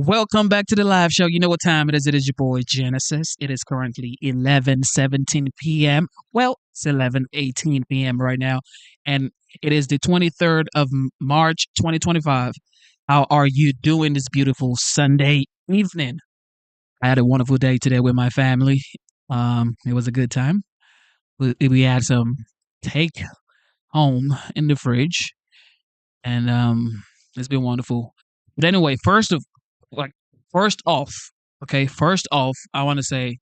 Welcome back to the live show. You know what time it is. It is your boy Genesis. It is currently 11:17 p.m. Well, it's 11:18 p.m. right now. And it is the 23rd of March 2025. How are you doing this beautiful Sunday evening? I had a wonderful day today with my family. It was a good time. We had some take home in the fridge, and it's been wonderful. But anyway, like first off, okay, first off, I want to say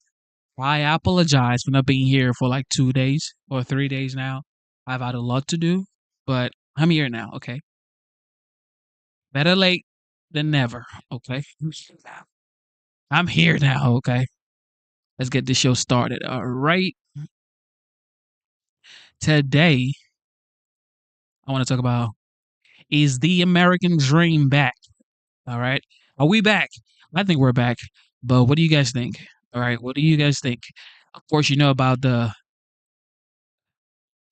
I apologize for not being here for like 2 days or 3 days now. I've had a lot to do, but I'm here now. Okay, better late than never. Okay, I'm here now. Okay, let's get this show started. All right, today I want to talk about, is the American dream back? All right. Are we back? I think we're back. But what do you guys think? All right. What do you guys think? Of course, you know about the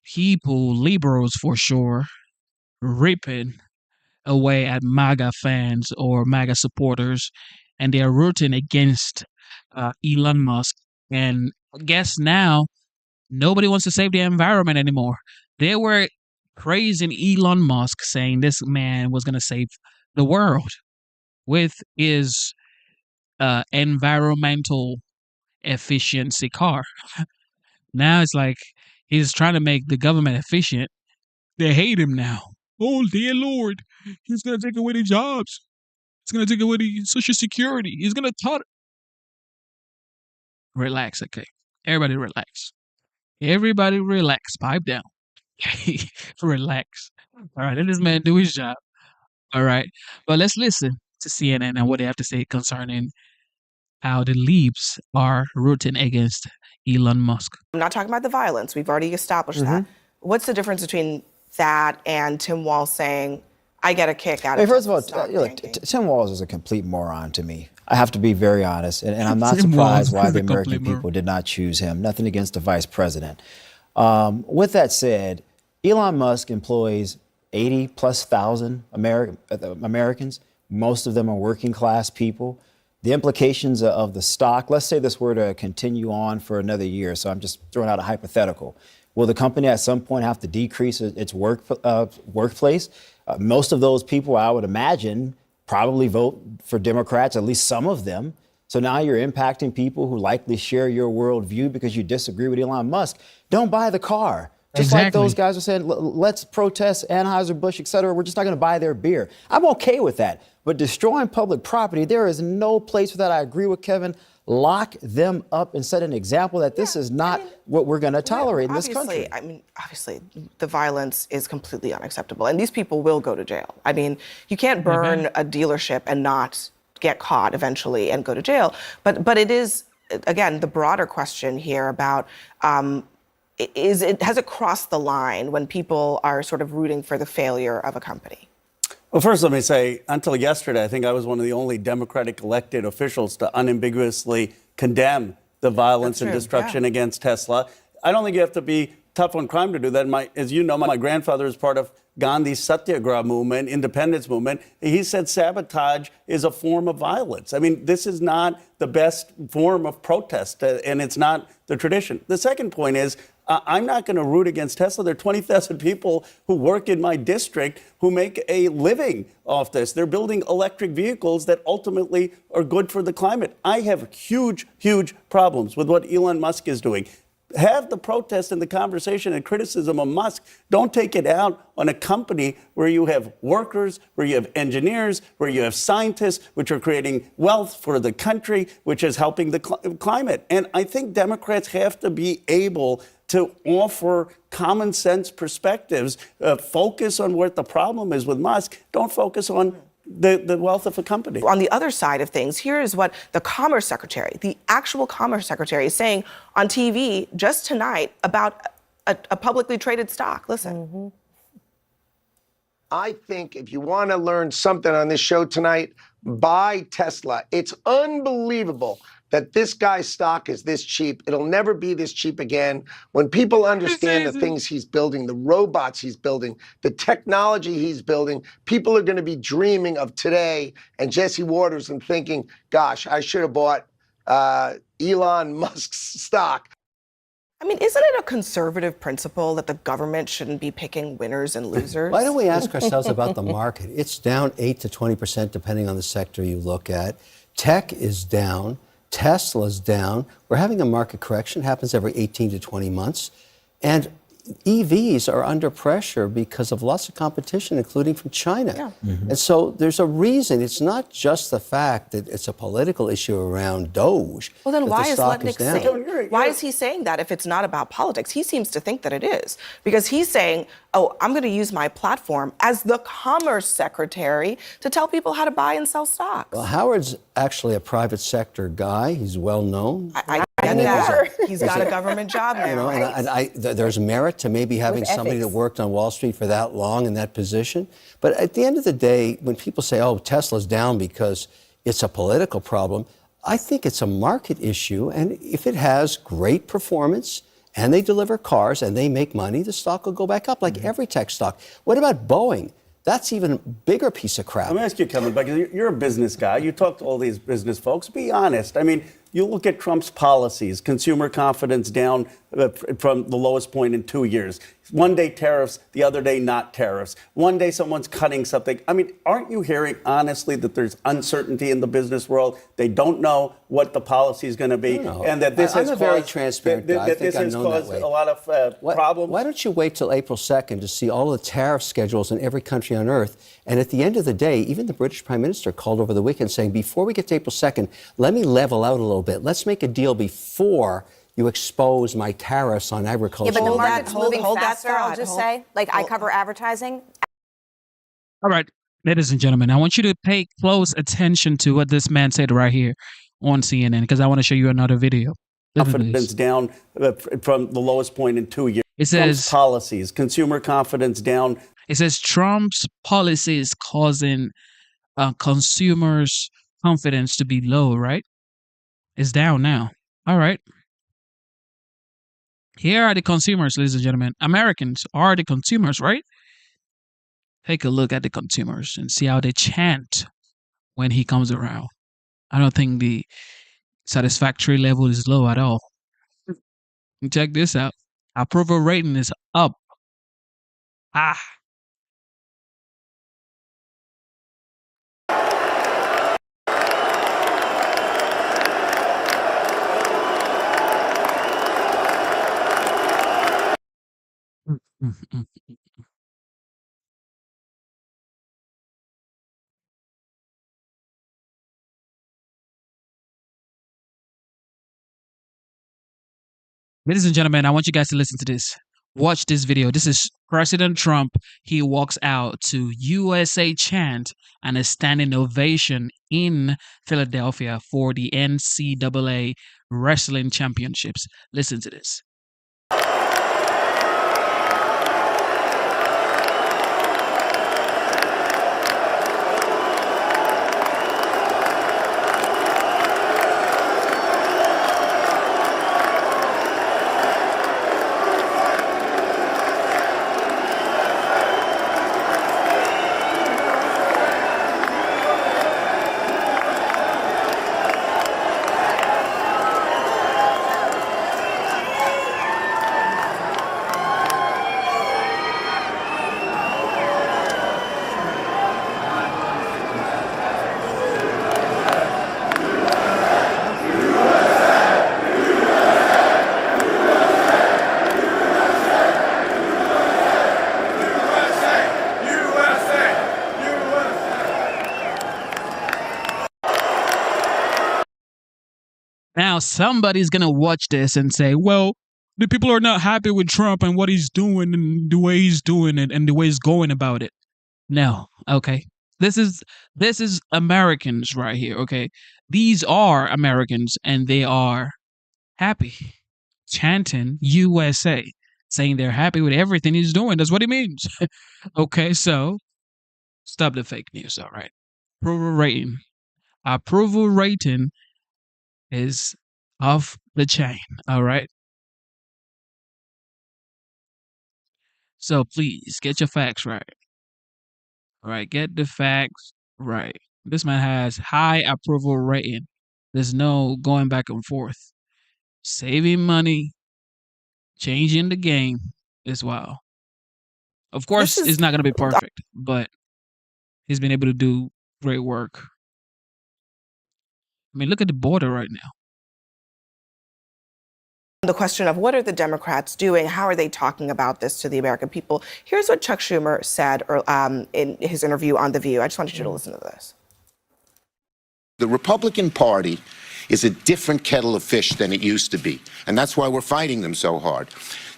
people, liberals for sure, ripping away at MAGA fans or MAGA supporters, and they're rooting against Elon Musk. And I guess now nobody wants to save the environment anymore. They were praising Elon Musk, saying this man was going to save the world with his environmental efficiency car. Now it's like he's trying to make the government efficient. They hate him now. Oh dear Lord, he's gonna take away the jobs. He's gonna take away the Social Security. He's gonna relax, okay. Everybody relax. Everybody relax. Pipe down. Relax. All right, let this man do his job. All right. But let's listen to CNN and what they have to say concerning how the Leaves are rooting against Elon Musk. I'm not talking about the violence. We've already established that. What's the difference between that and Tim Walz saying, I get a kick out of it? First of all, look, Tim Walz is a complete moron to me. I have to be very honest, and I'm not surprised why the American people did not choose him. Nothing against the vice president. With that said, Elon Musk employs 80,000+ Americans. Most of them are working class people. The implications of the stock, let's say this were to continue on for another year, so I'm just throwing out a hypothetical. Will the company at some point have to decrease its workplace? Most of those people, I would imagine, probably vote for Democrats, at least some of them. So now you're impacting people who likely share your worldview because you disagree with Elon Musk. Don't buy the car. Just like those guys are saying, let's protest Anheuser-Busch, et cetera. We're just not going to buy their beer. I'm okay with that. But destroying public property, there is no place for that. I agree with Kevin. Lock them up and set an example that this is not what we're going to tolerate in this country. Obviously, the violence is completely unacceptable. And these people will go to jail. I mean, you can't burn a dealership and not get caught eventually and go to jail. But it is, again, the broader question here about has it crossed the line when people are sort of rooting for the failure of a company? Well, first, let me say, until yesterday, I think I was one of the only Democratic elected officials to unambiguously condemn the violence and destruction against Tesla. I don't think you have to be tough on crime to do that. As you know, my grandfather is part of Gandhi's Satyagraha movement, independence movement. He said sabotage is a form of violence. I mean, this is not the best form of protest, and it's not the tradition. The second point is, I'm not going to root against Tesla. There are 20,000 people who work in my district who make a living off this. They're building electric vehicles that ultimately are good for the climate. I have huge, huge problems with what Elon Musk is doing. Have the protest and the conversation and criticism of Musk. Don't take it out on a company where you have workers, where you have engineers, where you have scientists, which are creating wealth for the country, which is helping the climate. And I think Democrats have to be able to offer common sense perspectives, focus on what the problem is with Musk. Don't focus on the wealth of a company. On the other side of things, here is what the Commerce Secretary, the actual Commerce Secretary, is saying on TV just tonight about a publicly traded stock. Listen. I think if you want to learn something on this show tonight, buy Tesla. It's unbelievable that this guy's stock is this cheap. It'll never be this cheap again. When people understand the things he's building, the robots he's building, the technology he's building, people are going to be dreaming of today and Jesse Waters and thinking, gosh, I should have bought Elon Musk's stock. I mean, isn't it a conservative principle that the government shouldn't be picking winners and losers? Why don't we ask ourselves about the market? It's down 8 to 20% depending on the sector you look at. Tech is down. Tesla's down. We're having a market correction. It happens every 18 to 20 months. And EVs are under pressure because of lots of competition, including from China. Yeah. Mm-hmm. And so there's a reason. It's not just the fact that it's a political issue around Doge. Well, then why is Lutnick saying, why is he saying that if it's not about politics? He seems to think that it is, because he's saying, oh, I'm going to use my platform as the commerce secretary to tell people how to buy and sell stocks. Well, Howard's actually a private sector guy. He's well known. I get that. He's got a government job now. You know, right? and there's merit to maybe having somebody that worked on Wall Street for that long in that position. But at the end of the day, when people say, oh, Tesla's down because it's a political problem, I think it's a market issue. And if it has great performance and they deliver cars and they make money, the stock will go back up like every tech stock. What about Boeing? That's even a bigger piece of crap. Let me ask you, Kevin, because you're a business guy. You talk to all these business folks. Be honest. I mean, you look at Trump's policies, consumer confidence down from the lowest point in 2 years. One day tariffs, the other day not tariffs. One day someone's cutting something. I mean, aren't you hearing honestly that there's uncertainty in the business world? They don't know what the policy is going to be, and that this has caused, very transparent guy. that this has caused a lot of problems. Why don't you wait till April 2nd to see all the tariff schedules in every country on earth? And at the end of the day, even the British Prime Minister called over the weekend saying, before we get to April 2nd, let me level out a little bit. Let's make a deal before you expose my tariffs on agriculture. Yeah, but the market's moving faster, thought. I'll just say. Like, I cover advertising. All right, ladies and gentlemen, I want you to pay close attention to what this man said right here on CNN, because I want to show you another video. Confidence down from the lowest point in 2 years. It says Trump's policies, consumer confidence down. It says Trump's policy is causing consumers' confidence to be low, right? It's down now. All right. Here are the consumers, ladies and gentlemen. Americans are the consumers, right? Take a look at the consumers and see how they chant when he comes around. I don't think the satisfactory level is low at all. Check this out. Approval rating is up. Ah. Ladies and gentlemen, I want you guys to listen to this. Watch this video. This is President Trump. He walks out to USA chant and a standing ovation in Philadelphia for the NCAA Wrestling Championships. Listen to this. Now, somebody's going to watch this and say, well, the people are not happy with Trump and what he's doing and the way he's doing it and the way he's going about it. No, okay. This is Americans right here, okay? These are Americans and they are happy, chanting USA, saying they're happy with everything he's doing. That's what it means. Okay, so stop the fake news, all right? Approval rating is off the chain. All right. So please get your facts right. All right. Get the facts right. This man has high approval rating. There's no going back and forth. Saving money, changing the game as well. Of course, it's not going to be perfect, but he's been able to do great work. I mean, look at the border right now. The question of what are the Democrats doing? How are they talking about this to the American people? Here's what Chuck Schumer said in his interview on The View. I just wanted you to listen to this. The Republican Party is a different kettle of fish than it used to be, and that's why we're fighting them so hard.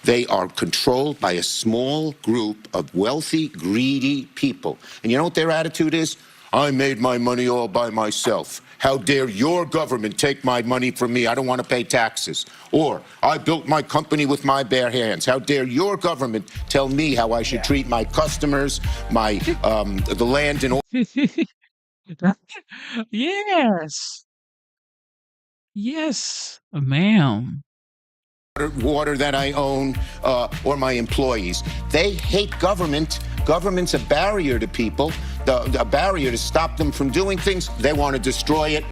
They are controlled by a small group of wealthy, greedy people. And you know what their attitude is? I made my money all by myself. How dare your government take my money from me? I don't want to pay taxes. Or, I built my company with my bare hands. How dare your government tell me how I should treat my customers, the land and Yes. Yes, ma'am. water that I own, or my employees. They hate government. Government's a barrier to people, a barrier to stop them from doing things. They want to destroy it.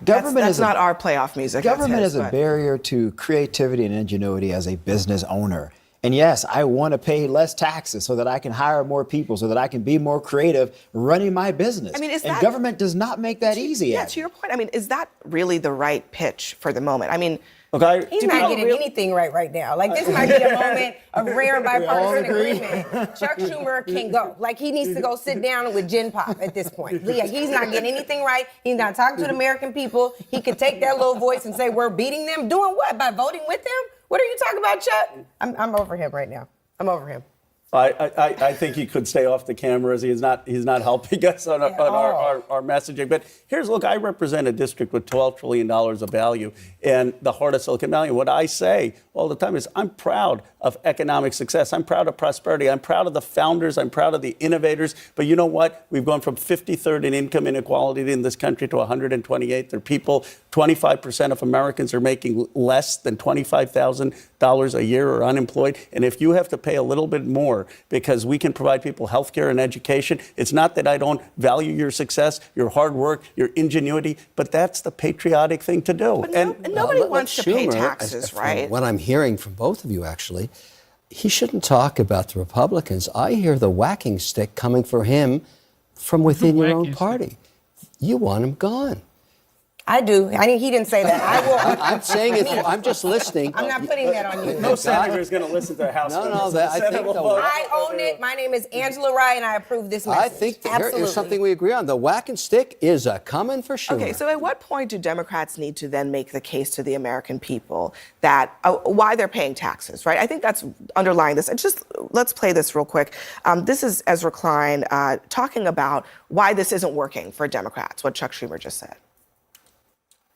Government that's not our playoff music. Government is a barrier to creativity and ingenuity as a business owner. And yes, I want to pay less taxes so that I can hire more people, so that I can be more creative running my business. I mean, and government does not make that easy. Yeah, to your point, I mean, is that really the right pitch for the moment? I mean, okay. He's not getting anything right now. Like, this might be a moment of rare bipartisan agreement. Chuck Schumer can go. Like, he needs to go sit down with Gen Pop at this point. Like, he's not getting anything right. He's not talking to the American people. He could take that little voice and say, we're beating them. Doing what? By voting with them? What are you talking about, Chuck? I'm over him right now. I'm over him. I think he could stay off the cameras. He's not helping us on our messaging. But look, I represent a district with $12 trillion of value in the heart of Silicon Valley. What I say all the time is I'm proud of economic success. I'm proud of prosperity. I'm proud of the founders. I'm proud of the innovators. But you know what? We've gone from 53rd in income inequality in this country to 128th. There are people, 25% of Americans are making less than $25,000 a year or unemployed. And if you have to pay a little bit more because we can provide people health care and education, it's not that I don't value your success, your hard work, your ingenuity, but that's the patriotic thing to do. And nobody wants to pay taxes, right? What I'm hearing from both of you, actually, he shouldn't talk about the Republicans. I hear the whacking stick coming for him from within your own party. You want him gone. I do. He didn't say that. I will. I'm saying it. I'm just listening. I'm not putting that on you. No senator is going to listen to a House. I own it. My name is Angela Rye, and I approve this message. I think here's something we agree on. The whack and stick is a coming for sure. Okay, so at what point do Democrats need to then make the case to the American people that why they're paying taxes, right? I think that's underlying this. Let's play this real quick. This is Ezra Klein talking about why this isn't working for Democrats, what Chuck Schumer just said.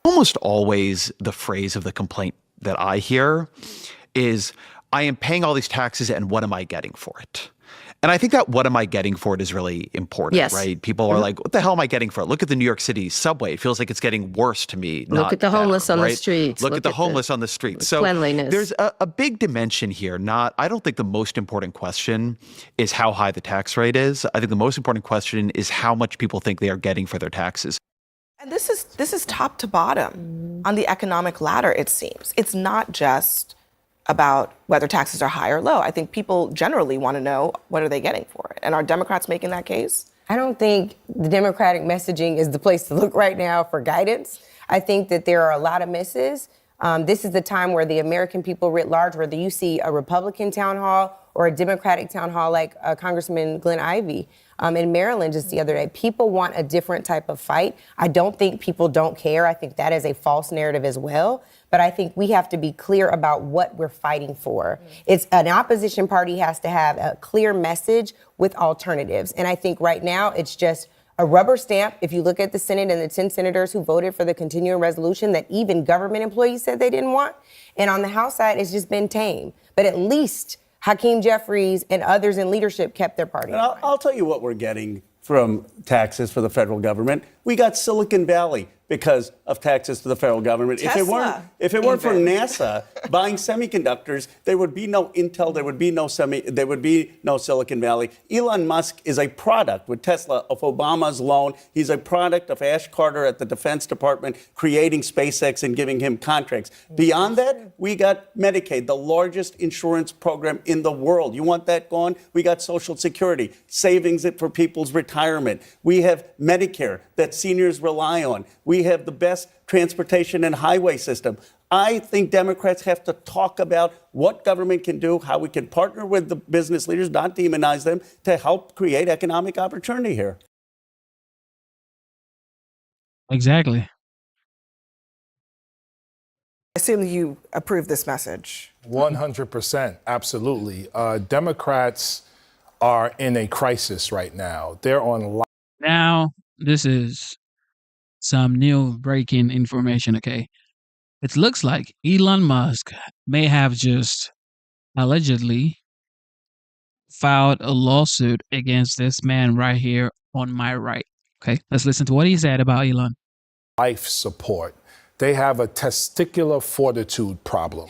Almost always the phrase of the complaint that I hear is, I am paying all these taxes and what am I getting for it? And I think that what am I getting for it is really important, right? People are like, what the hell am I getting for it? Look at the New York City subway. It feels like it's getting worse to me. Look at the homeless on the streets. Look at the homeless on the streets. So cleanliness. There's a big dimension here. I don't think the most important question is how high the tax rate is. I think the most important question is how much people think they are getting for their taxes. And this is top to bottom on the economic ladder, it seems. It's not just about whether taxes are high or low. I think people generally want to know, what are they getting for it? And are Democrats making that case? I don't think the Democratic messaging is the place to look right now for guidance. I think that there are a lot of misses. This is the time where the American people writ large, whether you see a Republican town hall or a Democratic town hall like Congressman Glenn Ivey in Maryland just the other day. People want a different type of fight. I don't think people don't care. I think that is a false narrative as well. But I think we have to be clear about what we're fighting for. It's an opposition party has to have a clear message with alternatives. And I think right now it's just a rubber stamp. If you look at the Senate and the 10 senators who voted for the continuing resolution that even government employees said they didn't want. And on the House side, it's just been tame. But at least Hakeem Jeffries and others in leadership kept their party. I'll tell you what we're getting from taxes for the federal government. We got Silicon Valley because of taxes to the federal government. Tesla, if it weren't for even. NASA buying semiconductors, there would be no Intel, there would be no Silicon Valley. Elon Musk is a product with Tesla of Obama's loan. He's a product of Ash Carter at the Defense Department creating SpaceX and giving him contracts. Beyond that, we got Medicaid, the largest insurance program in the world. You want that gone? We got Social Security, savings it for people's retirement. We have Medicare that seniors rely on. We have the best transportation and highway system. I think Democrats have to talk about what government can do, how we can partner with the business leaders, not demonize them, to help create economic opportunity here. Exactly. I assume you approve this message. 100%, absolutely. Democrats are in a crisis right now. They're on. Now, this is some new breaking information, okay? It looks like Elon Musk may have just allegedly filed a lawsuit against this man right here on my right. Okay, let's listen to what he said about Elon. Life support. They have a testicular fortitude problem.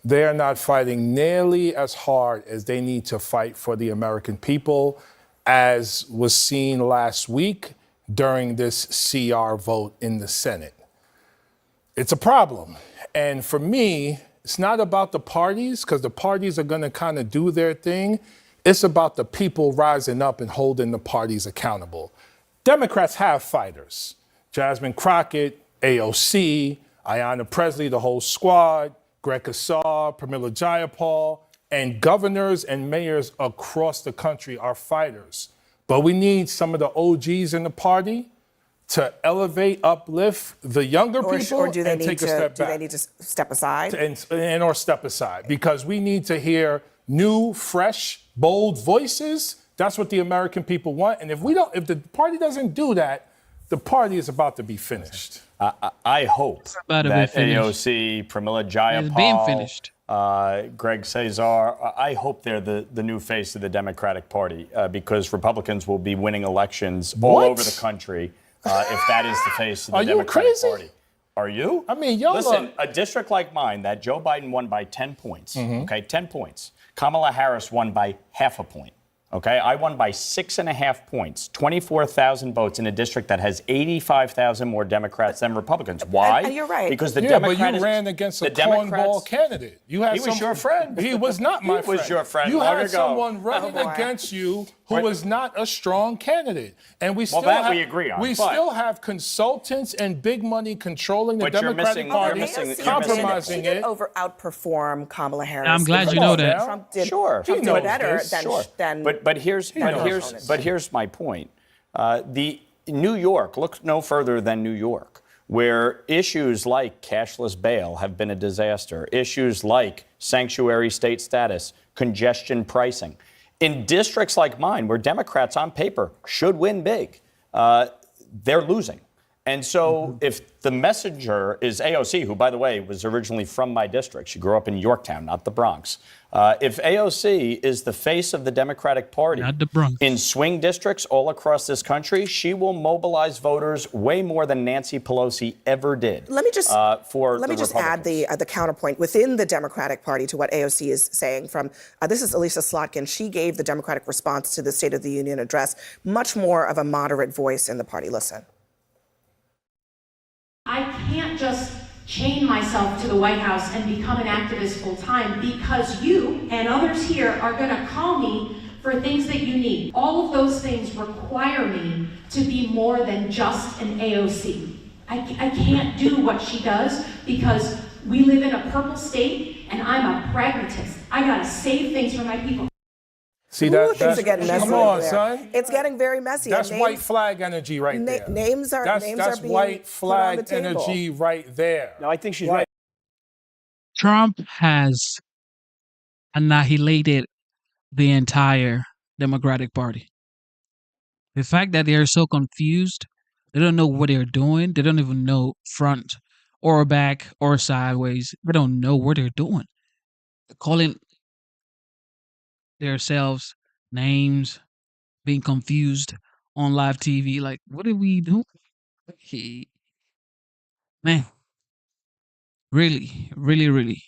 They are not fighting nearly as hard as they need to fight for the American people, as was seen last week during this CR vote in the Senate. It's a problem. And for me, it's not about the parties, because the parties are going to kind of do their thing. It's about the people rising up and holding the parties accountable. Democrats have fighters. Jasmine Crockett, AOC, Ayanna Pressley, the whole squad, Greg Casar, Pramila Jayapal, and governors and mayors across the country are fighters. But we need some of the OGs in the party to elevate, uplift the younger people or do they and need take a step back. Do they need to step aside? And or step aside, because we need to hear new, fresh, bold voices. That's what the American people want. And if the party doesn't do that, the party is about to be finished. I hope that AOC, Pramila Jayapal, Greg Casar, I hope they're the new face of the Democratic Party, because Republicans will be winning elections all over the country if that is the face of the Democratic Party. Are you? I mean, y'all listen, a district like mine that Joe Biden won by 10 points, okay, 10 points. Kamala Harris won by half a point. Okay, I won by 6.5 points, 24,000 votes in a district that has 85,000 more Democrats than Republicans. Why? And you're right. Because the but you ran against a cornball candidate. He was your friend. He was not my friend. He was your friend. You had someone running against you who was not a strong candidate. And we still we agree on. We still have consultants and big money controlling the Democratic Party, compromising it. Outperform Kamala Harris. I'm glad you know that. Trump did Trump did better than But here's my point. The New York, look no further than New York, where issues like cashless bail have been a disaster, issues like sanctuary state status, congestion pricing. In districts like mine, where Democrats on paper should win big, they're losing. And so if the messenger is AOC, who, by the way, was originally from my district, she grew up in Yorktown, not the Bronx. If AOC is the face of the Democratic Party in swing districts all across this country, she will mobilize voters way more than Nancy Pelosi ever did. Let me just add the counterpoint within the Democratic Party to what AOC is saying. From this is Elisa Slotkin. She gave the Democratic response to the State of the Union address much more of a moderate voice in the party. Listen. I can't just chain myself to the White House and become an activist full time, because you and others here are going to call me for things that you need. All of those things require me to be more than just an AOC. I can't do what she does because we live in a purple state and I'm a pragmatist. I got to save things for my people. See, things are getting messy. Come on, there. son. It's getting very messy. That's white flag energy right there. Names are being white flag put on the energy right there. No, I think she's right. Trump has annihilated the entire Democratic Party. The fact that they are so confused, they don't know what they're doing. They don't even know front or back or sideways. They don't know what they're doing. They're calling themselves names, being confused on live TV. Like, what did we do? Man, really, really, really,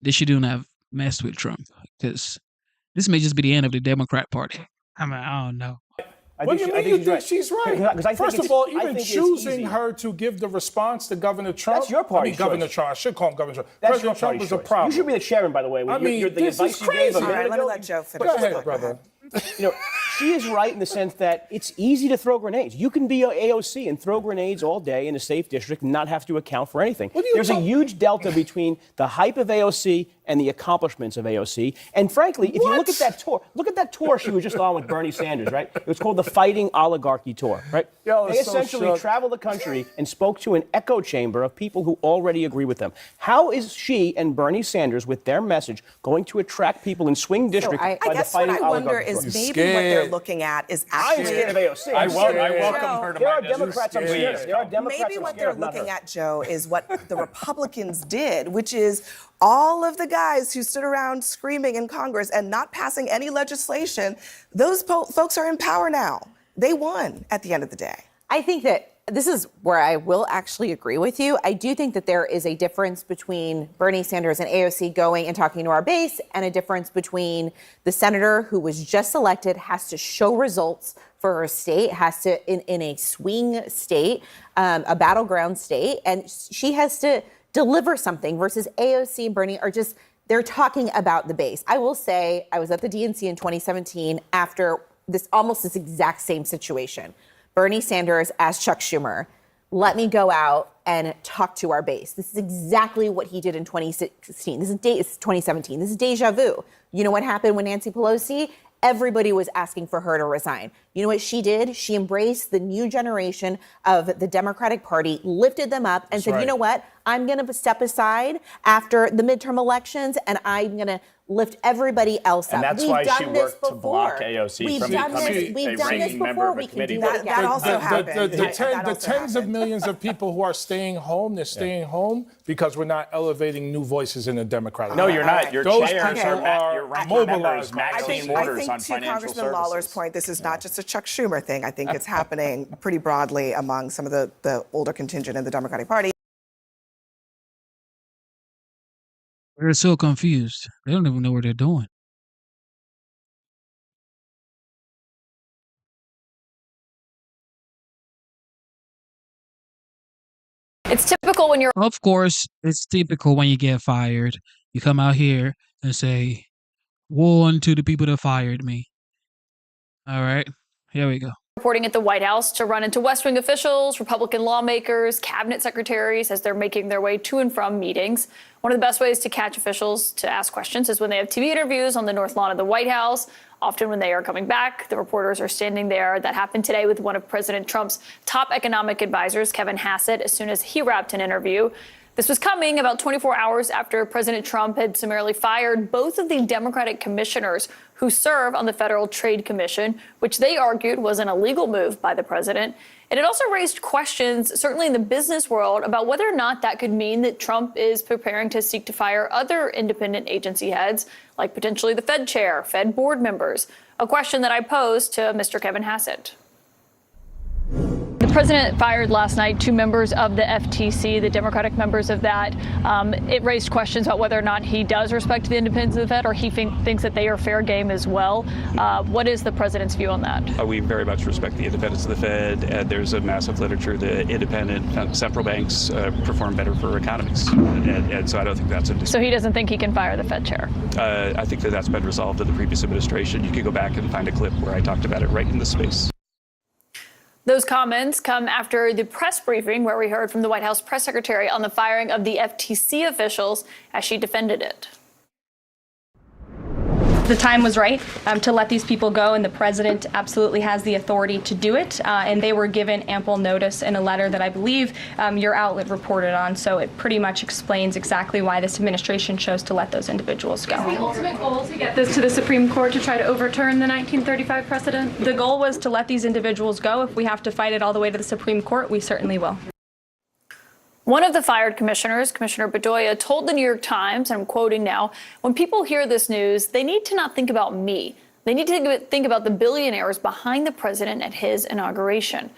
they shouldn't have messed with Trump because this may just be the end of the Democrat Party. I mean, I don't know. What do you mean you think she's right? First of all, even choosing her to give the response to Governor Trump. That's your party. Governor Trump. I should call him Governor Trump. That's President Trump is a problem. You should be the chairman, by the way. This is crazy. All right, let me let Joe finish. Go ahead, brother. She is right in the sense that it's easy to throw grenades. You can be AOC and throw grenades all day in a safe district and not have to account for anything. There's a huge delta between the hype of AOC and the accomplishments of AOC. And frankly, if you look at that tour she was just on with Bernie Sanders, right? It was called the Fighting Oligarchy Tour, right? They essentially traveled the country and spoke to an echo chamber of people who already agree with them. How is she and Bernie Sanders, with their message, going to attract people in swing districts by the Fighting Oligarchy Tour? I wonder is maybe what they're looking at is actually. I'm scared of AOC. I welcome her to There my are Democrats I'm scared of. There are Democrats Maybe I'm what scared they're of, not looking her. at, Joe, is what the Republicans did, which is all of the guys who stood around screaming in Congress and not passing any legislation, those folks are in power now. They won at the end of the day. I think that this is where I will actually agree with you. I do think that there is a difference between Bernie Sanders and AOC going and talking to our base, and a difference between the senator who was just elected, has to show results for her state, has to, in a swing state, a battleground state, and she has to deliver something, versus AOC and Bernie are just, they're talking about the base. I will say I was at the DNC in 2017 after almost this exact same situation. Bernie Sanders asked Chuck Schumer, let me go out and talk to our base. This is exactly what he did in 2016. This is 2017. This is deja vu. You know what happened when Nancy Pelosi? Everybody was asking for her to resign. You know what she did? She embraced the new generation of the Democratic Party, lifted them up, and said, you know what? I'm going to step aside after the midterm elections, and I'm going to lift everybody else up. And that's why she worked to block AOC from becoming We've a done this ranking member before. of a We can committee. do it again. That also happened. The tens of millions of people who are staying home, they're staying home because we're not elevating new voices in the Democratic No, Party. you're not. Your Those chairs people are your ranking members, mobilized. Maxine I Waters think on to financial Congressman services. Lawler's point, this is not just a Chuck Schumer thing. I think it's happening pretty broadly among some of the older contingent in the Democratic Party. They're so confused. They don't even know what they're doing. It's typical when you're. Of course, it's typical when you get fired. You come out here and say, woe unto the people that fired me. All right, here we go. Reporting at the White House to run into West Wing officials, Republican lawmakers, cabinet secretaries as they're making their way to and from meetings. One of the best ways to catch officials to ask questions is when they have TV interviews on the North Lawn of the White House. Often when they are coming back, the reporters are standing there. That happened today with one of President Trump's top economic advisors, Kevin Hassett, as soon as he wrapped an interview. This was coming about 24 hours after President Trump had summarily fired both of the Democratic commissioners who serve on the Federal Trade Commission, which they argued was an illegal move by the president. And it also raised questions, certainly in the business world, about whether or not that could mean that Trump is preparing to seek to fire other independent agency heads, like potentially the Fed chair, Fed board members. A question that I posed to Mr. Kevin Hassett. The president fired last night 2 members of the FTC, the Democratic members of that. It raised questions about whether or not he does respect the independence of the Fed, or he thinks that they are fair game as well. What is the president's view on that? We very much respect the independence of the Fed. There's a massive literature that independent central banks perform better for economies. And so I don't think that's a dispute. So he doesn't think he can fire the Fed chair? I think that that's been resolved in the previous administration. You can go back and find a clip where I talked about it right in the space. Those comments come after the press briefing where we heard from the White House press secretary on the firing of the FTC officials as she defended it. The time was right to let these people go, and the president absolutely has the authority to do it. And they were given ample notice in a letter that I believe your outlet reported on. So it pretty much explains exactly why this administration chose to let those individuals go. Is the ultimate goal to get this to the Supreme Court to try to overturn the 1935 precedent? The goal was to let these individuals go. If we have to fight it all the way to the Supreme Court, we certainly will. One of the fired commissioners, Commissioner Bedoya, told the New York Times, and I'm quoting now, when people hear this news, they need to not think about me. They need to think about the billionaires behind the president at his inauguration.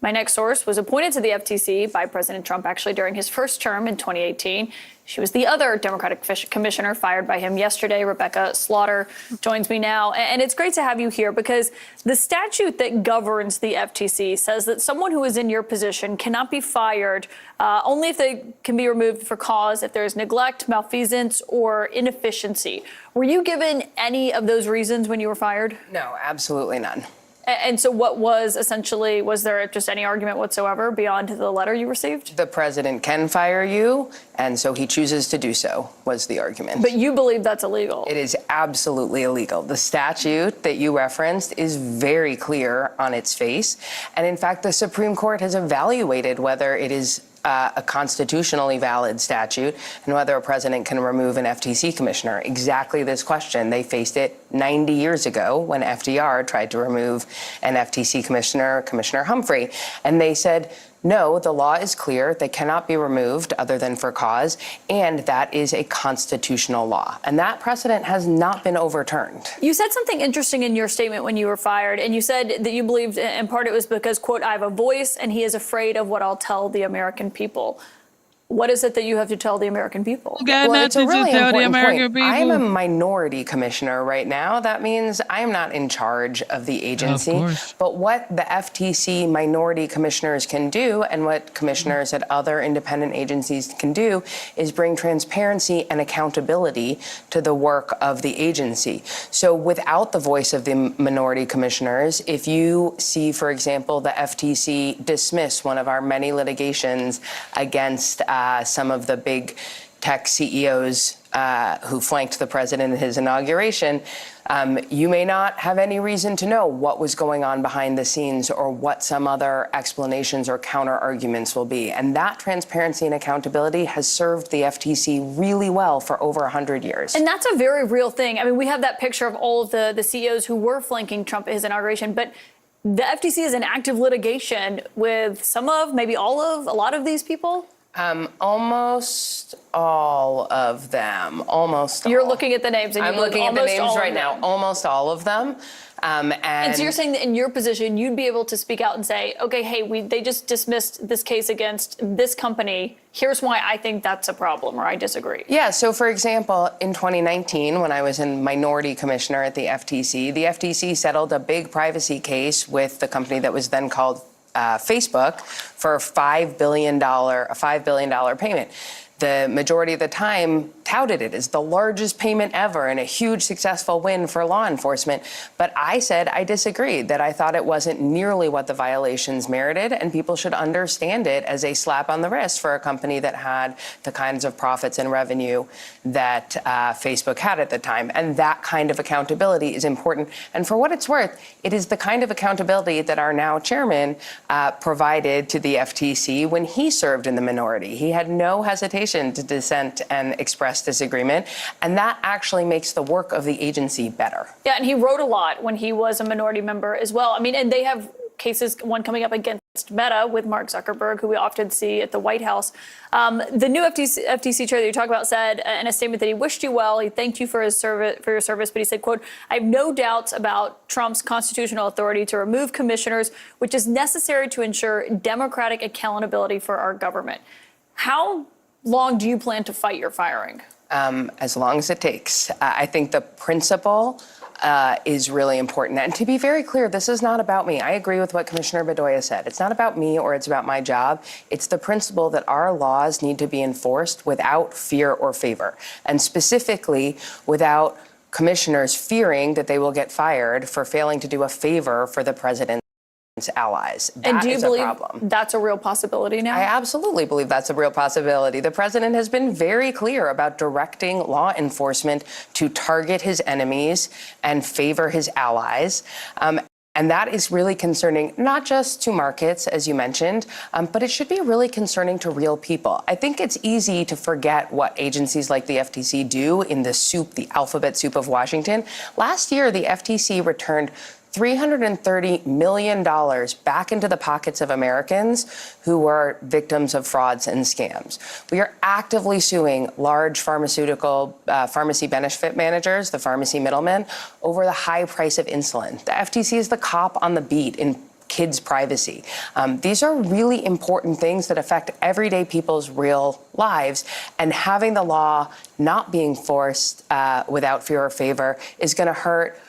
My next source was appointed to the FTC by President Trump actually during his first term in 2018. She was the other Democratic commissioner fired by him yesterday. Rebecca Slaughter joins me now. And it's great to have you here because the statute that governs the FTC says that someone who is in your position cannot be fired only if they can be removed for cause if there is neglect, malfeasance, or inefficiency. Were you given any of those reasons when you were fired? No, absolutely none. And so what was essentially, was there just any argument whatsoever beyond the letter you received? The president can fire you, and so he chooses to do so, was the argument. But you believe that's illegal? It is absolutely illegal. The statute that you referenced is very clear on its face. And in fact, the Supreme Court has evaluated whether it is a constitutionally valid statute and whether a president can remove an FTC commissioner. Exactly this question. They faced it 90 years ago when FDR tried to remove an FTC commissioner, Commissioner Humphrey. And they said, no, the law is clear. They cannot be removed other than for cause. And that is a constitutional law. And that precedent has not been overturned. You said something interesting in your statement when you were fired. And you said that you believed, in part, it was because, quote, I have a voice and he is afraid of what I'll tell the American people. What is it that you have to tell the American people? Well, it's a really important point. I am a minority commissioner right now. That means I am not in charge of the agency. But what the FTC minority commissioners can do and what commissioners at other independent agencies can do is bring transparency and accountability to the work of the agency. So without the voice of the minority commissioners, if you see, for example, the FTC dismiss one of our many litigations against some of the big tech CEOs who flanked the president in his inauguration, you may not have any reason to know what was going on behind the scenes or what some other explanations or counter arguments will be. And that transparency and accountability has served the FTC really well for over 100 years. And that's a very real thing. I mean, we have that picture of all of the CEOs who were flanking Trump at his inauguration, but the FTC is in active litigation with some of, maybe all of, a lot of these people? Almost all of them. Almost all. You're looking at the names. And I'm looking at the names right now. Almost all of them. And so you're saying that in your position, you'd be able to speak out and say, okay, hey, they just dismissed this case against this company. Here's why I think that's a problem, or I disagree. Yeah. So, for example, in 2019, when I was a minority commissioner at the FTC settled a big privacy case with the company that was then called Facebook for a $5 billion payment. The majority of the time touted it as the largest payment ever and a huge successful win for law enforcement. But I said I disagreed, that I thought it wasn't nearly what the violations merited, and people should understand it as a slap on the wrist for a company that had the kinds of profits and revenue that Facebook had at the time. And that kind of accountability is important. And for what it's worth, it is the kind of accountability that our now chairman provided to the FTC when he served in the minority. He had no hesitation to dissent and express disagreement, and that actually makes the work of the agency better. Yeah, and he wrote a lot when he was a minority member as well. I mean, and they have cases, one coming up against Meta with Mark Zuckerberg, who we often see at the White House. The new FTC chair that you talk about said in a statement that he wished you well. He thanked you for your service, but he said, quote, I have no doubts about Trump's constitutional authority to remove commissioners, which is necessary to ensure democratic accountability for our government. How long do you plan to fight your firing? As long as it takes. I think the principle is really important. And to be very clear, this is not about me. I agree with what Commissioner Bedoya said. It's not about me or it's about my job. It's the principle that our laws need to be enforced without fear or favor, and specifically without commissioners fearing that they will get fired for failing to do a favor for the president's allies. And do you believe problem. That's a real possibility now? I absolutely believe that's a real possibility. The president has been very clear about directing law enforcement to target his enemies and favor his allies. And that is really concerning, not just to markets, as you mentioned, but it should be really concerning to real people. I think it's easy to forget what agencies like the FTC do in the soup, the alphabet soup of Washington. Last year, the FTC returned $330 million back into the pockets of Americans who were victims of frauds and scams. We are actively suing large pharmacy benefit managers, the pharmacy middlemen, over the high price of insulin. The FTC is the cop on the beat in kids' privacy. These are really important things that affect everyday people's real lives, and having the law not being forced without fear or favor is going to hurt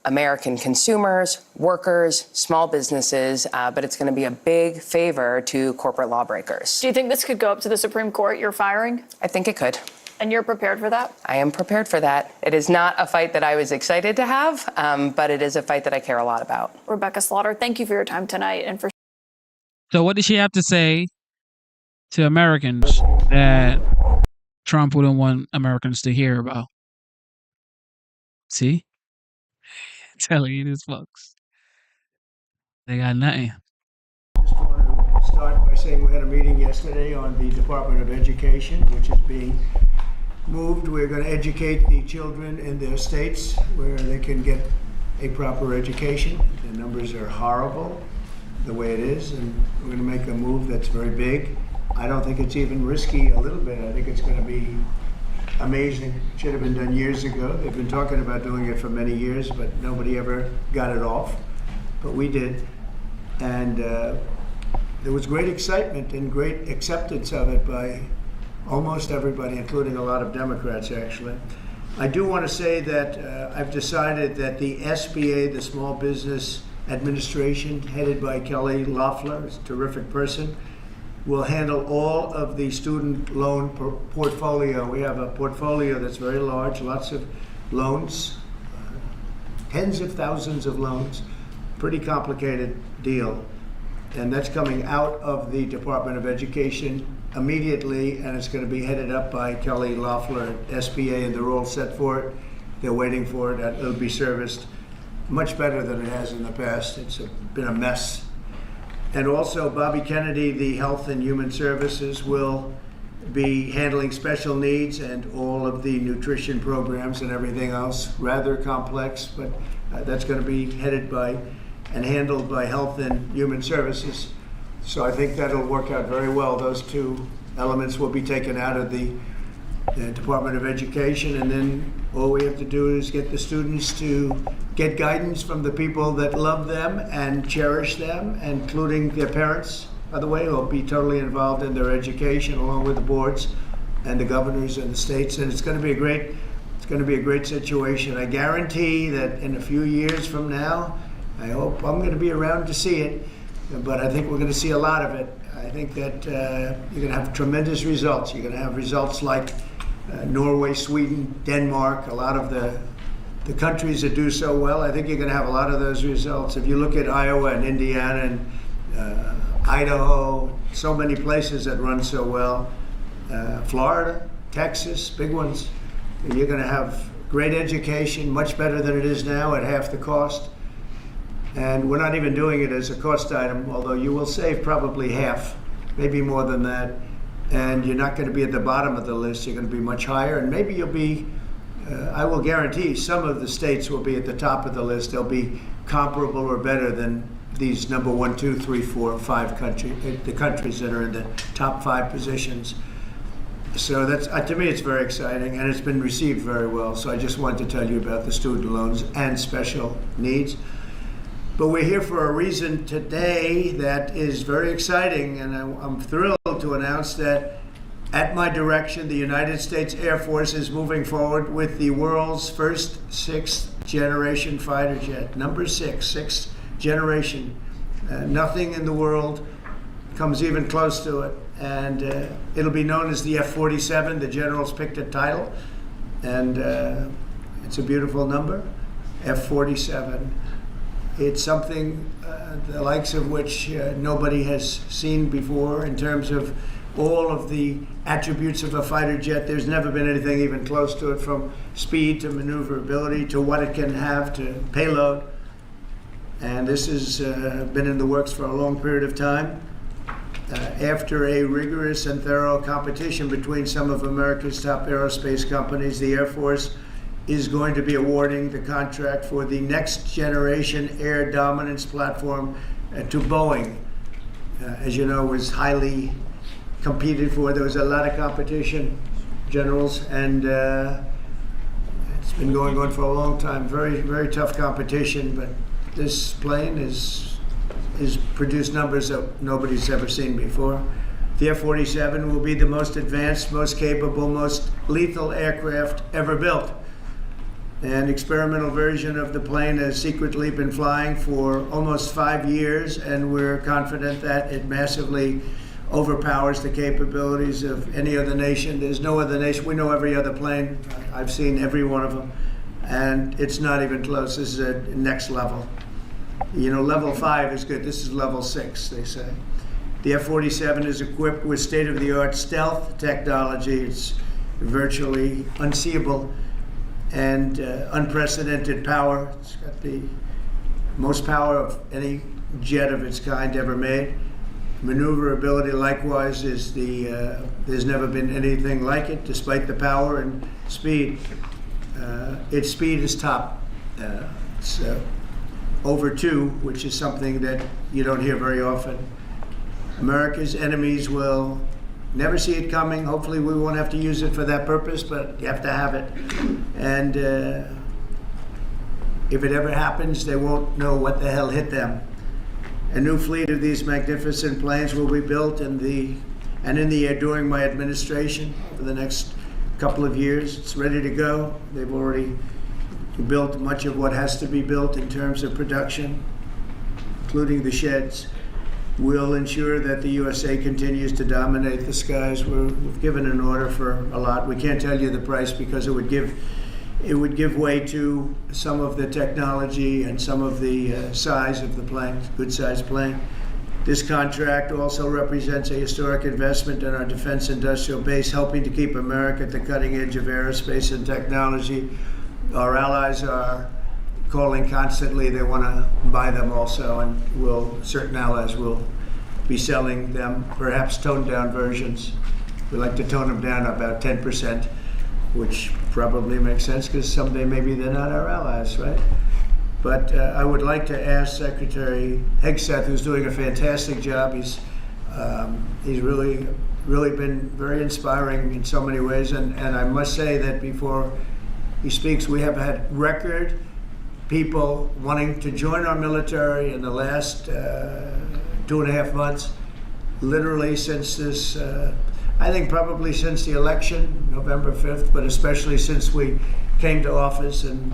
American consumers, workers, small businesses, but it's going to be a big favor to corporate lawbreakers. Do you think this could go up to the Supreme Court, you're firing? I think it could. And you're prepared for that? I am prepared for that. It is not a fight that I was excited to have, but it is a fight that I care a lot about. Rebecca Slaughter, thank you for your time tonight and for. So what did she have to say to Americans that Trump wouldn't want Americans to hear about? See? Telling you this, folks. They got nothing. Just want to start by saying we had a meeting yesterday on the Department of Education, which is being moved. We're going to educate the children in their states where they can get a proper education. The numbers are horrible the way it is, and we're going to make a move that's very big. I don't think it's even risky a little bit. I think it's going to be amazing. It should have been done years ago. They've been talking about doing it for many years, but nobody ever got it off. But we did. And there was great excitement and great acceptance of it by almost everybody, including a lot of Democrats, actually. I do want to say that I've decided that the SBA, the Small Business Administration, headed by Kelly Loeffler, is a terrific person, will handle all of the student loan portfolio. We have a portfolio that's very large, lots of loans, tens of thousands of loans, pretty complicated deal. And that's coming out of the Department of Education immediately, and it's going to be headed up by Kelly Loeffler at SBA, and they're all set for it. They're waiting for it. It'll be serviced much better than it has in the past. It's been a mess. And also, Bobby Kennedy, the Health and Human Services, will be handling special needs and all of the nutrition programs and everything else. Rather complex, but that's going to be headed by and handled by Health and Human Services. So I think that'll work out very well. Those two elements will be taken out of the Department of Education, and then all we have to do is get the students to get guidance from the people that love them and cherish them, including their parents, by the way, who will be totally involved in their education, along with the boards and the governors and the states. And it's going to be a great situation. I guarantee that in a few years from now, I hope I'm going to be around to see it, but I think we're going to see a lot of it. I think that you're going to have tremendous results. You're going to have results like Norway, Sweden, Denmark, a lot of the countries that do so well. I think you're going to have a lot of those results. If you look at Iowa and Indiana and Idaho, so many places that run so well, Florida, Texas, big ones, you're going to have great education, much better than it is now at half the cost. And we're not even doing it as a cost item, although you will save probably half, maybe more than that. And you're not going to be at the bottom of the list. You're going to be much higher. And maybe you'll be, I will guarantee some of the states will be at the top of the list. They'll be comparable or better than these number 1, 2, 3, 4, 5 countries, the countries that are in the top 5 positions. So that's, to me, it's very exciting, and it's been received very well. So I just wanted to tell you about the student loans and special needs. But we're here for a reason today that is very exciting, and I'm thrilled to announce that at my direction, the United States Air Force is moving forward with the world's first 6th generation fighter jet. Number 6, 6th generation. Nothing in the world comes even close to it. And it'll be known as the F-47. The generals picked a title, and it's a beautiful number, F-47. It's something the likes of which nobody has seen before in terms of all of the attributes of a fighter jet. There's never been anything even close to it, from speed to maneuverability to what it can have to payload. And this has been in the works for a long period of time. After a rigorous and thorough competition between some of America's top aerospace companies, the Air Force is going to be awarding the contract for the next generation air dominance platform to Boeing. As you know, was highly competed for. There was a lot of competition, generals, and it's been going on for a long time. Very, very tough competition, but this plane is has produced numbers that nobody's ever seen before. The F-47 will be the most advanced, most capable, most lethal aircraft ever built. An experimental version of the plane has secretly been flying for almost 5 years, and we're confident that it massively overpowers the capabilities of any other nation. There's no other nation. We know every other plane. I've seen every one of them, and it's not even close. This is a next level. You know, level 5 is good. This is level 6, they say. The F-47 is equipped with state-of-the-art stealth technology. It's virtually unseeable and unprecedented power. It's got the most power of any jet of its kind ever made. Maneuverability, likewise, is there's never been anything like it, despite the power and speed. Its speed is top. It's over 2, which is something that you don't hear very often. America's enemies will never see it coming. Hopefully we won't have to use it for that purpose, but you have to have it. And if it ever happens, they won't know what the hell hit them. A new fleet of these magnificent planes will be built in the air during my administration for the next couple of years. It's ready to go. They've already built much of what has to be built in terms of production, including the sheds. We'll ensure that the USA continues to dominate the skies. We've given an order for a lot. We can't tell you the price because it would give way to some of the technology and some of the size of the plane, good sized plane. This contract also represents a historic investment in our defense industrial base, helping to keep America at the cutting edge of aerospace and technology. Our allies are calling constantly. They want to buy them also, and certain allies will be selling them, perhaps toned down versions. We like to tone them down about 10%, which probably makes sense because someday maybe they're not our allies, right? But I would like to ask Secretary Hegseth, who's doing a fantastic job. He's really been very inspiring in so many ways, and I must say that before he speaks, we have had record people wanting to join our military in the last 2.5 months, literally since this, I think probably since the election, November 5th, but especially since we came to office and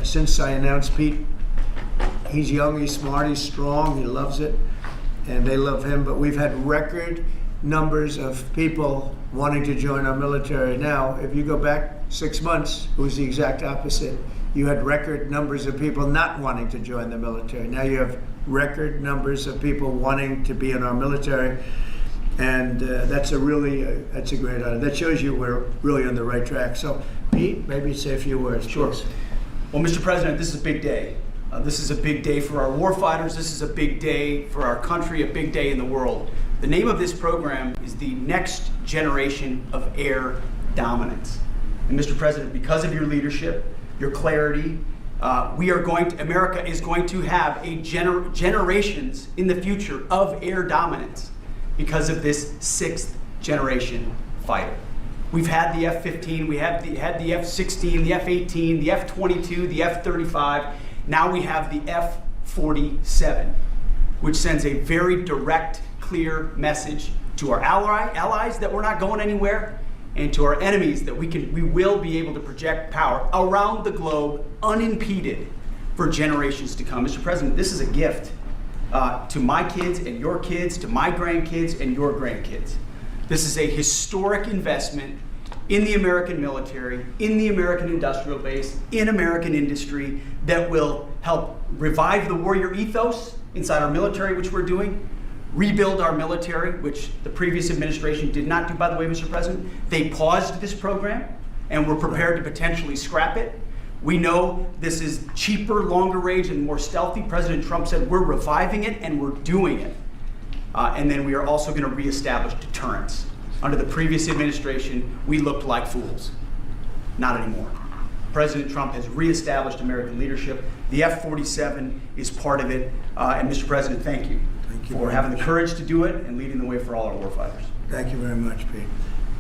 since I announced Pete. He's young, he's smart, he's strong, he loves it, and they love him, but we've had record numbers of people wanting to join our military. Now, if you go back 6 months, it was the exact opposite. You had record numbers of people not wanting to join the military. Now you have record numbers of people wanting to be in our military, and that's a great honor. That shows you we're really on the right track. So, Pete, maybe say a few words. Sure. Please. Well, Mr. President, this is a big day. This is a big day for our warfighters. This is a big day for our country, a big day in the world. The name of this program is the Next Generation of Air Dominance. And Mr. President, because of your leadership, your clarity, America is going to have generations in the future of air dominance because of this 6th generation fighter. We've had the F-15, we had the F-16, the F-18, the F-22, the F-35. Now we have the F-47, which sends a very direct, clear message to our allies that we're not going anywhere, and to our enemies that we will be able to project power around the globe unimpeded for generations to come. Mr. President, this is a gift to my kids and your kids, to my grandkids and your grandkids. This is a historic investment in the American military, in the American industrial base, in American industry that will help revive the warrior ethos inside our military, which we're doing, rebuild our military, which the previous administration did not do, by the way, Mr. President. They paused this program and were prepared to potentially scrap it. We know this is cheaper, longer range, and more stealthy. President Trump said we're reviving it and we're doing it. And then we are also going to reestablish deterrence. Under the previous administration, we looked like fools. Not anymore. President Trump has reestablished American leadership. The F-47 is part of it. And Mr. President, thank you for having the courage to do it and leading the way for all our warfighters. Thank you very much, Pete.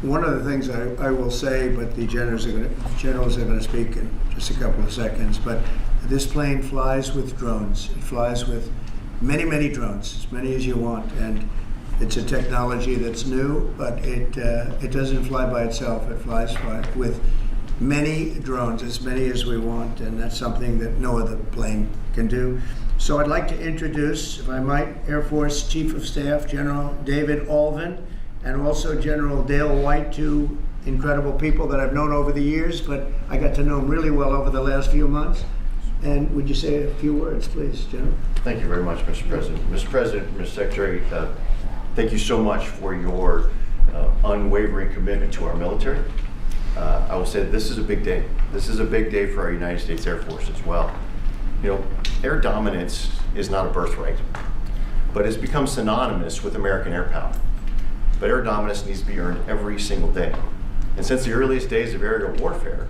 One of the things I will say, but the generals are going to speak in just a couple of seconds, but this plane flies with drones. It flies with many, many drones, as many as you want. And it's a technology that's new, but it doesn't fly by itself. It flies with many drones, as many as we want, and that's something that no other plane can do. So I'd like to introduce, if I might, Air Force Chief of Staff General David Alvin, and also General Dale White, two incredible people that I've known over the years, but I got to know them really well over the last few months. And would you say a few words, please, General? Thank you very much, Mr. President. Mr. President, Mr. Secretary, thank you so much for your unwavering commitment to our military. I will say that this is a big day. This is a big day for our United States Air Force as well. You know, air dominance is not a birthright, but it's become synonymous with American air power. But air dominance needs to be earned every single day. And since the earliest days of aerial warfare,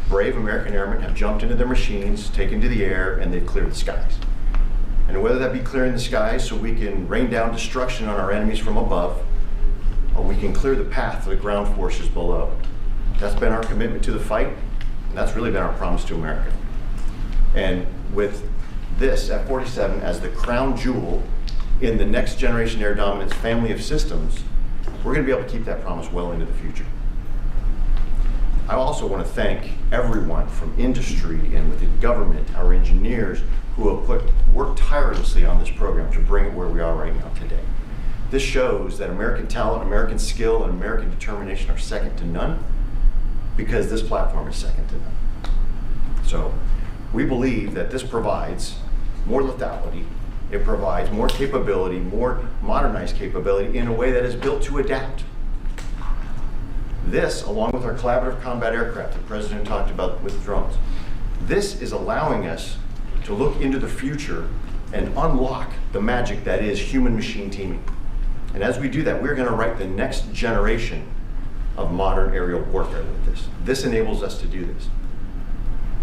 brave American airmen have jumped into their machines, taken to the air, and they've cleared the skies. And whether that be clearing the skies so we can rain down destruction on our enemies from above, or we can clear the path for the ground forces below. That's been our commitment to the fight, and that's really been our promise to America. And with this F-47 as the crown jewel in the next generation air dominance family of systems, we're going to be able to keep that promise well into the future. I also want to thank everyone from industry and within government, our engineers, who have worked tirelessly on this program to bring it where we are right now today. This shows that American talent, American skill, and American determination are second to none, because this platform is second to none. So we believe that this provides more lethality, it provides more capability, more modernized capability in a way that is built to adapt. This, along with our collaborative combat aircraft the President talked about with drones, this is allowing us to look into the future and unlock the magic that is human-machine teaming. And as we do that, we're going to write the next generation of modern aerial warfare with this. This enables us to do this.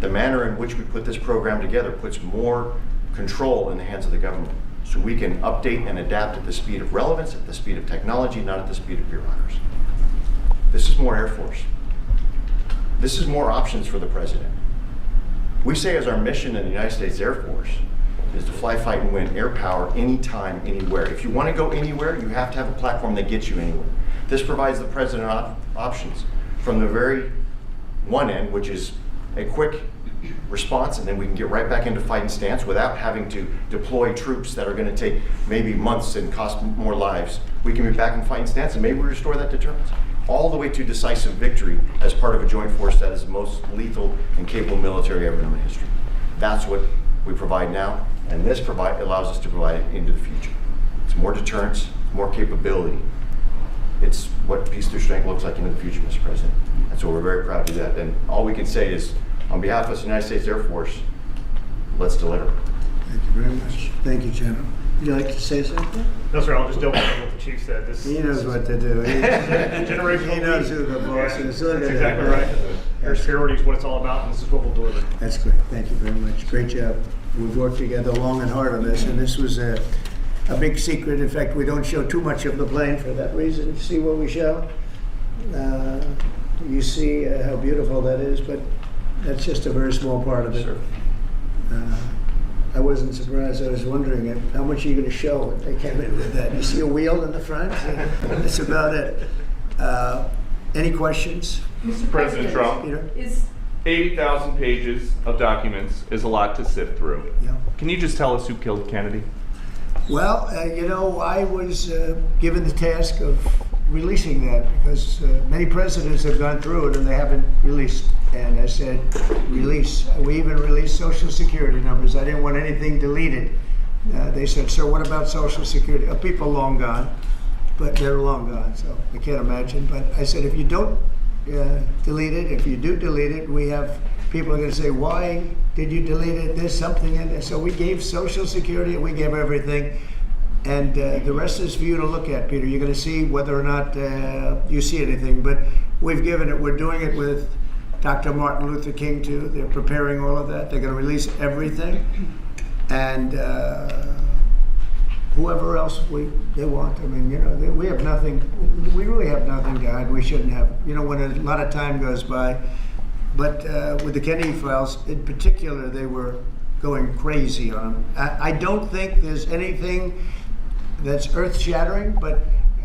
The manner in which we put this program together puts more control in the hands of the government, so we can update and adapt at the speed of relevance, at the speed of technology, not at the speed of bureaucrats. This is more Air Force. This is more options for the President. We say as our mission in the United States Air Force is to fly, fight, and win air power anytime, anywhere. If you want to go anywhere, you have to have a platform that gets you anywhere. This provides the President options from the very one end, which is a quick response, and then we can get right back into fight and stance without having to deploy troops that are going to take maybe months and cost more lives. We can be back in fight and stance, and maybe we restore that deterrence. All the way to decisive victory as part of a joint force that is the most lethal and capable military ever known in history. That's what we provide now, and this allows us to provide it into the future. It's more deterrence, more capability. It's what peace through strength looks like into the future, Mr. President. And so we're very proud to do that. And all we can say is, on behalf of the United States Air Force, let's deliver. Thank you very much. Thank you, General. Would you like to say something? No, sir. I'll just double check what the chief said. He knows what to do. He knows who the boss is. That's exactly right. Air security is what it's all about, and this is what we'll deliver. That's great. Thank you very much. Great job. We've worked together long and hard on this, and this was a big secret. In fact, we don't show too much of the plane for that reason. See what we show? You see how beautiful that is, but that's just a very small part of it. Sure. I wasn't surprised. I was wondering how much are you going to show when they came in with that. You see a wheel in the front? That's about it. Any questions? Mr. President Trump, Is 80,000 pages of documents is a lot to sift through. Yeah. Can you just tell us who killed Kennedy? Well, I was given the task of releasing that because many presidents have gone through it and they haven't released. And I said, release. We even released Social Security numbers. I didn't want anything deleted. They said, sir, what about Social Security? People long gone, but they're long gone, so I can't imagine. But I said, if you don't delete it, if you do delete it, we have people are going to say, why did you delete it? There's something in there. So we gave Social Security, we gave everything. And the rest is for you to look at, Peter. You're going to see whether or not you see anything. But we've given it. We're doing it with Dr. Martin Luther King, too. They're preparing all of that. They're going to release everything. And whoever else they want. I mean, we have nothing. We really have nothing to hide. We shouldn't have. When a lot of time goes by. But with the Kennedy files, in particular, they were going crazy on them. I don't think there's anything that's earth-shattering, but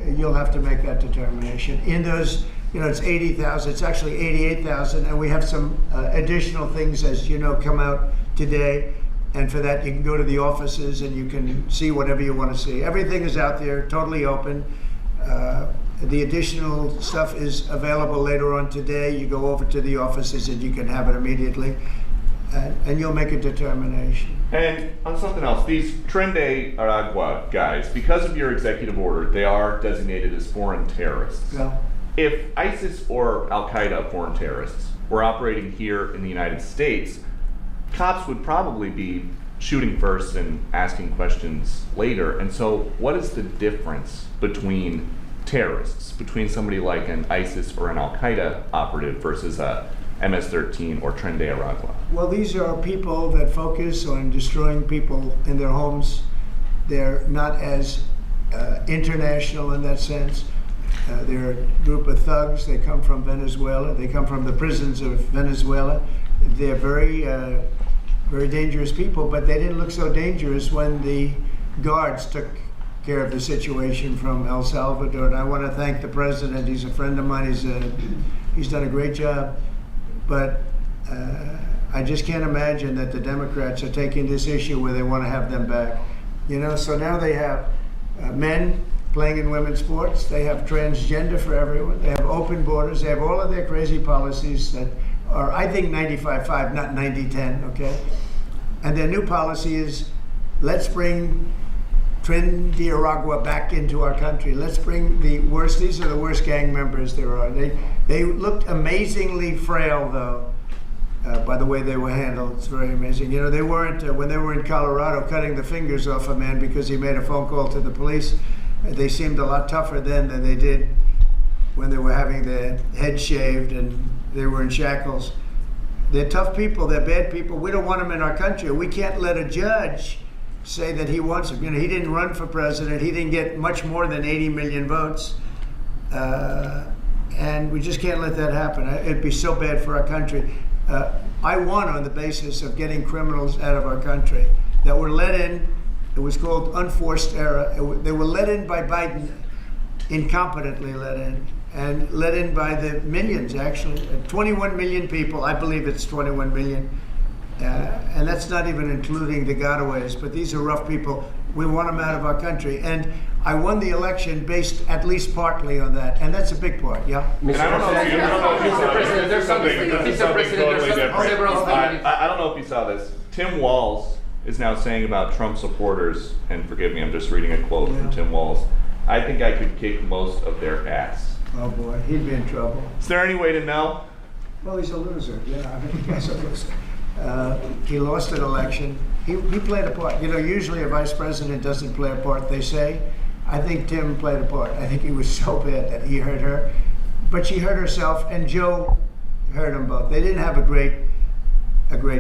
you'll have to make that determination. In those, it's 80,000, it's actually 88,000, and we have some additional things, as you know, come out today. And for that, you can go to the offices and you can see whatever you want to see. Everything is out there, totally open. The additional stuff is available later on today. You go over to the offices and you can have it immediately. And you'll make a determination. And on something else, these Tren de Aragua guys, because of your executive order, they are designated as foreign terrorists. Yeah. If ISIS or Al-Qaeda foreign terrorists were operating here in the United States, cops would probably be shooting first and asking questions later. And so what is the difference between terrorists, between somebody like an ISIS or an Al-Qaeda operative versus a MS-13 or Tren de Aragua? Well, these are people that focus on destroying people in their homes. They're not as international in that sense. They're a group of thugs. They come from Venezuela. They come from the prisons of Venezuela. They're very, very dangerous people, but they didn't look so dangerous when the guards took care of the situation from El Salvador. And I want to thank the president. He's a friend of mine. He's done a great job. But I just can't imagine that the Democrats are taking this issue where they want to have them back. So now they have men playing in women's sports. They have transgender for everyone. They have open borders. They have all of their crazy policies that are, I think, 95-5, not 90-10, okay? And their new policy is, let's bring Tren de Aragua back into our country. Let's bring the worst, these are the worst gang members there are. They looked amazingly frail, though, by the way they were handled. It's very amazing. They weren't, when they were in Colorado cutting the fingers off a man because he made a phone call to the police, they seemed a lot tougher then than they did when they were having their head shaved and they were in shackles. They're tough people, they're bad people. We don't want them in our country. We can't let a judge say that he wants him. He didn't run for president. He didn't get much more than 80 million votes. And we just can't let that happen. It'd be so bad for our country. I won on the basis of getting criminals out of our country that were let in. It was called unforced error. They were let in by Biden, incompetently let in, and let in by the millions, actually. 21 million people, I believe it's 21 million. And that's not even including the gotaways, but these are rough people. We want them out of our country. And I won the election based at least partly on that, and that's a big part, yeah? And I don't know if you saw this. Tim Walz is now saying about Trump supporters, and forgive me, I'm just reading a quote from Tim Walz, I think I could kick most of their ass. Oh boy, he'd be in trouble. Is there any way to know? Well, he's a loser, yeah, I mean, he's a loser. He lost an election. He played a part. Usually a vice president doesn't play a part, they say. I think Tim played a part. I think he was so bad that he hurt her. But she hurt herself, and Joe hurt them both. They didn't have a great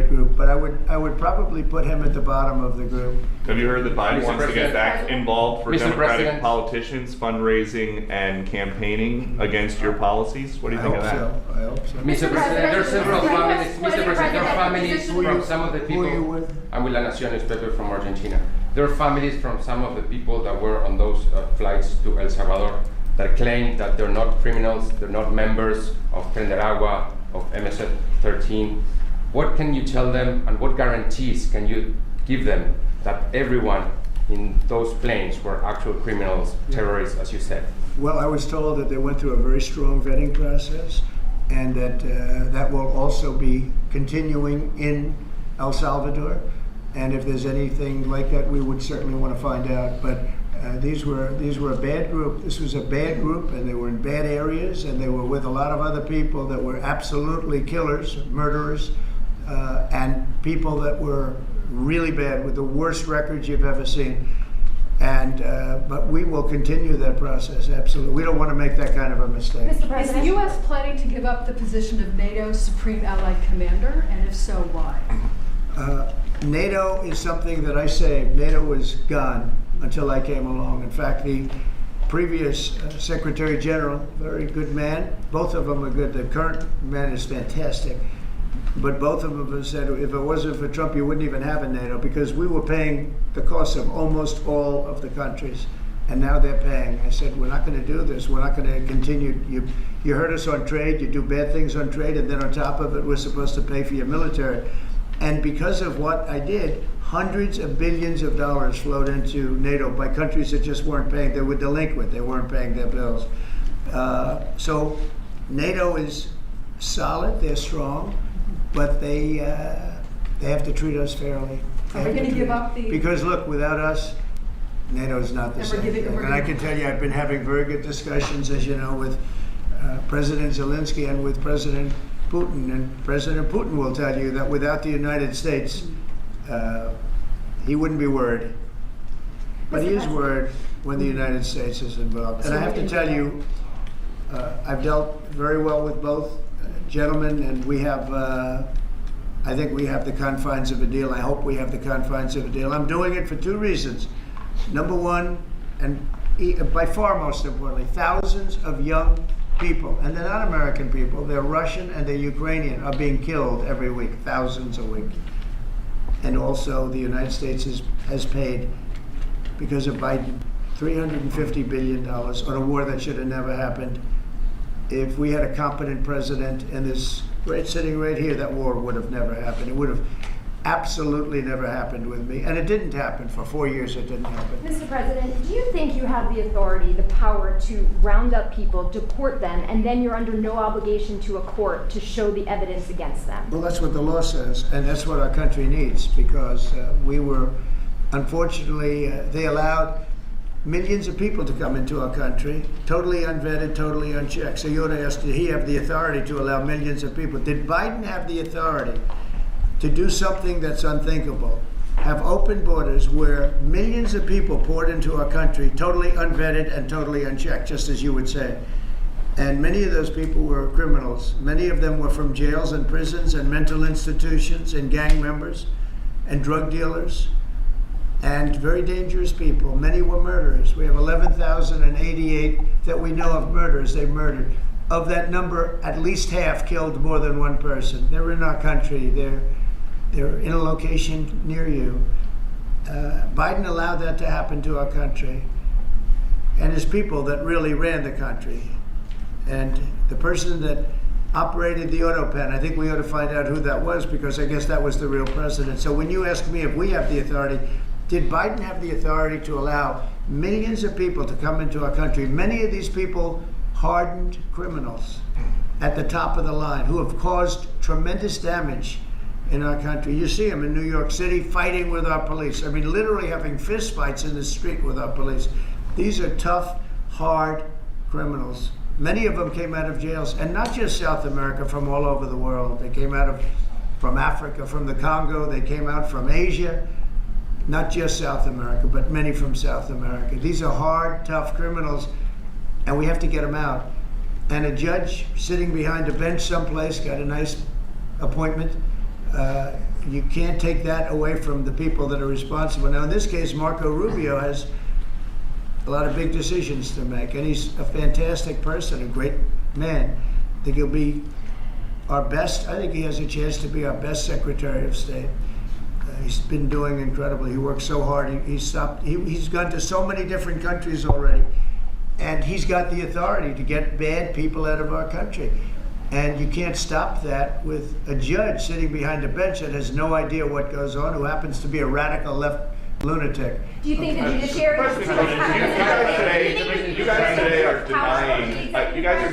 group, but I would probably put him at the bottom of the group. Have you heard that Biden wants to get back involved for Democratic politicians, fundraising and campaigning against your policies? What do you think of that? I hope so. Mr. President, there are several families. Mr. President, there are families from some of the people. I'm with La Nación newspaper from Argentina. There are families from some of the people that were on those flights to El Salvador that claim that they're not criminals, they're not members of Tren de Aragua, of MS-13. What can you tell them, and what guarantees can you give them that everyone in those planes were actual criminals, terrorists, as you said? Well, I was told that they went through a very strong vetting process, and that that will also be continuing in El Salvador. And if there's anything like that, we would certainly want to find out. But these were a bad group. This was a bad group, and they were in bad areas, and they were with a lot of other people that were absolutely killers, murderers. And people that were really bad with the worst records you've ever seen. And but we will continue that process, absolutely. We don't want to make that kind of a mistake. Mr. President, is the U.S. planning to give up the position of NATO's Supreme Allied Commander, and if so, why? NATO is something that I saved. NATO was gone until I came along. In fact, the previous Secretary General, very good man, both of them are good. The current man is fantastic. But both of them have said if it wasn't for Trump, you wouldn't even have a NATO, because we were paying the cost of almost all of the countries. And now they're paying. I said, we're not going to do this. We're not going to continue. You hurt us on trade. You do bad things on trade. And then on top of it, we're supposed to pay for your military. And because of what I did, hundreds of billions of dollars flowed into NATO by countries that just weren't paying. They were delinquent. They weren't paying their bills. So NATO is solid. They're strong. But they have to treat us fairly. Are we going to give up the... Because look, without us, NATO is not the same thing. And I can tell you, I've been having very good discussions, as you know, with President Zelensky and with President Putin. And President Putin will tell you that without the United States, he wouldn't be worried. But he is worried when the United States is involved. And I have to tell you, I've dealt very well with both gentlemen, and we have, I think we have the confines of a deal. I hope we have the confines of a deal. I'm doing it for two reasons. Number one, and by far most importantly, thousands of young people, and they're not American people, they're Russian and they're Ukrainian, are being killed every week, thousands a week. And also the United States has paid, because of Biden, $350 billion on a war that should have never happened. If we had a competent president and this sitting right here, that war would have never happened. It would have absolutely never happened with me. And it didn't happen. For 4 years, it didn't happen. Mr. President, do you think you have the authority, the power to round up people, deport them, and then you're under no obligation to a court to show the evidence against them? Well, that's what the law says, and that's what our country needs, because we were, unfortunately, they allowed millions of people to come into our country, totally unvetted, totally unchecked. So you ought to ask, did he have the authority to allow millions of people? Did Biden have the authority to do something that's unthinkable? Have open borders where millions of people poured into our country, totally unvetted and totally unchecked, just as you would say. And many of those people were criminals. Many of them were from jails and prisons and mental institutions and gang members and drug dealers and very dangerous people. Many were murderers. We have 11,088 that we know of murderers they murdered. Of that number, at least half killed more than one person. They're in our country. They're in a location near you. Biden allowed that to happen to our country. And his people that really ran the country. And the person that operated the auto pen, I think we ought to find out who that was, because I guess that was the real president. So when you ask me if we have the authority, did Biden have the authority to allow millions of people to come into our country? Many of these people hardened criminals at the top of the line who have caused tremendous damage in our country. You see them in New York City fighting with our police. I mean, literally having fist fights in the street with our police. These are tough, hard criminals. Many of them came out of jails, and not just South America, from all over the world. They came out from Africa, from the Congo. They came out from Asia. Not just South America, but many from South America. These are hard, tough criminals, and we have to get them out. And a judge sitting behind a bench someplace got a nice appointment. You can't take that away from the people that are responsible. Now, in this case, Marco Rubio has a lot of big decisions to make, and he's a fantastic person, a great man. I think he'll be our best. I think he has a chance to be our best Secretary of State. He's been doing incredibly. He works so hard. He's gone to so many different countries already. And he's got the authority to get bad people out of our country. And you can't stop that with a judge sitting behind a bench that has no idea what goes on, who happens to be a radical left lunatic. Do you think the judiciary You guys today are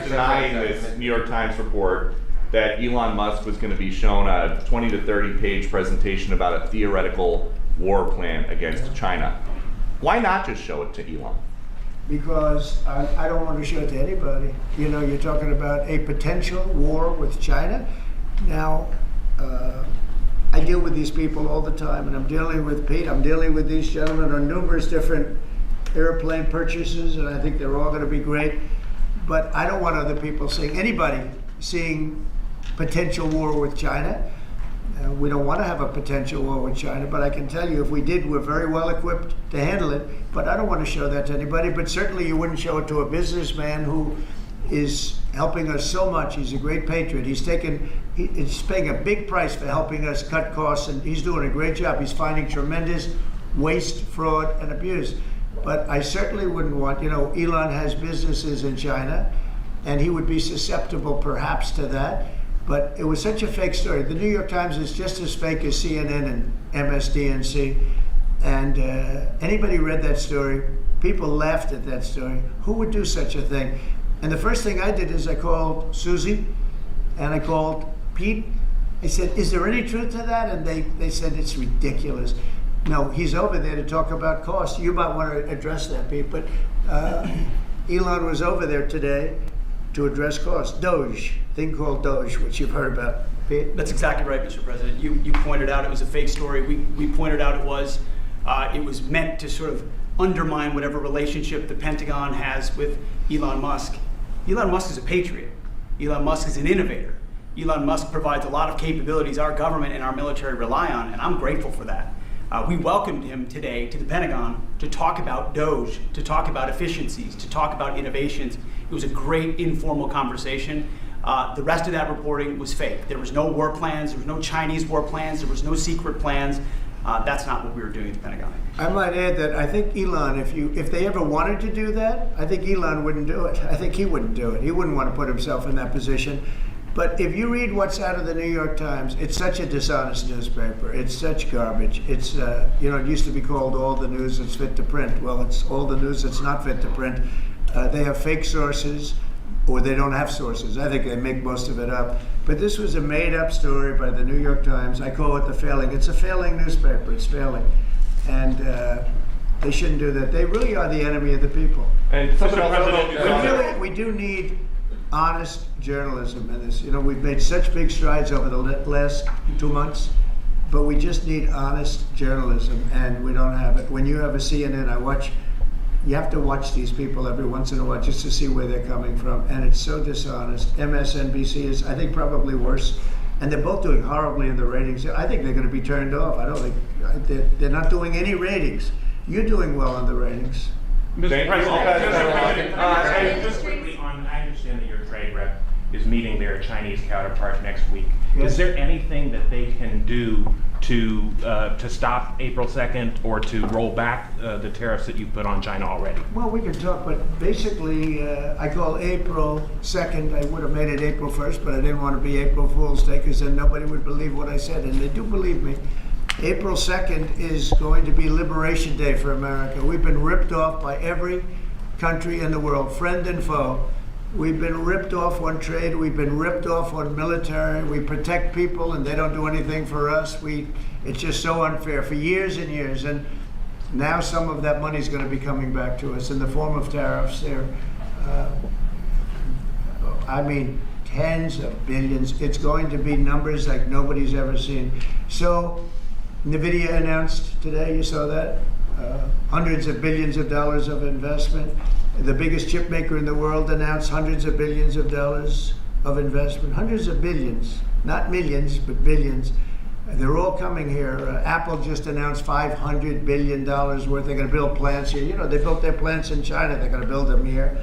denying this New York Times report that Elon Musk was going to be shown a 20 to 30 page presentation about a theoretical war plan against China. Why not just show it to Elon? Because I don't want to show it to anybody. You know, you're talking about a potential war with China. Now, I deal with these people all the time, and I'm dealing with Pete, I'm dealing with these gentlemen on numerous different airplane purchases, and I think they're all going to be great. But I don't want other people seeing, anybody seeing potential war with China. We don't want to have a potential war with China, but I can tell you if we did, we're very well equipped to handle it. But I don't want to show that to anybody, but certainly you wouldn't show it to a businessman who is helping us so much. He's a great patriot. He's paying a big price for helping us cut costs, and he's doing a great job. He's finding tremendous waste, fraud, and abuse. But I certainly wouldn't want, Elon has businesses in China, and he would be susceptible perhaps to that. But it was such a fake story. The New York Times is just as fake as CNN and MSDNC. And anybody read that story, people laughed at that story. Who would do such a thing? And the first thing I did is I called Susie and I called Pete. I said, is there any truth to that? And they said, it's ridiculous. No, he's over there to talk about cost. You might want to address that, Pete. But Elon was over there today to address cost. Doge, thing called Doge, which you've heard about. Pete? That's exactly right, Mr. President. You pointed out it was a fake story. We pointed out it was meant to sort of undermine whatever relationship the Pentagon has with Elon Musk. Elon Musk is a patriot. Elon Musk is an innovator. Elon Musk provides a lot of capabilities our government and our military rely on, and I'm grateful for that. We welcomed him today to the Pentagon to talk about Doge, to talk about efficiencies, to talk about innovations. It was a great informal conversation. The rest of that reporting was fake. There was no war plans, there was no Chinese war plans, there was no secret plans. That's not what we were doing at the Pentagon. I might add that I think Elon, if they ever wanted to do that, I think Elon wouldn't do it. I think he wouldn't do it. He wouldn't want to put himself in that position. But if you read what's out of the New York Times, it's such a dishonest newspaper. It's such garbage. It's, it used to be called all the news that's fit to print. Well, it's all the news that's not fit to print. They have fake sources, or they don't have sources. I think they make most of it up. But this was a made-up story by the New York Times. I call it the failing. It's a failing newspaper. It's failing. And they shouldn't do that. They really are the enemy of the people. And we do need honest journalism in this. We've made such big strides over the last 2 months, but we just need honest journalism, and we don't have it. When you have a CNN, you have to watch these people every once in a while just to see where they're coming from, and it's so dishonest. MSNBC is, I think, probably worse, and they're both doing horribly in the ratings. I think they're going to be turned off. I don't think they're not doing any ratings. You're doing well on the ratings. Mr. President, just quickly I understand that your trade rep is meeting their Chinese counterpart next week. Yes. Is there anything that they can do to stop April 2nd or to roll back the tariffs that you've put on China already? Well, we can talk, but basically, I call April 2nd. I would have made it April 1st, but I didn't want to be April Fool's Day because then nobody would believe what I said, and they do believe me. April 2nd is going to be Liberation Day for America. We've been ripped off by every country in the world, friend and foe. We've been ripped off on trade. We've been ripped off on military. We protect people and they don't do anything for us. It's just so unfair for years and years. And now some of that money is going to be coming back to us in the form of tariffs. Tens of billions. It's going to be numbers like nobody's ever seen. So NVIDIA announced today, you saw that, hundreds of billions of dollars of investment. The biggest chip maker in the world announced hundreds of billions of dollars of investment. Hundreds of billions, not millions, but billions. They're all coming here. Apple just announced $500 billion worth. They're going to build plants here. They built their plants in China. They're going to build them here.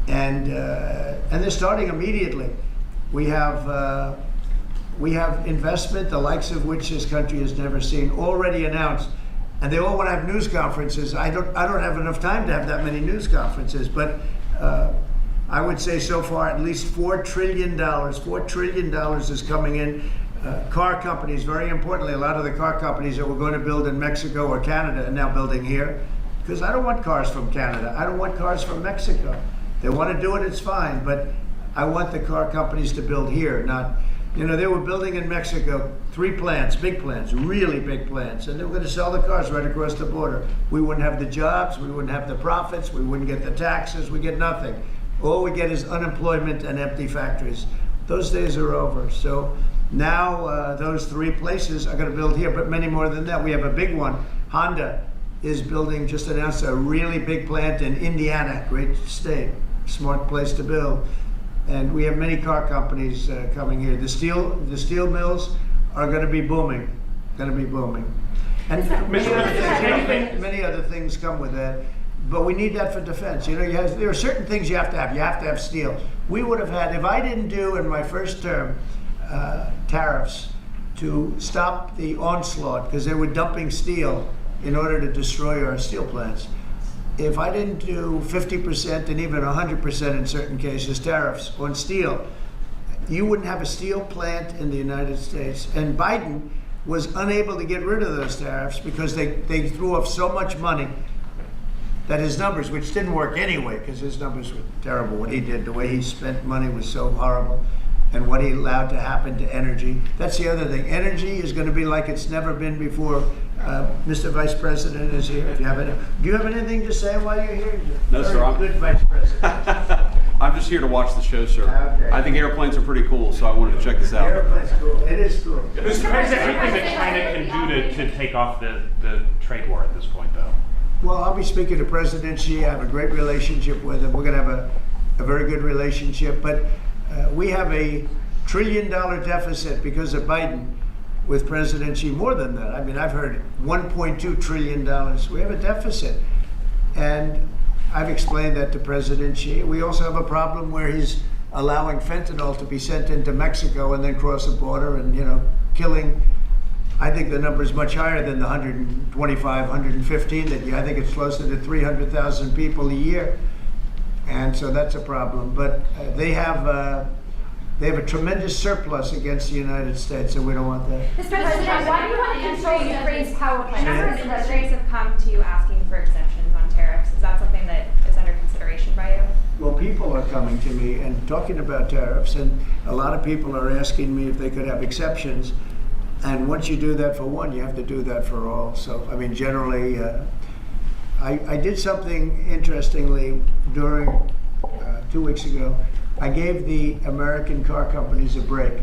And they're starting immediately. We have investment, the likes of which this country has never seen, already announced. And they all want to have news conferences. I don't have enough time to have that many news conferences, but I would say so far at least $4 trillion. $4 trillion is coming in. Car companies, very importantly, a lot of the car companies that were going to build in Mexico or Canada are now building here, because I don't want cars from Canada. I don't want cars from Mexico. They want to do it, it's fine, but I want the car companies to build here, not... they were building in Mexico 3 plants, big plants, really big plants, and they were going to sell the cars right across the border. We wouldn't have the jobs, we wouldn't have the profits, we wouldn't get the taxes, we get nothing. All we get is unemployment and empty factories. Those days are over. So now those 3 places are going to build here, but many more than that. We have a big one. Honda is building, just announced a really big plant in Indiana, great state, smart place to build. And we have many car companies coming here. The steel mills are going to be booming, And many other things come with that. but we need that for defense. You know, there are certain things you have to have. You have to have steel. We would have had, if I didn't do in my first term tariffs to stop the onslaught, because they were dumping steel in order to destroy our steel plants. If I didn't do 50% and even 100% in certain cases tariffs on steel, you wouldn't have a steel plant in the United States. And Biden was unable to get rid of those tariffs because they threw off so much money that his numbers, which didn't work anyway, because his numbers were terrible. What he did, the way he spent money was so horrible, and what he allowed to happen to energy. That's the other thing. Energy is going to be like it's never been before. Mr. Vice President is here. If you have do you have anything to say while you're here? No, sir. I'm good, Vice President. I'm just here to watch the show, sir. Okay. I think airplanes are pretty cool, so I wanted to check this out. Airplane's cool. It is cool. Is there anything that China can do to take off the trade war at this point, though? Well, I'll be speaking to President Xi. I have a great relationship with him. We're going to have a very good relationship. But we have a $1 trillion deficit because of Biden with President Xi. More than that. I mean, I've heard $1.2 trillion. We have a deficit. And I've explained that to President Xi. We also have a problem where he's allowing fentanyl to be sent into Mexico and then cross the border and, killing. I think the number is much higher than the 125, 115 that I think it's closer to 300,000 people a year. And so that's a problem. But they have a tremendous surplus against the United States, and we don't want that. Mr. President, why do you want to control Ukraine's power plant? Members of the states have come to you asking for exemptions on tariffs. Is that something that is under consideration by you? Well, people are coming to me and talking about tariffs, and a lot of people are asking me if they could have exceptions. And once you do that for one, you have to do that for all. So, I mean, generally, I did something interestingly during 2 weeks ago. I gave the American car companies a break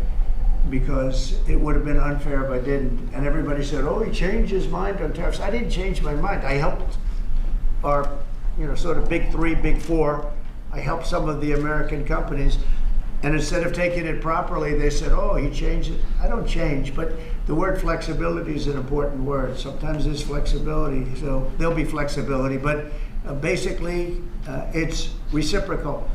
because it would have been unfair if I didn't. And everybody said, oh, he changed his mind on tariffs. I didn't change my mind. I helped our, sort of big three, big four. I helped some of the American companies. And instead of taking it properly, they said, oh, he changed it. I don't change, but the word flexibility is an important word. Sometimes there's flexibility, so there'll be flexibility, but basically it's reciprocal.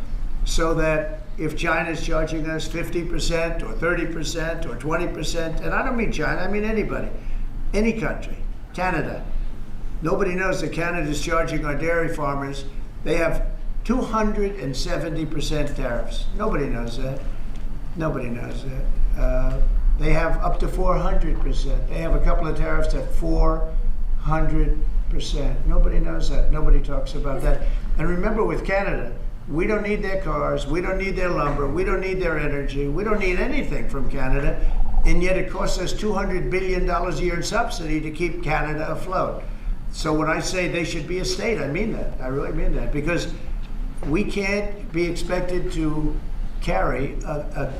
So that if China's charging us 50% or 30% or 20%, and I don't mean China, I mean anybody, any country, Canada. Nobody knows that Canada's charging our dairy farmers. They have 270% tariffs. Nobody knows that. Nobody knows that. They have up to 400%. They have a couple of tariffs at 400%. Nobody knows that. Nobody talks about that. And remember, with Canada, we don't need their cars, we don't need their lumber, we don't need their energy, we don't need anything from Canada, and yet it costs us $200 billion a year in subsidy to keep Canada afloat. So when I say they should be a state, I mean that. I really mean that, because we can't be expected to carry a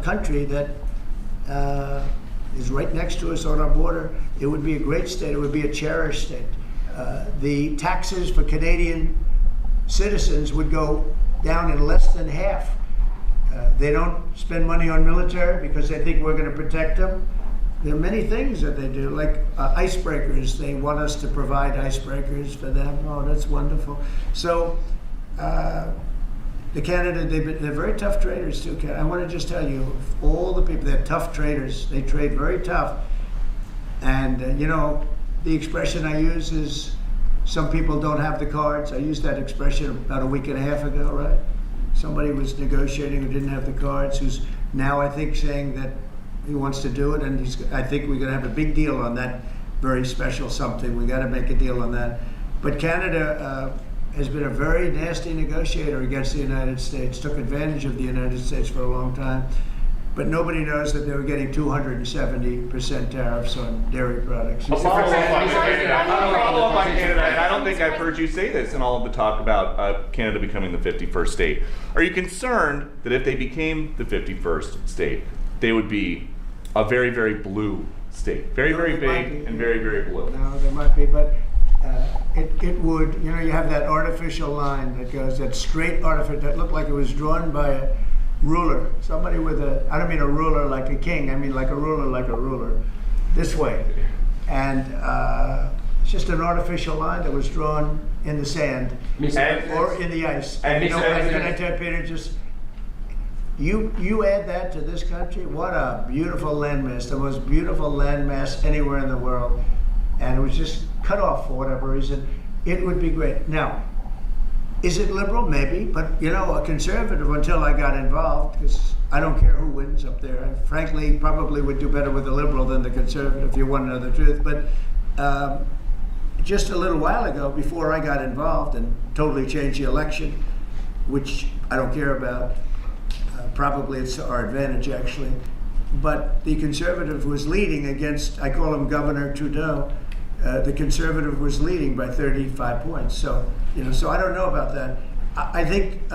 country that is right next to us on our border. It would be a great state. It would be a cherished state. The taxes for Canadian citizens would go down in less than half. They don't spend money on military because they think we're going to protect them. There are many things that they do, like icebreakers. They want us to provide icebreakers for them. Oh, that's wonderful. So the Canada, they're very tough traders too. I want to just tell you, all the people, they're tough traders. They trade very tough. And the expression I use is, some people don't have the cards. I used that expression about a week and a half ago, right? Somebody was negotiating who didn't have the cards, who's now, I think, saying that he wants to do it, and I think we're going to have a big deal on that very special something. We got to make a deal on that. But Canada has been a very nasty negotiator against the United States, took advantage of the United States for a long time. But nobody knows that they were getting 270% tariffs on dairy products. A follow-up on Canada, and I don't think I've heard you say this in all of the talk about Canada becoming the 51st state. Are you concerned that if they became the 51st state, they would be a very, very blue state? Very, very big and very, very blue. No, there might be, but it would, you have that artificial line that goes, that straight artificial, that looked like it was drawn by a ruler. Somebody with I don't mean a ruler like a king, I mean like a ruler, this way. And it's just an artificial line that was drawn in the sand or in the ice. And you know, can I tell Peter, just you add that to this country, what a beautiful landmass, the most beautiful landmass anywhere in the world, and it was just cut off for whatever reason. It would be great. Now, is it liberal? Maybe, but you know, a conservative until I got involved, because I don't care who wins up there. I frankly probably would do better with a liberal than the conservative, if you want to know the truth. But just a little while ago, before I got involved and totally changed the election, which I don't care about, probably it's to our advantage actually, but the conservative was leading against, I call him Governor Trudeau, the conservative was leading by 35 points. So, you know, so I don't know about that. I think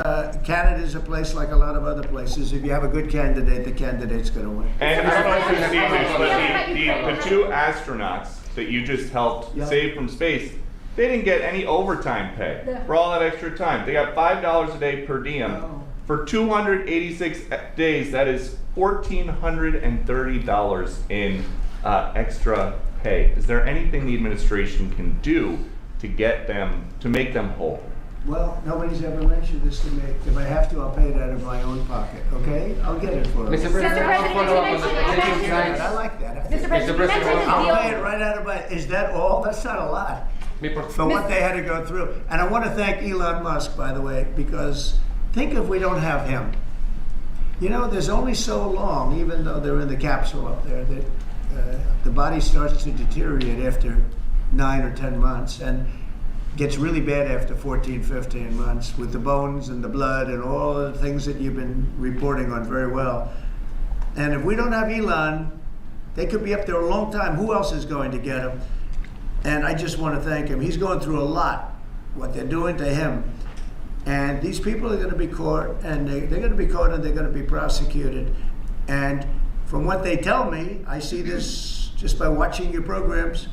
Canada is a place like a lot of other places. If you have a good candidate, the candidate's going to win. And I don't know if you've seen this, but the two astronauts that you just helped save from space, they didn't get any overtime pay for all that extra time. They got $5 a day per diem. For 286 days, that is $1,430 in extra pay. Is there anything the administration can do to get them, to make them whole? Well, nobody's ever mentioned this to me. If I have to, I'll pay it out of my own pocket, okay? I'll get it for them. Mr. President, I like that. Mr. President, I'll pay it right out of my, is that all? That's not a lot. For what they had to go through. And I want to thank Elon Musk, by the way, because think if we don't have him. You know, there's only so long, even though they're in the capsule up there, that the body starts to deteriorate after 9 or 10 months and gets really bad after 14, 15 months with the bones and the blood and all the things that you've been reporting on very well. And if we don't have Elon, they could be up there a long time. Who else is going to get him? And I just want to thank him. He's going through a lot, what they're doing to him. And these people are going to be caught, and they're going to be caught, and they're going to be prosecuted. And from what they tell me, I see this just by watching your programs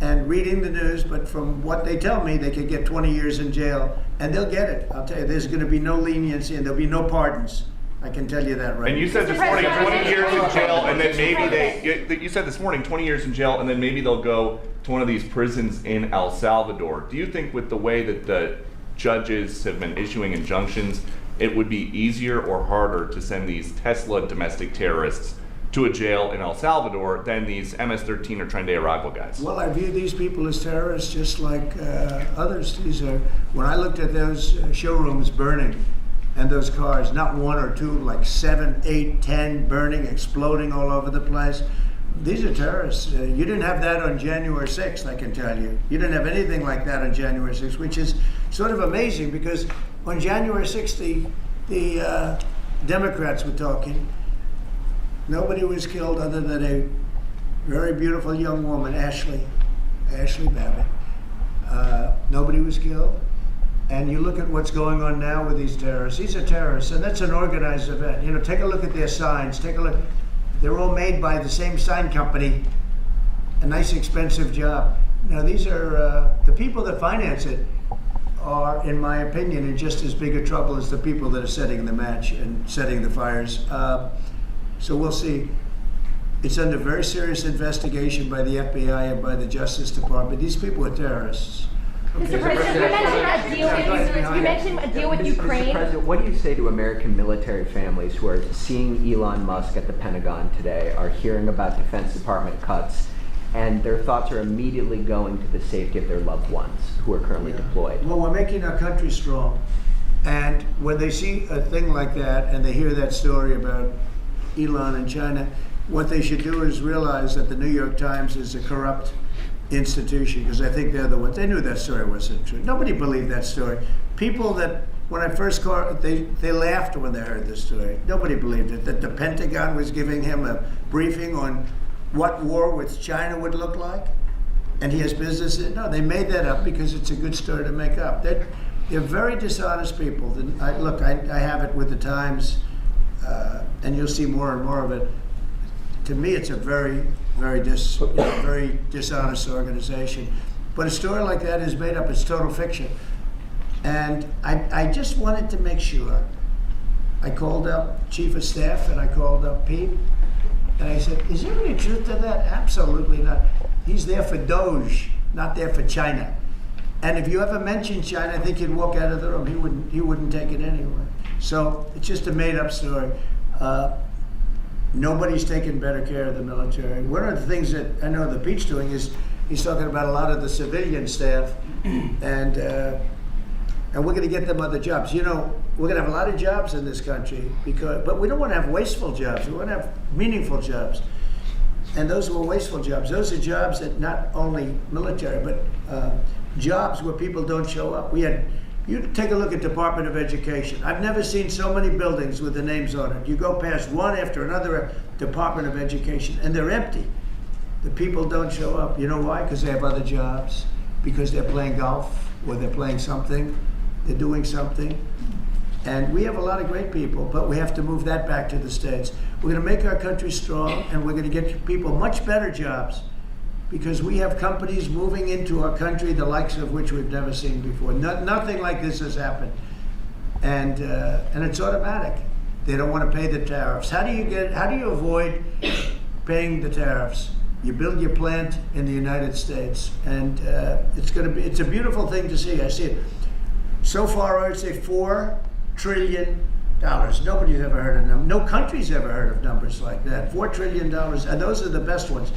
and reading the news, but from what they tell me, they could get 20 years in jail, and they'll get it. I'll tell you, there's going to be no leniency, and there'll be no pardons. I can tell you that right now. And you said this morning 20 years in jail, and then maybe you said this morning 20 years in jail, and then maybe they'll go to one of these prisons in El Salvador. Do you think with the way that the judges have been issuing injunctions, it would be easier or harder to send these Tesla domestic terrorists to a jail in El Salvador than these MS-13 or Tren de Aragua guys? Well, I view these people as terrorists just like others. These are, when I looked at those showrooms burning and those cars, not one or two, like 7, 8, 10 burning, exploding all over the place. These are terrorists. You didn't have that on January 6th, I can tell you. You didn't have anything like that on January 6th, which is sort of amazing because on January 6th, the Democrats were talking. Nobody was killed other than a very beautiful young woman, Ashley Babbitt. Nobody was killed. And you look at what's going on now with these terrorists. These are terrorists, and that's an organized event. You know, take a look at their signs. Take a look. They're all made by the same sign company. A nice, expensive job. Now, these are the people that finance it are, in my opinion, in just as big a trouble as the people that are setting the match and setting the fires. So we'll see. It's under very serious investigation by the FBI and by the Justice Department. These people are terrorists. Mr. President, you mentioned a deal with Ukraine. Mr. President, what do you say to American military families who are seeing Elon Musk at the Pentagon today, are hearing about Defense Department cuts, and their thoughts are immediately going to the safety of their loved ones who are currently deployed? Well, we're making our country strong. And when they see a thing like that and they hear that story about Elon and China, what they should do is realize that the New York Times is a corrupt institution, because I think they're the ones. They knew that story wasn't true. Nobody believed that story. People that, when I first called, they laughed when they heard the story. Nobody believed it. That the Pentagon was giving him a briefing on what war with China would look like, and he has business in. No, they made that up because it's a good story to make up. They're very dishonest people. Look, I have it with the Times, and you'll see more and more of it. To me, it's a very dishonest organization. But a story like that is made up. It's total fiction. And I just wanted to make sure. I called up Chief of Staff and I called up Pete. And I said, is there any truth to that? Absolutely not. He's there for Doge, not there for China. And if you ever mention China, I think he'd walk out of the room. He wouldn't take it anyway. So it's just a made-up story. Nobody's taking better care of the military. One of the things that I know that Pete's doing is he's talking about a lot of the civilian staff, and we're going to get them other jobs. You know, we're going to have a lot of jobs in this country, but we don't want to have wasteful jobs. We want to have meaningful jobs. And those were wasteful jobs. Those are jobs that not only military, but jobs where people don't show up. You take a look at Department of Education. I've never seen so many buildings with the names on it. You go past one after another Department of Education, and they're empty. The people don't show up. You know why? Because they have other jobs, because they're playing golf, or they're playing something, they're doing something. And we have a lot of great people, but we have to move that back to the States. We're going to make our country strong, and we're going to get people much better jobs, because we have companies moving into our country, the likes of which we've never seen before. Nothing like this has happened. And it's automatic. They don't want to pay the tariffs. How do you avoid paying the tariffs? You build your plant in the United States, and it's a beautiful thing to see. I see it. So far, I would say $4 trillion. Nobody's ever heard of them. No country's ever heard of numbers like that. $4 trillion, and those are the best ones.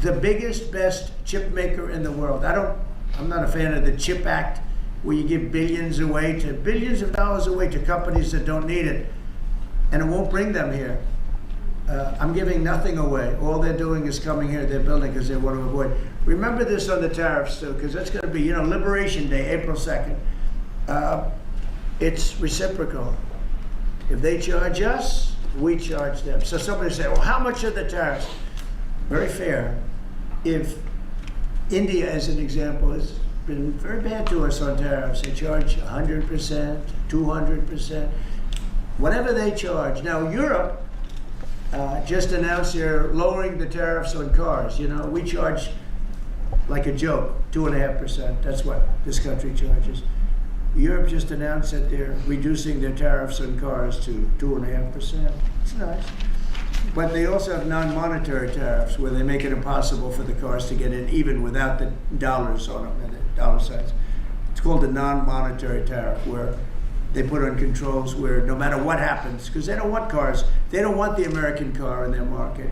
The biggest, best chip maker in the world. I'm not a fan of the CHIP Act, where you give billions of dollars away to companies that don't need it, and it won't bring them here. I'm giving nothing away. All they're doing is coming here, they're building because they want to avoid. Remember this on the tariffs too, because that's going to be, Liberation Day, April 2nd. It's reciprocal. If they charge us, we charge them. So somebody say, well, how much are the tariffs? Very fair. If India, as an example, has been very bad to us on tariffs, they charge 100%, 200%, whatever they charge. Now, Europe just announced they're lowering the tariffs on cars. We charge like a joke, 2.5%. That's what this country charges. Europe just announced that they're reducing their tariffs on cars to 2.5%. It's nice. But they also have non-monetary tariffs, where they make it impossible for the cars to get in, even without the dollars on them and the dollar signs. It's called a non-monetary tariff, where they put on controls where no matter what happens, because they don't want cars, they don't want the American car in their market.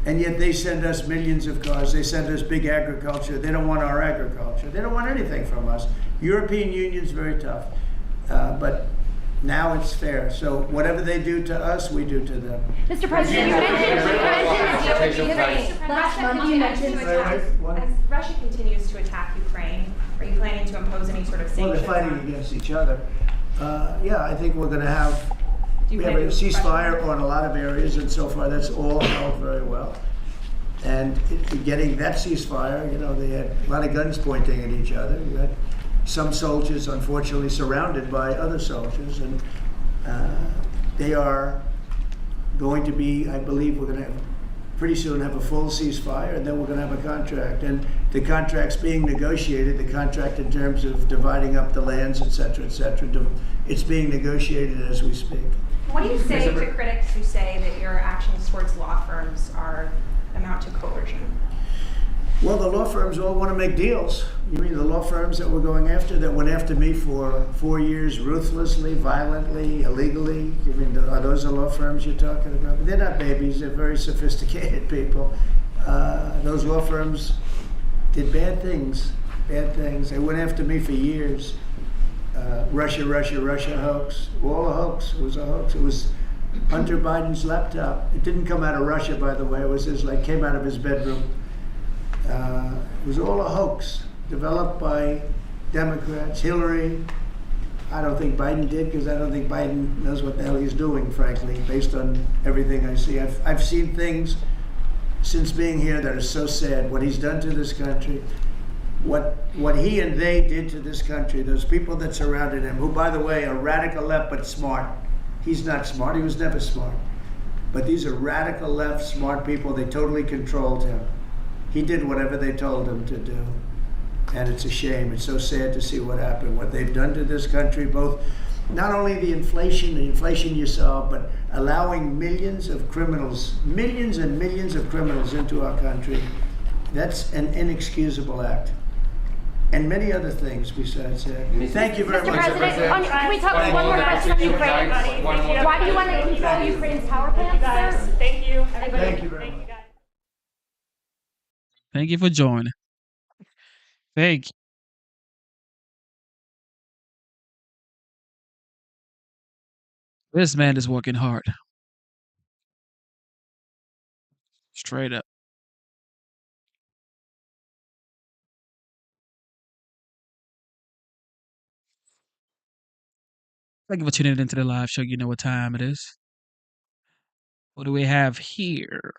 And yet they send us millions of cars, they send us big agriculture, they don't want our agriculture, they don't want anything from us. European Union's very tough, but now it's fair. So whatever they do to us, we do to them. Mr. President, you mentioned as Russia continues to attack Ukraine, are you planning to impose any sort of sanctions? Well, they're fighting against each other. I think we're going to have a ceasefire on a lot of areas, and so far that's all held very well. And getting that ceasefire, they had a lot of guns pointing at each other. You had some soldiers, unfortunately, surrounded by other soldiers, and they are going to be, I believe, we're going to pretty soon have a full ceasefire, and then we're going to have a contract. And the contract's being negotiated, the contract in terms of dividing up the lands, et cetera, it's being negotiated as we speak. What do you say to critics who say that your actions towards law firms amount to coercion? Well, the law firms all want to make deals. You mean the law firms that we're going after, that went after me for 4 years, ruthlessly, violently, illegally? You mean, are those the law firms you're talking about? They're not babies, they're very sophisticated people. Those law firms did bad things. They went after me for years. Russia hoax, all a hoax. It was a hoax. It was Hunter Biden's laptop. It didn't come out of Russia, by the way. It was came out of his bedroom. It was all a hoax, developed by Democrats. Hillary, I don't think Biden did, because I don't think Biden knows what the hell he's doing, frankly, based on everything I see. I've seen things since being here that are so sad. What he's done to this country, what he and they did to this country, those people that surrounded him, who, by the way, are radical left but smart. He's not smart. He was never smart. But these are radical left, smart people. They totally controlled him. He did whatever they told him to do. And it's a shame. It's so sad to see what happened, what they've done to this country, both not only the inflation you saw, but allowing millions and millions of criminals into our country. That's an inexcusable act. And many other things besides that. Thank you very Mr. much. President, can we talk one more question on Ukraine? Why do you want to control Ukraine's power plants, sir? Thank you. Thank you very much. Thank you for joining. Thank you. This man is working hard. Straight up. Thank you for tuning into the live show. You know what time it is. What do we have here?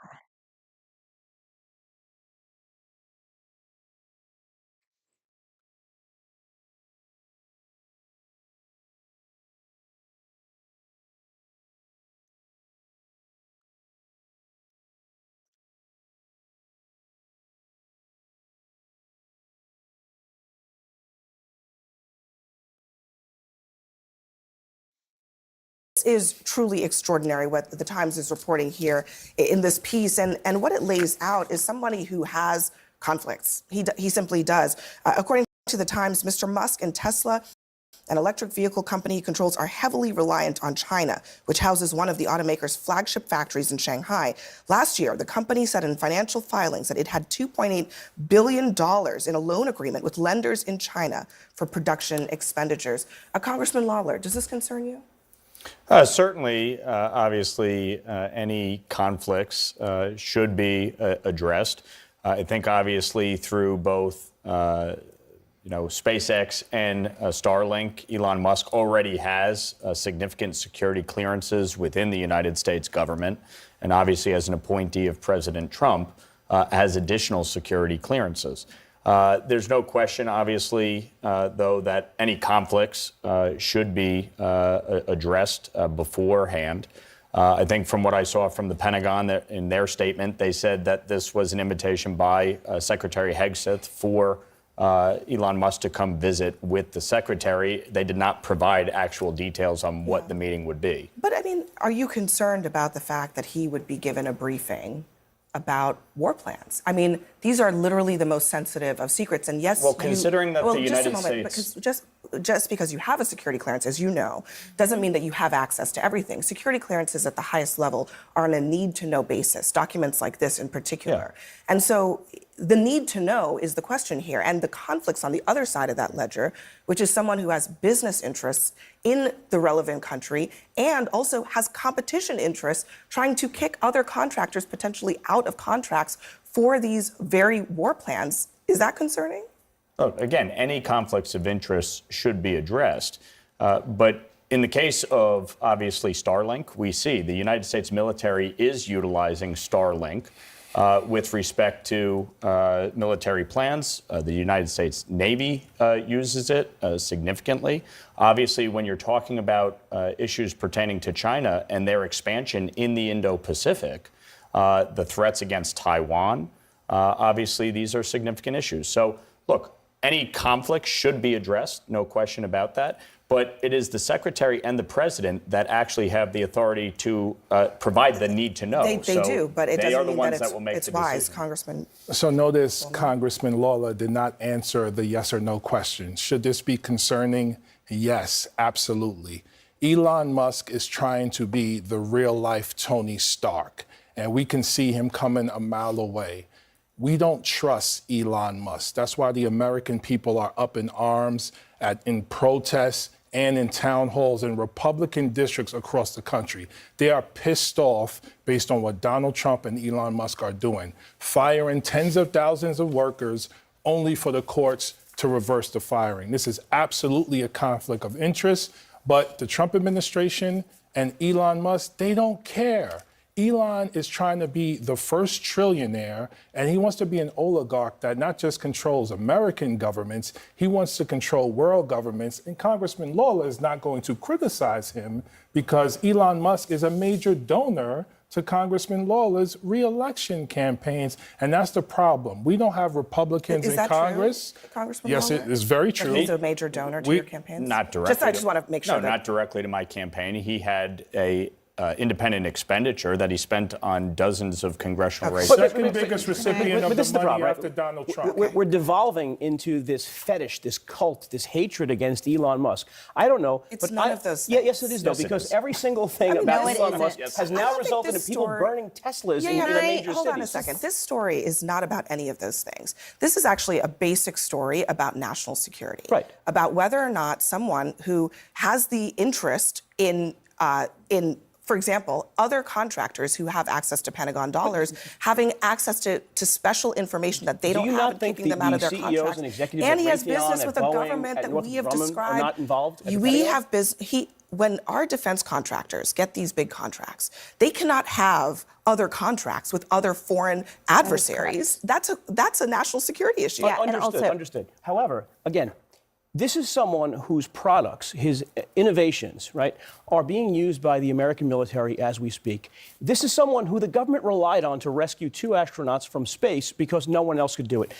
Is truly extraordinary what the Times is reporting here in this piece. And what it lays out is somebody who has conflicts. He simply does. According to the Times, Mr. Musk and Tesla, an electric vehicle company he controls, are heavily reliant on China, which houses one of the automaker's flagship factories in Shanghai. Last year, the company said in financial filings that it had $2.8 billion in a loan agreement with lenders in China for production expenditures. Congressman Lawler, does this concern you? Certainly, obviously, any conflicts should be addressed. I think, obviously, through both, SpaceX and Starlink, Elon Musk already has significant security clearances within the United States government, and obviously, as an appointee of President Trump, has additional security clearances. There's no question, obviously, though, that any conflicts should be addressed beforehand. I think from what I saw from the Pentagon, in their statement, they said that this was an invitation by Secretary Hegseth for Elon Musk to come visit with the secretary. They did not provide actual details on what the meeting would be. But, I mean, are you concerned about the fact that he would be given a briefing about war plans? I mean, these are literally the most sensitive of secrets. And yes, considering that the United States, because just because you have a security clearance, as you know, doesn't mean that you have access to everything. Security clearances at the highest level are on a need-to-know basis. Documents like this, in particular, and so the need to know is the question here, and the conflicts on the other side of that ledger, which is someone who has business interests in the relevant country and also has competition interests trying to kick other contractors potentially out of contracts for these very war plans. Is that concerning? Oh, again, any conflicts of interest should be addressed. But in the case of, obviously, Starlink, we see the United States military is utilizing Starlink with respect to military plans. The United States Navy uses it significantly. Obviously, when you're talking about issues pertaining to China and their expansion in the Indo-Pacific, the threats against Taiwan, obviously, these are significant issues. So, look, any conflict should be addressed, no question about that. But it is the secretary and the president that actually have the authority to provide the need to know. They do, but it doesn't mean that it's wise, decision. Congressman. So notice Congressman Lawler did not answer the yes or no question. Should this be concerning? Yes, absolutely. Elon Musk is trying to be the real life Tony Stark, and we can see him coming a mile away. We don't trust Elon Musk. That's why the American people are up in arms in protests and in town halls in Republican districts across the country. They are pissed off based on what Donald Trump and Elon Musk are doing, firing tens of thousands of workers only for the courts to reverse the firing. This is absolutely a conflict of interest, but the Trump administration and Elon Musk, they don't care. Elon is trying to be the first trillionaire, and he wants to be an oligarch that not just controls American governments, he wants to control world governments. And Congressman Lawler is not going to criticize him because Elon Musk is a major donor to Congressman Lawler's re-election campaigns, and that's the problem. We don't have Republicans in Congress. True, Congressman yes, Lawler? it is very true. He's a major donor to your campaigns? Not directly. I just want to make sure. No, not directly to my campaign. He had a independent expenditure that he spent on dozens of congressional races. Second biggest recipient of the money after Donald Trump. We're devolving into this fetish, this cult, this hatred against Elon Musk. I don't know. It's none of those Yeah, things. yes, it is, though, Yes, it because is. every single thing No, about it Elon Musk isn't. has I now don't think resulted in this people story- burning Teslas in Yeah, their major hold on a cities. second. This story is not about any of those things. This is actually a basic story about national security. Right. About whether or not someone who has the interest in, for example, other contractors who have access to Pentagon dollars, having access to special information that they Do don't you have not and think keeping them the out of their CEOs contracts. and executives And he at has business Raytheon, with at a Boeing, government at that Northrop we have Grumman are described. not involved at the We Pentagon? have business. When our defense contractors get these big contracts, they cannot have other contracts with other foreign adversaries. That's a national security issue. Understood. However, again, this is someone whose products, his innovations, right, are being used by the American military as we speak. This is someone who the government relied on to rescue 2 astronauts from space because no one else could do it.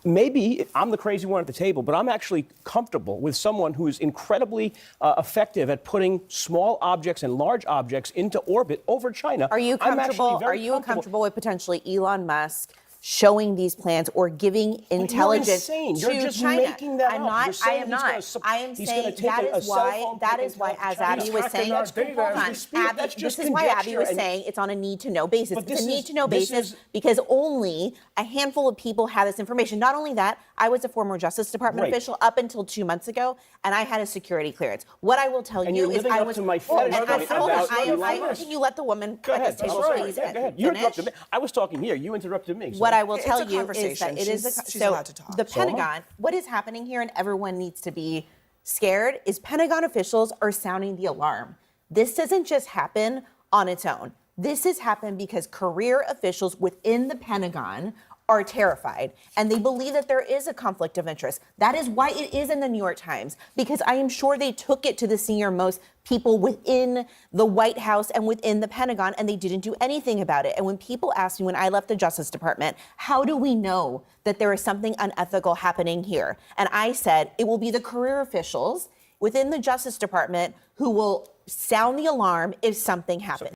Maybe I'm the crazy one at the table, but I'm actually comfortable with someone who is incredibly effective at putting small objects and large objects into orbit over China. Are you comfortable with potentially Elon Musk showing these plans or giving intelligence You're to just China? making that I'm up. not. You're saying I am not. I am saying that is why, as Abby was saying, hold on, Abby, this is why Abby was saying it's on a need-to-know basis. It's a need-to-know basis because only a handful of people have this information. Not only that, I was a former Justice Department official up until 2 months ago, and I had a security clearance. What I will tell you is I was. Hold on, can you let the woman at this table please finish? You interrupted me. I was talking here. You interrupted me. What I will tell you is that it is she's allowed to talk. The Pentagon, what is happening here, and everyone needs to be scared, is Pentagon officials are sounding the alarm. This doesn't just happen on its own. This has happened because career officials within the Pentagon are terrified, and they believe that there is a conflict of interest. That is why it is in the New York Times, because I am sure they took it to the senior-most people within the White House and within the Pentagon, and they didn't do anything about it. And when people asked me when I left the Justice Department, how do we know that there is something unethical happening here? And I said, it will be the career officials within the Justice Department who will sound the alarm if something happens.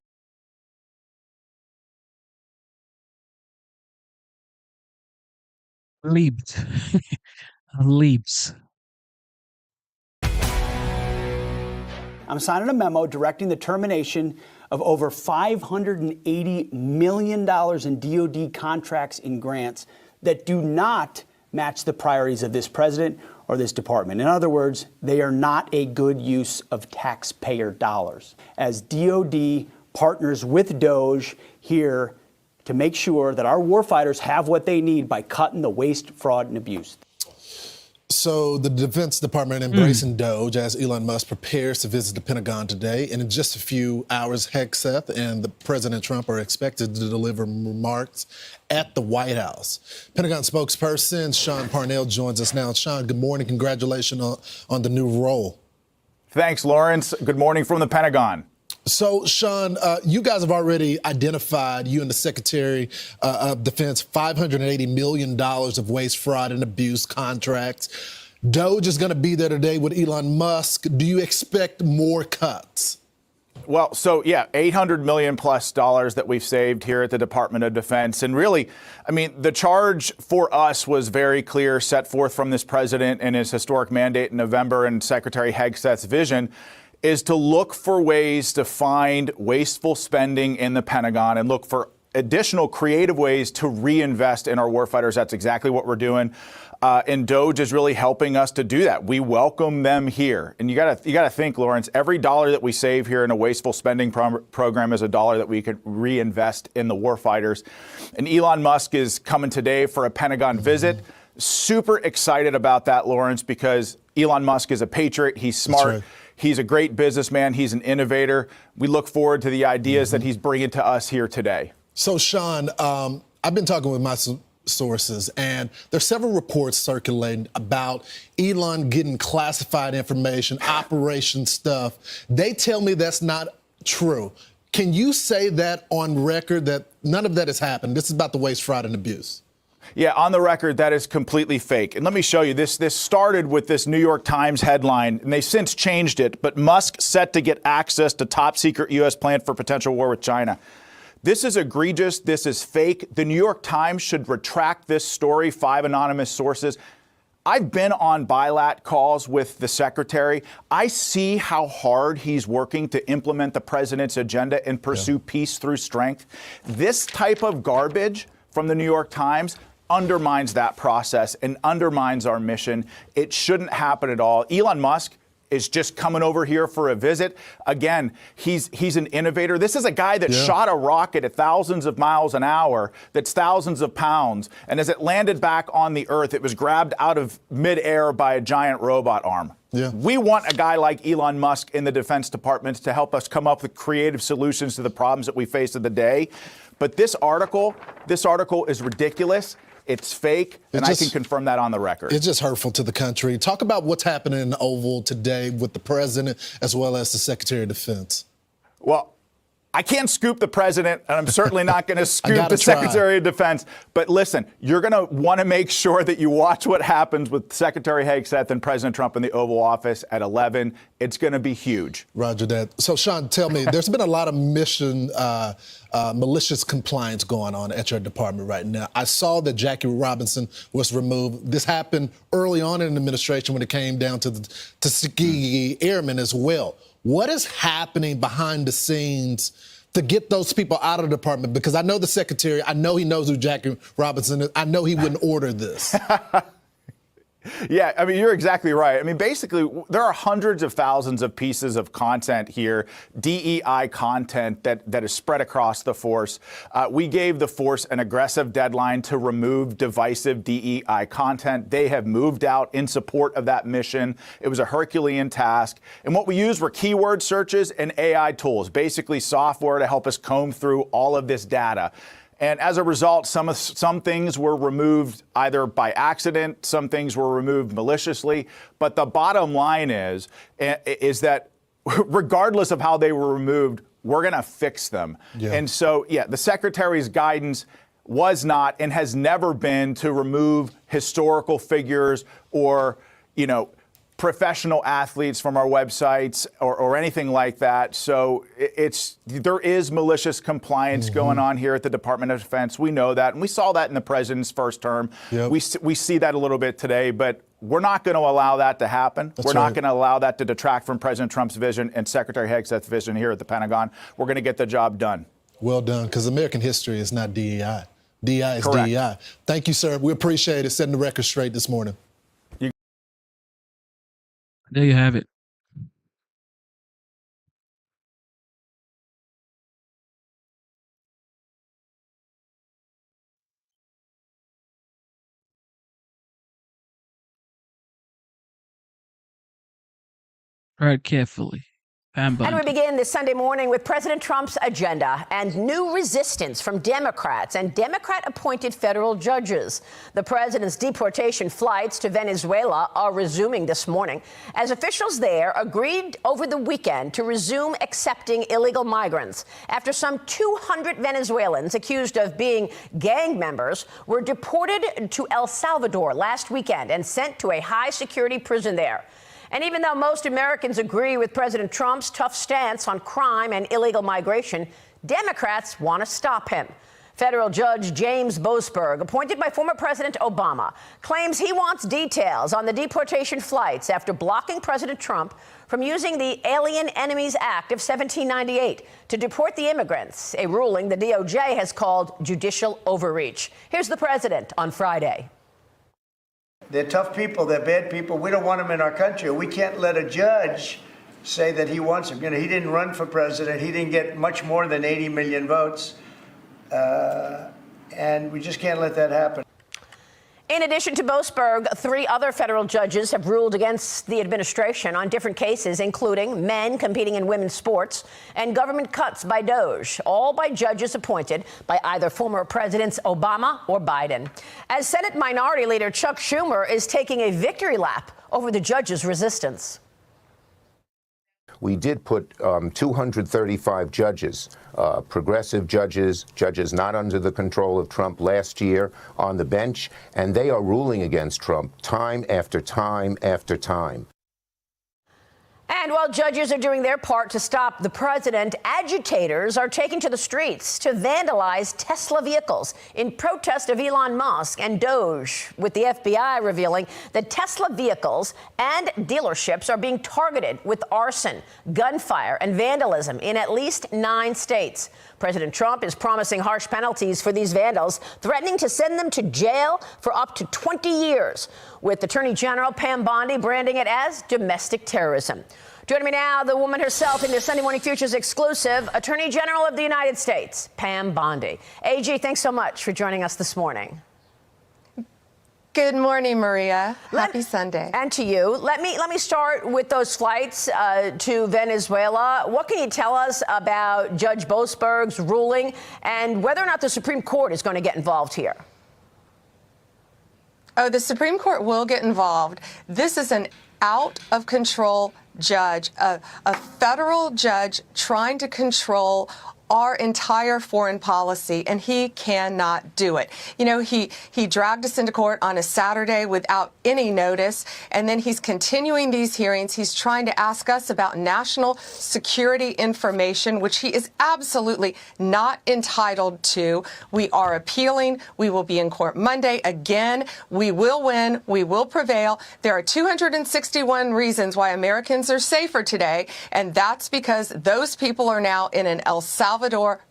Leaps. Leaps. I'm signing a memo directing the termination of over $580 million in DoD contracts and grants that do not match the priorities of this president or this department. In other words, they are not a good use of taxpayer dollars. As DoD partners with DOJ here to make sure that our warfighters have what they need by cutting the waste, fraud, and abuse. So the Defense Department embracing DOJ as Elon Musk prepares to visit the Pentagon today. And in just a few hours, Hegseth and President Trump are expected to deliver remarks at the White House. Pentagon spokesperson Sean Parnell joins us now. Sean, good morning. Congratulations on the new role. Thanks, Lawrence. Good morning from the Pentagon. So, Sean, you guys have already identified, you and the Secretary of Defense, $580 million of waste, fraud, and abuse contracts. DOJ is going to be there today with Elon Musk. Do you expect more cuts? Well, so yeah, $800 million plus that we've saved here at the Department of Defense. And really, I mean, the charge for us was very clear, set forth from this president in his historic mandate in November and Secretary Hegseth's vision, is to look for ways to find wasteful spending in the Pentagon and look for additional creative ways to reinvest in our warfighters. That's exactly what we're doing. And DOJ is really helping us to do that. We welcome them here. And you gotta think, Lawrence, every dollar that we save here in a wasteful spending program is a dollar that we could reinvest in the warfighters. And Elon Musk is coming today for a Pentagon visit. Super excited about that, Lawrence, because Elon Musk is a patriot. He's smart. That's right. He's a great businessman. He's an innovator. We look forward to the ideas that he's bringing to us here today. So, Sean, I've been talking with my sources, and there's several reports circulating about Elon getting classified information, operation stuff. They tell me that's not true. Can you say that on record that none of that has happened? This is about the waste, fraud, and abuse. Yeah, on the record, that is completely fake. And let me show you this. This started with this New York Times headline, and they've since changed it. But Musk set to get access to top secret U.S. plan for potential war with China. This is egregious. This is fake. The New York Times should retract this story. 5 anonymous sources. I've been on bilat calls with the secretary. I see how hard he's working to implement the president's agenda and pursue peace through strength. This type of garbage from the New York Times undermines that process and undermines our mission. It shouldn't happen at all. Elon Musk is just coming over here for a visit. Again, he's an innovator. This is a guy that shot a rocket at thousands of miles an hour that's thousands of pounds. And as it landed back on the Earth, it was grabbed out of midair by a giant robot arm. Yeah. We want a guy like Elon Musk in the Defense Department to help us come up with creative solutions to the problems that we face in the day. But this article is ridiculous. It's fake, and I can confirm that on the record. It's just hurtful to the country. Talk about what's happening in the Oval today with the president as well as the Secretary of Defense. Well, I can't scoop the president, and I'm certainly not going to scoop the Secretary of Defense. But listen, you're going to want to make sure that you watch what happens with Secretary Hegseth and President Trump in the Oval Office at 11. It's going to be huge. Roger that. So, Sean, tell me, there's been a lot of malicious compliance going on at your department right now. I saw that Jackie Robinson was removed. This happened early on in the administration when it came down to the Tuskegee Airmen as well. What is happening behind the scenes to get those people out of the department? Because I know the secretary, I know he knows who Jackie Robinson is. I know he wouldn't order this. Yeah, I mean, you're exactly right. I mean, basically, there are hundreds of thousands of pieces of content here, DEI content that is spread across the force. We gave the force an aggressive deadline to remove divisive DEI content. They have moved out in support of that mission. It was a Herculean task. And what we used were keyword searches and AI tools, basically software to help us comb through all of this data. And as a result, some things were removed either by accident, some things were removed maliciously. But the bottom line is that regardless of how they were removed, we're going to fix them. Yeah. And so, yeah, the secretary's guidance was not and has never been to remove historical figures or, professional athletes from our websites or anything like that. So there is malicious compliance going on here at the Department of Defense. We know that, and we saw that in the president's first term. Yep. We see that a little bit today, but we're not going to allow that to happen. We're not going to allow that to detract from President Trump's vision and Secretary Hegseth's vision here at the Pentagon. We're going to get the job done. Well done, because American history is not DEI. DEI is Correct. DEI. Thank you, sir. We appreciate it, setting the record straight this morning. There you have it. Tread carefully. And we begin this Sunday morning with President Trump's agenda and new resistance from Democrats and Democrat-appointed federal judges. The president's deportation flights to Venezuela are resuming this morning as officials there agreed over the weekend to resume accepting illegal migrants after some 200 Venezuelans accused of being gang members were deported to El Salvador last weekend and sent to a high-security prison there. And even though most Americans agree with President Trump's tough stance on crime and illegal migration, Democrats want to stop him. Federal Judge James Boasberg, appointed by former President Obama, claims he wants details on the deportation flights after blocking President Trump from using the Alien Enemies Act of 1798 to deport the immigrants, a ruling the DOJ has called judicial overreach. Here's the president on Friday. They're tough people. They're bad people. We don't want them in our country. We can't let a judge say that he wants them. He didn't run for president. He didn't get much more than 80 million votes. And we just can't let that happen. In addition to Boasberg, 3 other federal judges have ruled against the administration on different cases, including men competing in women's sports and government cuts by DOJ, all by judges appointed by either former Presidents Obama or Biden. As Senate Minority Leader Chuck Schumer is taking a victory lap over the judges' resistance. we did put 235 judges, progressive judges, judges not under the control of Trump last year on the bench, and they are ruling against Trump time after time after time. And while judges are doing their part to stop the president, agitators are taking to the streets to vandalize Tesla vehicles in protest of Elon Musk and Doge, with the FBI revealing that Tesla vehicles and dealerships are being targeted with arson, gunfire, and vandalism in at least 9 states. President Trump is promising harsh penalties for these vandals, threatening to send them to jail for up to 20 years, with Attorney General Pam Bondi branding it as domestic terrorism. Joining me now, the woman herself in the Sunday Morning Futures exclusive, Attorney General of the United States, Pam Bondi. AG, thanks so much for joining us this morning. Good morning, Maria. Happy Sunday. And to you. Let me start with those flights to Venezuela. What can you tell us about Judge Boasberg's ruling and whether or not the Supreme Court is going to get involved here? Oh, the Supreme Court will get involved. This is an out-of-control judge, a federal judge trying to control our entire foreign policy, and he cannot do it. You know, he dragged us into court on a Saturday without any notice, and then he's continuing these hearings. He's trying to ask us about national security information, which he is absolutely not entitled to. We are appealing. We will be in court Monday again. We will win. We will prevail. There are 261 reasons why Americans are safer today, and that's because those people are now in an El Salvador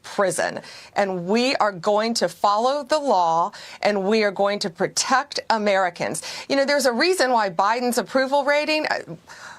prison. And we are going to follow the law, and we are going to protect Americans. You know, there's a reason why Biden's approval rating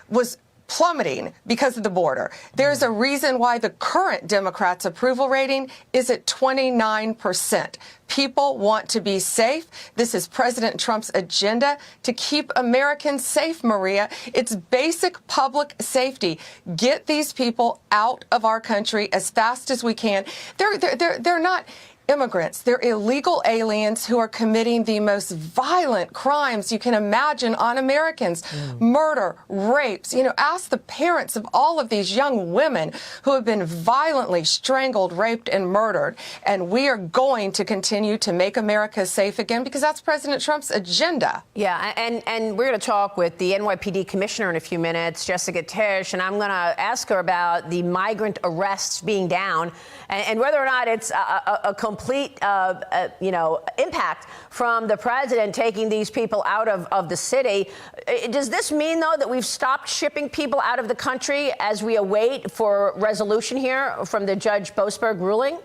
was plummeting because of the border. There's a reason why the current Democrats' approval rating is at 29%. People want to be safe. This is President Trump's agenda to keep Americans safe, Maria. It's basic public safety. Get these people out of our country as fast as we can. They're not immigrants. They're illegal aliens who are committing the most violent crimes you can imagine on Americans. Murder, rapes. You know, ask the parents of all of these young women who have been violently strangled, raped, and murdered. And we are going to continue to make America safe again because that's President Trump's agenda. Yeah, and we're going to talk with the NYPD commissioner in a few minutes, Jessica Tisch, and I'm going to ask her about the migrant arrests being down and whether or not it's a complete impact from the president taking these people out of the city. Does this mean, though, that we've stopped shipping people out of the country as we await for resolution here from the Judge Boasberg ruling?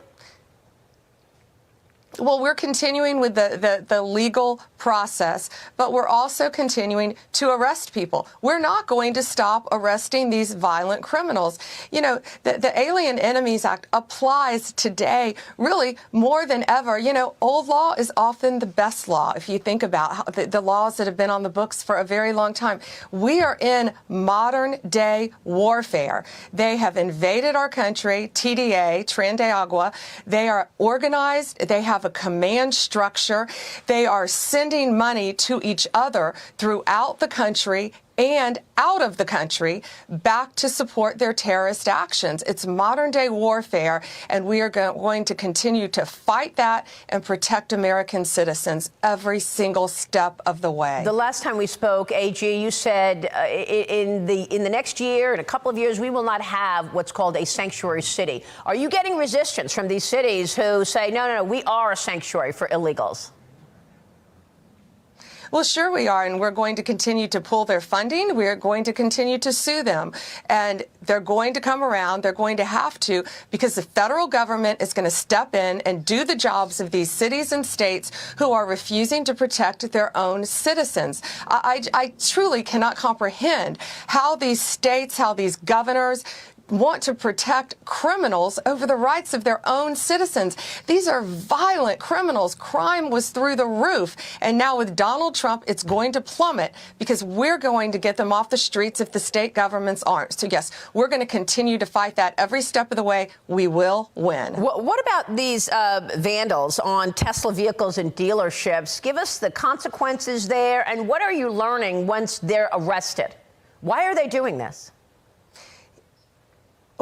Well, we're continuing with the legal process, but we're also continuing to arrest people. We're not going to stop arresting these violent criminals. You know, the Alien Enemies Act applies today really more than ever. You know, old law is often the best law if you think about how the laws that have been on the books for a very long time. We are in modern day warfare. They have invaded our country, TDA, Tren de Agua. They are organized. They have a command structure. They are sending money to each other throughout the country and out of the country back to support their terrorist actions. It's modern day warfare, and we are going to continue to fight that and protect American citizens every single step of the way. The last time we spoke, AG, you said in the next year, in a couple of years, we will not have what's called a sanctuary city. Are you getting resistance from these cities who say, no, we are a sanctuary for illegals? Well, sure we are, and we're going to continue to pull their funding. We're going to continue to sue them, and they're going to come around. They're going to have to, because the federal government is going to step in and do the jobs of these cities and states who are refusing to protect their own citizens. I truly cannot comprehend how these states, how these governors want to protect criminals over the rights of their own citizens. These are violent criminals. Crime was through the roof. And now with Donald Trump, it's going to plummet because we're going to get them off the streets if the state governments aren't. So, yes, we're going to continue to fight that every step of the way. We will win. What about these vandals on Tesla vehicles and dealerships? Give us the consequences there. And what are you learning once they're arrested? Why are they doing this?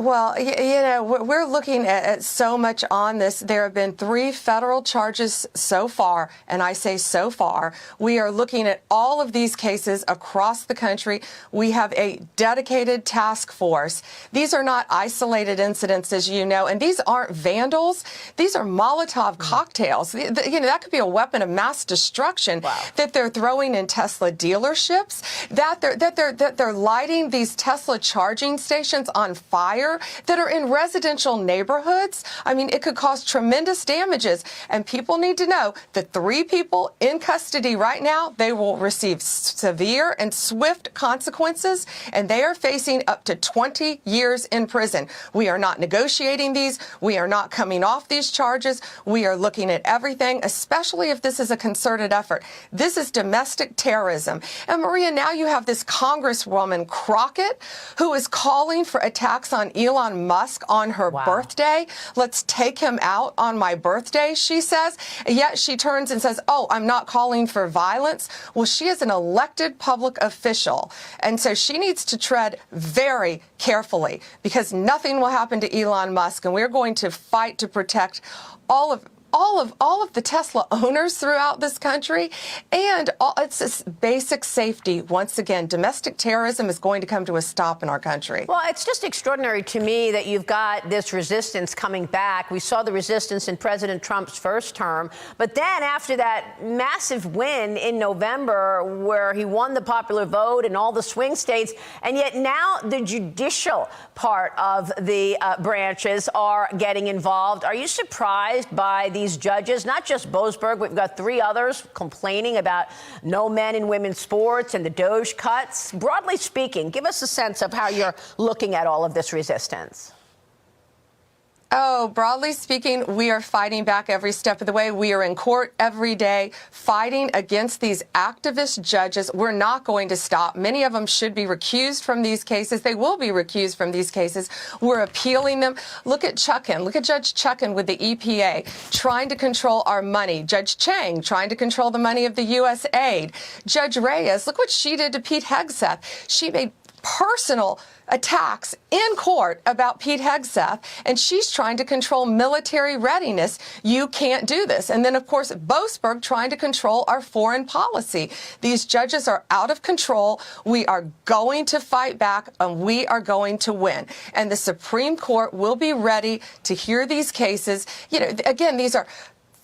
Well, we're looking at so much on this. There have been 3 federal charges so far, and I say so far. We are looking at all of these cases across the country. We have a dedicated task force. These are not isolated incidents, as you know, and these aren't vandals. These are Molotov cocktails. That could be a weapon of mass destruction that they're throwing in Tesla dealerships, that they're lighting these Tesla charging stations on fire that are in residential neighborhoods. I mean, it could cause tremendous damages. And people need to know the 3 people in custody right now, they will receive severe and swift consequences, and they are facing up to 20 years in prison. We are not negotiating these. We are not coming off these charges. We are looking at everything, especially if this is a concerted effort. This is domestic terrorism. And Maria, now you have this Congresswoman Crockett who is calling for attacks on Elon Musk on her birthday. Let's take him out on my birthday, she says. Yet she turns and says, oh, I'm not calling for violence. Well, she is an elected public official. And so she needs to tread very carefully because nothing will happen to Elon Musk. And we're going to fight to protect all of the Tesla owners throughout this country, and it's basic safety. Once again, domestic terrorism is going to come to a stop in our country. Well, it's just extraordinary to me that you've got this resistance coming back. We saw the resistance in President Trump's first term, but then after that massive win in November where he won the popular vote in all the swing states, and yet now the judicial part of the branches are getting involved. Are you surprised by these judges, not just Boasberg, we've got 3 others complaining about no men in women's sports and the Doge cuts? Broadly speaking, give us a sense of how you're looking at all of this resistance. Oh, broadly speaking, we are fighting back every step of the way. We are in court every day fighting against these activist judges. We're not going to stop. Many of them should be recused from these cases. They will be recused from these cases. We're appealing them. Look at Chuckin. Look at Judge Chuckin with the EPA trying to control our money. Judge Chang trying to control the money of the U.S. aid. Judge Reyes, look what she did to Pete Hegseth. She made personal attacks in court about Pete Hegseth, and she's trying to control military readiness. You can't do this. And then, of course, Boasberg trying to control our foreign policy. These judges are out of control. We are going to fight back, and we are going to win. And the Supreme Court will be ready to hear these cases. Again, these are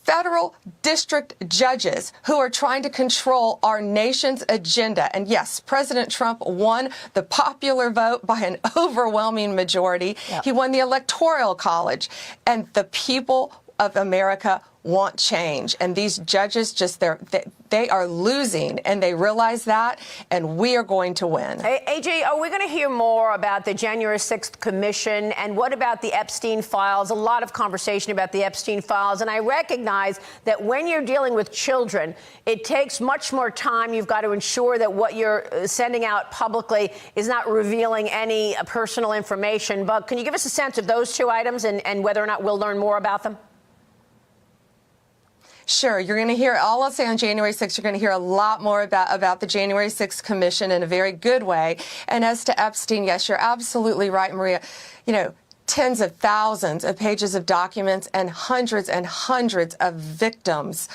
federal district judges who are trying to control our nation's agenda. And yes, President Trump won the popular vote by an overwhelming majority. Yep. He won the Electoral College, and the people of America want change. And these judges they are losing, and they realize that, and we are going to win. Hey, AJ, are we going to hear more about the January 6th commission? And what about the Epstein files? A lot of conversation about the Epstein files. And I recognize that when you're dealing with children, it takes much more time. You've got to ensure that what you're sending out publicly is not revealing any personal information. But can you give us a sense of those 2 items and whether or not we'll learn more about them? Sure. You're going to hear, all I'll say on January 6th, you're going to hear a lot more about the January 6th Commission in a very good way. And as to Epstein, yes, you're absolutely right, Maria. Tens of thousands of pages of documents and hundreds of victims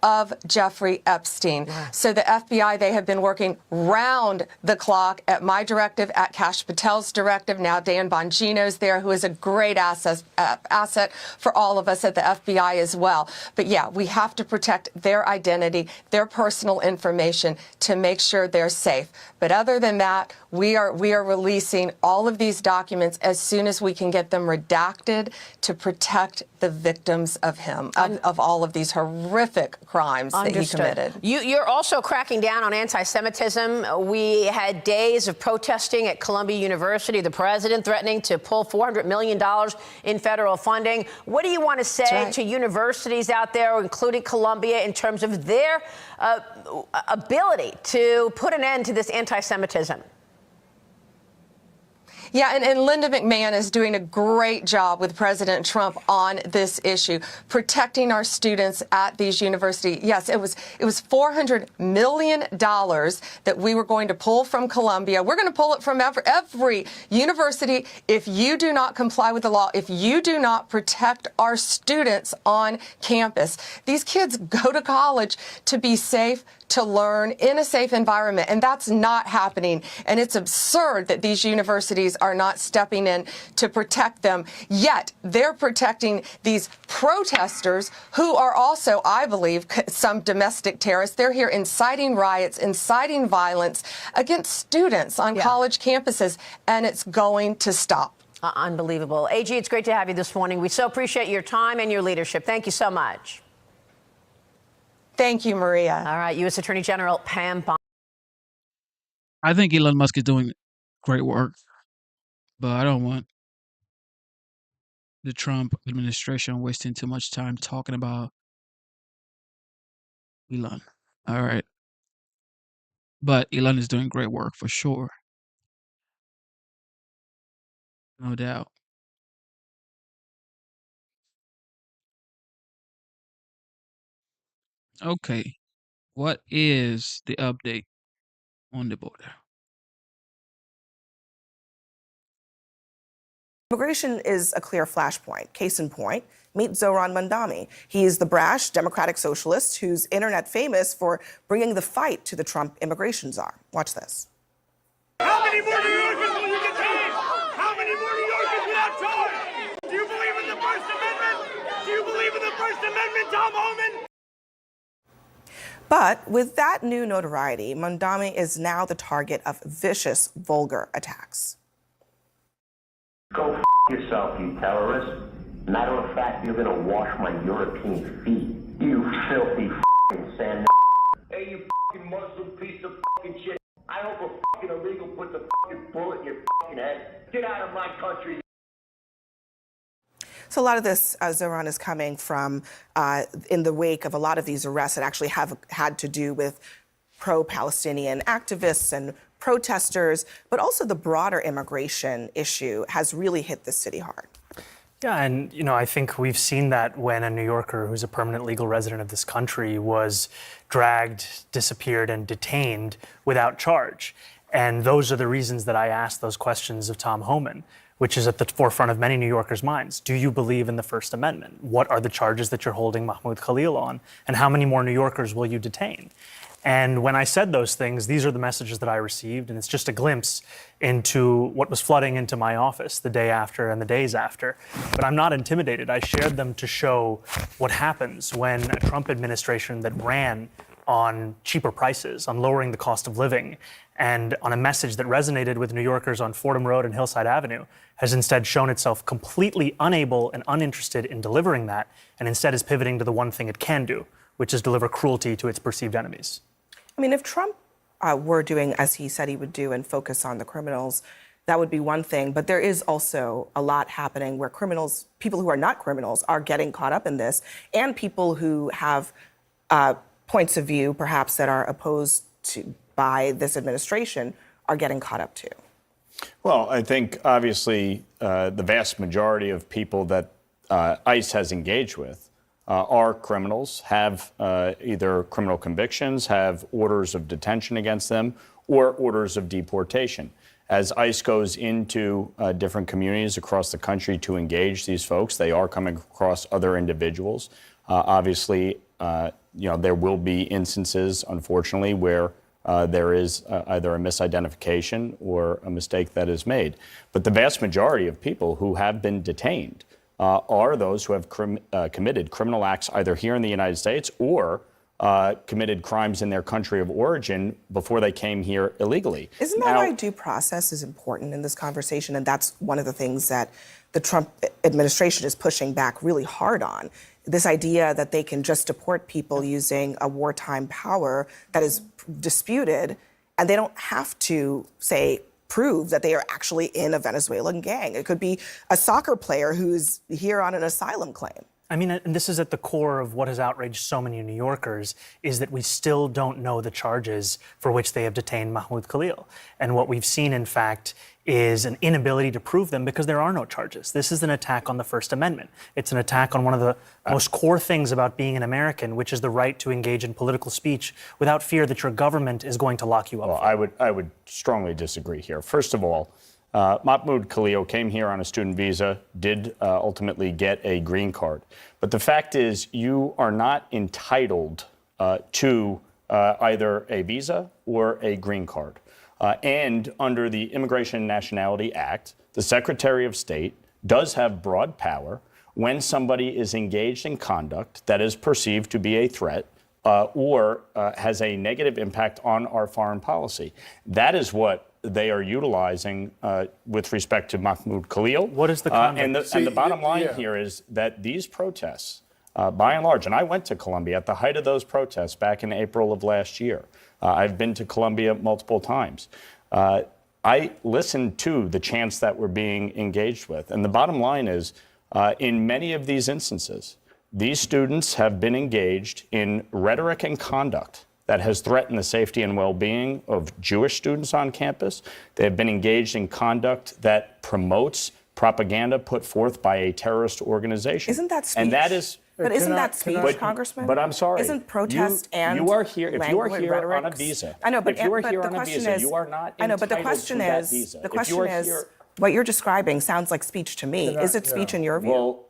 of Jeffrey Epstein. Yeah. So the FBI, they have been working round the clock at my directive, at Kash Patel's directive. Now Dan Bongino's there, who is a great asset for all of us at the FBI as well. But yeah, we have to protect their identity, their personal information to make sure they're safe. But other than that, we are releasing all of these documents as soon as we can get them redacted to protect the victims of of all of these horrific crimes that he committed. You're also cracking down on anti-Semitism. We had days of protesting at Columbia University, the president threatening to pull $400 million in federal funding. What do you want to say to universities out there, including Columbia, in terms of their ability to put an end to this anti-Semitism? Yeah, and Linda McMahon is doing a great job with President Trump on this issue, protecting our students at these universities. Yes, it was $400 million that we were going to pull from Columbia. We're going to pull it from every university if you do not comply with the law, if you do not protect our students on campus. These kids go to college to be safe, to learn in a safe environment, and that's not happening. And it's absurd that these universities are not stepping in to protect them, yet they're protecting these protesters who are also, I believe, some domestic terrorists. They're here inciting riots, inciting violence against students on college campuses, and it's going to stop. Unbelievable. AG, it's great to have you this morning. We so appreciate your time and your leadership. Thank you so much. Thank you, Maria. All right, U.S. Attorney General Pam Bondi. I think Elon Musk is doing great work, but I don't want the Trump administration wasting too much time talking about Elon. All right. But Elon is doing great work for sure. No doubt. Okay. What is the update on the border? Immigration is a clear flashpoint. Case in point, meet Zohran Mamdani. He's the brash democratic socialist who's internet famous for bringing the fight to the Trump immigration czar. Watch this. How many more New Yorkers will you detain? How many more New Yorkers without charge? Do you believe in the First Amendment? Do you believe in the First Amendment, Tom Homan? But with that new notoriety, Mamdani is now the target of vicious, vulgar attacks. Go f*** yourself, you terrorist. Matter of fact, you're gonna wash my European feet. You filthy f***ing sand. Hey, you f***ing Muslim piece of f***ing shit. I hope a f***ing illegal puts a f***ing bullet in your f***ing head. Get out of my country. So a lot of this, Zohran, is coming from in the wake of a lot of these arrests that actually have had to do with pro-Palestinian activists and protesters, but also the broader immigration issue has really hit the city hard. Yeah, and I think we've seen that when a New Yorker who's a permanent legal resident of this country was dragged, disappeared, and detained without charge. And those are the reasons that I asked those questions of Tom Homan, which is at the forefront of many New Yorkers' minds. Do you believe in the First Amendment? What are the charges that you're holding Mahmoud Khalil on? And how many more New Yorkers will you detain? And when I said those things, these are the messages that I received, and it's just a glimpse into what was flooding into my office the day after and the days after. But I'm not intimidated. I shared them to show what happens when a Trump administration that ran on cheaper prices, on lowering the cost of living, and on a message that resonated with New Yorkers on Fordham Road and Hillside Avenue, has instead shown itself completely unable and uninterested in delivering that, and instead is pivoting to the one thing it can do, which is deliver cruelty to its perceived enemies. I mean, if Trump were doing as he said he would do and focus on the criminals, that would be one thing. But there is also a lot happening where criminals, people who are not criminals, are getting caught up in this, and people who have points of view, perhaps, that are opposed to by this administration are getting caught up too. Well, I think obviously the vast majority of people that ICE has engaged with are criminals, have either criminal convictions, have orders of detention against them, or orders of deportation. As ICE goes into different communities across the country to engage these folks, they are coming across other individuals. Obviously, there will be instances, unfortunately, where there is either a misidentification or a mistake that is made. But the vast majority of people who have been detained are those who have committed criminal acts either here in the United States or committed crimes in their country of origin before they came here illegally. Isn't that why due process is important in this conversation? And that's one of the things that the Trump administration is pushing back really hard on. This idea that they can just deport people using a wartime power that is disputed, and they don't have to, say, prove that they are actually in a Venezuelan gang. It could be a soccer player who's here on an asylum claim. I mean, and this is at the core of what has outraged so many New Yorkers, is that we still don't know the charges for which they have detained Mahmoud Khalil. And what we've seen, in fact, is an inability to prove them because there are no charges. This is an attack on the First Amendment. It's an attack on one of the most core things about being an American, which is the right to engage in political speech without fear that your government is going to lock you up. Well, I would strongly disagree here. First of all, Mahmoud Khalil came here on a student visa, did ultimately get a green card. But the fact is, you are not entitled to either a visa or a green card. And under the Immigration and Nationality Act, the Secretary of State does have broad power when somebody is engaged in conduct that is perceived to be a threat or has a negative impact on our foreign policy. That is what they are utilizing with respect to Mahmoud Khalil. What is the conduct? And the bottom line here is that these protests, by and large, and I went to Colombia at the height of those protests back in April of last year. I've been to Colombia multiple times. I listened to the chants that were being engaged with. And the bottom line is, in many of these instances, these students have been engaged in rhetoric and conduct that has threatened the safety and well-being of Jewish students on campus. They have been engaged in conduct that promotes propaganda put forth by a terrorist organization. Isn't that speech? And that is... But isn't that speech, Congressman? But I'm sorry. Isn't protest and you are here if you are here rhetorics? on a visa? I know, but if you are but here the on a question visa, is, you are not I know, but the entitled question to that is, visa. the question is, what you're describing sounds like speech to me. Is it speech in your view? Well,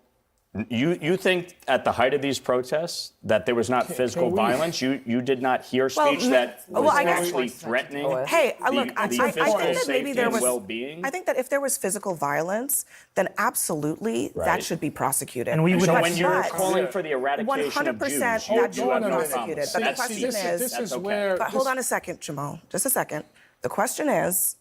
you think at the height of these protests that there was not physical violence? You did not hear speech that was actually threatening look, I think that maybe there was well-being? I think that if there was physical violence, then absolutely that should be prosecuted. And we would, so when you're calling for the eradication of Jews, 100% that should be prosecuted. But the That's question speech. is, but hold on a second, Jamal, just a second. The question is,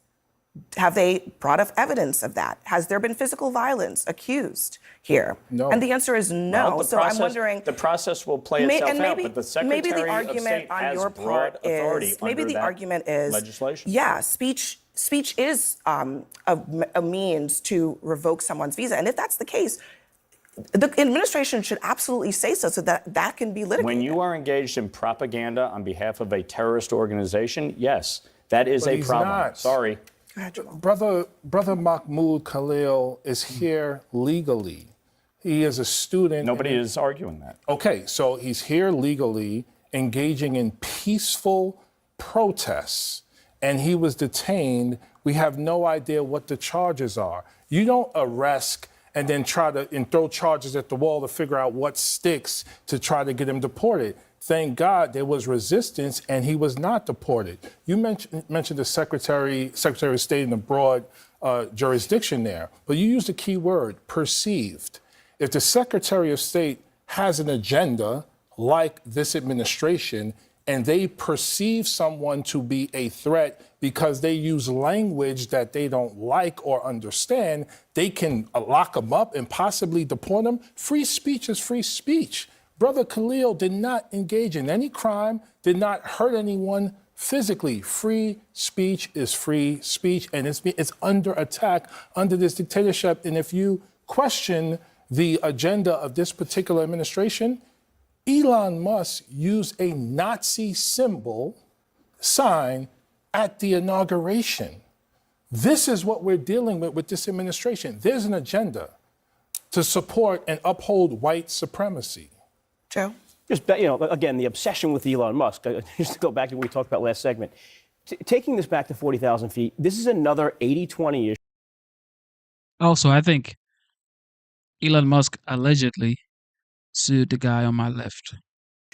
have they brought up evidence of that? Has there been physical violence accused here? No. And the answer is no. Well, so I'm wondering. The process will play itself out, but the Secretary maybe the of argument State on has your broad part authority is maybe under the that argument is legislation. Yeah, speech is a means to revoke someone's visa, and if that's the case, the administration should absolutely say so that can be litigated. When you are engaged in propaganda on behalf of a terrorist organization, yes, that is a problem. Not. Sorry. Brother Mahmoud Khalil is here legally. He is a student. Nobody is arguing that. Okay, so he's here legally, engaging in peaceful protests, and he was detained. We have no idea what the charges are. You don't arrest and then try to throw charges at the wall to figure out what sticks to try to get him deported. Thank God there was resistance and he was not deported. You mentioned the Secretary of State in the broad jurisdiction there, but you used the key word, perceived. If the Secretary of State has an agenda like this administration and they perceive someone to be a threat because they use language that they don't like or understand, they can lock them up and possibly deport them. Free speech is free speech. Brother Khalil did not engage in any crime, did not hurt anyone physically. Free speech is free speech, and it's under attack under this dictatorship. And if you question the agenda of this particular administration, Elon Musk used a Nazi sign at the inauguration. This is what we're dealing with this administration. There's an agenda to support and uphold white supremacy. Joe? Just, again, the obsession with Elon Musk. Just to go back to what we talked about last segment. Taking this back to 40,000 feet, this is another 80-20 issue. Also, I think Elon Musk allegedly sued the guy on my left.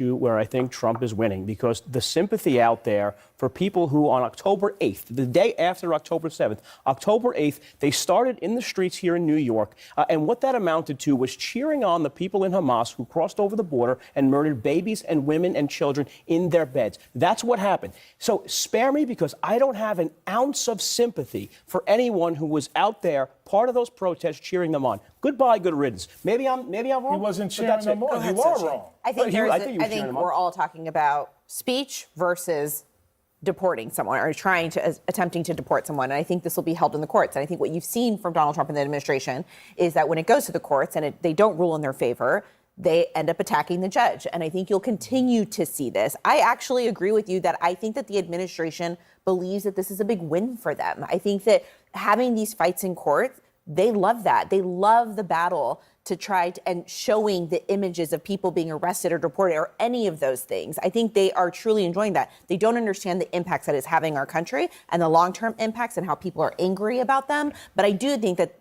Where I think Trump is winning, because the sympathy out there for people who on October 8th, the day after October 7th, October 8th, they started in the streets here in New York. And what that amounted to was cheering on the people in Hamas who crossed over the border and murdered babies and women and children in their beds. That's what happened. So spare me, because I don't have an ounce of sympathy for anyone who was out there, part of those protests, cheering them on. Goodbye, good riddance. Maybe I'm wrong. He wasn't cheering them on. You are wrong. I think we're all talking about speech versus deporting someone or attempting to deport someone. And I think this will be held in the courts. And I think what you've seen from Donald Trump and the administration is that when it goes to the courts and they don't rule in their favor, they end up attacking the judge. And I think you'll continue to see this. I actually agree with you that I think that the administration believes that this is a big win for them. I think that having these fights in court, they love that. They love the battle to try to, and showing the images of people being arrested or deported or any of those things. I think they are truly enjoying that. They don't understand the impacts that it's having our country and the long-term impacts and how people are angry about them. But I do think that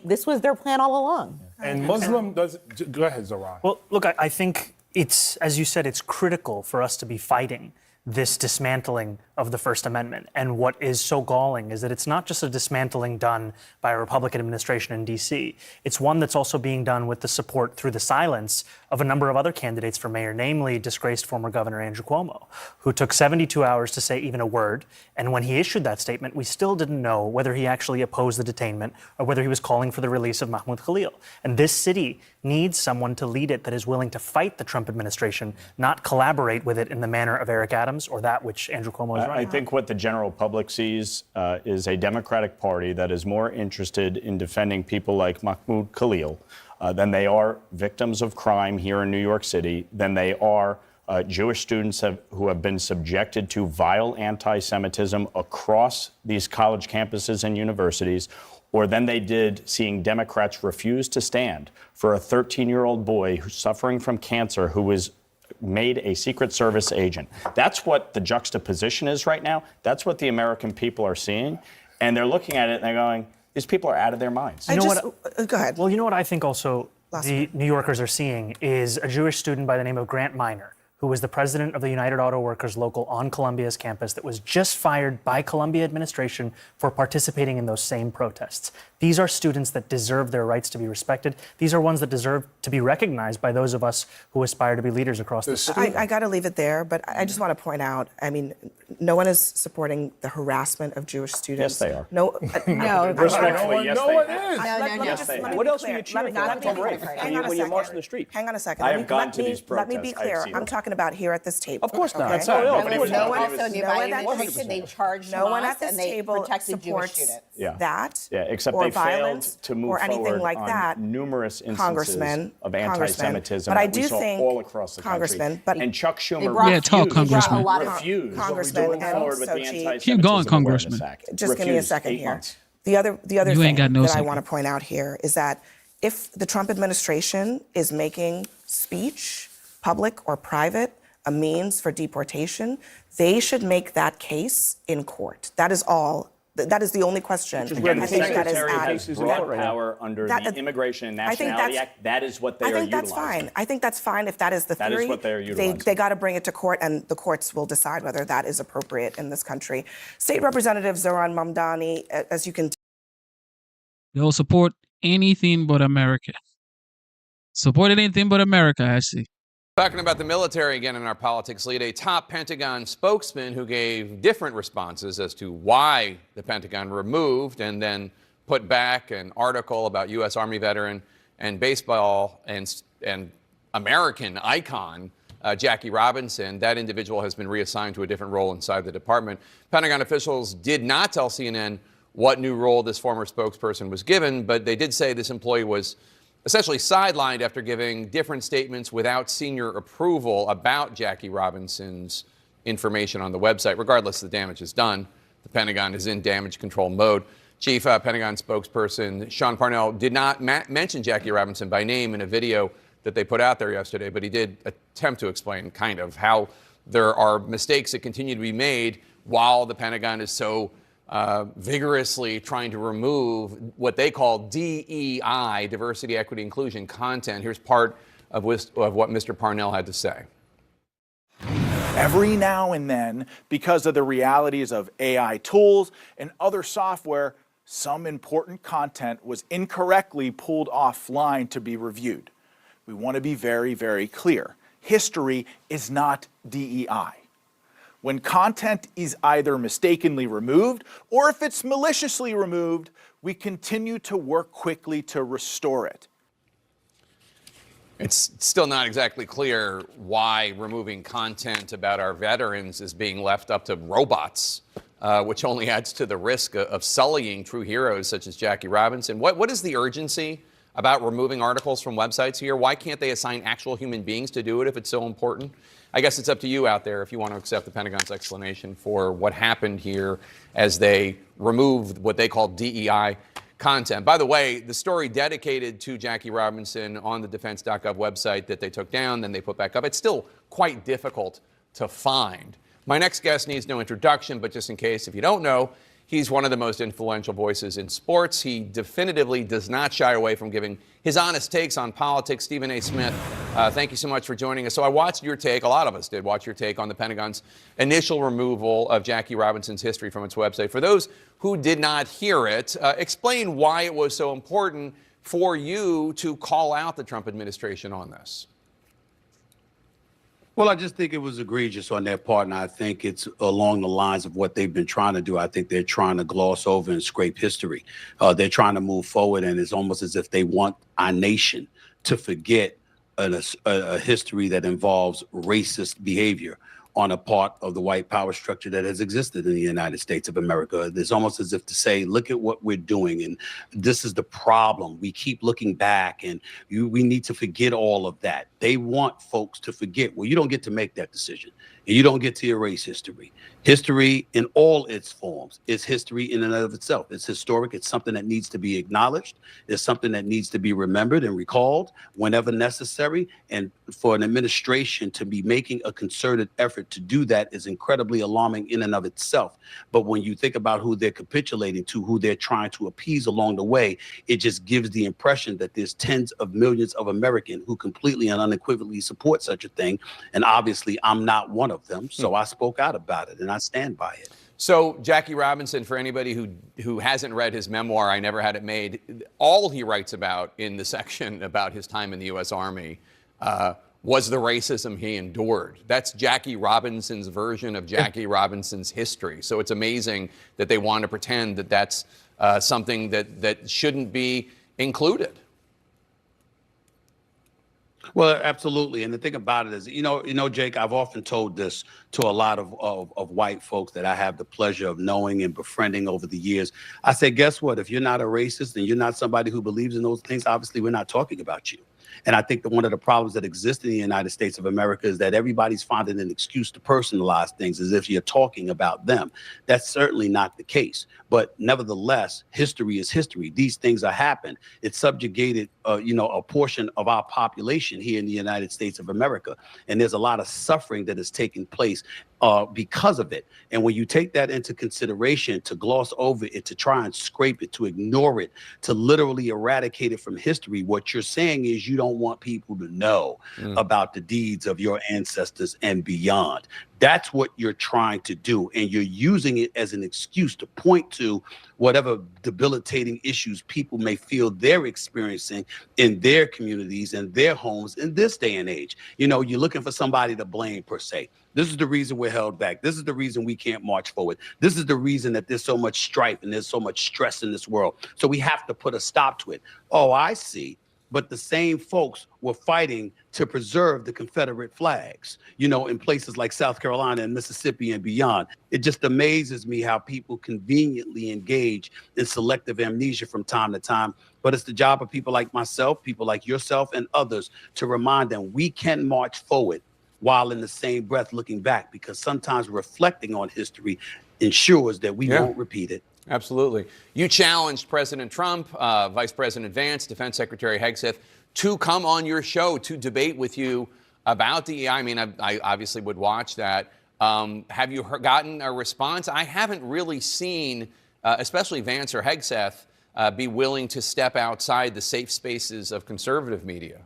this was their plan all along. And Muslim does. Go ahead, Zoran. Well, look, I think it's, as you said, it's critical for us to be fighting this dismantling of the First Amendment. And what is so galling is that it's not just a dismantling done by a Republican administration in D.C. It's one that's also being done with the support through the silence of a number of other candidates for mayor, namely disgraced former Governor Andrew Cuomo, who took 72 hours to say even a word. And when he issued that statement, we still didn't know whether he actually opposed the detainment or whether he was calling for the release of Mahmoud Khalil. And this city needs someone to lead it that is willing to fight the Trump administration, not collaborate with it in the manner of Eric Adams or that which Andrew Cuomo is running. I think what the general public sees is a Democratic Party that is more interested in defending people like Mahmoud Khalil than they are victims of crime here in New York City, than they are Jewish students who have been subjected to vile anti-Semitism across these college campuses and universities, or than they did seeing Democrats refuse to stand for a 13-year-old boy who's suffering from cancer who was made a Secret Service agent. That's what the juxtaposition is right now. That's what the American people are seeing. And they're looking at it and they're going, these people are out of their minds. Go ahead. Well, you know what I think also the New Yorkers are seeing is a Jewish student by the name of Grant Minor, who was the president of the United Auto Workers local on Columbia's campus that was just fired by Columbia administration for participating in those same protests. These are students that deserve their rights to be respected. These are ones that deserve to be recognized by those of us who aspire to be leaders across the city. I got to leave it there, but I just want to point out, I mean, no one is supporting the harassment of Jewish students. Yes, they are. No, Respectfully, yes, no they one are. is. Yes, they are. What else are you cheering for? When you march in the street. Hang on a second. I have gone to these Let me protests. be clear. I've seen I'm them. talking about here at this table. Of course not. Okay? That's how Nobody was- No one nobody was- also knew no by one at this administration they charged No one Hamas at this and they table protected Jewish supports students. that. Yeah, except or they failed violence to move or anything forward like on that. numerous instances Congressman, of anti-Semitism but I that we do saw think, all across the Congressman, country. And Chuck Schumer refused Congressman, moving forward with the Sochi. Anti-Semitism Keep going, Awareness Congressman. Act. Just give me a Refused. second 8 here. months. The other You thing ain't got no that I second. want to point out here is that if the Trump administration is making speech, public or private, a means for deportation, they should make that case in court. That is all. That is the only question. Again, the I think that is Secretary added. has broad power under the Immigration and I think Nationality that's- Act. That is what they are I think utilizing. that's fine. I think that's fine if that is the That theory. is what they are utilizing. They got to bring it to court, and the courts will decide whether that is appropriate in this country. State Representative Zoran Mamdani, as you can They'll support anything but America. Support anything but America, actually. Talking about the military again in our politics lead, a top Pentagon spokesman who gave different responses as to why the Pentagon removed and then put back an article about U.S. Army veteran and baseball and American icon Jackie Robinson. That individual has been reassigned to a different role inside the department. Pentagon officials did not tell CNN what new role this former spokesperson was given, but they did say this employee was essentially sidelined after giving different statements without senior approval about Jackie Robinson's information on the website. Regardless, the damage is done. The Pentagon is in damage control mode. Chief Pentagon spokesperson Sean Parnell did not mention Jackie Robinson by name in a video that they put out there yesterday, but he did attempt to explain kind of how there are mistakes that continue to be made while the Pentagon is so vigorously trying to remove what they call DEI, diversity, equity, inclusion content. Here's part of what Mr. Parnell had to say. Every now and then, because of the realities of AI tools and other software, some important content was incorrectly pulled offline to be reviewed. We want to be very, very clear. History is not DEI. When content is either mistakenly removed or if it's maliciously removed, we continue to work quickly to restore it. It's still not exactly clear why removing content about our veterans is being left up to robots, which only adds to the risk of sullying true heroes such as Jackie Robinson. What is the urgency about removing articles from websites here? Why can't they assign actual human beings to do it if it's so important? I guess it's up to you out there if you want to accept the Pentagon's explanation for what happened here as they removed what they call DEI content. By the way, the story dedicated to Jackie Robinson on the defense.gov website that they took down, then they put back up, it's still quite difficult to find. My next guest needs no introduction, but just in case, if you don't know, he's one of the most influential voices in sports. He definitively does not shy away from giving his honest takes on politics. Stephen A. Smith, thank you so much for joining us. So I watched your take, a lot of us did watch your take on the Pentagon's initial removal of Jackie Robinson's history from its website. For those who did not hear it, explain why it was so important for you to call out the Trump administration on this. Well, I just think it was egregious on their part, and I think it's along the lines of what they've been trying to do. I think they're trying to gloss over and scrape history. They're trying to move forward, and it's almost as if they want our nation to forget a history that involves racist behavior on a part of the white power structure that has existed in the United States of America. It's almost as if to say, look at what we're doing, and this is the problem. We keep looking back, and we need to forget all of that. They want folks to forget. Well, you don't get to make that decision, and you don't get to erase history. History in all its forms is history in and of itself. It's historic. It's something that needs to be acknowledged. It's something that needs to be remembered and recalled whenever necessary. And for an administration to be making a concerted effort to do that is incredibly alarming in and of itself. But when you think about who they're capitulating to, who they're trying to appease along the way, it just gives the impression that there's tens of millions of Americans who completely and unequivocally support such a thing. And obviously, I'm not one of them. So I spoke out about it, and I stand by it. So Jackie Robinson, for anybody who hasn't read his memoir, I Never Had It Made, all he writes about in the section about his time in the U.S. Army was the racism he endured. That's Jackie Robinson's version of Jackie Robinson's history. So it's amazing that they want to pretend that that's something that shouldn't be included. Well, absolutely. And the thing about it is, you know, Jake, I've often told this to a lot of white folks that I have the pleasure of knowing and befriending over the years. I say, guess what? If you're not a racist and you're not somebody who believes in those things, obviously we're not talking about you. And I think that one of the problems that exist in the United States of America is that everybody's finding an excuse to personalize things as if you're talking about them. That's certainly not the case. But nevertheless, history is history. These things are happened. It subjugated, a portion of our population here in the United States of America. And there's a lot of suffering that has taken place because of it. And when you take that into consideration, to gloss over it, to try and scrape it, to ignore it, to literally eradicate it from history, what you're saying is you don't want people to know about the deeds of your ancestors and beyond. That's what you're trying to do. And you're using it as an excuse to point to whatever debilitating issues people may feel they're experiencing in their communities and their homes in this day and age. You know, you're looking for somebody to blame, per se. This is the reason we're held back. This is the reason we can't march forward. This is the reason that there's so much strife and there's so much stress in this world. So we have to put a stop to it. Oh, I see. But the same folks were fighting to preserve the Confederate flags, you know, in places like South Carolina and Mississippi and beyond. It just amazes me how people conveniently engage in selective amnesia from time to time. But it's the job of people like myself, people like yourself and others to remind them we can march forward while in the same breath looking back, because sometimes reflecting on history ensures that we won't repeat it. Absolutely. You challenged President Trump, Vice President Vance, Defense Secretary Hegseth to come on your show to debate with you about DEI. I mean, I obviously would watch that. Have you gotten a response? I haven't really seen, especially Vance or Hegseth, be willing to step outside the safe spaces of conservative media.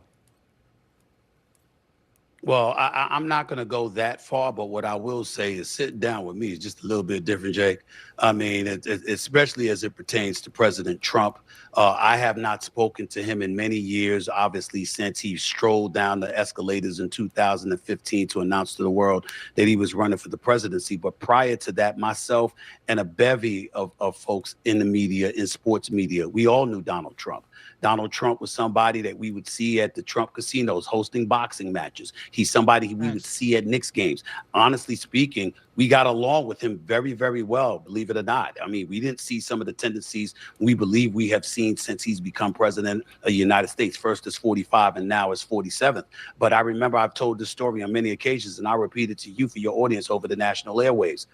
Well, I'm not going to go that far, but what I will say is sitting down with me is just a little bit different, Jake. I mean, especially as it pertains to President Trump. I have not spoken to him in many years, obviously, since he strolled down the escalators in 2015 to announce to the world that he was running for the presidency. But prior to that, myself and a bevy of folks in the media, in sports media, we all knew Donald Trump. Donald Trump was somebody that we would see at the Trump casinos hosting boxing matches. He's somebody we would see at Knicks games. Honestly speaking, We got along with him very, very well, believe it or not. I mean, we didn't see some of the tendencies we believe we have seen since he's become president of the United States. First as 45 and now as 47th. But I remember I've told this story on many occasions, and I'll repeat it to you for your audience over the national airwaves.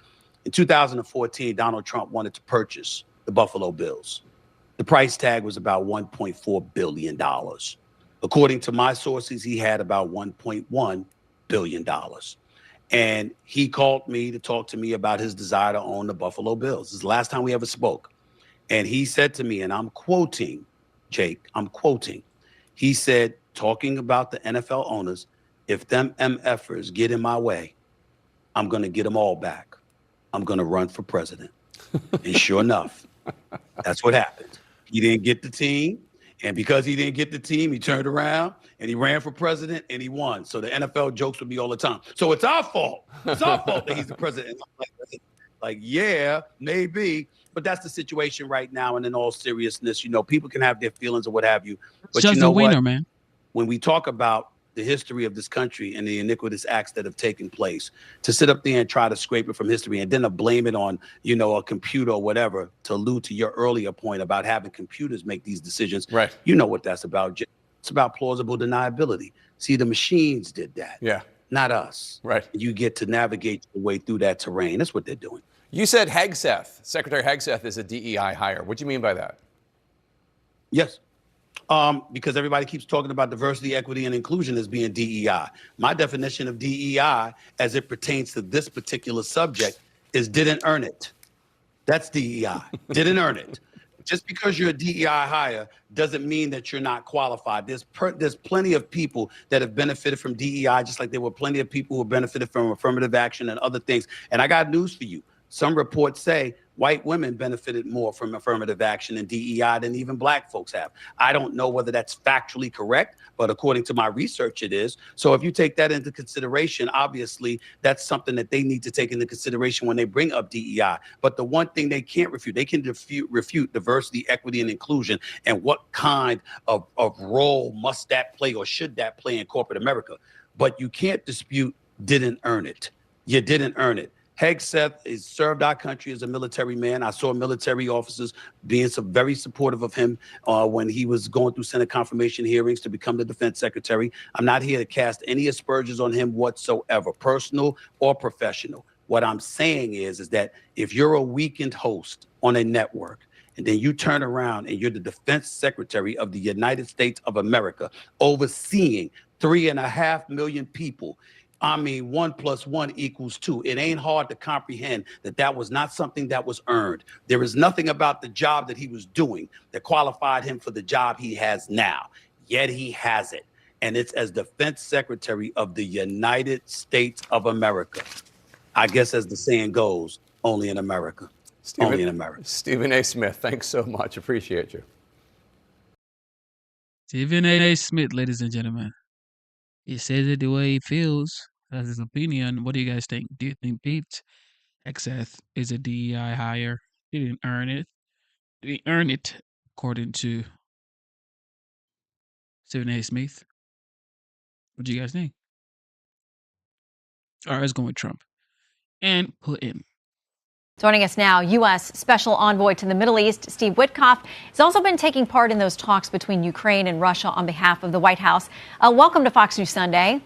In 2014, Donald Trump wanted to purchase the Buffalo Bills. The price tag was about $1.4 billion. According to my sources, he had about $1.1 billion. And he called me to talk to me about his desire to own the Buffalo Bills. This is the last time we ever spoke. And he said to me, and I'm quoting, Jake, I'm quoting. He said, talking about the NFL owners, if them MFers get in my way, I'm going to get them all back. I'm going to run for president. And sure enough, that's what happened. He didn't get the team. And because he didn't get the team, he turned around and he ran for president and he won. So the NFL jokes with me all the time. So it's our fault. It's our fault that he's the president. Like, yeah, maybe. But that's the situation right now. And in all seriousness, you know, people can have their feelings or what have you. But Just you know a winner, what? man. When we talk about the history of this country and the iniquitous acts that have taken place, to sit up there and try to scrape it from history and then to blame it on, you know, a computer or whatever, to allude to your earlier point about having computers make these decisions. Right. You know what that's about. It's about plausible deniability. See, the machines did that. Yeah. Not us. Right. You get to navigate your way through that terrain. That's what they're doing. You said Hegseth, Secretary Hegseth is a DEI hire. What do you mean by that? Yes. Because everybody keeps talking about diversity, equity, and inclusion as being DEI. My definition of DEI as it pertains to this particular subject is didn't earn it. That's DEI. Didn't earn it. Just because you're a DEI hire doesn't mean that you're not qualified. There's plenty of people that have benefited from DEI, just like there were plenty of people who benefited from affirmative action and other things. And I got news for you. Some reports say white women benefited more from affirmative action and DEI than even black folks have. I don't know whether that's factually correct, but according to my research, it is. So if you take that into consideration, obviously, that's something that they need to take into consideration when they bring up DEI. But the one thing they can't refute, they can refute diversity, equity, and inclusion, and what kind of role must that play or should that play in corporate America. But you can't dispute didn't earn it. You didn't earn it. Hegseth has served our country as a military man. I saw military officers being very supportive of him when he was going through Senate confirmation hearings to become the defense secretary. I'm not here to cast any aspersions on him whatsoever, personal or professional. What I'm saying is that if you're a weekend host on a network, and then you turn around and you're the defense secretary of the United States of America, overseeing 3.5 million people, I mean, 1 + 1 = 2. It ain't hard to comprehend that that was not something that was earned. There is nothing about the job that he was doing that qualified him for the job he has now. Yet he has it. And it's as defense secretary of the United States of America. I guess as the saying goes, only in America. Only in America. Stephen A. Smith, thanks so much. Appreciate you. Stephen A. Smith, ladies and gentlemen. He says it the way he feels. That's his opinion. What do you guys think? Do you think Pete Hegseth is a DEI hire? He didn't earn it. Did he earn it, according to Stephen A. Smith? What do you guys think? All right, let's go with Trump. And Putin. Joining us now, U.S. Special Envoy to the Middle East, Steve Witkoff, has also been taking part in those talks between Ukraine and Russia on behalf of the White House. Welcome to Fox News Sunday.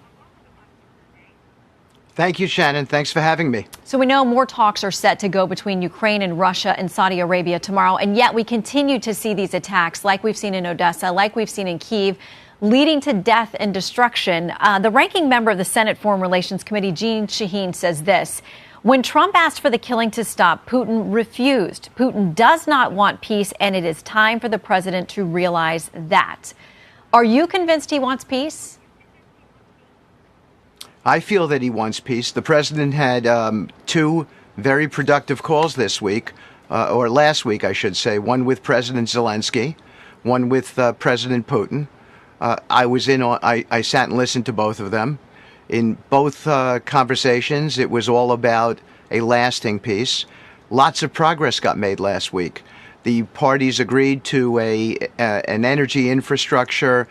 Thank you, Shannon. Thanks for having me. So we know more talks are set to go between Ukraine and Russia and Saudi Arabia tomorrow, and yet we continue to see these attacks like we've seen in Odessa, like we've seen in Kyiv, leading to death and destruction. The ranking member of the Senate Foreign Relations Committee, Jeanne Shaheen, says this: when Trump asked for the killing to stop, Putin refused. Putin does not want peace, and it is time for the president to realize that. Are you convinced he wants peace? I feel that he wants peace. The president had 2 very productive calls this week, or last week, I should say, one with President Zelensky, one with President Putin. I sat and listened to both of them. In both conversations, it was all about a lasting peace. Lots of progress got made last week. The parties agreed to an energy infrastructure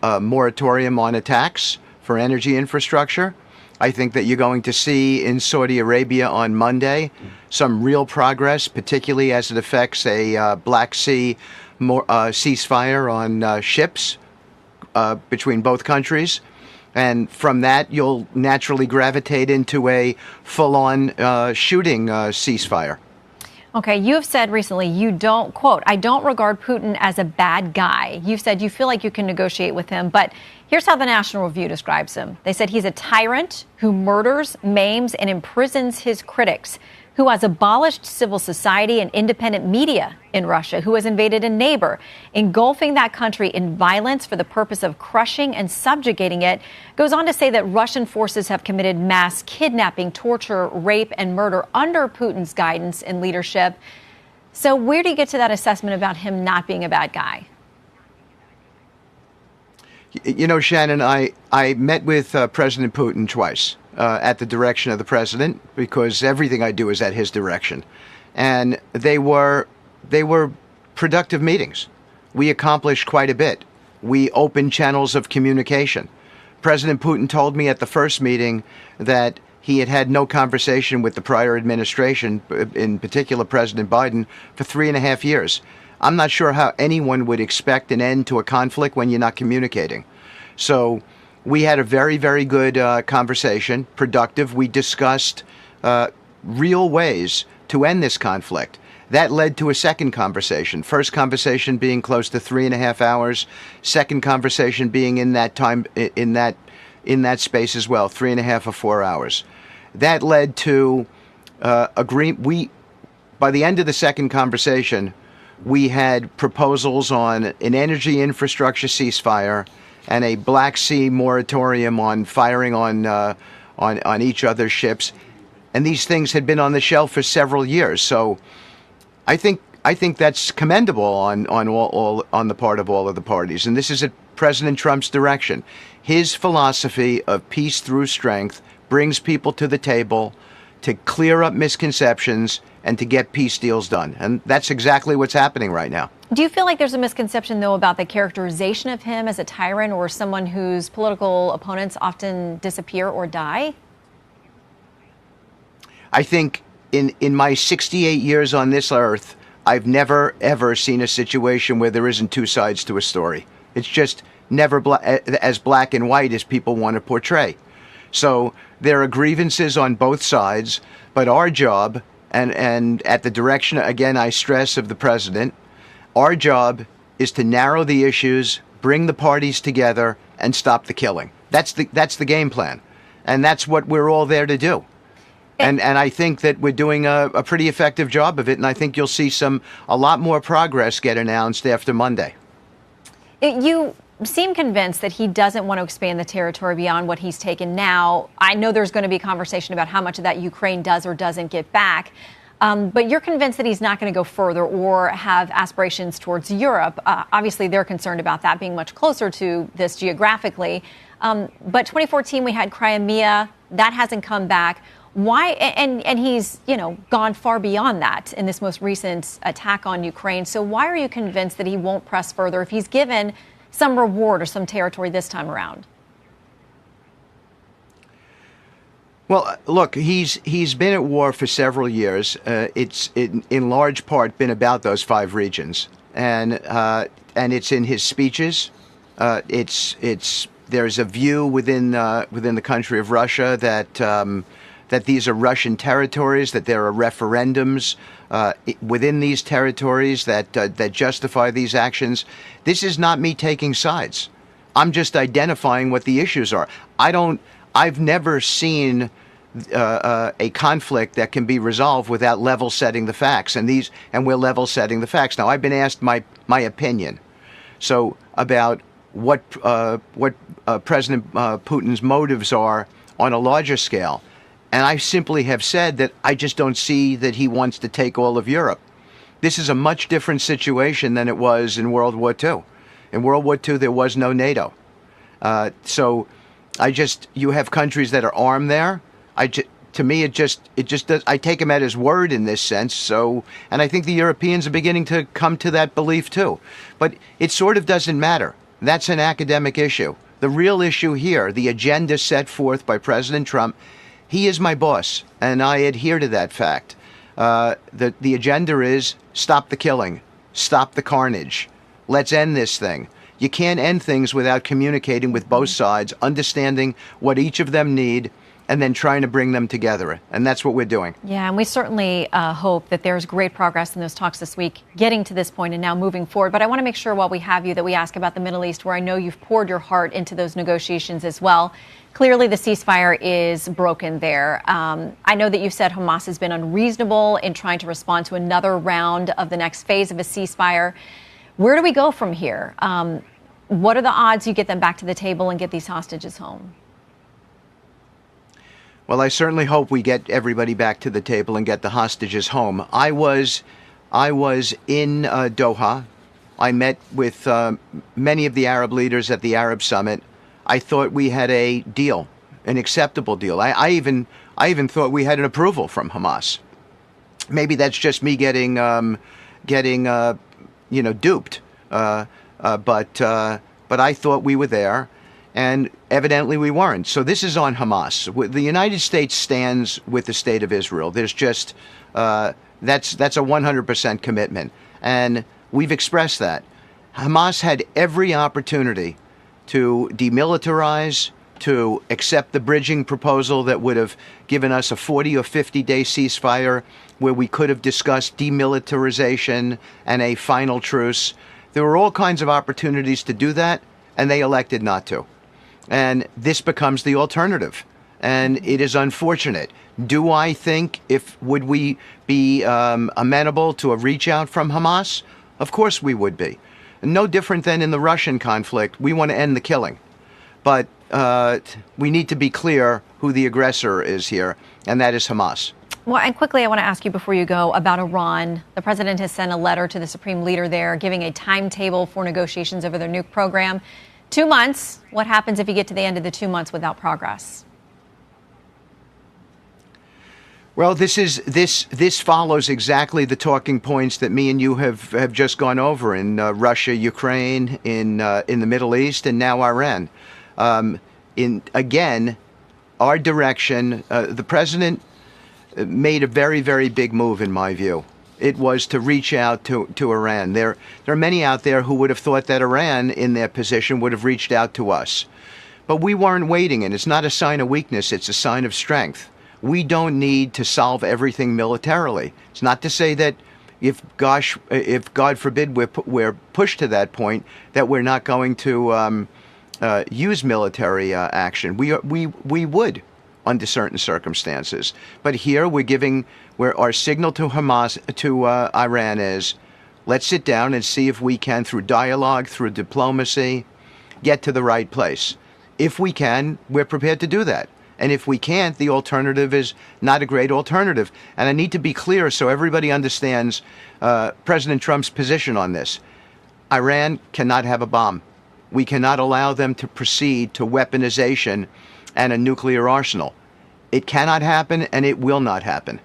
moratorium on attacks for energy infrastructure. I think that you're going to see in Saudi Arabia on Monday some real progress, particularly as it affects a Black Sea ceasefire on ships between both countries. And from that, you'll naturally gravitate into a full-on shooting ceasefire. Okay, you have said recently you don't, quote, I don't regard Putin as a bad guy. You've said you feel like you can negotiate with him, but here's how the National Review describes him. They said he's a tyrant who murders, maims, and imprisons his critics, who has abolished civil society and independent media in Russia, who has invaded a neighbor, engulfing that country in violence for the purpose of crushing and subjugating it. Goes on to say that Russian forces have committed mass kidnapping, torture, rape, and murder under Putin's guidance and leadership. So where do you get to that assessment about him not being a bad guy? You know, Shannon, I met with President Putin twice at the direction of the president, because everything I do is at his direction. And they were productive meetings. We accomplished quite a bit. We opened channels of communication. President Putin told me at the first meeting that he had had no conversation with the prior administration, in particular President Biden, for 3.5 years. I'm not sure how anyone would expect an end to a conflict when you're not communicating. So we had a very, very good conversation, productive. We discussed real ways to end this conflict. That led to a second conversation. First conversation being close to 3.5 hours. Second conversation being in that time, in that space as well, 3.5 or 4 hours. That led to by the end of the second conversation, we had proposals on an energy infrastructure ceasefire and a Black Sea moratorium on firing on each other's ships. And these things had been on the shelf for several years. So I think that's commendable on the part of all of the parties. And this is at President Trump's direction. His philosophy of peace through strength brings people to the table to clear up misconceptions and to get peace deals done. And that's exactly what's happening right now. Do you feel like there's a misconception, though, about the characterization of him as a tyrant or someone whose political opponents often disappear or die? I think in my 68 years on this earth, I've never, ever seen a situation where there isn't two sides to a story. It's just never as black and white as people want to portray. So there are grievances on both sides, but our job, and at the direction, again, I stress, of the president, our job is to narrow the issues, bring the parties together, and stop the killing. That's the game plan. And that's what we're all there to do. And I think that we're doing a pretty effective job of it, and I think you'll see a lot more progress get announced after Monday. You seem convinced that he doesn't want to expand the territory beyond what he's taken now. I know there's going to be a conversation about how much of that Ukraine does or doesn't get back. But you're convinced that he's not going to go further or have aspirations towards Europe. Obviously, they're concerned about that being much closer to this geographically. But 2014, we had Crimea. That hasn't come back. Why? And he's, gone far beyond that in this most recent attack on Ukraine. So why are you convinced that he won't press further if he's given some reward or some territory this time around? Well, look, he's been at war for several years. It's in large part been about those 5 regions, and it's in his speeches. There's a view within the country of Russia that these are Russian territories, that there are referendums within these territories that justify these actions. This is not me taking sides. I'm just identifying what the issues are. I've never seen a conflict that can be resolved without level setting the facts, and we're level setting the facts. Now, I've been asked my opinion, so about what President Putin's motives are on a larger scale, and I simply have said that I just don't see that he wants to take all of Europe. This is a much different situation than it was in World War II. In World War II, there was no NATO. So you have countries that are armed there. To me, it just does. I take him at his word in this sense. So, and I think the Europeans are beginning to come to that belief too. But it sort of doesn't matter. That's an academic issue. The real issue here, the agenda set forth by President Trump, he is my boss, and I adhere to that fact. The agenda is stop the killing, stop the carnage. Let's end this thing. You can't end things without communicating with both sides, understanding what each of them need, and then trying to bring them together. And that's what we're doing. Yeah, and we certainly hope that there's great progress in those talks this week, getting to this point and now moving forward. But I want to make sure while we have you that we ask about the Middle East, where I know you've poured your heart into those negotiations as well. Clearly, the ceasefire is broken there. I know that you've said Hamas has been unreasonable in trying to respond to another round of the next phase of a ceasefire. Where do we go from here? What are the odds you get them back to the table and get these hostages home? Well, I certainly hope we get everybody back to the table and get the hostages home. I was in Doha. I met with many of the Arab leaders at the Arab Summit. I thought we had a deal, an acceptable deal. I even thought we had an approval from Hamas. Maybe that's just me getting duped. But I thought we were there. And evidently we weren't. So this is on Hamas. The United States stands with the state of Israel. There's just, that's a 100% commitment. And we've expressed that. Hamas had every opportunity to demilitarize, to accept the bridging proposal that would have given us a 40 or 50-day ceasefire where we could have discussed demilitarization and a final truce. There were all kinds of opportunities to do that, and they elected not to. And this becomes the alternative. And it is unfortunate. Do I think would we be amenable to a reach out from Hamas? Of course we would be. No different than in the Russian conflict. We want to end the killing. But we need to be clear who the aggressor is here, and that is Hamas. Well, and quickly, I want to ask you before you go about Iran. The president has sent a letter to the supreme leader there, giving a timetable for negotiations over their nuke program. 2 months. What happens if you get to the end of the 2 months without progress? Well, this follows exactly the talking points that me and you have just gone over in Russia, Ukraine, in the Middle East, and now Iran. Again, our direction, the president made a very, very big move in my view. It was to reach out to Iran. There are many out there who would have thought that Iran, in their position, would have reached out to us. But we weren't waiting, and it's not a sign of weakness, it's a sign of strength. We don't need to solve everything militarily. It's not to say that if God forbid we're pushed to that point, that we're not going to use military action. We would, under certain circumstances. But here we're giving, where our signal to Hamas, to Iran is, let's sit down and see if we can, through dialogue, through diplomacy, get to the right place. If we can, we're prepared to do that. And if we can't, the alternative is not a great alternative. And I need to be clear so everybody understands President Trump's position on this. Iran cannot have a bomb. We cannot allow them to proceed to weaponization and a nuclear arsenal. It cannot happen, and it will not happen.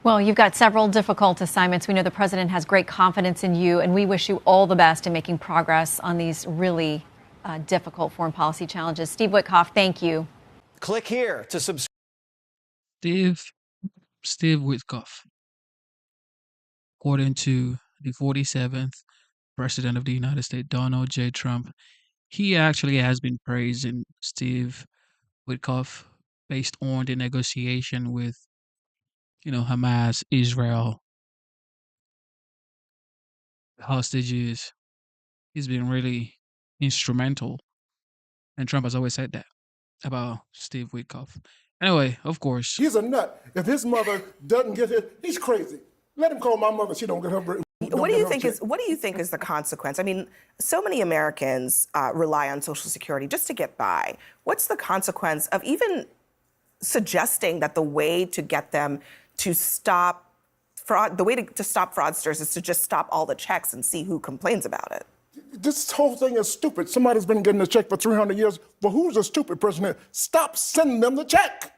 Well, you've got several difficult assignments. We know the president has great confidence in you, and we wish you all the best in making progress on these really difficult foreign policy challenges. Steve Witkoff, thank you. Click here to subscribe. Steve Witkoff, according to the 47th President of the United States, Donald J. Trump, he actually has been praising Steve Witkoff based on the negotiation with, Hamas, Israel, hostages. He's been really instrumental. And Trump has always said that about Steve Witkoff. Anyway, of course. He's a nut. If his mother doesn't get it, he's crazy. Let him call my mother. She don't get her. What do you think is the consequence? I mean, so many Americans rely on Social Security just to get by. What's the consequence of even suggesting that the way to get them to stop fraud, the way to stop fraudsters is to just stop all the checks and see who complains about it? This whole thing is stupid. Somebody's been getting a check for 300 years. Well, who's a stupid person? Stop sending them the check.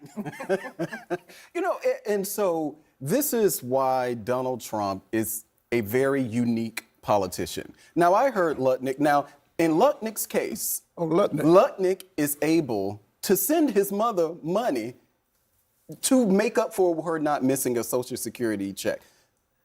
And so this is why Donald Trump is a very unique politician. Now, I heard Lutnick. Now, In Lutnick's case, Lutnick is able to send his mother money to make up for her not missing a Social Security check.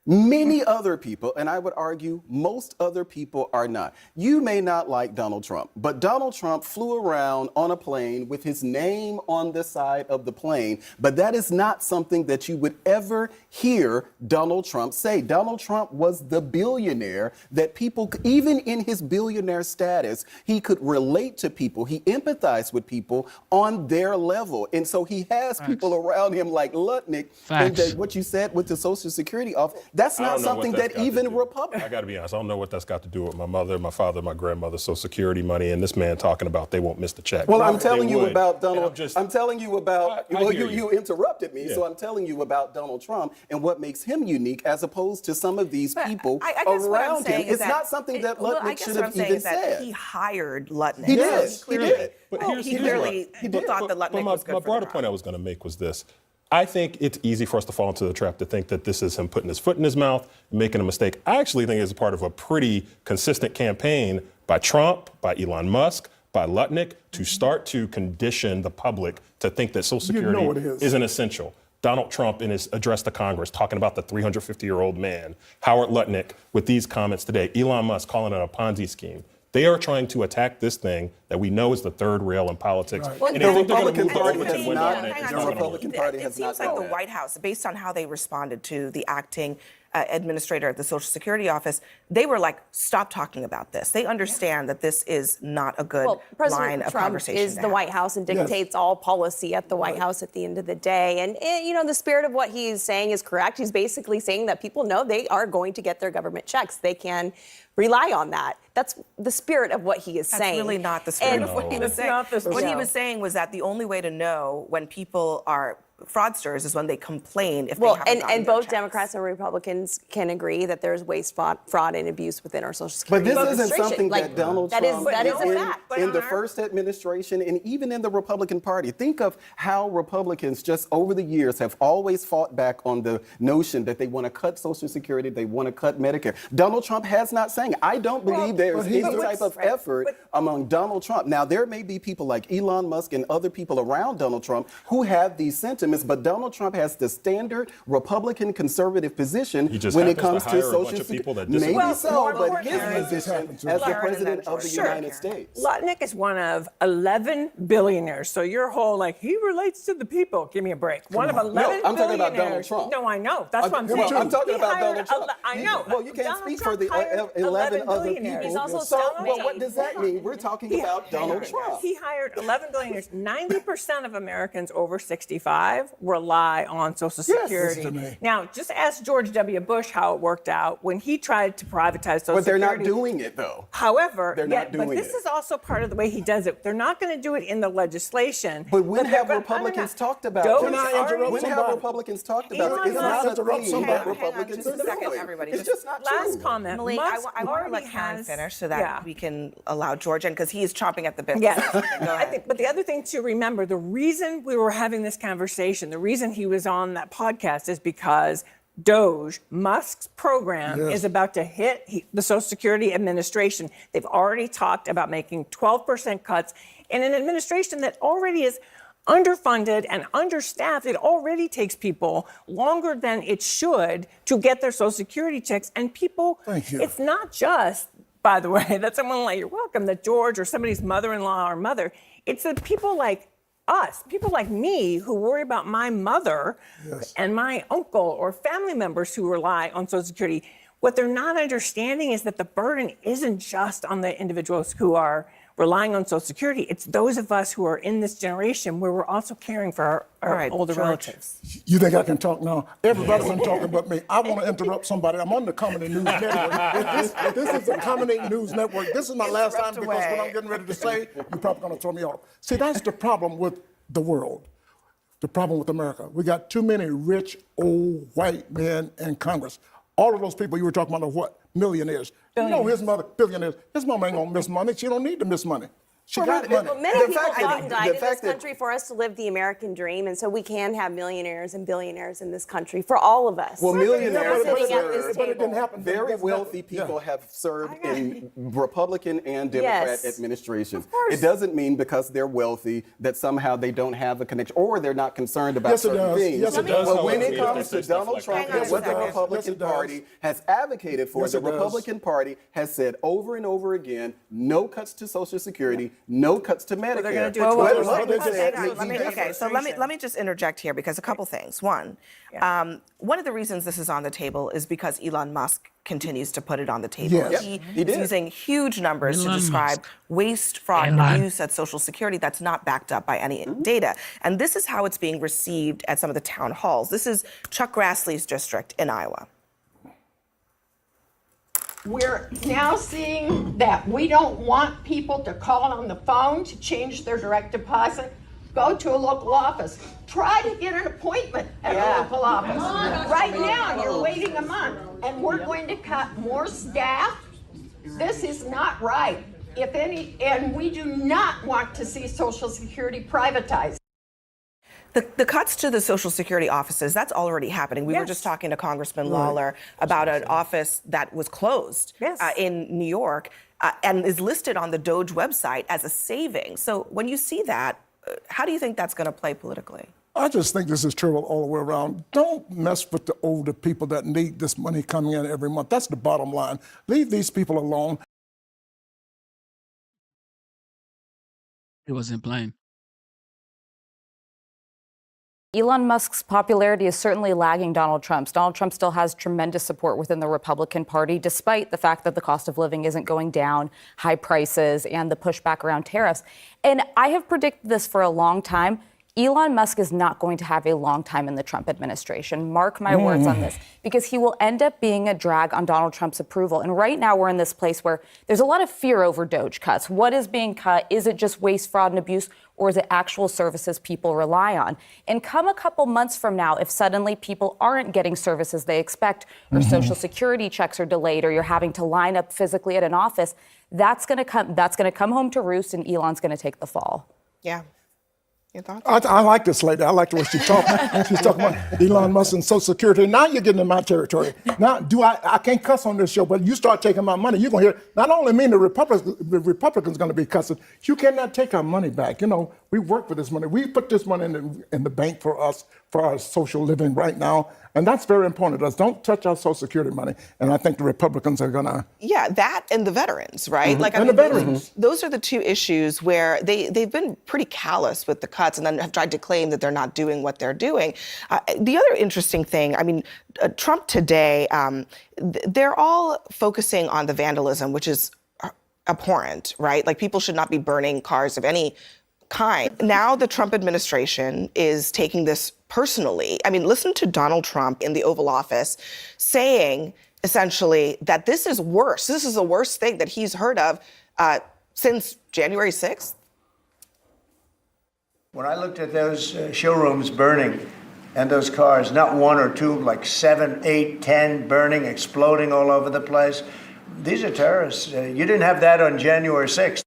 Many other people, and I would argue most other people are not. You may not like Donald Trump, but Donald Trump flew around on a plane with his name on the side of the plane, but that is not something that you would ever hear Donald Trump say. Donald Trump was the billionaire that people, even in his billionaire status, he could relate to people. He empathized with people on their level. And so he has people around him like Lutnick, and what you said with the Social Security office. That's not something that even Republicans. I got to be honest. I don't know what that's got to do with my mother, my father, my grandmother, Social Security money, and this man talking about they won't miss the check. Well, I'm telling you about Donald. I'm telling you about. Well, you interrupted me, so I'm telling you about Donald Trump and what makes him unique, as opposed to some of these people around him. It's not something that Lutnick should have even said. He hired Lutnick. He did. He did. But he clearly thought that Lutnick was good. My broader point I was going to make was this. I think it's easy for us to fall into the trap to think that this is him putting his foot in his mouth and making a mistake. I actually think it's a part of a pretty consistent campaign by Trump, by Elon Musk, by Lutnick to start to condition the public to think that Social Security isn't essential. Donald Trump in his address to Congress talking about the 350-year-old man, Howard Lutnick with these comments today, Elon Musk calling it a Ponzi scheme. They are trying to attack this thing that we know is the third rail in politics. Right. Well, the Republican Party has not. The Republican Party has not. It seems like the White House, based on how they responded to the acting administrator at the Social Security office, they were like, stop talking about this. They understand that this is not a good line of conversation. President Trump is the White House and dictates all policy at the White House at the end of the day. And, you know, the spirit of what he's saying is correct. He's basically saying that people know they are going to get their government checks. They can rely on that. That's the spirit of what he is saying. That's really not the spirit of what he was saying. What he was saying was that the only way to know when people are fraudsters is when they complain if they haven't gotten and both Democrats and Republicans can agree that there's waste, fraud, and abuse within our Social Security But this isn't something that Donald Trump that is a fact. In the first administration and even in the Republican Party. Think of how Republicans just over the years have always fought back on the notion that they want to cut Social Security, they want to cut Medicare. Donald Trump has not saying. I don't believe there's any type of effort among Donald Trump. Now, there may be people like Elon Musk and other people around Donald Trump who have these sentiments, but Donald Trump has the standard Republican conservative position when it comes to Social Security. Maybe so, but his position as the President of the United States. Lutnick is one of 11 billionaires. So your whole, like, he relates to the people. Give me a break. One of 11 billionaires. No, I'm talking about Donald Trump. No, I know. That's what I'm saying. I'm talking about Donald Trump. I know. Well, you can't speak for the 11 other people. He's also Well, what does that mean? We're talking about Donald Trump. He hired 11 billionaires. 90% of Americans over 65 rely on Social Security. Now, just ask George W. Bush how it worked out when he tried to privatize Social Security. But they're not doing it, though. However, they're not doing but this is also part of the way he does it. They're not going to do it in the legislation. But when have Republicans talked about it? When have Republicans talked about it? It's not a thing that Republicans are doing. It's just not true. Last comment. Malik, I want to let Karen finish so that we can allow George in, because he is chomping at the bit. Yes. But the other thing to remember, the reason we were having this conversation, the reason he was on that podcast is because DOGE, Musk's program, is about to hit the Social Security Administration. They've already talked about making 12% cuts in an administration that already is underfunded and understaffed. It already takes people longer than it should to get their Social Security checks. And people, it's not just, by the way, that someone like, you're welcome, that George or somebody's mother-in-law or mother. It's the people like us, people like me who worry about my mother and my uncle or family members who rely on Social Security. What they're not understanding is that the burden isn't just on the individuals who are relying on Social Security. It's those of us who are in this generation where we're also caring for our older relatives. You think I can talk now? Everybody's been talking about me. I want to interrupt somebody. I'm on the Comedy News Network. This is the Comedy News Network. This is my last time because what I'm getting ready to say, you're probably going to throw me off. See, that's the problem with the world, the problem with America. We got too many rich, old, white men in Congress. All of those people you were talking about are what? Millionaires. You know his mother, billionaires. His mama ain't gonna miss money. She don't need to miss money. She got money. Well, many people fact that- fought and died in the this fact that- country for us to live the American dream, and so we can have millionaires and billionaires in this country for all of us. Well, millionaires have sitting at this served, but it didn't happen. very wealthy people have served in Republican and Democrat Yes. administrations. Of course. It doesn't mean because they're wealthy that somehow they don't have a connection or they're not concerned about Yes, it certain does. things. Yes, it does. But when it However, comes to if there's Donald stuff like Trump that. and what the Hang on a second. Republican Yes, it does. Party has advocated for, Yes, the it does. Republican Party has said over and over again, no cuts to Social Security, no cuts to Medicare. they're gonna do What Well, Republicans well, said hang on, may be different. Okay, so let me just interject here because a couple things. One of the reasons this is on the table is because Elon Musk continues to put it on the table. Yes. He he did. is using huge numbers to Elon describe Musk. waste, fraud, and Elon. abuse at Social Security that's not backed up by any data. And this is how it's being received at some of the town halls. This is Chuck Grassley's district in Iowa. We're now seeing that we don't want people to call on the phone to change their direct deposit. Go to a local office. Try to get an appointment at a local office. Right now, you're waiting a month, and we're going to cut more staff. This is not right. And we do not want to see Social Security privatized. The cuts to the Social Security offices, that's already happening. We were just talking to Congressman Lawler about an office that was closed in New York and is listed on the Doge website as a saving. So when you see that, how do you think that's going to play politically? I just think this is true all the way around. Don't mess with the older people that need this money coming in every month. That's the bottom line. Leave these people alone. It wasn't playing. Elon Musk's popularity is certainly lagging Donald Trump's. Donald Trump still has tremendous support within the Republican Party, despite the fact that the cost of living isn't going down, high prices, and the pushback around tariffs. And I have predicted this for a long time. Elon Musk is not going to have a long time in the Trump administration. Mark my words on this, because he will end up being a drag on Donald Trump's approval. And right now we're in this place where there's a lot of fear over Doge cuts. What is being cut? Is it just waste, fraud, and abuse? Or is it actual services people rely on? And come a couple months from now, if suddenly people aren't getting services they expect, or Social Security checks are delayed, or you're having to line up physically at an office, that's going to come home to roost, and Elon's going to take the fall. Yeah. Your thoughts? I like this lady. I like the way she talks. She's talking about Elon Musk and Social Security. Now you're getting in my territory. Now, I can't cuss on this show, but you start taking my money, you're going to hear, not only mean the Republicans going to be cussing, you cannot take our money back. You know, we work for this money. We put this money in the bank for us, for our social living right now. And that's very important to us. Don't touch our Social Security money. And I think the Republicans are going to. Yeah, that and the veterans, right? And the veterans. Those are the two issues where they've been pretty callous with the cuts and then have tried to claim that they're not doing what they're doing. The other interesting thing, I mean, Trump today, they're all focusing on the vandalism, which is abhorrent, right? Like people should not be burning cars of any kind. Now the Trump administration is taking this personally. I mean, listen to Donald Trump in the Oval Office saying essentially that this is worse. This is the worst thing that he's heard of since January 6th. When I looked at those showrooms burning and those cars, not one or two, like 7, 8, 10 burning, exploding all over the place, these are terrorists. You didn't have that on January 6th.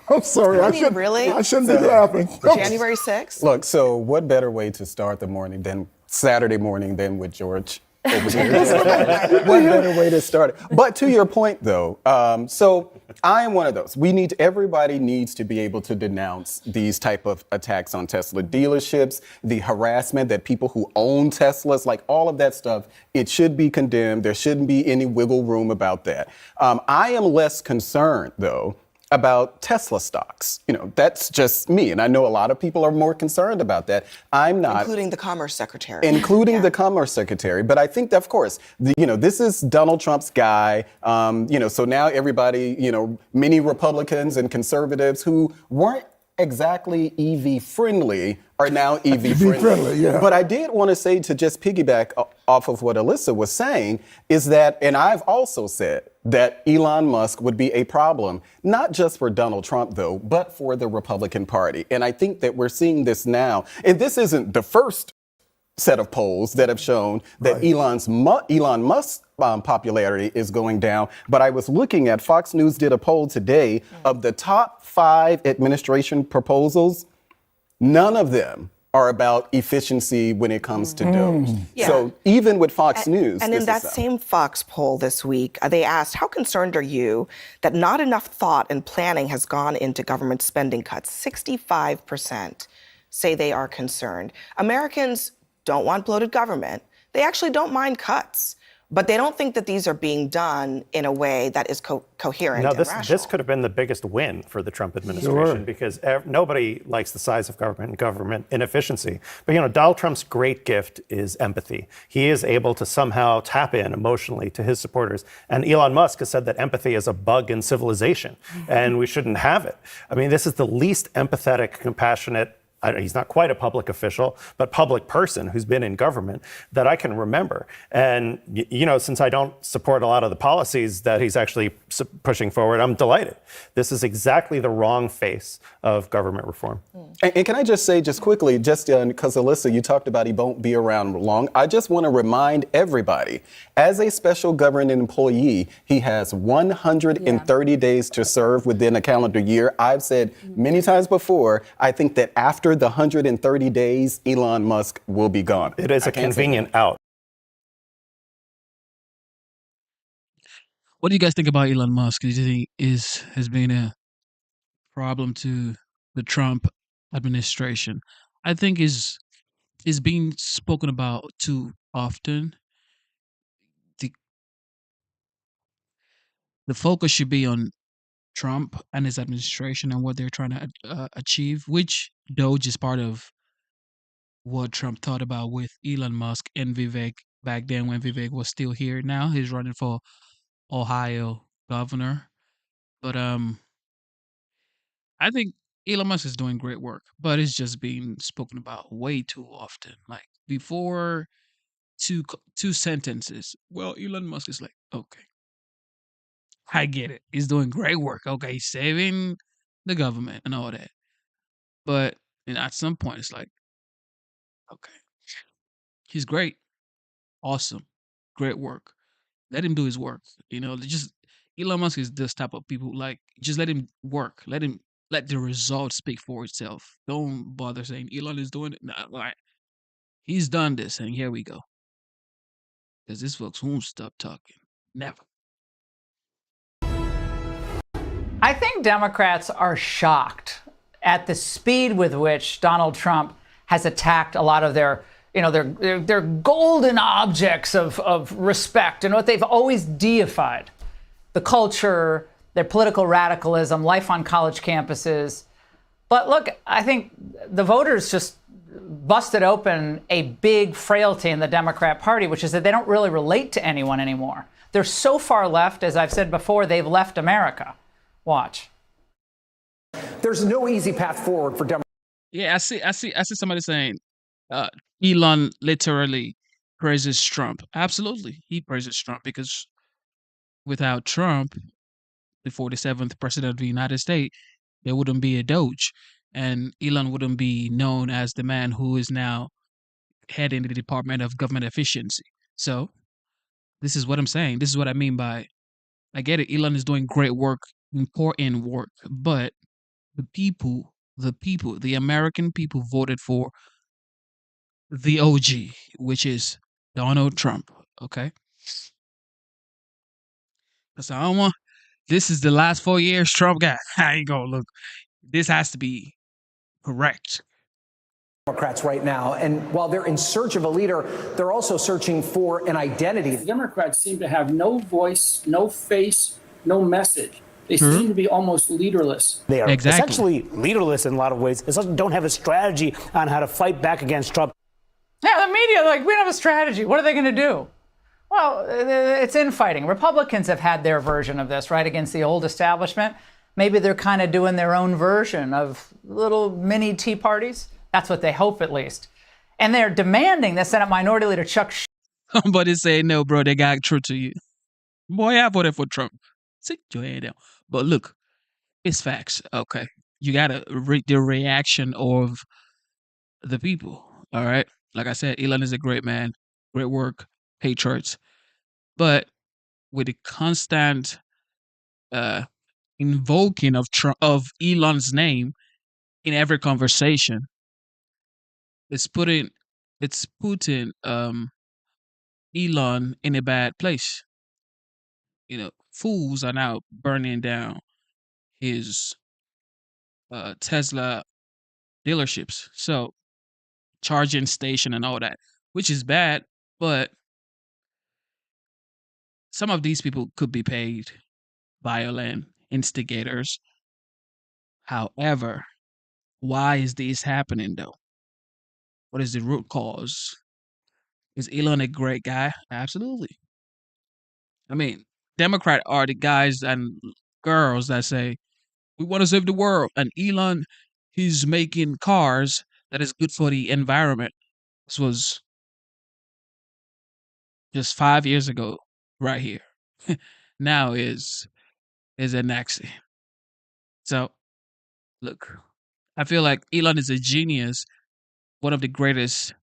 I'm sorry. I shouldn't be laughing. January 6th? Look, so what better way to start the morning than Saturday morning than with George over here? What better way to start it? But to your point, though, so I am one of those. Everybody needs to be able to denounce these type of attacks on Tesla dealerships, the harassment that people who own Teslas, like all of that stuff, it should be condemned. There shouldn't be any wiggle room about that. I am less concerned, though, about Tesla stocks. You know, that's just me. And I know a lot of people are more concerned about that. I'm not. Including the Commerce Secretary. Including the Commerce Secretary. But I think that, of course, this is Donald Trump's guy. So now everybody, many Republicans and conservatives who weren't exactly EV friendly are now EV friendly. Yeah. But I did want to say, to just piggyback off of what Alyssa was saying, is that, and I've also said that Elon Musk would be a problem, not just for Donald Trump, though, but for the Republican Party. And I think that we're seeing this now. And this isn't the first set of polls that have shown that Elon Musk's popularity is going down. But I was looking at Fox News did a poll today of the top 5 administration proposals. None of them are about efficiency when it comes to DOGE. Yeah. So even with Fox News, and in that same Fox poll this week, they asked, how concerned are you that not enough thought and planning has gone into government spending cuts? 65% say they are concerned. Americans don't want bloated government. They actually don't mind cuts, but they don't think that these are being done in a way that is coherent and rational. This could have been the biggest win for the Trump administration because nobody likes the size of government and government inefficiency. But, Donald Trump's great gift is empathy. He is able to somehow tap in emotionally to his supporters. And Elon Musk has said that empathy is a bug in civilization, and we shouldn't have it. I mean, this is the least empathetic, compassionate, he's not quite a public official, but public person who's been in government that I can remember. And, since I don't support a lot of the policies that he's actually pushing forward, I'm delighted. This is exactly the wrong face of government reform. And can I just say just quickly, just because Alyssa, you talked about he won't be around long. I just want to remind everybody, as a special government employee, he has 130 days to serve within a calendar year. I've said many times before, I think that after the 130 days, Elon Musk will be gone. It is a convenient out. What do you guys think about Elon Musk? Do you think has been a problem to the Trump administration? I think is being spoken about too often. The focus should be on Trump and his administration and what they're trying to achieve, which DOGE is part of what Trump thought about with Elon Musk and Vivek back then when Vivek was still here. Now he's running for Ohio governor. But I think Elon Musk is doing great work, but it's just being spoken about way too often. Like before two sentences. Well, Elon Musk is like, okay, I get it. He's doing great work. Okay, he's saving the government and all that. But at some point, it's like, okay, he's great, awesome, great work. Let him do his work. Just Elon Musk is this type of people. Like, just let him work. Let the result speak for itself. Don't bother saying Elon is doing it. Nah, like he's done this, and here we go. Because this folks won't stop talking. Never. I think Democrats are shocked at the speed with which Donald Trump has attacked a lot of their golden objects of respect and what they've always deified. The culture, their political radicalism, life on college campuses. But look, I think the voters just busted open a big frailty in the Democrat Party, which is that they don't really relate to anyone anymore. They're so far left, as I've said before, they've left America. Watch. There's no easy path forward for Democrats. Yeah, I see somebody saying Elon literally praises Trump. Absolutely. He praises Trump because without Trump, the 47th president of the United States, there wouldn't be a Doge. And Elon wouldn't be known as the man who is now heading the Department of Government Efficiency. So this is what I'm saying. This is what I mean by, I get it. Elon is doing great work, important work, but the American people voted for the OG, which is Donald Trump. Okay. So I don't want, this is the last 4 years Trump got. I ain't gonna look. This has to be correct. Democrats right now. And while they're in search of a leader, they're also searching for an identity. The Democrats seem to have no voice, no face, no message. They seem to be almost leaderless. They are essentially leaderless in a lot of ways. They don't have a strategy on how to fight back against Trump. Yeah, the media, we don't have a strategy. What are they going to do? Well, it's infighting. Republicans have had their version of this, right, against the old establishment. Maybe they're kind of doing their own version of little mini tea parties. That's what they hope, at least. And they're demanding that Senate Minority Leader Chuck Somebody say, no, bro, they got true to you. Boy, I voted for Trump. Sit your head down. But look, it's facts, okay? You got to read the reaction of the people, all right? Like I said, Elon is a great man, great work, patriots. But with the constant invoking of Elon's name in every conversation, it's putting Elon in a bad place. Fools are now burning down his Tesla dealerships, so charging station and all that, which is bad. But some of these people could be paid, violent instigators. However, why is this happening though? What is the root cause? Is Elon a great guy? Absolutely. I mean, Democrat are the guys and girls that say we want to save the world, and Elon, he's making cars that is good for the environment. This was just 5 years ago, right here. Now is a Nazi. So look, I feel like Elon is a genius, one of the greatest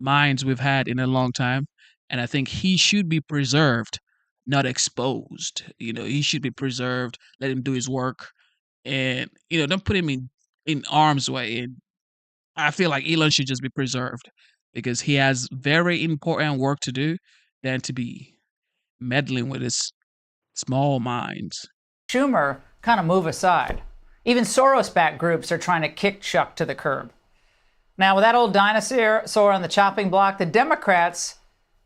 minds we've had in a long time, and I think he should be preserved, not exposed. He should be preserved. Let him do his work, and don't put him in harm's way. And I feel like Elon should just be preserved because he has very important work to do than to be meddling with his small minds. Schumer kind of move aside. Even Soros-backed groups are trying to kick Chuck to the curb. Now, with that old dinosaur on the chopping block, the Democrats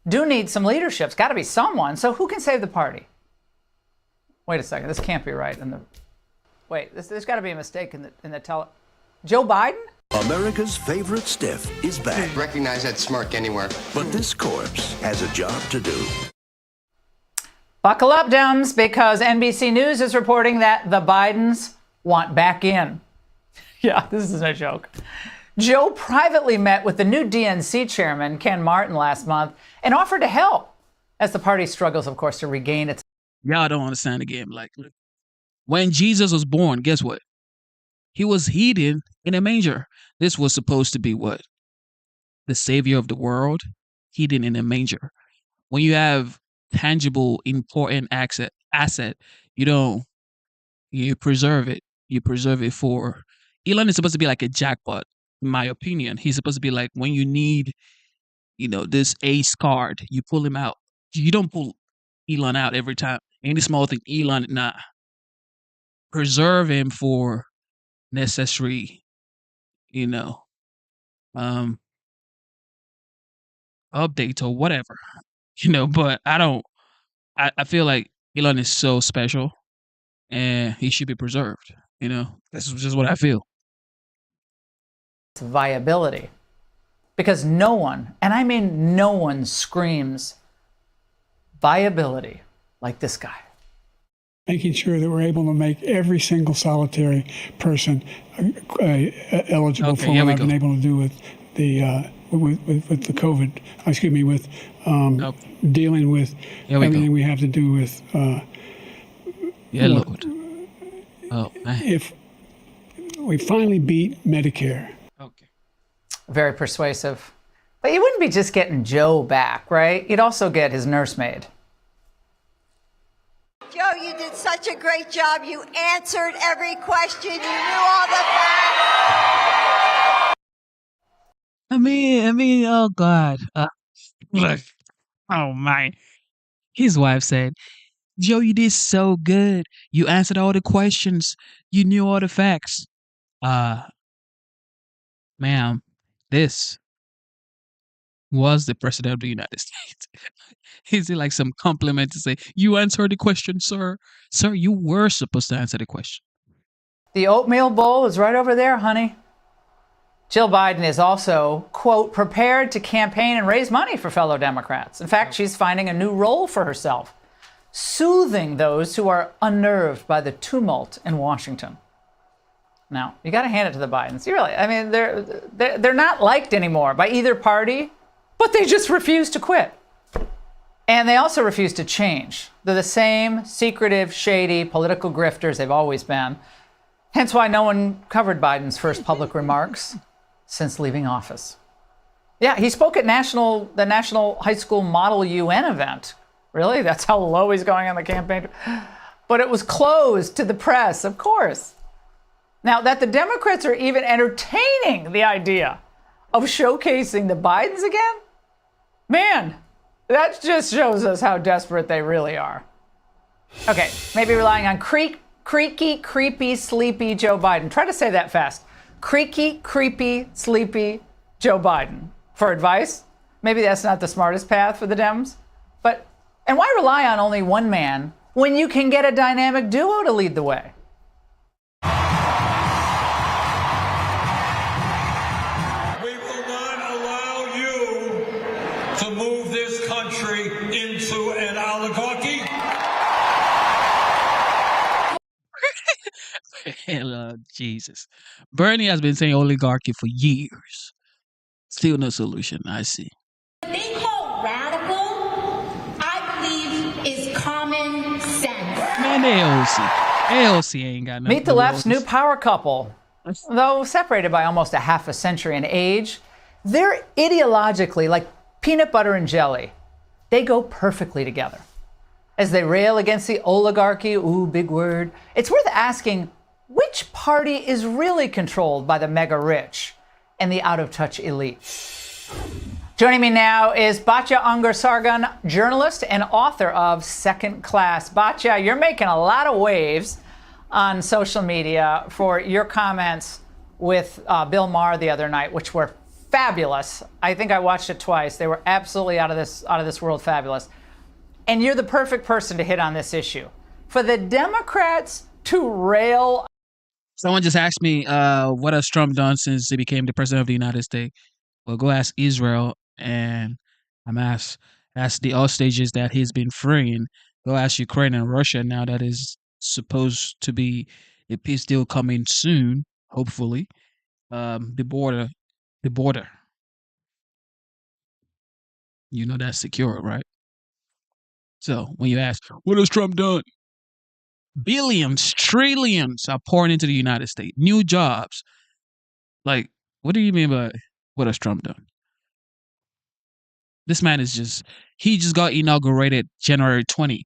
do need some leadership. It's got to be someone. So who can save the party? Wait a second. This can't be right. There's got to be a mistake in the Joe Biden? America's favorite stiff is back. Recognize that smirk anywhere. But this corpse has a job to do. Buckle up, Dems, because NBC News is reporting that the Bidens want back in. Yeah, this is no joke. Joe privately met with the new DNC chairman, Ken Martin, last month and offered to help as the party struggles, of course, to regain its... Y'all don't understand the game. Like, look, when Jesus was born, guess what? He was hidden in a manger. This was supposed to be what? The savior of the world, hidden in a manger. When you have tangible, important asset, you preserve it. You preserve it for... Elon is supposed to be like a jackpot, in my opinion. He's supposed to be like when you need, this ace card, you pull him out. You don't pull Elon out every time. Any small thing, Elon, nah. Preserve him for necessary, updates or whatever, but I feel like Elon is so special and he should be preserved. That's just what I feel. Viability. Because no one, and I mean no one, screams viability like this guy. Making sure that we're able to make every single solitary person eligible for what I've been able to do with the with the COVID. Excuse me, with dealing with everything we have to do with. Lord. Oh man. If we finally beat Medicare. Okay. Very persuasive. But you wouldn't be just getting Joe back, right? You'd also get his nursemaid. Joe, you did such a great job. You answered every question. You knew all the facts. I mean, oh God. Look. Oh my. His wife said, Joe, you did so good. You answered all the questions. You knew all the facts. Ma'am, this was the president of the United States. Is it like some compliment to say, you answered the question, sir? Sir, you were supposed to answer the question. The oatmeal bowl is right over there, honey. Jill Biden is also, quote, prepared to campaign and raise money for fellow Democrats. In fact, she's finding a new role for herself, soothing those who are unnerved by the tumult in Washington. Now, you got to hand it to the Bidens. They're not liked anymore by either party, but they just refuse to quit. And they also refuse to change. They're the same secretive, shady, political grifters they've always been. Hence why no one covered Biden's first public remarks since leaving office. Yeah, he spoke at the National High School Model UN event. Really? That's how low he's going on the campaign? But it was closed to the press, of course. Now, that the Democrats are even entertaining the idea of showcasing the Bidens again, man, that just shows us how desperate they really are. Okay, maybe relying on creaky, creepy, sleepy Joe Biden. Try to say that fast. Creaky, creepy, sleepy Joe Biden for advice. Maybe that's not the smartest path for the Dems. And why rely on only one man when you can get a dynamic duo to lead the way? We will not allow you to move this country into an oligarchy. Jesus. Bernie has been saying oligarchy for years. Still no solution, I see. What they call radical, I believe, is common sense. Man, AOC ain't got nothing. Meet the left's new power couple. Though separated by almost a half a century in age, they're ideologically like peanut butter and jelly. They go perfectly together. As they rail against the oligarchy, ooh, big word, it's worth asking, which party is really controlled by the mega rich and the out-of-touch elite? Joining me now is Batya Ungar-Sargon, journalist and author of Second Class. Batya, you're making a lot of waves on social media for your comments with Bill Maher the other night, which were fabulous. I think I watched it twice. They were absolutely out of this world fabulous. And you're the perfect person to hit on this issue. For the Democrats to rail. Someone just asked me, what has Trump done since he became the president of the United States? Well, go ask Israel, and I'm ask the hostages that he's been freeing. Go ask Ukraine and Russia now that is supposed to be a peace deal coming soon, hopefully. The border. You know that's secure, right? So when you ask, what has Trump done? Billions, trillions are pouring into the United States. New jobs. Like, what do you mean by what has Trump done? This man he just got inaugurated January 20.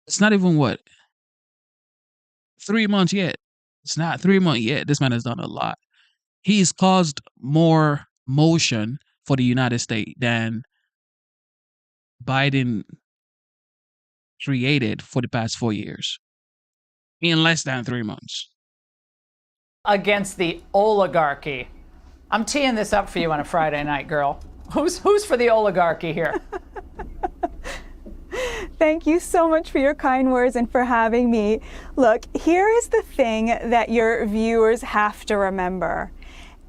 It's not even 3 months yet. It's not 3 months yet. This man has done a lot. He's caused more motion for the United States than Biden created for the past 4 years in less than 3 months. Against the oligarchy. I'm teeing this up for you on a Friday night, girl. Who's for the oligarchy here? Thank you so much for your kind words and for having me. Look, here is the thing that your viewers have to remember.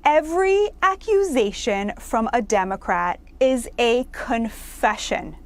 Every accusation from a Democrat is a confession.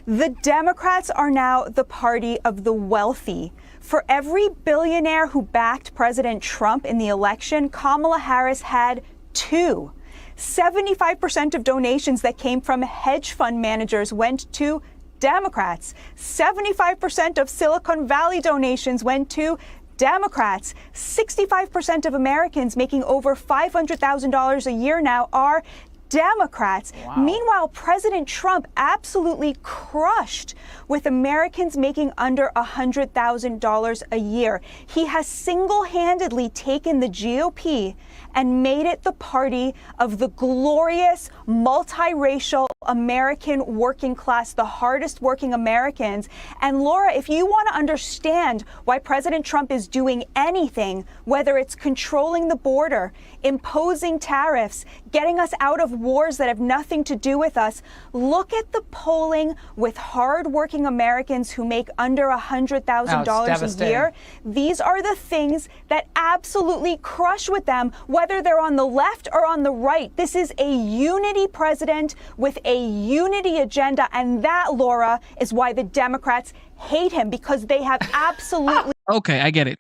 The Democrats are now the party of the wealthy. For every billionaire who backed President Trump in the election, Kamala Harris had 2. 75% of donations that came from hedge fund managers went to Democrats. 75% of Silicon Valley donations went to Democrats. 65% of Americans making over $500,000 a year now are Democrats. Wow. Meanwhile, President Trump absolutely crushed with Americans making under $100,000 a year. He has single-handedly taken the GOP and made it the party of the glorious, multiracial American working class, the hardest working Americans. And Laura, if you want to understand why President Trump is doing anything, whether it's controlling the border, imposing tariffs, getting us out of wars that have nothing to do with us, look at the polling with hardworking Americans who make under $100,000 a year. These are the things that absolutely crush with them, whether they're on the left or on the right. This is a unity president with a unity agenda, and that, Laura, is why the Democrats hate him, because they have absolutely... Okay, I get it.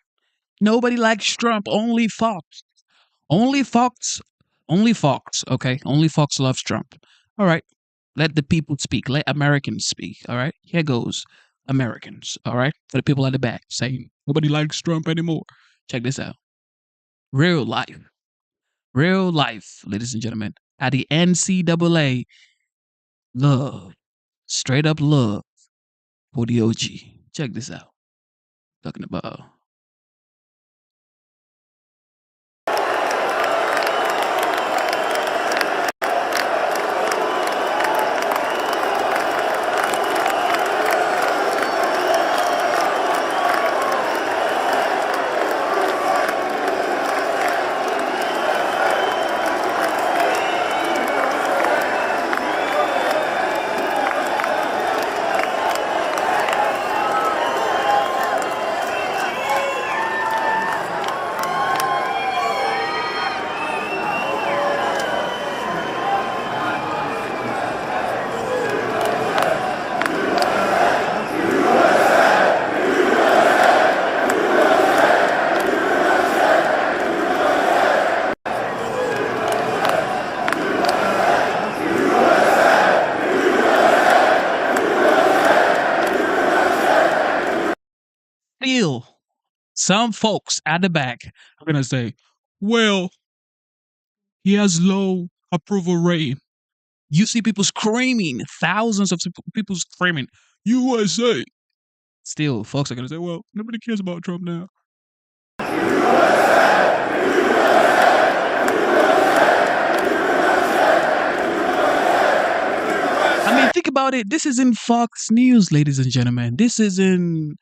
Nobody likes Trump, only Fox. Only Fox, okay? Only Fox loves Trump. All right, let the people speak. Let Americans speak, all right? Here goes Americans, all right? For the people at the back saying, nobody likes Trump anymore. Check this out. Real life, ladies and gentlemen. at the NCAA. Love, straight up love for the OG. Check this out. Talking about. Still, some folks at the back are going to say, well, he has low approval rating. You see people screaming, thousands of people screaming, USA. Still, folks are going to say, well, nobody cares about Trump now. I mean, think about it. This isn't Fox News, ladies and gentlemen. This isn't,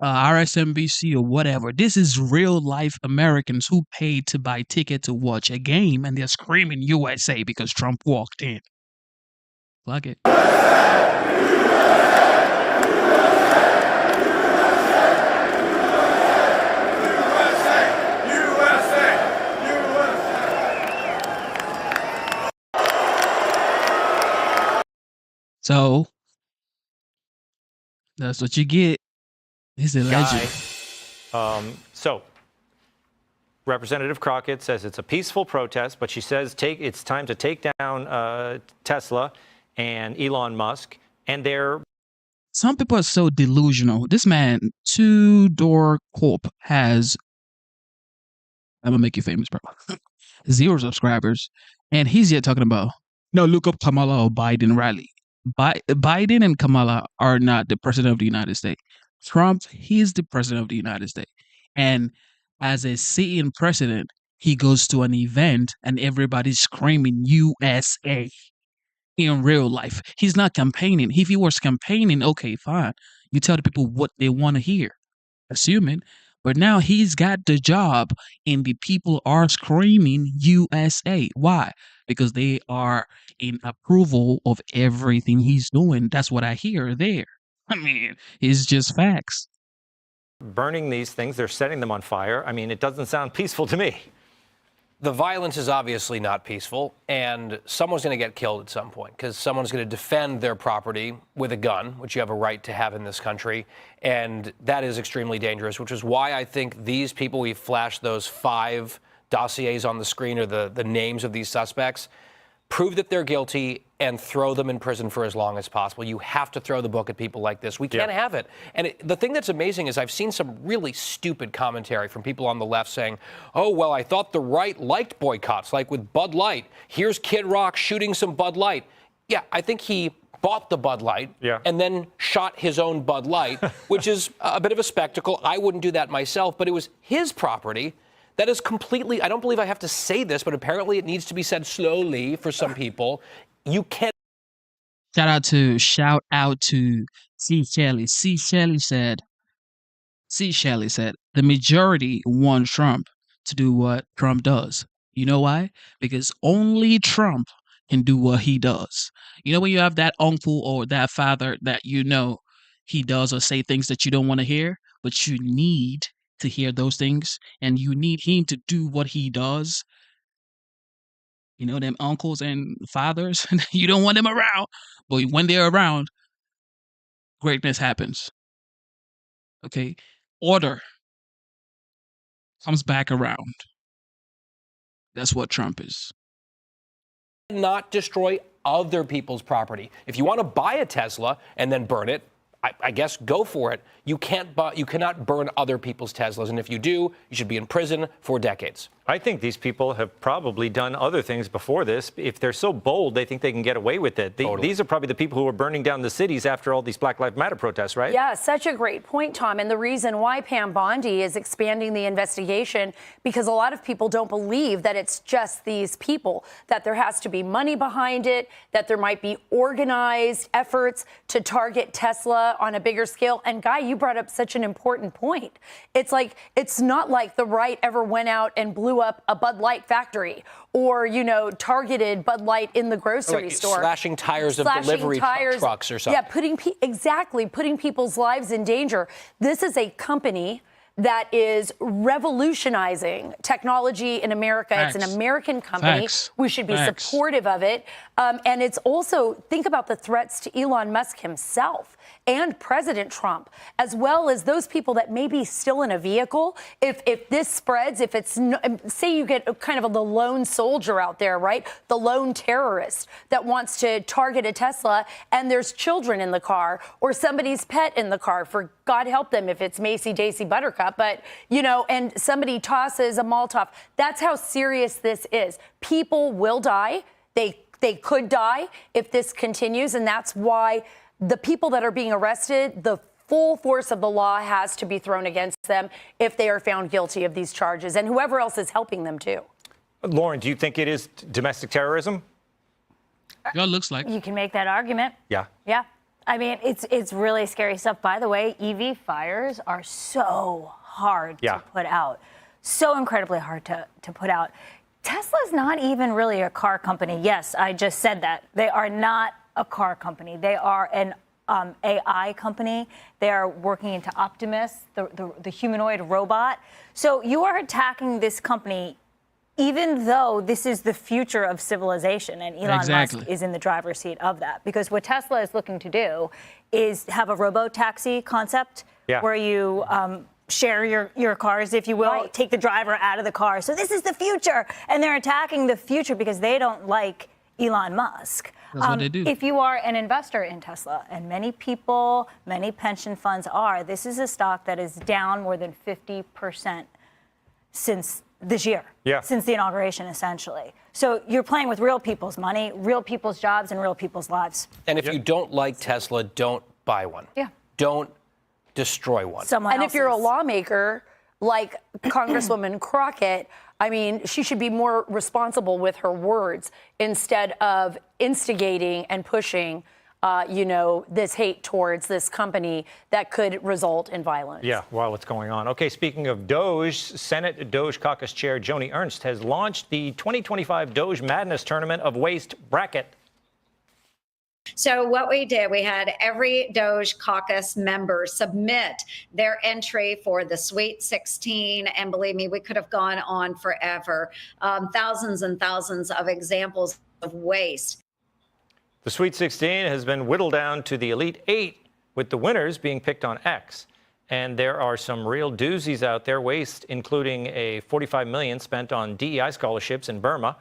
RSNBC or whatever. This is real life Americans who paid to buy ticket to watch a game, and they're screaming USA because Trump walked in. Plug it. So that's what you get. He's a legend. So Representative Crockett says it's a peaceful protest, but she says it's time to take down Tesla and Elon Musk, and they're. Some people are so delusional. This man, Two Door Corp, has. I'm gonna make you famous, bro. 0 subscribers, and he's yet talking about. No, look up Kamala or Biden rally. Biden and Kamala are not the president of the United States. Trump, he's the president of the United States. And as a sitting president, he goes to an event and everybody's screaming USA in real life. He's not campaigning. If he was campaigning, okay, fine. You tell the people what they want to hear, assuming. But now he's got the job and the people are screaming USA. Why? Because they are in approval of everything he's doing. That's what I hear there. I mean, it's just facts. Burning these things, they're setting them on fire. I mean, it doesn't sound peaceful to me. The violence is obviously not peaceful, and someone's going to get killed at some point because someone's going to defend their property with a gun, which you have a right to have in this country, and that is extremely dangerous, which is why I think these people, we flashed those 5 dossiers on the screen, or the names of these suspects, prove that they're guilty and throw them in prison for as long as possible. You have to throw the book at people like this. We can't have it. And the thing that's amazing is I've seen some really stupid commentary from people on the left saying, oh, well, I thought the right liked boycotts, like with Bud Light. Here's Kid Rock shooting some Bud Light. Yeah, I think he bought the Bud Light and then shot his own Bud Light, which is a bit of a spectacle. I wouldn't do that myself, but it was his property. That is completely, I don't believe I have to say this, but apparently it needs to be said slowly for some people. You can't. Shout out to C. Shelley. C. Shelley said, the majority want Trump to do what Trump does. You know why? Because only Trump can do what he does. You know when you have that uncle or that father that you know he does or say things that you don't want to hear, but you need to hear those things, and you need him to do what he does. You know, them uncles and fathers, you don't want them around, but when they're around, greatness happens. Okay? Order comes back around. That's what Trump is. Not destroy other people's property. If you want to buy a Tesla and then burn it, I guess go for it. You cannot burn other people's Teslas, and if you do, you should be in prison for decades. I think these people have probably done other things before this. If they're so bold, they think they can get away with it. These are probably the people who are burning down the cities after all these Black Lives Matter protests, right? Yeah, such a great point, Tom. And the reason why Pam Bondi is expanding the investigation, because a lot of people don't believe that it's just these people, that there has to be money behind it, that there might be organized efforts to target Tesla on a bigger scale. And Guy, you brought up such an important point. It's like, it's not like the right ever went out and blew up a Bud Light factory or, targeted Bud Light in the grocery store. Slashing tires of delivery trucks or something. Yeah, putting people's lives in danger. This is a company that is revolutionizing technology in America. Facts. It's an American company. Facts. We should be Facts. supportive of it. And it's also, think about the threats to Elon Musk himself and President Trump, as well as those people that may be still in a vehicle. If this spreads, if it's, say you get kind of the lone soldier out there, right? The lone terrorist that wants to target a Tesla and there's children in the car or somebody's pet in the car, for God help them if it's Macy Daisy Buttercup, but, and somebody tosses a Molotov. That's how serious this is. People will die. They could die if this continues, and that's why the people that are being arrested, the full force of the law has to be thrown against them if they are found guilty of these charges, and whoever else is helping them too. Lauren, do you think it is domestic terrorism? Yeah, it looks like. You can make that argument. Yeah. Yeah. I mean, it's really scary stuff. By the way, EV fires are so hard to put out. So incredibly hard to put out. Tesla's not even really a car company. Yes, I just said that. They are not a car company. They are an AI company. They are working into Optimus, the humanoid robot. So you are attacking this company even though this is the future of civilization, and Elon Musk is in the driver's seat of that. Because what Tesla is looking to do is have a robo-taxi concept where you share your cars, if you will, take the driver out of the car. So this is the future. And they're attacking the future because they don't like Elon Musk. That's what they do. If you are an investor in Tesla, and many people, many pension funds are, this is a stock that is down more than 50% since this year, since the inauguration, essentially. So you're playing with real people's money, real people's jobs, and real people's lives. And if you don't like Tesla, don't buy one. Yeah. Don't destroy one. And if you're a lawmaker like Congresswoman Crockett, I mean, she should be more responsible with her words instead of instigating and pushing, this hate towards this company that could result in violence. Yeah, while it's going on. Okay, speaking of Doge, Senate Doge Caucus Chair Joni Ernst has launched the 2025 Doge Madness Tournament of Waste bracket. So what we did, we had every Doge Caucus member submit their entry for the Sweet 16. And believe me, we could have gone on forever. Thousands and thousands of examples of waste. The Sweet 16 has been whittled down to the Elite 8, with the winners being picked on X. And there are some real doozies out there, waste, including a $45 million spent on DEI scholarships in Burma,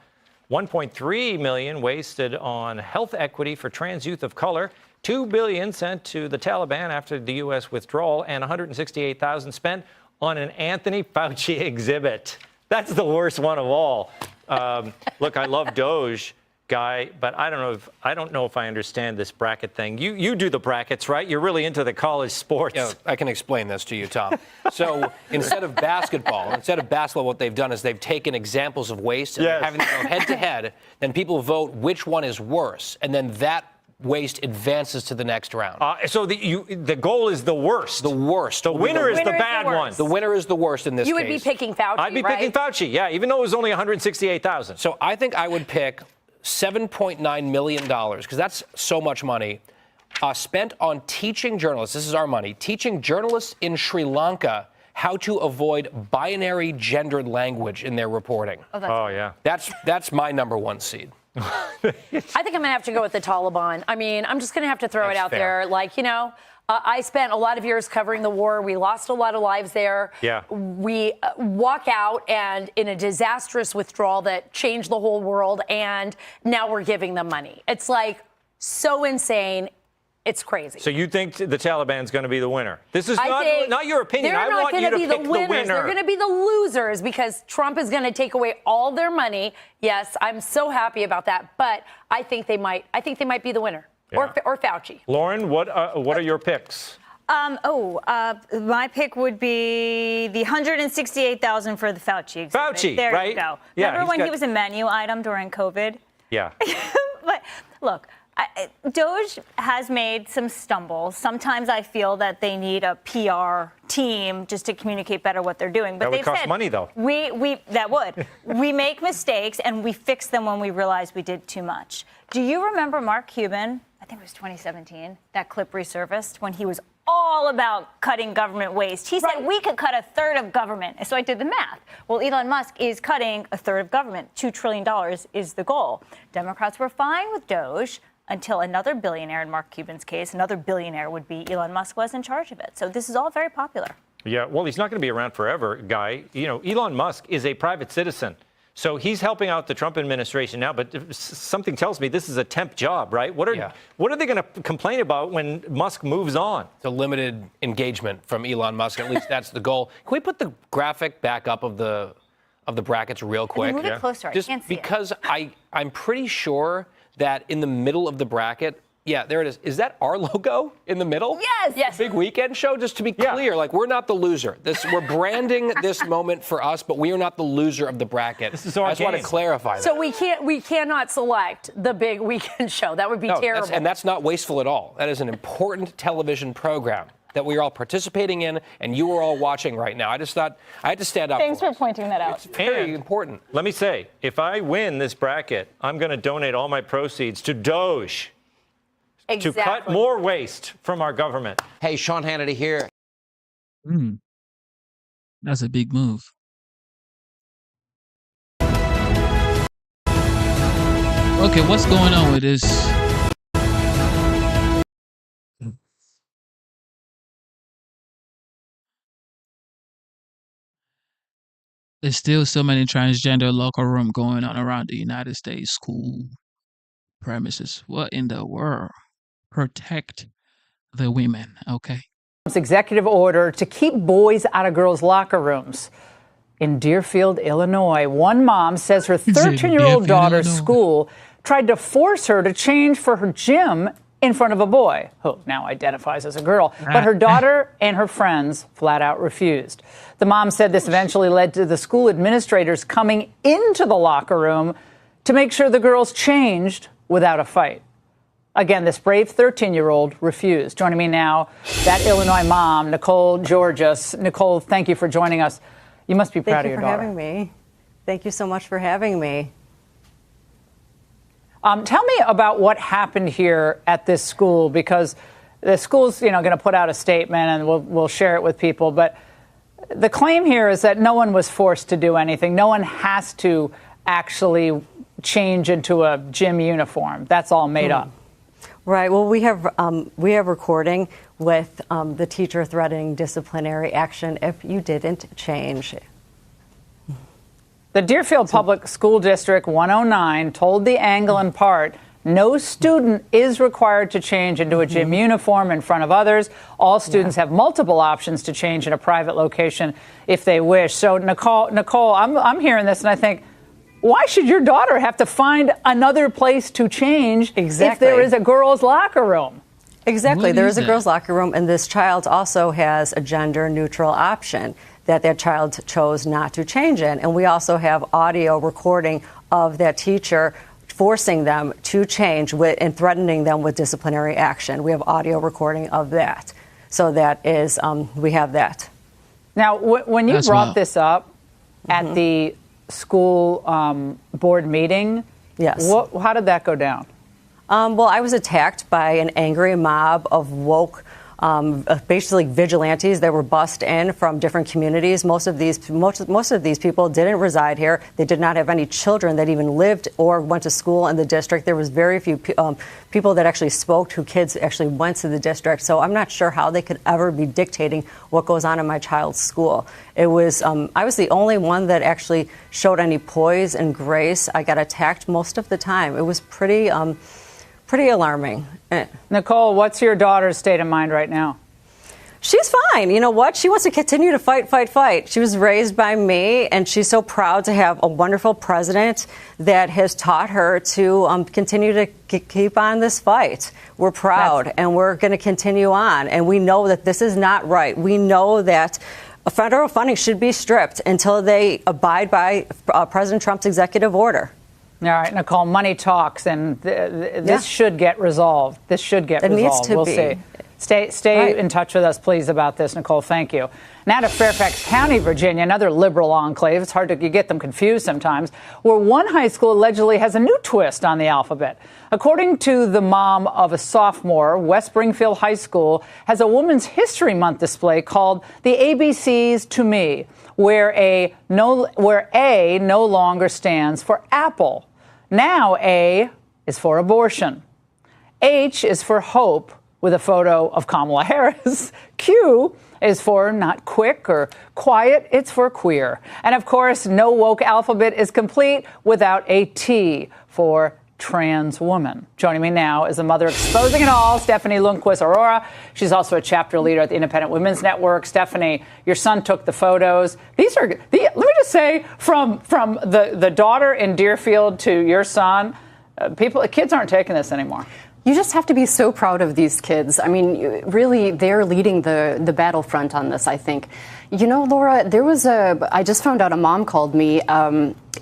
$1.3 million wasted on health equity for trans youth of color, $2 billion sent to the Taliban after the U.S. withdrawal, and $168,000 spent on an Anthony Fauci exhibit. That's the worst one of all. Look, I love Doge, Guy, but I don't know if I understand this bracket thing. You do the brackets, right? You're really into the college sports. Yeah, I can explain this to you, Tom. So instead of basketball, what they've done is they've taken examples of waste and having them go head to head. Then people vote which one is worse, and then that waste advances to the next round. So the goal is the worst. The worst. The winner is the bad one. The winner is the worst in this case. You would be picking Fauci, I'd be picking Fauci, yeah, even though it was only $168,000. So I think I would pick $7.9 million, because that's so much money, spent on teaching journalists, this is our money, teaching journalists in Sri Lanka how to avoid binary gendered language in their reporting. Yeah. That's my number one seed. I think I'm going to have to go with the Taliban. I mean, I'm just going to have to throw it out there. Like, I spent a lot of years covering the war. We lost a lot of lives there. Yeah. We walk out and in a disastrous withdrawal that changed the whole world, and now we're giving them money. It's like so insane. It's crazy. So you think the Taliban's going to be the winner? This is I not your opinion. They're I not want going you to to be pick the winners. winner. They're going to be the losers because Trump is going to take away all their money. Yes, I'm so happy about that. But I think they might be the winner. Yeah. Or Fauci. Lauren, what are your picks? My pick would be the $168,000 for the Fauci exhibit. Fauci, there right? you go. Yeah, Remember when he was a menu item during COVID? Yeah. But look, Doge has made some stumbles. Sometimes I feel that they need a PR team just to communicate better what they're doing. But That would they've cost said, money, though. That would. We make mistakes and we fix them when we realize we did too much. Do you remember Mark Cuban? I think it was 2017. That clip resurfaced when he was all about cutting government waste. He said we could cut a third of government. So I did the math. Well, Elon Musk is cutting a third of government. $2 trillion is the goal. Democrats were fine with Doge until another billionaire, in Mark Cuban's case, another billionaire would be Elon Musk was in charge of it. So this is all very popular. Yeah, well, he's not going to be around forever, Guy. You know, Elon Musk is a private citizen. So he's helping out the Trump administration now, but something tells me this is a temp job, right? What are they going to complain about when Musk moves on? The limited engagement from Elon Musk. At least that's the goal. Can we put the graphic back up of the brackets real quick? Move it closer. Just I can't see because I'm pretty sure that in the middle of the bracket, yeah, there it is. Is that our logo in the middle? Yes. Big weekend show. Just to be clear, like we're not the loser. We're branding this moment for us, but we are not the loser of the bracket. This is our I just want to game. clarify that. So we cannot select the big weekend show. That would be terrible. And that's not wasteful at all. That is an important television program that we are all participating in, and you are all watching right now. I just thought I had to stand up. Thanks for pointing that out. It's very important. Let me say, if I win this bracket, I'm going to donate all my proceeds to Doge. Exactly. To cut more waste from our government. Hey, Sean Hannity here. That's a big move. Okay, what's going on with this? There's still so many transgender locker room going on around the United States school premises. What in the world? Protect the women, okay? Executive order to keep boys out of girls' locker rooms. In Deerfield, Illinois, one mom says her 13-year-old daughter's school tried to force her to change for her gym in front of a boy, who now identifies as a girl. But her daughter and her friends flat out refused. The mom said this eventually led to the school administrators coming into the locker room to make sure the girls changed without a fight. Again, this brave 13-year-old refused. Joining me now, that Illinois mom, Nicole Georges. Nicole, thank you for joining us. You must be proud of your daughter. Thank you for having me. Thank you so much for having me. Tell me about what happened here at this school, because the school's, going to put out a statement and we'll share it with people. But the claim here is that no one was forced to do anything. No one has to actually change into a gym uniform. That's all made up. Right. Well, we have recording with the teacher threatening disciplinary action if you didn't change. The Deerfield Public School District 109 told the Anglin Part no student is required to change into a gym uniform in front of others. All students have multiple options to change in a private location if they wish. So, Nicole, I'm hearing this and I think, why should your daughter have to find another place to change if there is a girls' locker room? Exactly. There is a girls' locker room, and this child also has a gender-neutral option that child chose not to change in. And we also have audio recording of that teacher forcing them to change and threatening them with disciplinary action. We have audio recording of that. So that is, we have that. Now, when you brought this up at the school board meeting, yes, how did that go down? Well, I was attacked by an angry mob of woke, basically vigilantes that were bussed in from different communities. Most of these people didn't reside here. They did not have any children that even lived or went to school in the district. There was very few people that actually spoke whose kids actually went to the district. So I'm not sure how they could ever be dictating what goes on in my child's school. It was I was the only one that actually showed any poise and grace. I got attacked most of the time. It was pretty pretty alarming. Nicole, what's your daughter's state of mind right now? She's fine. You know what? She wants to continue to fight. She was raised by me, and she's so proud to have a wonderful president that has taught her to continue to keep on this fight. We're proud, and we're going to continue on. And we know that this is not right. We know that federal funding should be stripped until they abide by President Trump's executive order. All right, Nicole, money talks, and this should get resolved. This should get resolved. It needs to we'll be. See. Stay in touch with us, please, about this, Nicole. Thank you. Now to Fairfax County, Virginia, another liberal enclave. It's hard to you get them confused sometimes, where one high school allegedly has a new twist on the alphabet. According to the mom of a sophomore, West Springfield High School has a Women's History Month display called The ABCs to Me, where A no longer stands for apple. Now A is for abortion. H is for hope, with a photo of Kamala Harris. Q is for not quick or quiet. It's for queer. And of course, no woke alphabet is complete without a T for trans woman. Joining me now is a mother exposing it all, Stephanie Lundquist-Aurora. She's also a chapter leader at the Independent Women's Network. Stephanie, your son took the photos. These are, let me just say, from the daughter in Deerfield to your son, kids aren't taking this anymore. You just have to be so proud of these kids. I mean, really, they're leading the battlefront on this, I think. You know, Laura, I just found out a mom called me,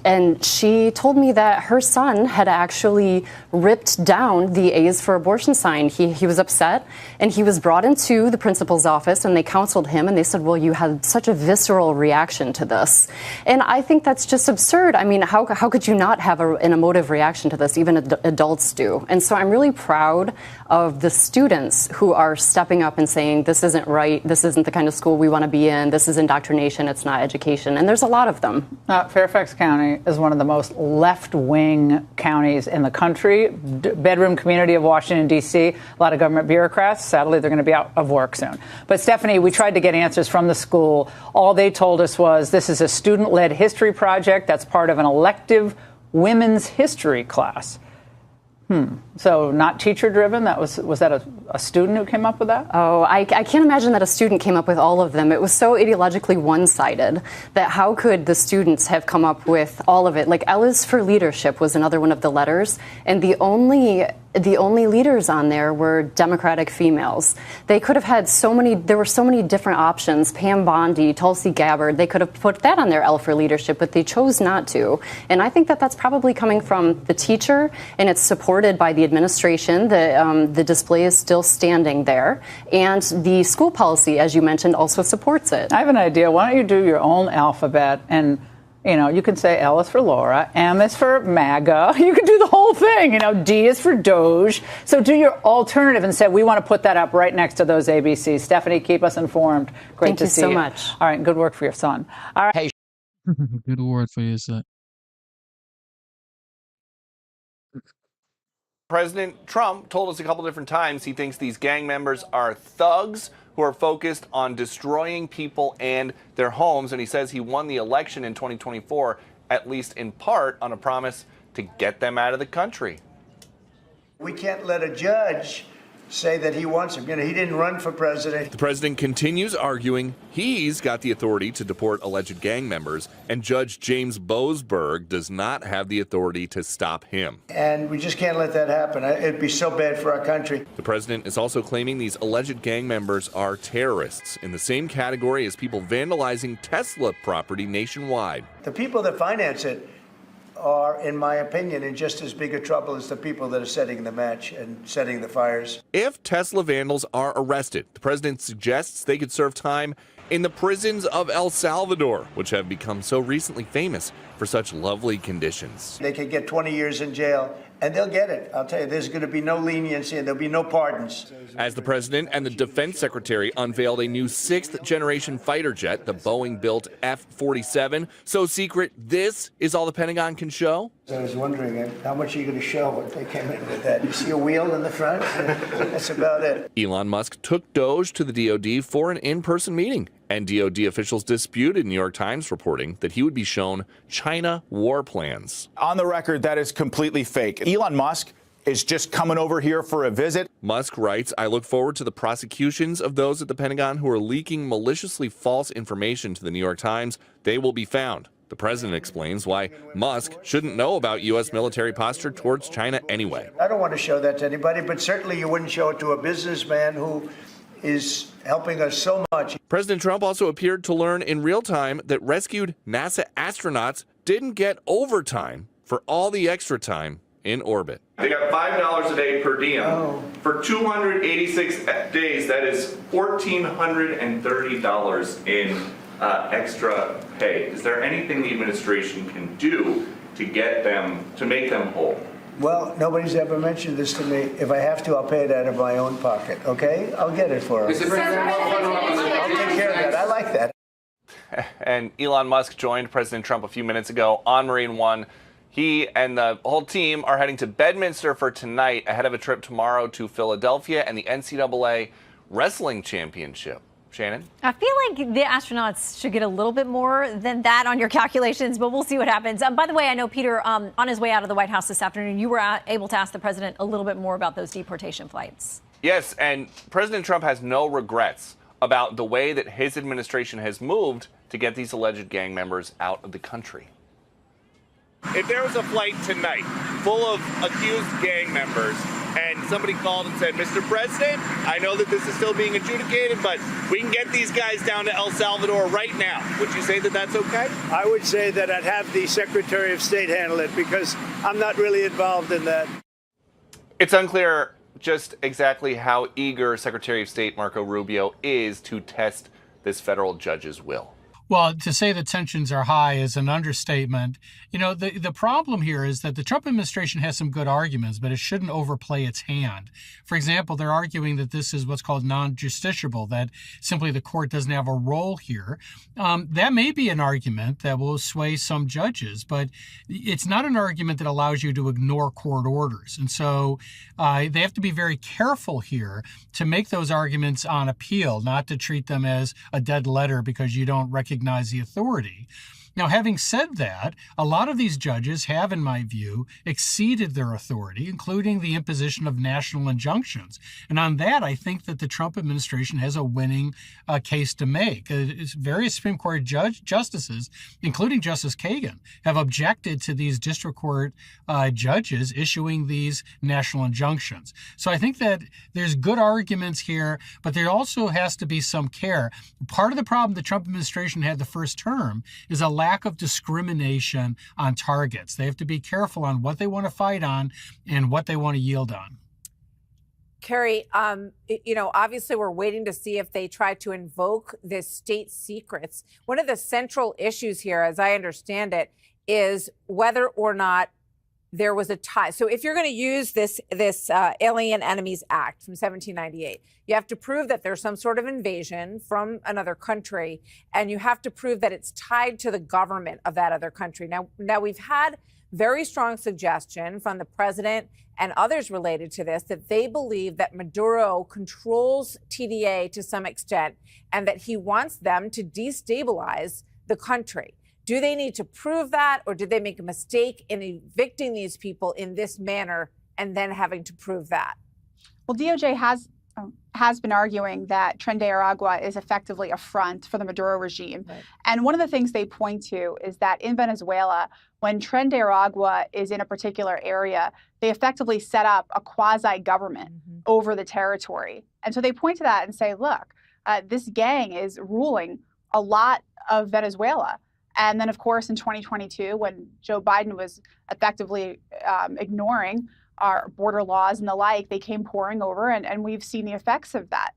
and she told me that her son had actually ripped down the A's for abortion sign. He was upset, and he was brought into the principal's office, and they counseled him, and they said, well, you had such a visceral reaction to this. And I think that's just absurd. I mean, how could you not have an emotive reaction to this? Even adults do. And so I'm really proud of the students who are stepping up and saying, this isn't right, this isn't the kind of school we want to be in, this is indoctrination, it's not education. And there's a lot of them. Fairfax County is one of the most left-wing counties in the country, bedroom community of Washington, D.C., a lot of government bureaucrats. Sadly, they're going to be out of work soon. But Stephanie, we tried to get answers from the school. All they told us was this is a student-led history project that's part of an elective women's history class. So not teacher-driven? Was that a student who came up with that? Oh, I can't imagine that a student came up with all of them. It was so ideologically one-sided that how could the students have come up with all of it? Like L is for leadership was another one of the letters, and the only leaders on there were Democratic females. They could have had there were so many different options. Pam Bondi, Tulsi Gabbard, they could have put that on their L for leadership, but they chose not to. And I think that that's probably coming from the teacher, and it's supported by the administration. The display is still standing there. And the school policy, as you mentioned, also supports it. I have an idea. Why don't you do your own alphabet and you can say L is for Laura, M is for MAGA. You can do the whole thing. D is for Doge. So do your alternative and say, we want to put that up right next to those ABCs. Stephanie, keep us informed. Great to see you. Thank you so much. All right. Good work for your son. All right. Hey. Good word for your son. President Trump told us a couple different times he thinks these gang members are thugs who are focused on destroying people and their homes. And he says he won the election in 2024, at least in part, on a promise to get them out of the country. We can't let a judge say that he wants him. He didn't run for president. The president continues arguing he's got the authority to deport alleged gang members, and Judge James Boasberg does not have the authority to stop him. And we just can't let that happen. It'd be so bad for our country. The president is also claiming these alleged gang members are terrorists, in the same category as people vandalizing Tesla property nationwide. The people that finance it are, in my opinion, in just as big a trouble as the people that are setting the match and setting the fires. If Tesla vandals are arrested, the president suggests they could serve time in the prisons of El Salvador, which have become so recently famous for such lovely conditions. They could get 20 years in jail, and they'll get it. I'll tell you, there's going to be no leniency and there'll be no pardons. As the president and the defense secretary unveiled a new 6th-generation fighter jet, the Boeing-built F-47. So secret, this is all the Pentagon can show? I was wondering, how much are you going to show when they came in with that? You see a wheel in the front? That's about it. Elon Musk took Doge to the DOD for an in-person meeting, and DOD officials disputed New York Times reporting that he would be shown China war plans. On the record, that is completely fake. Elon Musk is just coming over here for a visit. Musk writes, I look forward to the prosecutions of those at the Pentagon who are leaking maliciously false information to the New York Times. They will be found. The president explains why Musk shouldn't know about U.S. military posture towards China anyway. I don't want to show that to anybody, but certainly you wouldn't show it to a businessman who is helping us so much. President Trump also appeared to learn in real time that rescued NASA astronauts didn't get overtime for all the extra time in orbit. They got $5 a day per diem. For 286 days, that is $1,430 in extra pay. Is there anything the administration can do to get them, to make them whole? Well, nobody's ever mentioned this to me. If I have to, I'll pay it out of my own pocket, okay? I'll get it for them. I'll take care of that. I like that. And Elon Musk joined President Trump a few minutes ago on Marine One. He and the whole team are heading to Bedminster for tonight ahead of a trip tomorrow to Philadelphia and the NCAA Wrestling Championship. Shannon? I feel like the astronauts should get a little bit more than that on your calculations, but we'll see what happens. By the way, I know, Peter, on his way out of the White House this afternoon, you were able to ask the president a little bit more about those deportation flights. Yes, and President Trump has no regrets about the way that his administration has moved to get these alleged gang members out of the country. If there was a flight tonight full of accused gang members and somebody called and said, Mr. President, I know that this is still being adjudicated, but we can get these guys down to El Salvador right now, would you say that that's okay? I would say that I'd have the Secretary of State handle it because I'm not really involved in that. It's unclear just exactly how eager Secretary of State Marco Rubio is to test this federal judge's will. Well, to say that tensions are high is an understatement. You know, the problem here is that the Trump administration has some good arguments, but it shouldn't overplay its hand. For example, they're arguing that this is what's called non-justiciable, that simply the court doesn't have a role here. That may be an argument that will sway some judges, but it's not an argument that allows you to ignore court orders. And so they have to be very careful here to make those arguments on appeal, not to treat them as a dead letter because you don't recognize the authority. Now, having said that, a lot of these judges have, in my view, exceeded their authority, including the imposition of national injunctions. And on that, I think that the Trump administration has a winning case to make. Various Supreme Court justices, including Justice Kagan, have objected to these district court judges issuing these national injunctions. So I think that there's good arguments here, but there also has to be some care. Part of the problem the Trump administration had the first term is a lack of discrimination on targets. They have to be careful on what they want to fight on and what they want to yield on. Carrie, you know, obviously we're waiting to see if they try to invoke the state secrets. One of the central issues here, as I understand it, is whether or not there was a tie. So if you're going to use this Alien Enemies Act from 1798, you have to prove that there's some sort of invasion from another country, and you have to prove that it's tied to the government of that other country. Now we've had very strong suggestion from the president and others related to this that they believe that Maduro controls TDA to some extent and that he wants them to destabilize the country. Do they need to prove that, or did they make a mistake in evicting these people in this manner and then having to prove that? Well, DOJ has been arguing that Tren de Aragua is effectively a front for the Maduro regime. Right. And one of the things they point to is that in Venezuela, when Tren de Aragua is in a particular area, they effectively set up a quasi-government over the territory. And so they point to that and say, look, this gang is ruling a lot of Venezuela. And then, of course, in 2022, when Joe Biden was effectively ignoring our border laws and the like, they came pouring over, and we've seen the effects of that.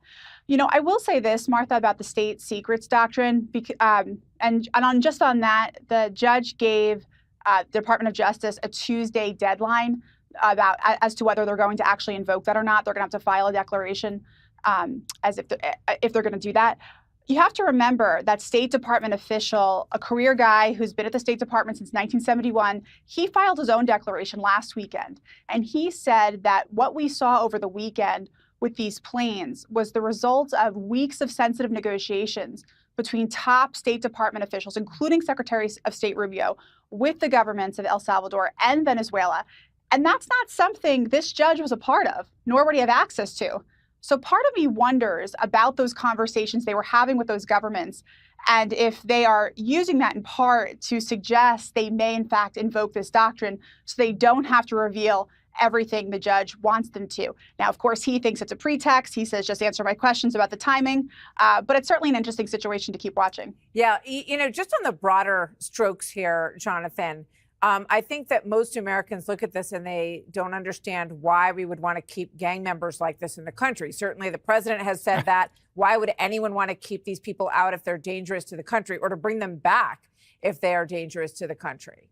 You know, I will say this, Martha, about the state secrets doctrine, and on that, the judge gave the Department of Justice a Tuesday deadline as to whether they're going to actually invoke that or not. They're going to have to file a declaration as if they're going to do that. You have to remember that State Department official, a career guy who's been at the State Department since 1971, he filed his own declaration last weekend. And he said that what we saw over the weekend with these planes was the result of weeks of sensitive negotiations between top State Department officials, including Secretary of State Rubio, with the governments of El Salvador and Venezuela. And that's not something this judge was a part of, nor would he have access to. So part of me wonders about those conversations they were having with those governments, and if they are using that in part to suggest they may in fact invoke this doctrine so they don't have to reveal everything the judge wants them to. Now, of course, he thinks it's a pretext. He says, just answer my questions about the timing. But it's certainly an interesting situation to keep watching. Yeah, just on the broader strokes here, Jonathan, I think that most Americans look at this and they don't understand why we would want to keep gang members like this in the country. Certainly, the president has said that. Why would anyone want to keep these people out if they're dangerous to the country, or to bring them back if they are dangerous to the country?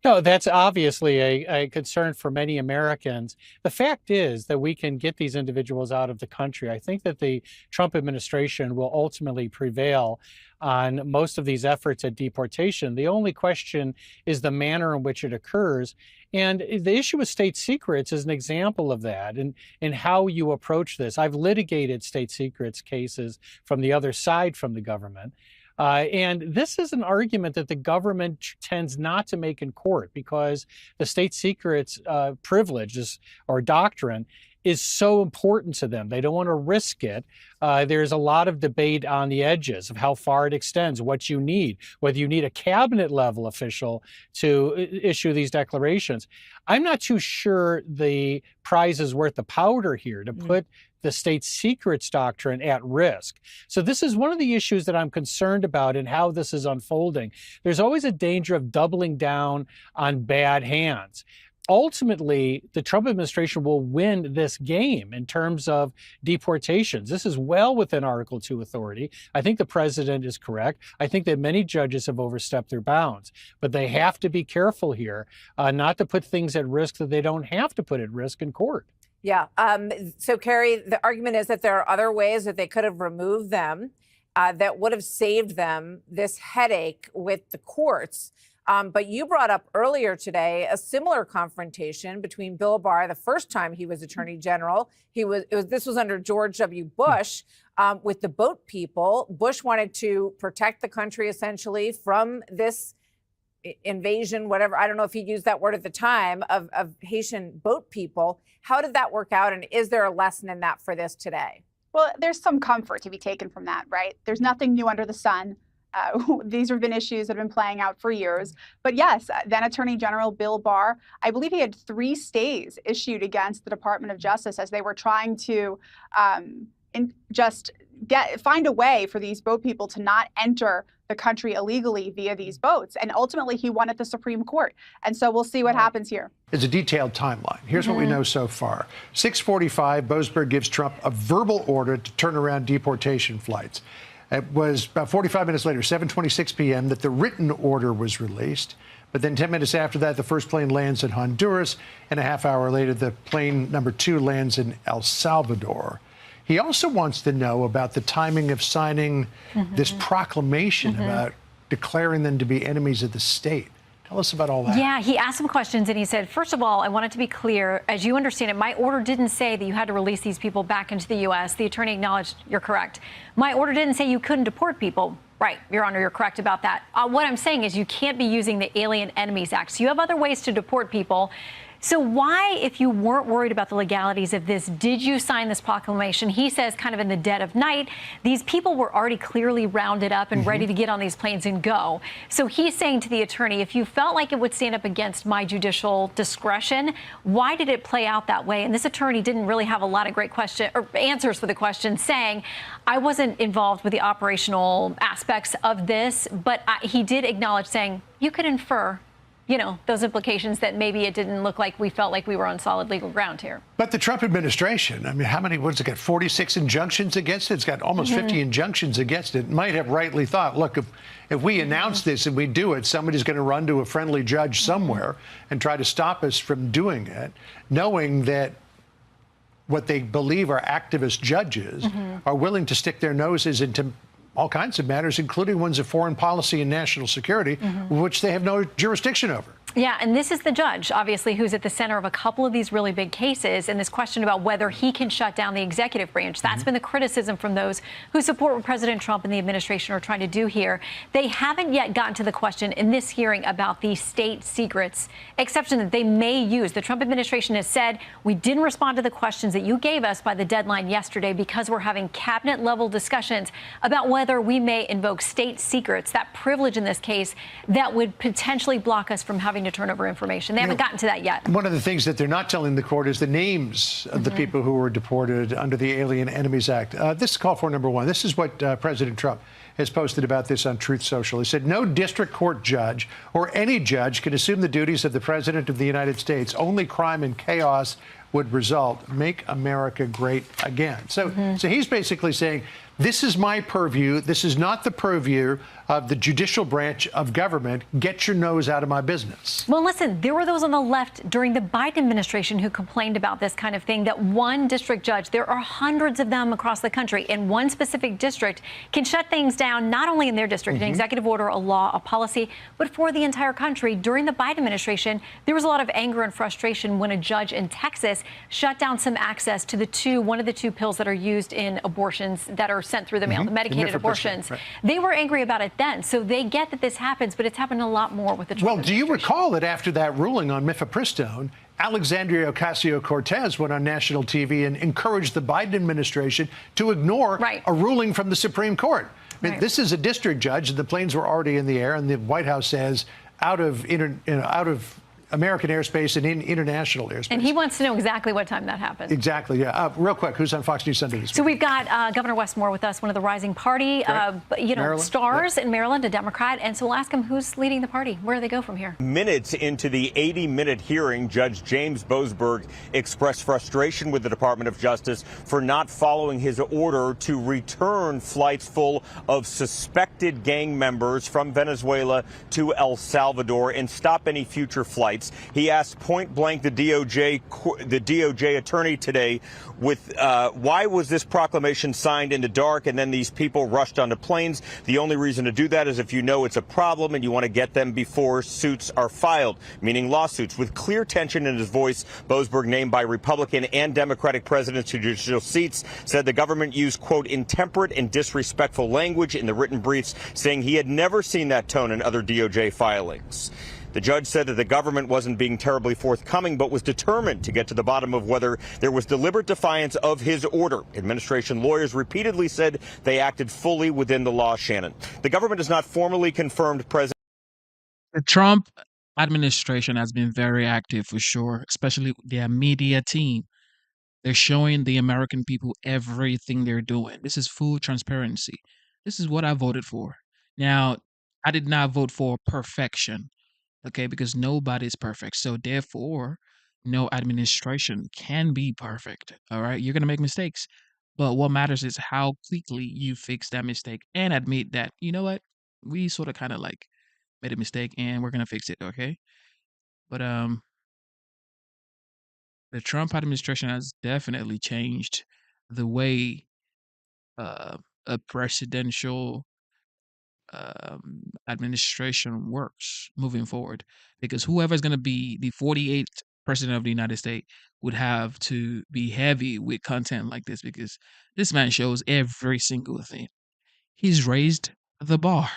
No, that's obviously a concern for many Americans. The fact is that we can get these individuals out of the country. I think that the Trump administration will ultimately prevail on most of these efforts at deportation. The only question is the manner in which it occurs. And the issue with state secrets is an example of that, and how you approach this. I've litigated state secrets cases from the other side from the government. And this is an argument that the government tends not to make in court, because the state secrets privilege or doctrine is so important to them. They don't want to risk it. There's a lot of debate on the edges of how far it extends, what you need, whether you need a cabinet level official to issue these declarations. I'm not too sure the prize is worth the powder here to put the state secrets doctrine at risk. So this is one of the issues that I'm concerned about in how this is unfolding. There's always a danger of doubling down on bad hands. Ultimately, the Trump administration will win this game in terms of deportations. This is well within Article 2 authority. I think the president is correct. I think that many judges have overstepped their bounds, but they have to be careful here, not to put things at risk that they don't have to put at risk in court. Yeah. So, Carrie, the argument is that there are other ways that they could have removed them that would have saved them this headache with the courts. But you brought up earlier today a similar confrontation between Bill Barr the first time he was Attorney General. This was under George W. Bush with the boat people. Bush wanted to protect the country essentially from this invasion, whatever. I don't know if he used that word at the time, of Haitian boat people. How did that work out? And is there a lesson in that for this today? Well, there's some comfort to be taken from that, right? There's nothing new under the sun. These have been issues that have been playing out for years. But yes, then Attorney General Bill Barr, I believe he had 3 stays issued against the Department of Justice as they were trying to find a way for these boat people to not enter the country illegally via these boats. And ultimately, he won at the Supreme Court. And so we'll see what happens here. It's a detailed timeline. Here's what we know so far. 6:45, Boasberg gives Trump a verbal order to turn around deportation flights. It was about 45 minutes later, 7:26 p.m., that the written order was released. But then 10 minutes after that, the first plane lands in Honduras, and a half hour later, the plane number 2 lands in El Salvador. He also wants to know about the timing of signing this proclamation about declaring them to be enemies of the state. Tell us about all that. Yeah, he asked some questions and he said, first of all, I want it to be clear, as you understand it, my order didn't say that you had to release these people back into the U.S. The attorney acknowledged you're correct. My order didn't say you couldn't deport people. Right, Your Honor, you're correct about that. What I'm saying is you can't be using the Alien Enemies Act. So you have other ways to deport people. So why, if you weren't worried about the legalities of this, did you sign this proclamation? He says kind of in the dead of night. These people were already clearly rounded up and ready to get on these planes and go. So he's saying to the attorney, if you felt like it would stand up against my judicial discretion, why did it play out that way? And this attorney didn't really have a lot of great answers for the question, saying, I wasn't involved with the operational aspects of this, but he did acknowledge, saying, you could infer, you know, those implications that maybe it didn't look like we felt like we were on solid legal ground here. But the Trump administration, I mean, what's it got, 46 injunctions against it? It's got almost 50 injunctions against it. Might have rightly thought, look, if we announce this and we do it, somebody's going to run to a friendly judge somewhere and try to stop us from doing it, knowing that what they believe are activist judges are willing to stick their noses into all kinds of matters, including ones of foreign policy and national security, which they have no jurisdiction over. Yeah, and this is the judge, obviously, who's at the center of a couple of these really big cases, and this question about whether he can shut down the executive branch. That's been the criticism from those who support what President Trump and the administration are trying to do here. They haven't yet gotten to the question in this hearing about the state secrets exception that they may use. The Trump administration has said, we didn't respond to the questions that you gave us by the deadline yesterday because we're having cabinet-level discussions about whether we may invoke state secrets, that privilege in this case, that would potentially block us from having to turn over information. They haven't gotten to that yet. One of the things that they're not telling the court is the names of the people who were deported under the Alien Enemies Act. This is call for number one. This is what President Trump has posted about this on Truth Social. He said, no district court judge or any judge can assume the duties of the President of the United States. Only crime and chaos would result. Make America great again. So he's basically saying, this is my purview. This is not the purview of the judicial branch of government. Get your nose out of my business. Well, listen, there were those on the left during the Biden administration who complained about this kind of thing, that one district judge, there are hundreds of them across the country, in one specific district can shut things down, not only in their district, an executive order, a law, a policy, but for the entire country. During the Biden administration, there was a lot of anger and frustration when a judge in Texas shut down some access to one of the two pills that are used in abortions that are sent through the mail, the medicated abortions. Right. They were angry about it then, so they get that this happens, but it's happened a lot more with the Trump administration. Do you recall that after that ruling on mifepristone, Alexandria Ocasio-Cortez went on national TV and encouraged the Biden administration to ignore a ruling from the Supreme Court? I mean, this is a district judge, and the planes were already in the air, and the White House says out of American airspace and in international airspace. And he wants to know exactly what time that happened. Exactly, yeah. Real quick, who's on Fox News Sunday this week? So we've got Governor Wes Moore with us, one of the rising party, stars in Maryland, a Democrat. And so we'll ask him who's leading the party. Where do they go from here? Minutes into the 80-minute hearing, Judge James Boasberg expressed frustration with the Department of Justice for not following his order to return flights full of suspected gang members from Venezuela to El Salvador and stop any future flights. He asked point blank the DOJ attorney today why was this proclamation signed in the dark and then these people rushed onto planes? The only reason to do that is if you know it's a problem and you want to get them before suits are filed, meaning lawsuits. With clear tension in his voice, Boasberg, named by Republican and Democratic presidents to judicial seats, said the government used, quote, intemperate and disrespectful language in the written briefs, saying he had never seen that tone in other DOJ filings. The judge said that the government wasn't being terribly forthcoming, but was determined to get to the bottom of whether there was deliberate defiance of his order. Administration lawyers repeatedly said they acted fully within the law, Shannon. The government has not formally confirmed President. The Trump administration has been very active for sure, especially their media team. They're showing the American people everything they're doing. This is full transparency. This is what I voted for. Now, I did not vote for perfection. Okay, because nobody's perfect. So therefore, no administration can be perfect. All right, you're going to make mistakes. But what matters is how quickly you fix that mistake and admit that, you know what, we sort of kind of like made a mistake and we're going to fix it. Okay. But the Trump administration has definitely changed the way a presidential administration works moving forward, because whoever's going to be the 48th president of the United States would have to be heavy with content like this, because this man shows every single thing. He's raised the bar.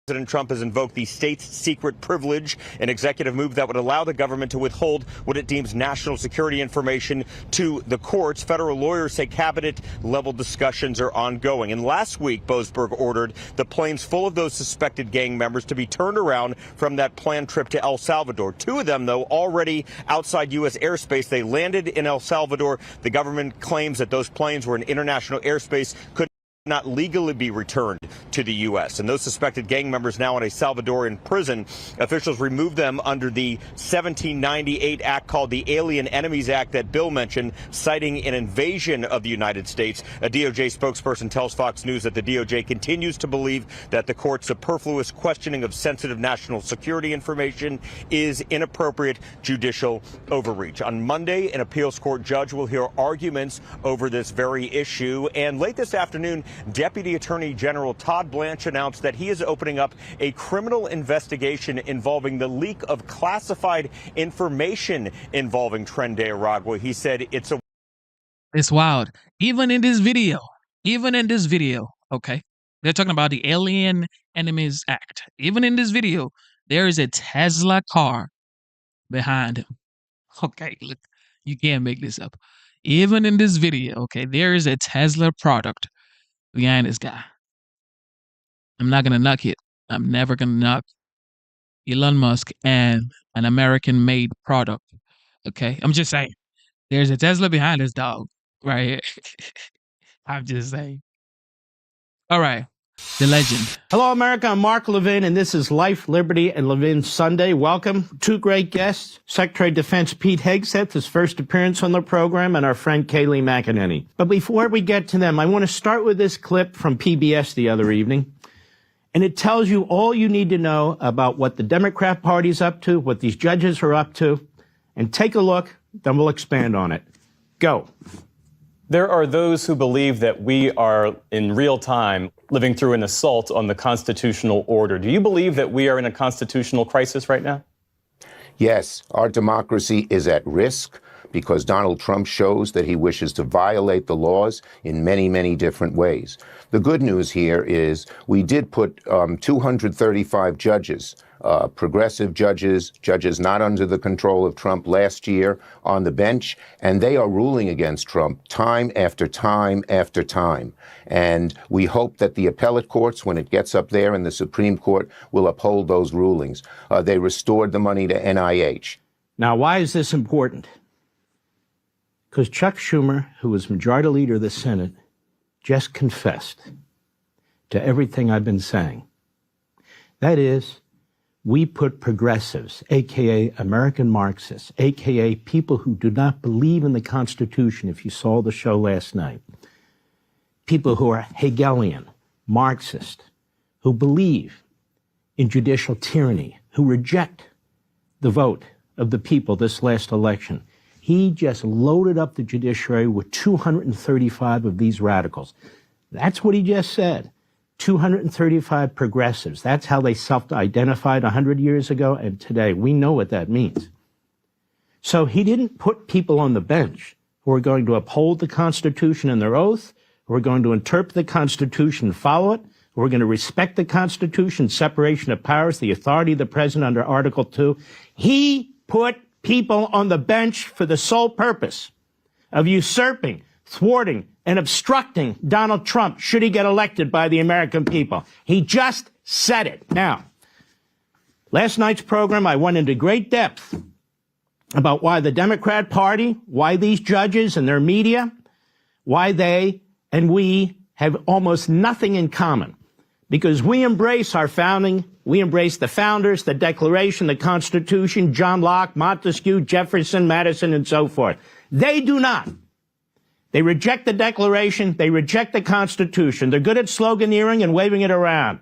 President Trump has invoked the state's secret privilege, an executive move that would allow the government to withhold what it deems national security information to the courts. Federal lawyers say cabinet-level discussions are ongoing. And last week, Boasberg ordered the planes full of those suspected gang members to be turned around from that planned trip to El Salvador. Two of them, though, already outside U.S. airspace. They landed in El Salvador. The government claims that those planes were in international airspace, could not legally be returned to the U.S. And those suspected gang members now in a Salvadoran prison. Officials removed them under the 1798 act called the Alien Enemies Act that Bill mentioned, citing an invasion of the United States. A DOJ spokesperson tells Fox News that the DOJ continues to believe that the court's superfluous questioning of sensitive national security information is inappropriate judicial overreach. On Monday, an appeals court judge will hear arguments over this very issue. And late this afternoon, Deputy Attorney General Todd Blanche announced that he is opening up a criminal investigation involving the leak of classified information involving Tren de Aragua. He said It's wild. Even in this video, okay, they're talking about the Alien Enemies Act. Even in this video, there is a Tesla car behind him. Okay, look, you can't make this up. Even in this video, okay, there is a Tesla product behind this guy. I'm not going to knock it. I'm never going to knock Elon Musk and an American-made product. Okay, I'm just saying. There's a Tesla behind this dog right here. I'm just saying. All right. The legend. Hello, America. I'm Mark Levin, and this is Life, Liberty, and Levin Sunday. Welcome. Two great guests, Secretary of Defense Pete Hegseth, his first appearance on the program, and our friend Kayleigh McEnany. But before we get to them, I want to start with this clip from PBS the other evening. And it tells you all you need to know about what the Democrat Party's up to, what these judges are up to. And take a look, then we'll expand on it. Go. There are those who believe that we are in real time living through an assault on the constitutional order. Do you believe that we are in a constitutional crisis right now? Yes, our democracy is at risk because Donald Trump shows that he wishes to violate the laws in many, many different ways. The good news here is we did put 235 judges, progressive judges, judges not under the control of Trump last year on the bench, and they are ruling against Trump time after time after time. And we hope that the appellate courts, when it gets up there in the Supreme Court, will uphold those rulings. They restored the money to NIH. Now, why is this important? Because Chuck Schumer, who was Majority Leader of the Senate, just confessed to everything I've been saying. That is, we put progressives, a.k.a. American Marxists, a.k.a. people who do not believe in the Constitution, if you saw the show last night, people who are Hegelian, Marxist, who believe in judicial tyranny, who reject the vote of the people this last election. He just loaded up the judiciary with 235 of these radicals. That's what he just said. 235 progressives. That's how they self-identified 100 years ago and today. We know what that means. So he didn't put people on the bench who are going to uphold the Constitution and their oath, who are going to interpret the Constitution and follow it, who are going to respect the Constitution, separation of powers, the authority of the president under Article 2. He put people on the bench for the sole purpose of usurping, thwarting, and obstructing Donald Trump should he get elected by the American people. He just said it. Now, last night's program, I went into great depth about why the Democrat Party, why these judges and their media, why they and we have almost nothing in common. Because we embrace our founding, we embrace the founders, the Declaration, the Constitution, John Locke, Montesquieu, Jefferson, Madison, and so forth. They do not. They reject the Declaration, they reject the Constitution. They're good at sloganeering and waving it around,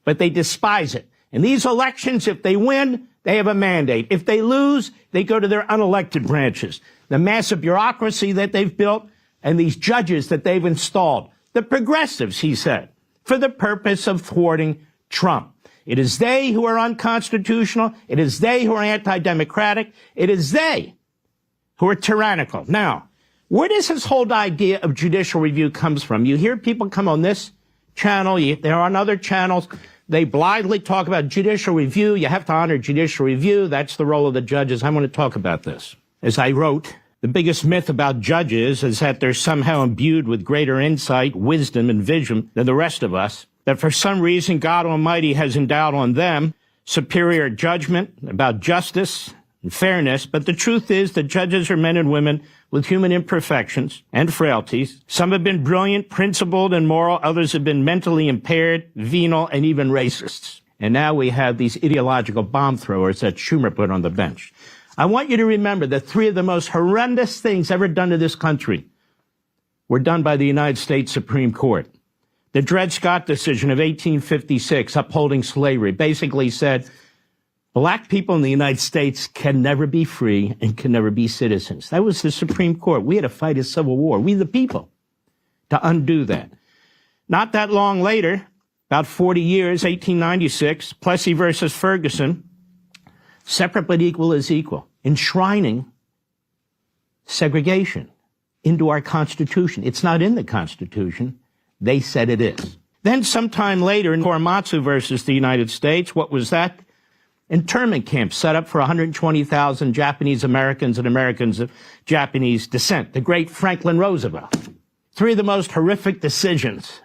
but they despise it. In these elections, if they win, they have a mandate. If they lose, they go to their unelected branches. The massive bureaucracy that they've built and these judges that they've installed. The progressives, he said, for the purpose of thwarting Trump. It is they who are unconstitutional. It is they who are anti-democratic. It is they who are tyrannical. Now, where does this whole idea of judicial review comes from? You hear people come on this channel, they're on other channels, they blithely talk about judicial review. You have to honor judicial review. That's the role of the judges. I want to talk about this. As I wrote, the biggest myth about judges is that they're somehow imbued with greater insight, wisdom, and vision than the rest of us, that for some reason God Almighty has endowed on them superior judgment about justice and fairness. But the truth is that judges are men and women with human imperfections and frailties. Some have been brilliant, principled, and moral. Others have been mentally impaired, venal, and even racists. And now we have these ideological bomb throwers that Schumer put on the bench. I want you to remember that three of the most horrendous things ever done to this country were done by the United States Supreme Court. The Dred Scott decision of 1856, upholding slavery, basically said black people in the United States can never be free and can never be citizens. That was the Supreme Court. We had to fight a civil war, we the people, to undo that. Not that long later, about 40 years, 1896, Plessy versus Ferguson, separate but equal is equal, enshrining segregation into our Constitution. It's not in the Constitution. They said it is. Then sometime later in Korematsu versus the United States, what was that? Internment camps set up for 120,000 Japanese Americans and Americans of Japanese descent. The great Franklin Roosevelt. Three of the most horrific decisions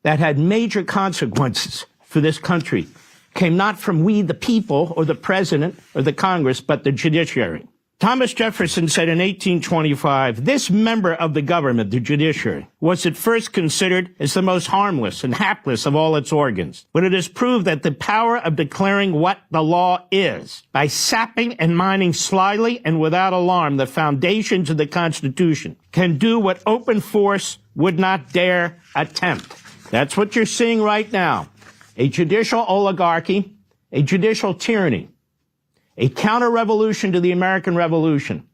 that had major consequences for this country came not from we, the people, or the president, or the Congress, but the judiciary. Thomas Jefferson said in 1825, this member of the government, the judiciary, was at first considered as the most harmless and hapless of all its organs. But it is proved that the power of declaring what the law is, by sapping and mining slyly and without alarm the foundations of the Constitution, can do what open force would not dare attempt. That's what you're seeing right now. A judicial oligarchy, a judicial tyranny, a counter-revolution to the American Revolution,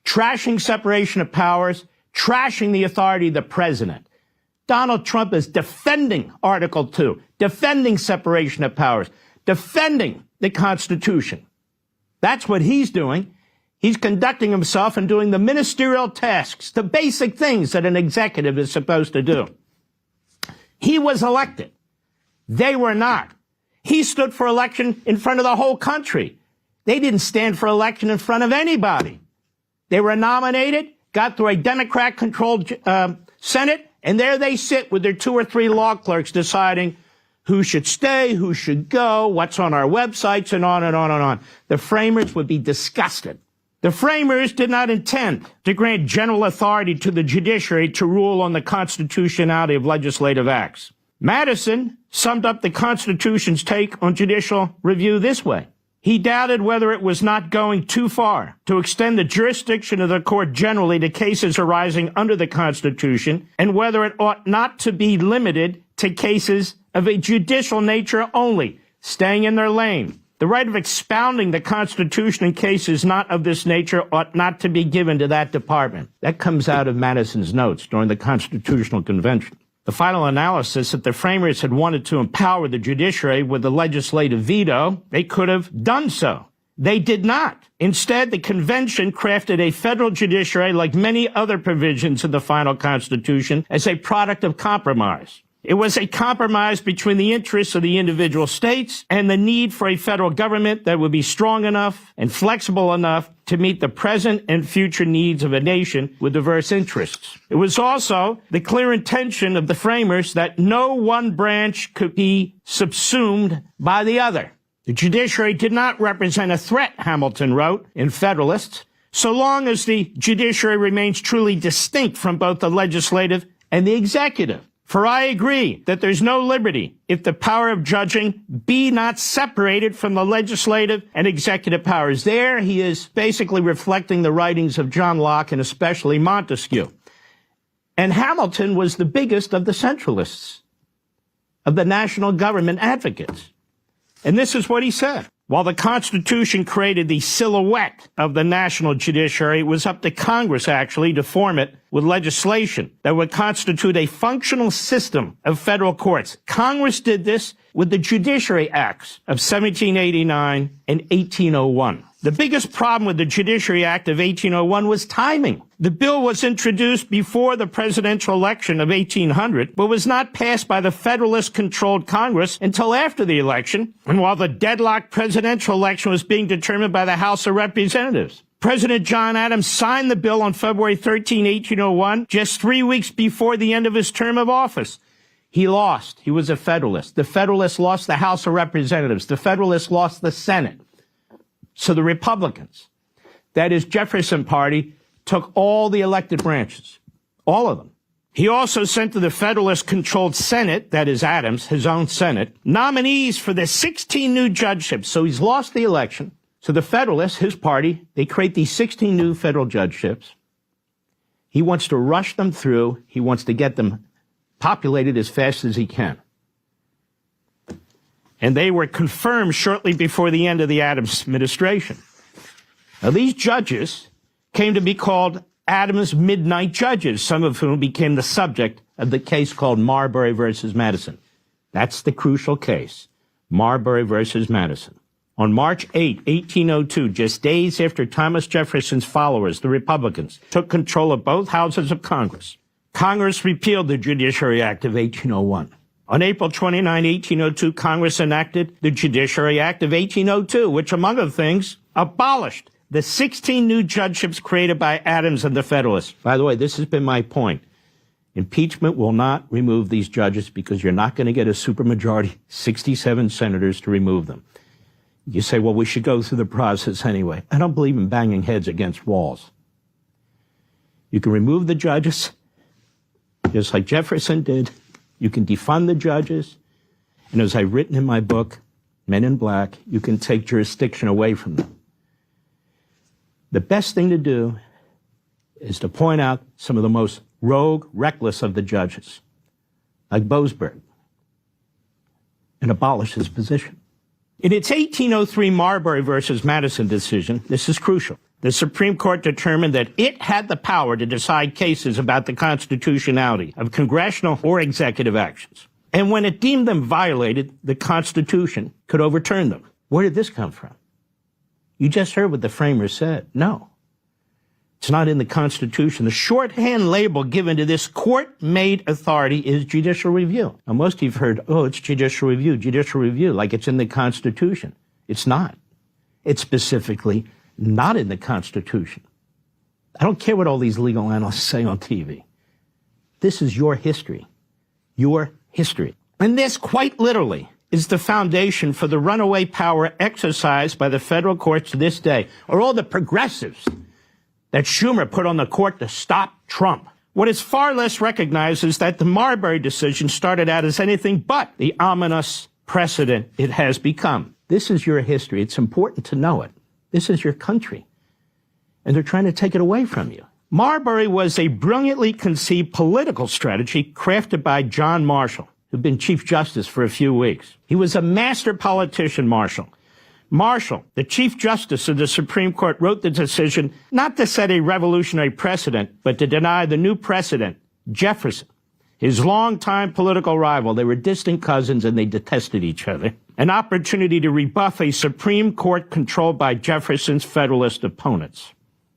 trashing separation of powers, trashing the authority of the president. Donald Trump is defending Article 2, defending separation of powers, defending the Constitution. That's what he's doing. He's conducting himself and doing the ministerial tasks, the basic things that an executive is supposed to do. He was elected. They were not. He stood for election in front of the whole country. They didn't stand for election in front of anybody. They were nominated, got through a Democrat-controlled Senate, and there they sit with their 2 or 3 law clerks deciding who should stay, who should go, what's on our websites, and on and on and on. The framers would be disgusted. The framers did not intend to grant general authority to the judiciary to rule on the constitutionality of legislative acts. Madison summed up the Constitution's take on judicial review this way. He doubted whether it was not going too far to extend the jurisdiction of the court generally to cases arising under the Constitution, and whether it ought not to be limited to cases of a judicial nature only, staying in their lane. The right of expounding the Constitution in cases not of this nature ought not to be given to that department. That comes out of Madison's notes during the Constitutional Convention. The final analysis that the framers had wanted to empower the judiciary with a legislative veto, they could have done so. They did not. Instead, the convention crafted a federal judiciary, like many other provisions of the final Constitution, as a product of compromise. It was a compromise between the interests of the individual states and the need for a federal government that would be strong enough and flexible enough to meet the present and future needs of a nation with diverse interests. It was also the clear intention of the framers that no one branch could be subsumed by the other. The judiciary did not represent a threat, Hamilton wrote in Federalists, so long as the judiciary remains truly distinct from both the legislative and the executive. For I agree that there's no liberty if the power of judging be not separated from the legislative and executive powers. There he is basically reflecting the writings of John Locke and especially Montesquieu. And Hamilton was the biggest of the centralists, of the national government advocates. And this is what he said. While the Constitution created the silhouette of the national judiciary, it was up to Congress, actually, to form it with legislation that would constitute a functional system of federal courts. Congress did this with the Judiciary Acts of 1789 and 1801. The biggest problem with the Judiciary Act of 1801 was timing. The bill was introduced before the presidential election of 1800, but was not passed by the Federalist-controlled Congress until after the election, and while the deadlocked presidential election was being determined by the House of Representatives. President John Adams signed the bill on February 13, 1801, just 3 weeks before the end of his term of office. He lost. He was a Federalist. The Federalists lost the House of Representatives. The Federalists lost the Senate. So the Republicans, that is Jefferson Party, took all the elected branches, all of them. He also sent to the Federalist-controlled Senate, that is Adams, his own Senate, nominees for the 16 new judgeships. So he's lost the election. So the Federalists, his party, they create these 16 new federal judgeships. He wants to rush them through. He wants to get them populated as fast as he can. And they were confirmed shortly before the end of the Adams administration. Now, these judges came to be called Adams Midnight Judges, some of whom became the subject of the case called Marbury versus Madison. That's the crucial case, Marbury versus Madison. On March 8, 1802, just days after Thomas Jefferson's followers, the Republicans, took control of both houses of Congress, Congress repealed the Judiciary Act of 1801. On April 29, 1802, Congress enacted the Judiciary Act of 1802, which, among other things, abolished the 16 new judgeships created by Adams and the Federalists. By the way, this has been my point. Impeachment will not remove these judges because you're not going to get a supermajority, 67 senators, to remove them. You say, well, we should go through the process anyway. I don't believe in banging heads against walls. You can remove the judges, just like Jefferson did. You can defund the judges. And as I've written in my book, Men in Black, you can take jurisdiction away from them. The best thing to do is to point out some of the most rogue, reckless of the judges, like Boasberg, and abolish his position. In its 1803 Marbury versus Madison decision, this is crucial. The Supreme Court determined that it had the power to decide cases about the constitutionality of congressional or executive actions. And when it deemed them violated, the Constitution could overturn them. Where did this come from? You just heard what the framers said. No. It's not in the Constitution. The shorthand label given to this court-made authority is judicial review. Now, most of you have heard, oh, it's judicial review, like it's in the Constitution. It's not. It's specifically not in the Constitution. I don't care what all these legal analysts say on TV. This is your history. Your history. And this, quite literally, is the foundation for the runaway power exercised by the federal courts to this day, or all the progressives that Schumer put on the court to stop Trump. What is far less recognized is that the Marbury decision started out as anything but the ominous precedent it has become. This is your history. It's important to know it. This is your country. And they're trying to take it away from you. Marbury was a brilliantly conceived political strategy crafted by John Marshall, who'd been Chief Justice for a few weeks. He was a master politician, Marshall. Marshall, the Chief Justice of the Supreme Court, wrote the decision not to set a revolutionary precedent, but to deny the new precedent, Jefferson, his longtime political rival. They were distant cousins and they detested each other. An opportunity to rebuff a Supreme Court controlled by Jefferson's Federalist opponents.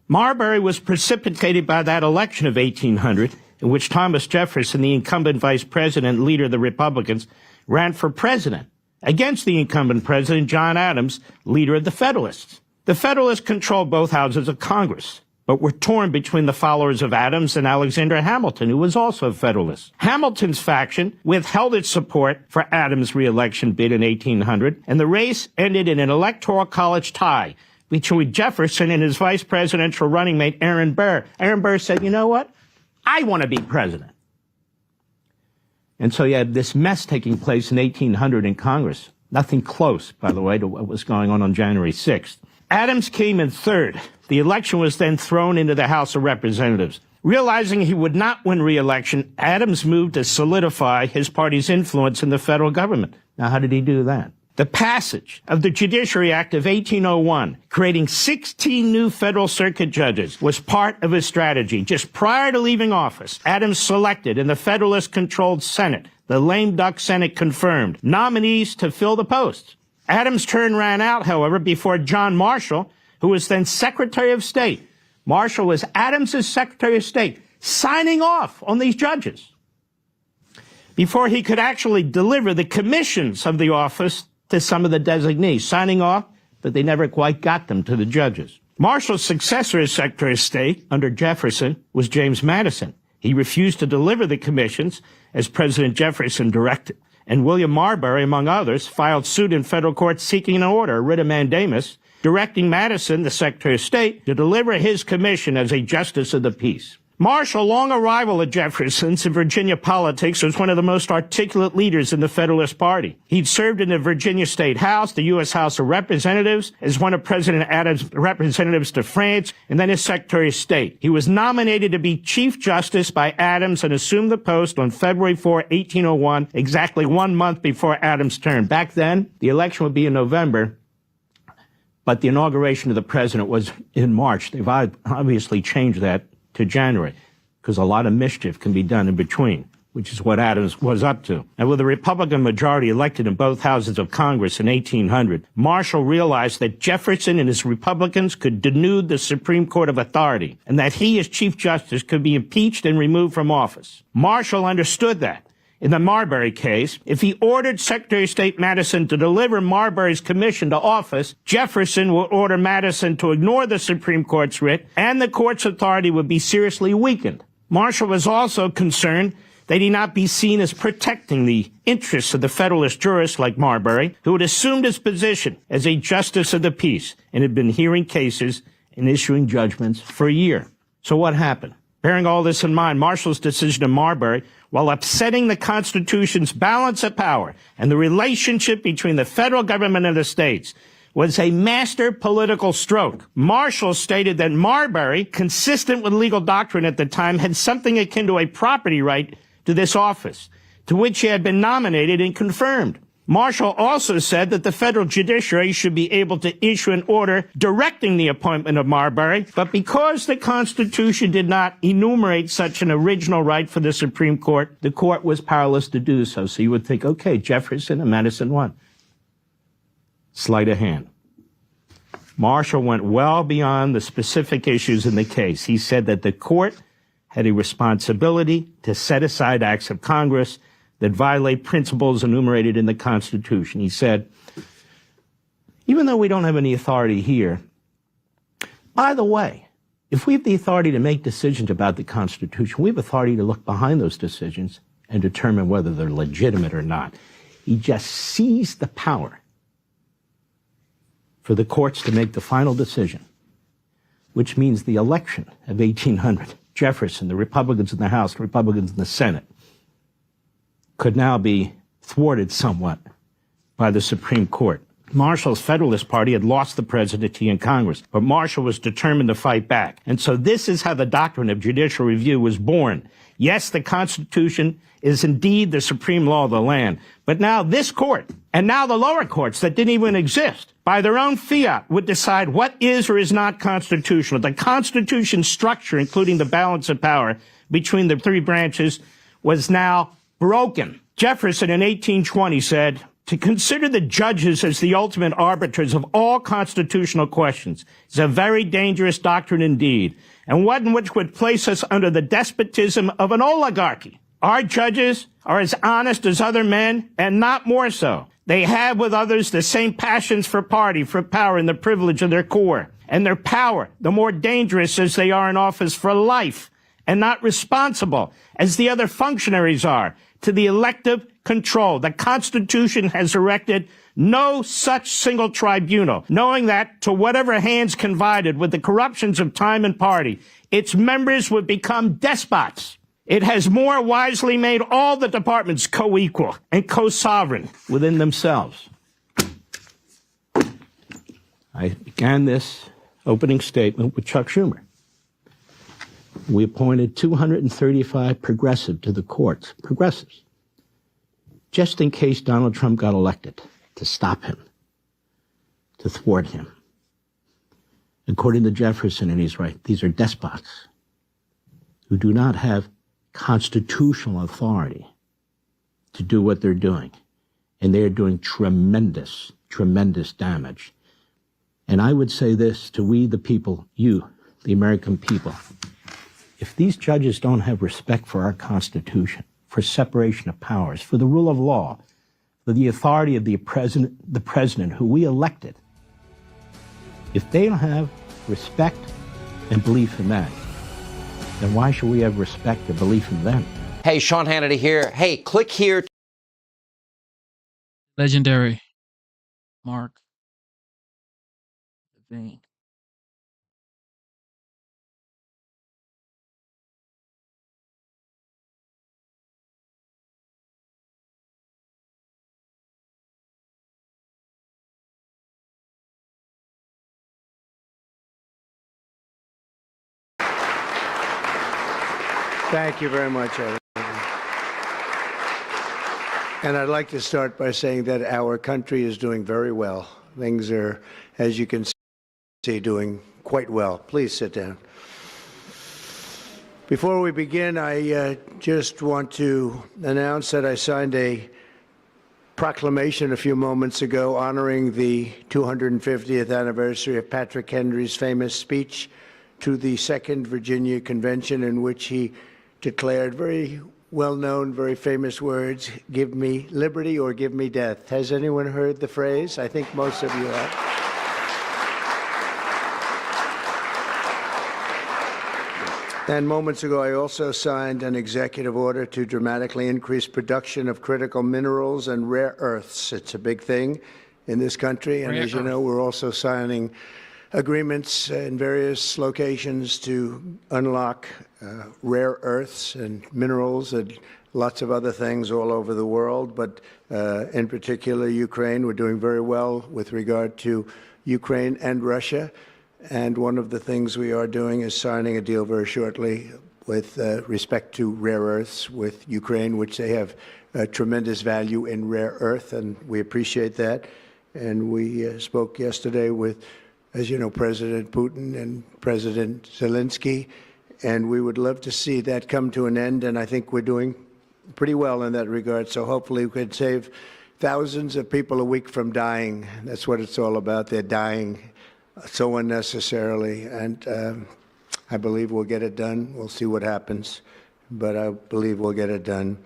Marbury was precipitated by that election of 1800, in which Thomas Jefferson, the incumbent vice president and leader of the Republicans, ran for president against the incumbent president, John Adams, leader of the Federalists. The Federalists controlled both houses of Congress, but were torn between the followers of Adams and Alexander Hamilton, who was also a Federalist. Hamilton's faction withheld its support for Adams' re-election bid in 1800, and the race ended in an electoral college tie between Jefferson and his vice presidential running mate, Aaron Burr. Aaron Burr said, you know what? I want to be president. And so you had this mess taking place in 1800 in Congress. Nothing close, by the way, to what was going on January 6th. Adams came in third. The election was then thrown into the House of Representatives. Realizing he would not win re-election, Adams moved to solidify his party's influence in the federal government. Now, how did he do that? The passage of the Judiciary Act of 1801, creating 16 new federal circuit judges, was part of his strategy. Just prior to leaving office, Adams selected in the Federalist-controlled Senate, the lame duck Senate confirmed, nominees to fill the posts. Adams' turn ran out, however, before John Marshall, who was then Secretary of State. Marshall was Adams' Secretary of State, signing off on these judges before he could actually deliver the commissions of the office to some of the designees, signing off, but they never quite got them to the judges. Marshall's successor as Secretary of State under Jefferson was James Madison. He refused to deliver the commissions as President Jefferson directed. And William Marbury, among others, filed suit in federal court seeking an order, a writ of mandamus, directing Madison, the Secretary of State, to deliver his commission as a justice of the peace. Marshall, long a rival of Jefferson's in Virginia politics, was one of the most articulate leaders in the Federalist Party. He'd served in the Virginia State House, the U.S. House of Representatives, as one of President Adams' representatives to France, and then as Secretary of State. He was nominated to be Chief Justice by Adams and assumed the post on February 4, 1801, exactly 1 month before Adams' term. Back then, the election would be in November, but the inauguration of the president was in March. They've obviously changed that to January, because a lot of mischief can be done in between. which is what Adams was up to. And with a Republican majority elected in both houses of Congress in 1800, Marshall realized that Jefferson and his Republicans could denude the Supreme Court of authority, and that he, as Chief Justice, could be impeached and removed from office. Marshall understood that. In the Marbury case, if he ordered Secretary of State Madison to deliver Marbury's commission to office, Jefferson would order Madison to ignore the Supreme Court's writ, and the court's authority would be seriously weakened. Marshall was also concerned that he not be seen as protecting the interests of the Federalist jurists like Marbury, who had assumed his position as a justice of the peace and had been hearing cases and issuing judgments for a year. So what happened? Bearing all this in mind, Marshall's decision in Marbury, while upsetting the Constitution's balance of power and the relationship between the federal government and the states, was a master political stroke. Marshall stated that Marbury, consistent with legal doctrine at the time, had something akin to a property right to this office, to which he had been nominated and confirmed. Marshall also said that the federal judiciary should be able to issue an order directing the appointment of Marbury, but because the Constitution did not enumerate such an original right for the Supreme Court, the court was powerless to do so. So you would think, okay, Jefferson and Madison won. Sleight of hand. Marshall went well beyond the specific issues in the case. He said that the court had a responsibility to set aside acts of Congress that violate principles enumerated in the Constitution. He said, even though we don't have any authority here, by the way, if we have the authority to make decisions about the Constitution, we have authority to look behind those decisions and determine whether they're legitimate or not. He just seized the power for the courts to make the final decision, which means the election of 1800, Jefferson, the Republicans in the House, the Republicans in the Senate, could now be thwarted somewhat by the Supreme Court. Marshall's Federalist Party had lost the presidency in Congress, but Marshall was determined to fight back. And so this is how the doctrine of judicial review was born. Yes, the Constitution is indeed the supreme law of the land, but now this court, and now the lower courts that didn't even exist, by their own fiat, would decide what is or is not constitutional. The Constitution's structure, including the balance of power between the three branches, was now broken. Jefferson in 1820 said, to consider the judges as the ultimate arbiters of all constitutional questions is a very dangerous doctrine indeed, and one which would place us under the despotism of an oligarchy. Our judges are as honest as other men, and not more so. They have with others the same passions for party, for power, and the privilege of their core. And their power, the more dangerous as they are in office for life, and not responsible, as the other functionaries are, to the elective control. The Constitution has erected no such single tribunal, knowing that, to whatever hands confided with the corruptions of time and party, its members would become despots. It has more wisely made all the departments co-equal and co-sovereign within themselves. I began this opening statement with Chuck Schumer. We appointed 235 progressives to the courts, progressives, just in case Donald Trump got elected, to stop him, to thwart him. According to Jefferson, and he's right, these are despots who do not have constitutional authority to do what they're doing. And they are doing tremendous, tremendous damage. And I would say this to we, the people, you, the American people. If these judges don't have respect for our Constitution, for separation of powers, for the rule of law, for the authority of the president who we elected, if they don't have respect and belief in that, then why should we have respect or belief in them? Hey, Sean Hannity here. Hey, click here. Legendary. Mark. Levine. Thank you very much, Evan. And I'd like to start by saying that our country is doing very well. Things are, as you can see, doing quite well. Please sit down. Before we begin, I just want to announce that I signed a proclamation a few moments ago honoring the 250th anniversary of Patrick Henry's famous speech to the Second Virginia Convention, in which he declared very well-known, very famous words, "Give me liberty or give me death." Has anyone heard the phrase? I think most of you have. And moments ago, I also signed an executive order to dramatically increase production of critical minerals and rare earths. It's a big thing in this country. And as you know, we're also signing agreements in various locations to unlock rare earths and minerals and lots of other things all over the world. But in particular, Ukraine, we're doing very well with regard to Ukraine and Russia. And one of the things we are doing is signing a deal very shortly with respect to rare earths with Ukraine, which they have tremendous value in rare earth, and we appreciate that. And we spoke yesterday with, as you know, President Putin and President Zelensky, and we would love to see that come to an end, and I think we're doing pretty well in that regard. So hopefully we could save thousands of people a week from dying. That's what it's all about. They're dying so unnecessarily, and I believe we'll get it done. We'll see what happens, but I believe we'll get it done.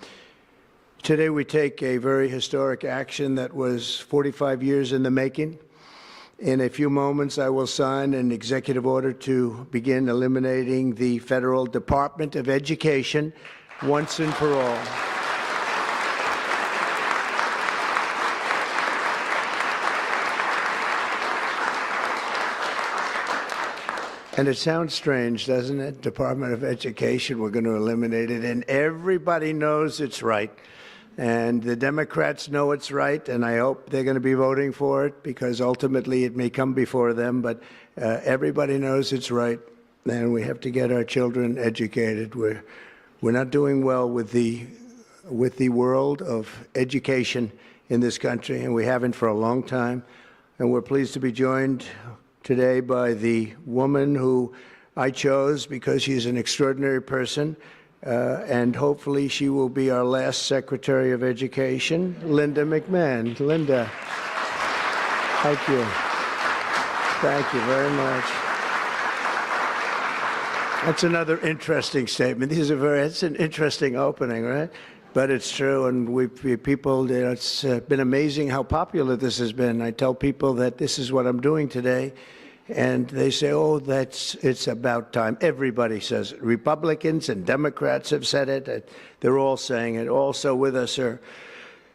Today we take a very historic action that was 45 years in the making. In a few moments, I will sign an executive order to begin eliminating the Federal Department of Education once and for all. And it sounds strange, doesn't it? Department of Education, we're going to eliminate it. And everybody knows it's right. And the Democrats know it's right, and I hope they're going to be voting for it, because ultimately it may come before them. But everybody knows it's right, and we have to get our children educated. We're not doing well with the world of education in this country, and we haven't for a long time. And we're pleased to be joined today by the woman who I chose because she's an extraordinary person, and hopefully she will be our last Secretary of Education, Linda McMahon. Linda, thank you. Thank you very much. That's another interesting statement. It's an interesting opening, right? But it's true, and people, it's been amazing how popular this has been. I tell people that this is what I'm doing today, and they say, oh, it's about time. Everybody says it. Republicans and Democrats have said it. They're all saying it. Also with us are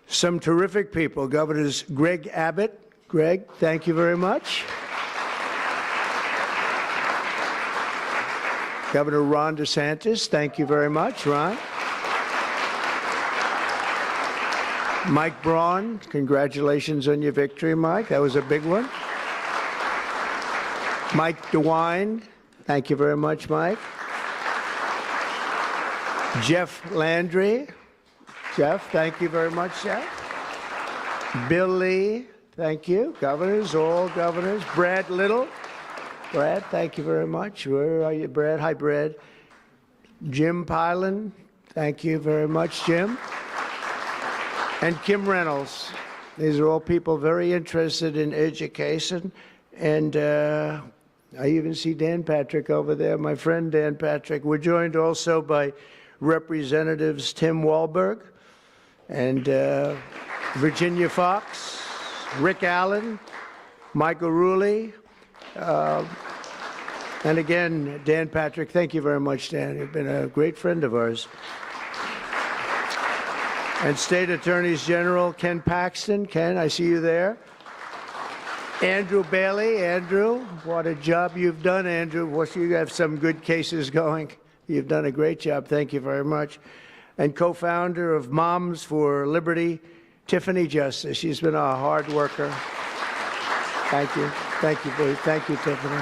some terrific people. Governors Greg Abbott. Greg, thank you very much. Governor Ron DeSantis, thank you very much, Ron. Mike Braun, congratulations on your victory, Mike. That was a big one. Mike DeWine, thank you very much, Mike. Jeff Landry. Jeff, thank you very much, Jeff. Bill Lee, thank you. Governors, all governors. Brad Little. Brad, thank you very much. Where are you, Brad? Hi, Brad. Jim Pilan, thank you very much, Jim. And Kim Reynolds. These are all people very interested in education. And I even see Dan Patrick over there, my friend Dan Patrick. We're joined also by Representatives Tim Walberg and Virginia Fox, Rick Allen, Michael Rulli, and again, Dan Patrick. Thank you very much, Dan. You've been a great friend of ours. And State Attorneys General Ken Paxton. Ken, I see you there. Andrew Bailey. Andrew, what a job you've done, Andrew. You have some good cases going. You've done a great job. Thank you very much. And co-founder of Moms for Liberty, Tiffany Justice. She's been a hard worker. Thank you. Thank you, Billy. Thank you, Tiffany.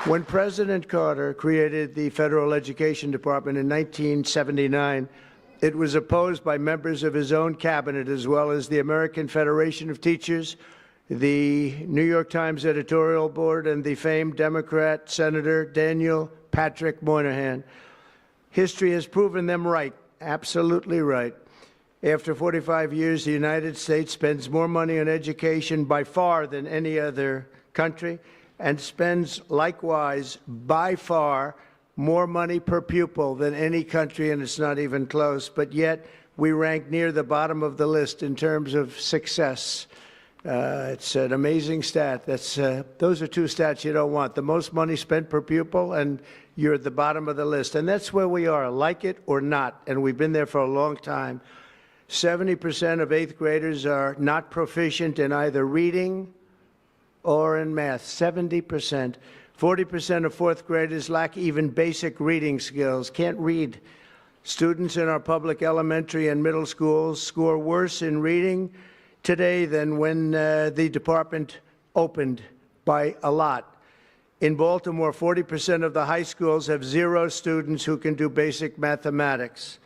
When President Carter created the Federal Education Department in 1979, it was opposed by members of his own cabinet, as well as the American Federation of Teachers, the New York Times editorial board, and the famed Democrat Senator Daniel Patrick Moynihan. History has proven them right, absolutely right. After 45 years, the United States spends more money on education by far than any other country, and spends likewise by far more money per pupil than any country, and it's not even close. But yet we rank near the bottom of the list in terms of success. It's an amazing stat. Those are two stats you don't want. The most money spent per pupil, and you're at the bottom of the list. And that's where we are, like it or not. And we've been there for a long time. 70% of 8th graders are not proficient in either reading or in math. 70%. 40% of 4th graders lack even basic reading skills, can't read. Students in our public elementary and middle schools score worse in reading today than when the department opened, by a lot. In Baltimore, 40% of the high schools have 0 students who can do basic mathematics.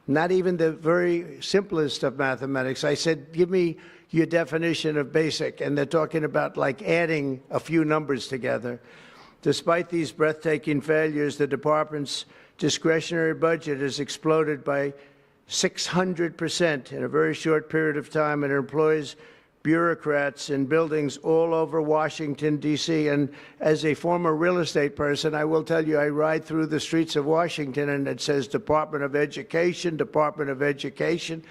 Not even the very simplest of mathematics. I said, give me your definition of basic, and they're talking about like adding a few numbers together. Despite these breathtaking failures, the department's discretionary budget has exploded by 600% in a very short period of time, and it employs bureaucrats in buildings all over Washington, D.C. And as a former real estate person, I will tell you, I ride through the streets of Washington and it says Department of Education, Department of Education.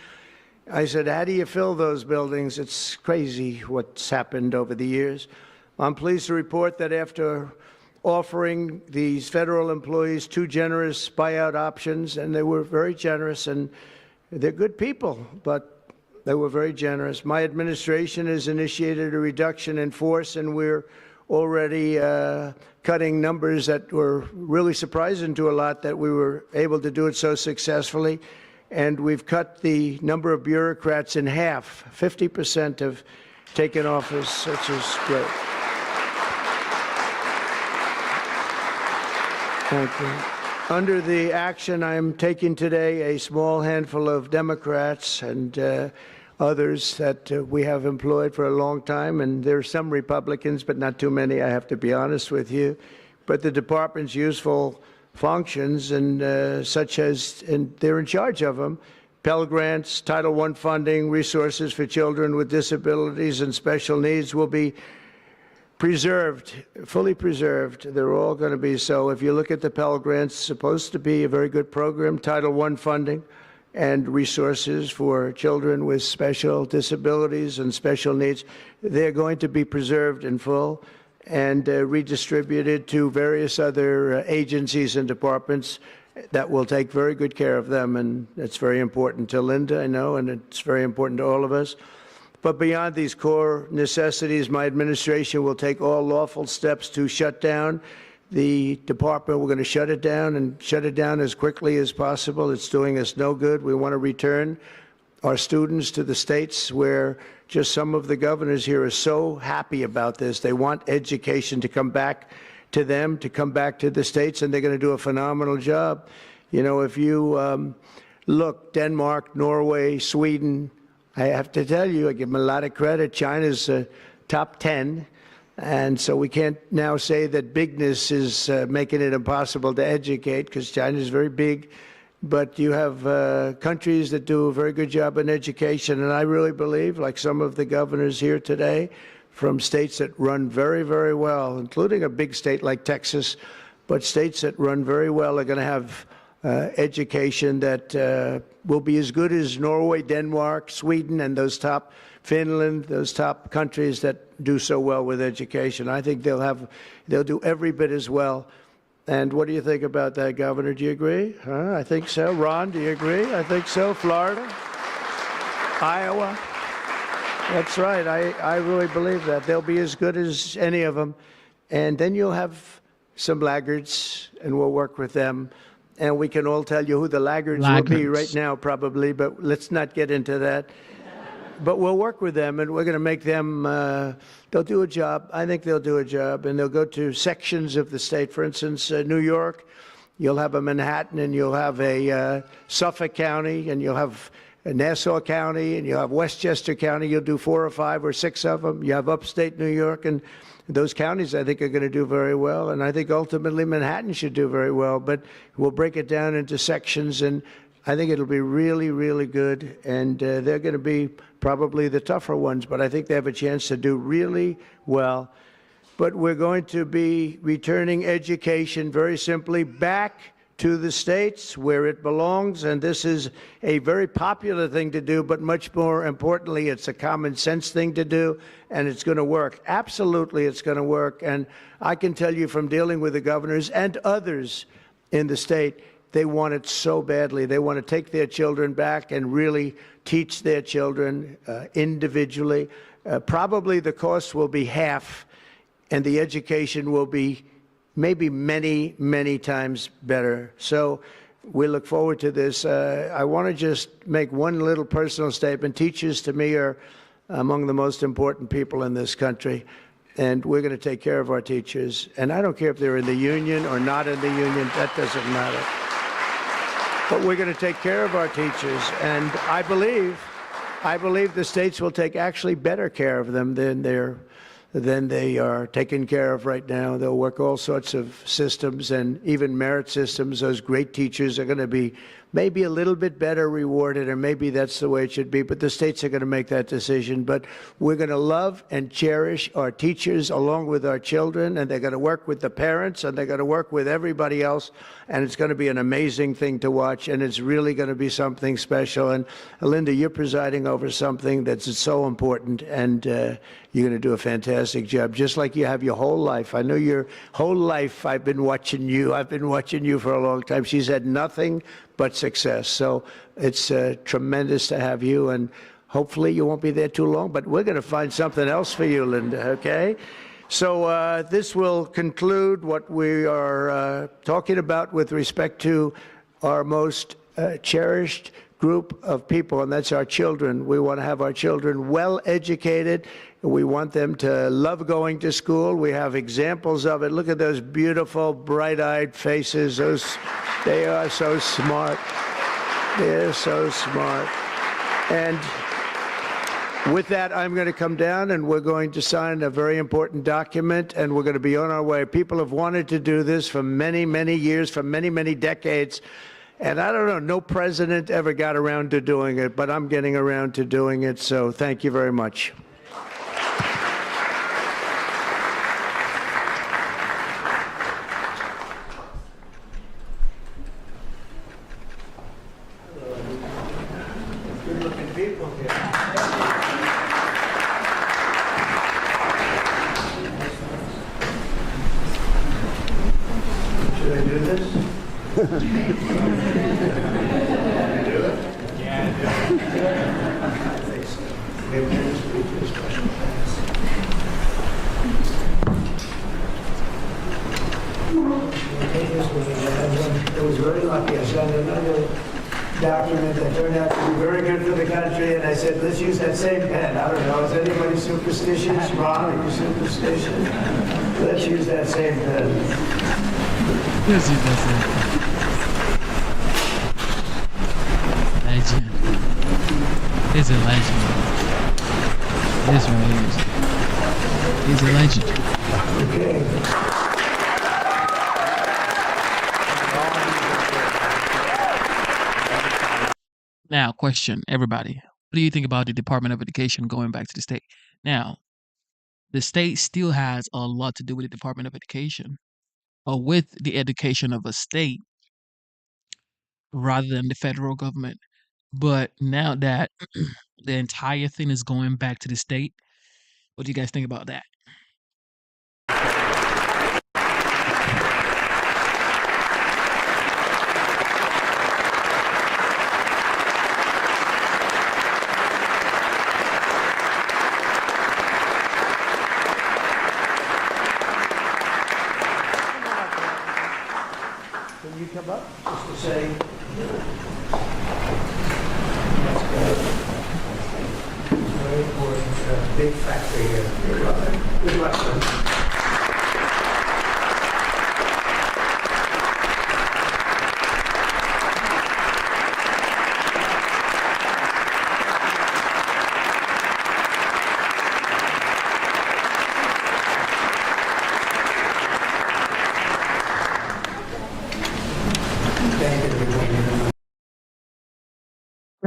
I said, how do you fill those buildings? It's crazy what's happened over the years. I'm pleased to report that after offering these federal employees 2 generous buyout options, and they were very generous, and they're good people, but they were very generous. My administration has initiated a reduction in force, and we're already cutting numbers that were really surprising to a lot, that we were able to do it so successfully. And we've cut the number of bureaucrats in half. 50% have taken office, which is great. Thank you. Under the action I'm taking today, a small handful of Democrats and others that we have employed for a long time, and there are some Republicans, but not too many, I have to be honest with you. But the department's useful functions, and such as, and they're in charge of them, Pell Grants, Title I funding, resources for children with disabilities and special needs will be preserved, fully preserved. They're all going to be so. If you look at the Pell Grants, it's supposed to be a very good program, Title I funding and resources for children with special disabilities and special needs. They're going to be preserved in full and redistributed to various other agencies and departments that will take very good care of them. And it's very important to Linda, I know, and it's very important to all of us. But beyond these core necessities, my administration will take all lawful steps to shut down the department. We're going to shut it down, and shut it down as quickly as possible. It's doing us no good. We want to return our students to the states where just some of the governors here are so happy about this. They want education to come back to them, to come back to the states, and they're going to do a phenomenal job. You know, if you look, Denmark, Norway, Sweden, I have to tell you, I give them a lot of credit. China's top 10. And so we can't now say that bigness is making it impossible to educate, because China is very big. But you have countries that do a very good job in education. And I really believe, like some of the governors here today, from states that run very, very well, including a big state like Texas, but states that run very well are going to have education that will be as good as Norway, Denmark, Sweden, and those top, Finland, those top countries that do so well with education. I think they'll do every bit as well. And what do you think about that, Governor? Do you agree? I think so. Ron, do you agree? I think so. Florida? Iowa? That's right. I really believe that. They'll be as good as any of them. And then you'll have some laggards, and we'll work with them. And we can all tell you who the laggards will be right now, probably, but let's not get into that. But we'll work with them, and we're going to make them, they'll do a job. I think they'll do a job, and they'll go to sections of the state. For instance, New York, you'll have a Manhattan, and you'll have a Suffolk County, and you'll have Nassau County and you have Westchester County. You'll do 4 or 5 or 6 of them. You have upstate New York, and those counties, I think, are going to do very well. And I think ultimately Manhattan should do very well. But we'll break it down into sections, and I think it'll be really, really good. And they're going to be probably the tougher ones, but I think they have a chance to do really well. But we're going to be returning education very simply back to the states where it belongs, and this is a very popular thing to do, but much more importantly, it's a common sense thing to do, and it's going to work. Absolutely, it's going to work. And I can tell you from dealing with the governors and others in the state, they want it so badly. They want to take their children back and really teach their children individually. Probably the cost will be half, and the education will be maybe many, many times better. So we look forward to this. I want to just make one little personal statement. Teachers, to me, are among the most important people in this country, and we're going to take care of our teachers. And I don't care if they're in the union or not in the union. That doesn't matter. But we're going to take care of our teachers, and I believe the states will take actually better care of them than they are taken care of right now. They'll work all sorts of systems and even merit systems. Those great teachers are going to be maybe a little bit better rewarded, or maybe that's the way it should be, but the states are going to make that decision. But we're going to love and cherish our teachers along with our children, and they're going to work with the parents, and they're going to work with everybody else, and it's going to be an amazing thing to watch, and it's really going to be something special. And Linda, you're presiding over something that's so important, and you're going to do a fantastic job, just like you have your whole life. I know your whole life I've been watching you. I've been watching you for a long time. She's had nothing but success. So it's tremendous to have you, and hopefully you won't be there too long, but we're going to find something else for you, Linda, okay? So this will conclude what we are talking about with respect to our most cherished group of people, and that's our children. We want to have our children well educated. We want them to love going to school. We have examples of it. Look at those beautiful, bright-eyed faces. They are so smart. They're so smart. And with that, I'm going to come down, and we're going to sign a very important document, and we're going to be on our way. People have wanted to do this for many, many years, for many, many decades. And I don't know, no president ever got around to doing it, but I'm getting around to doing it, so thank you very much. Good-looking people here. Should I do this? Do it? Yeah, I was very lucky. I signed another document that turned out to be very good for the country, and I said, let's use that same pen. I don't know, is anybody superstitious? Ron, are you superstitious? Let's use that same pen. Let's use that same pen. Legend. He's a legend. This right here. He's a legend. Okay. Now, question, everybody. What do you think about the Department of Education going back to the state? Now, the state still has a lot to do with the Department of Education, or with the education of a state, rather than the federal government. But now that the entire thing is going back to the state, what do you guys think about that? Can you come up just to say? Very important, big factor here. Good luck, sir.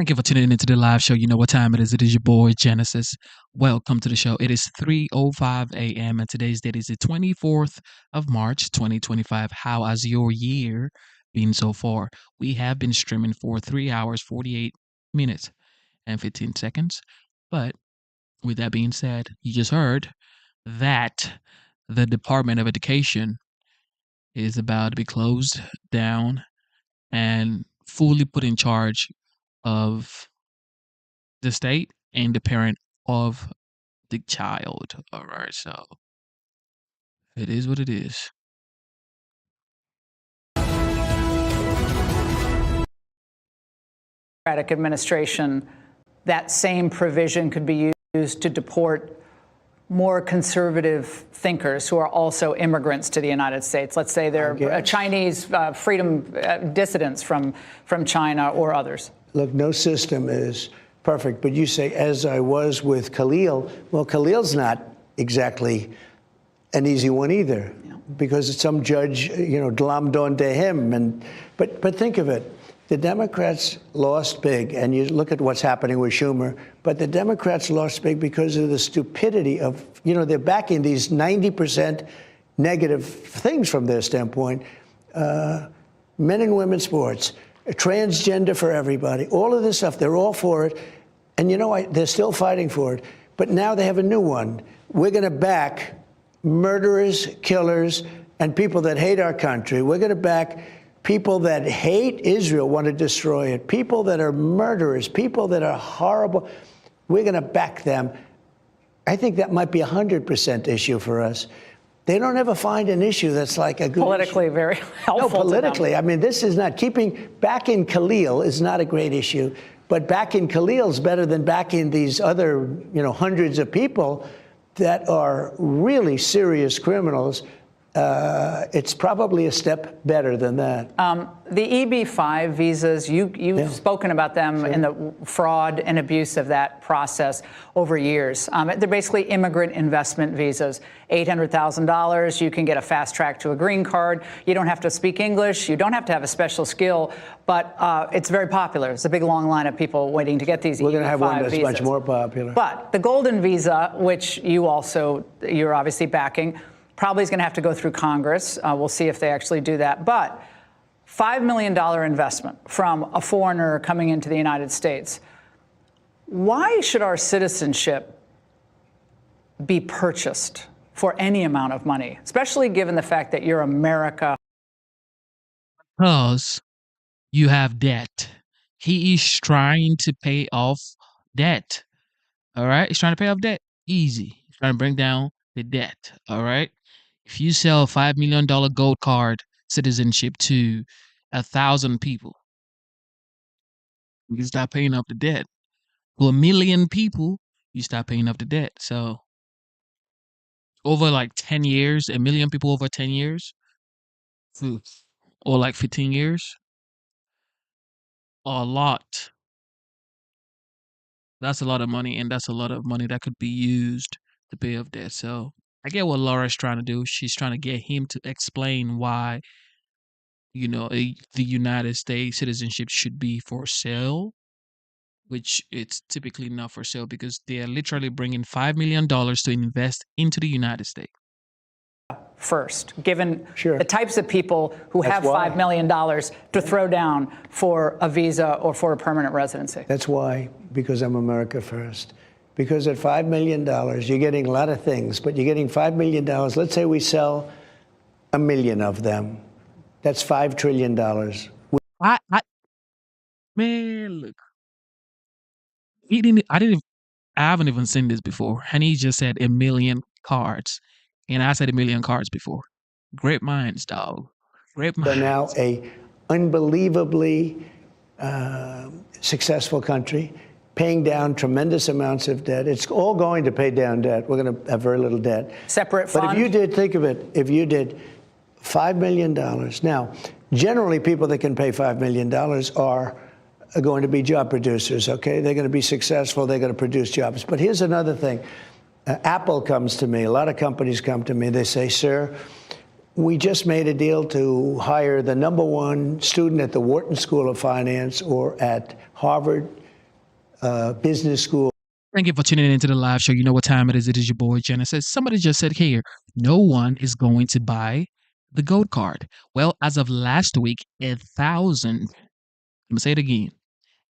Thank you for tuning into the live show. You know what time it is. It is your boy, Genesis. Welcome to the show. It is 3:05 a.m. and today's date is the 24th of March, 2025. How has your year been so far? We have been streaming for 3 hours, 48 minutes, and 15 seconds. But with that being said, you just heard that the Department of Education is about to be closed down and fully put in charge of the state and the parent of the child. All right, so it is what it is. Democratic administration, that same provision could be used to deport more conservative thinkers who are also immigrants to the United States. Let's say they're Chinese freedom dissidents from China or others. Look, no system is perfect, but you say, as I was with Khalil, well, Khalil's not exactly an easy one either, because some judge, glommed onto him. But think of it. The Democrats lost big, and you look at what's happening with Schumer, but the Democrats lost big because of the stupidity of, they're backing these 90% negative things from their standpoint. Men and women's sports, transgender for everybody, all of this stuff, they're all for it. And they're still fighting for it. But now they have a new one. We're going to back murderers, killers, and people that hate our country. We're going to back people that hate Israel, want to destroy it, people that are murderers, people that are horrible. We're going to back them. I think that might be a 100% issue for us. They don't ever find an issue that's like a good politically issue. Very helpful. No, politically. I mean, this is not backing Khalil is not a great issue, but backing Khalil's better than backing these other, hundreds of people that are really serious criminals. It's probably a step better than that. The EB-5 visas, you've spoken about them in the fraud and abuse of that process over years. They're basically immigrant investment visas. $800,000, you can get a fast track to a green card. You don't have to speak English. You don't have to have a special skill, but it's very popular. It's a big, long line of people waiting to get these. We're going to have one that's much more popular. But the golden visa, which you're obviously backing, probably is going to have to go through Congress. We'll see if they actually do that. But $5 million investment from a foreigner coming into the United States. Why should our citizenship be purchased for any amount of money, especially given the fact that you're America? Because you have debt. He is trying to pay off debt. All right? He's trying to pay off debt. Easy. He's trying to bring down the debt. All right? If you sell $5 million gold card citizenship to 1,000 people, you start paying off the debt. To 1 million people, you start paying off the debt. So over like 10 years, 1 million people over 10 years, or like 15 years, a lot. That's a lot of money, and that's a lot of money that could be used to pay off debt. So I get what Laura's trying to do. She's trying to get him to explain why, the United States citizenship should be for sale, which it's typically not for sale because they are literally bringing $5 million to invest into the United States. First, given the types of people who have $5 million to throw down for a visa or for a permanent residency. That's why, because I'm America first. Because at $5 million, you're getting a lot of things, but you're getting $5 million. Let's say we sell 1 million of them. That's $5 trillion. Man, look. I haven't even seen this before. And he just said 1 million cards. And I said 1 million cards before. Great minds, dog. Great minds. They're now a unbelievably successful country, paying down tremendous amounts of debt. It's all going to pay down debt. We're going to have very little debt. Separate fund? But if you did, think of it, if you did $5 million. Now, generally, people that can pay $5 million are going to be job producers, okay? They're going to be successful. They're going to produce jobs. But here's another thing. Apple comes to me. A lot of companies come to me. They say, sir, we just made a deal to hire the #1 student at the Wharton School of Finance or at Harvard business school. Thank you for tuning into the live show. You know what time it is. It is your boy Genesis. Somebody just said here, no one is going to buy the gold card. Well, as of last week, 1,000. Let me say it again.